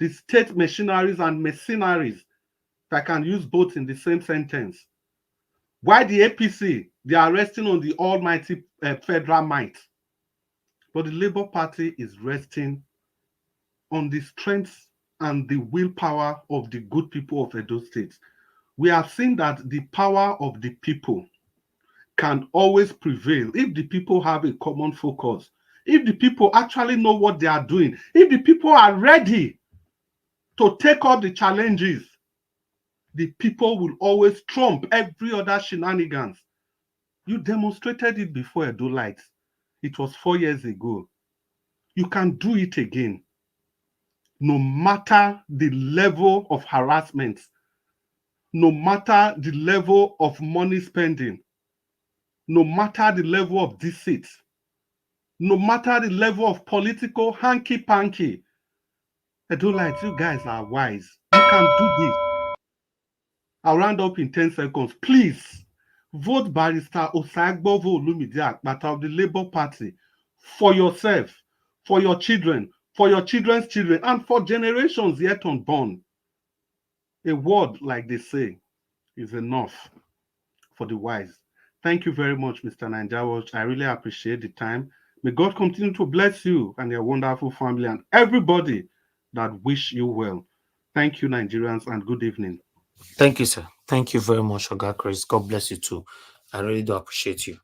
T: the state machineries and mercenaries, if I can use both in the same sentence. Why the APC, they are resting on the almighty federal might. But the Labour Party is resting on the strength and the willpower of the good people of Edo State. We have seen that the power of the people can always prevail if the people have a common focus, if the people actually know what they are doing, if the people are ready to take up the challenges, the people will always trump every other shenanigans. You demonstrated it before Edo Lights. It was 4 years ago. You can do it again. No matter the level of harassment, no matter the level of money spending, no matter the level of deceit, no matter the level of political hanky-panky. Edo Lights, you guys are wise. You can do this. I'll round up in 10 seconds. Please vote Barrister Osagbovo Olumide Akpata of the Labour Party for yourself, for your children, for your children's children, and for generations yet unborn. A word, like they say, is enough for the wise. Thank you very much, Mr. Nanjawaj. I really appreciate the time. May God continue to bless you and your wonderful family and everybody that wish you well. Thank you, Nigerians, and good evening.
E: Thank you, sir. Thank you very much, Oga Chris. God bless you too. I really do appreciate you.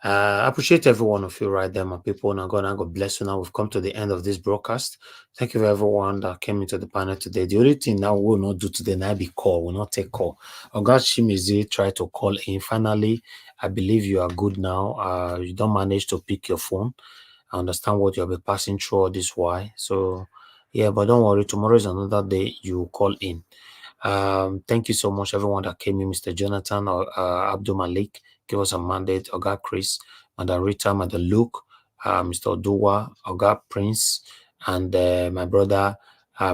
E: I appreciate every one of you right there, my people. Now God bless you. Now we've come to the end of this broadcast. Thank you for everyone that came into the panel today. The only thing now we'll not do today now be call. We'll not take call. Oga Shimizi tried to call in. Finally, I believe you are good now. You don't manage to pick your phone. I understand what you'll be passing through all this why. So yeah, but don't worry. Tomorrow is another day. You call in. Thank you so much, everyone that came in. Mr. Jonathan or Abdul Malik, give us a mandate. Oga Chris, Madam Rita, Madam Luke, Mr. Oduwa, Oga Prince, and my brother,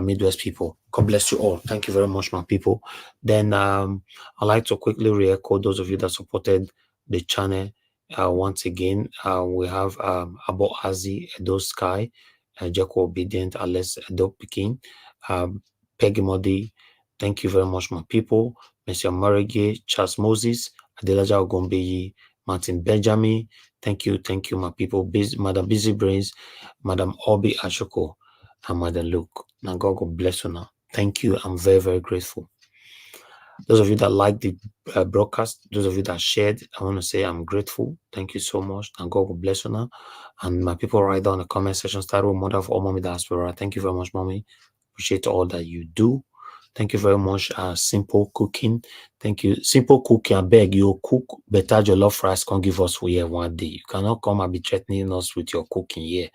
E: Midwest people. God bless you all. Thank you very much, my people. Then I'd like to quickly re-echo those of you that supported the channel. Once again, we have Abo Azi, Edo Sky, Jeko Obedient, Alex Edo Pekin, Peggy Modi. Thank you very much, my people. Mr. Marige, Charles Moses, Adelaja Ogombeyi, Martin Benjamin. Thank you, my people. Madam Busy Brains, Madam Obi Ashoko, and Madam Luke. Now God bless you now. Thank you. I'm very, very grateful. Those of you that liked the broadcast, those of you that shared, I want to say I'm grateful. Thank you so much. And God will bless you now. And my people right down in the comment section, start with Mother of all Mommy Diaspora. Thank you very much, Mommy. Appreciate all that you do. Thank you very much. Simple Cooking. Thank you. Simple Cooking. I beg you, cook better jollof rice. Can't give us for here one day. You cannot come and be threatening us with your cooking here.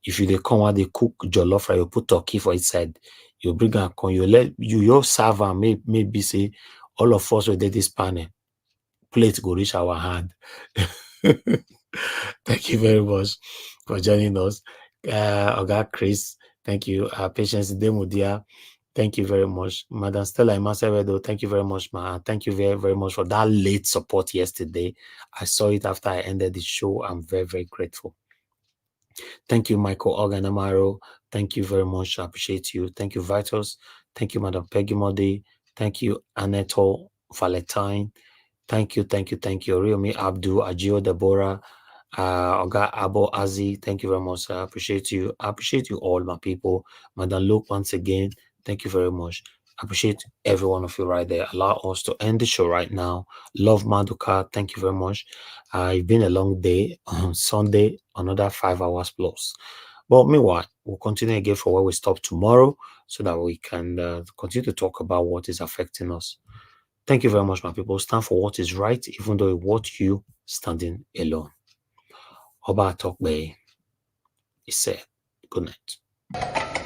E: If you come and they cook jollof rice, you put turkey for inside. You bring and come. You let your server maybe say all of us will do this panel. Plate go reach our hand. Thank you very much for joining us. Oga Chris, thank you. Patience Demudia. Thank you very much. Madam Stella Imasevedo, thank you very much, ma. Thank you very, very much for that late support yesterday. I saw it after I ended the show. I'm very, very grateful. Thank you, Michael Organamaro. Thank you very much. I appreciate you. Thank you, Vitus. Thank you, Madam Peggy Modi. Thank you, Anetto Valentine. Thank you, Riomi Abdul, Ajio Deborah, Oga Abo Azi. Thank you very much. I appreciate you. I appreciate you all, my people. Madam Luke, once again, thank you very much. I appreciate every one of you right there. Allow us to end the show right now. Love Maduka. Thank you very much. It's been a long day. On Sunday, another 5 hours plus. But meanwhile, we'll continue again for where we stop tomorrow so that we can continue to talk about what is affecting us. Thank you very much, my people. Stand for what is right, even though it was you standing alone. Oba Tokbe is said. Good night.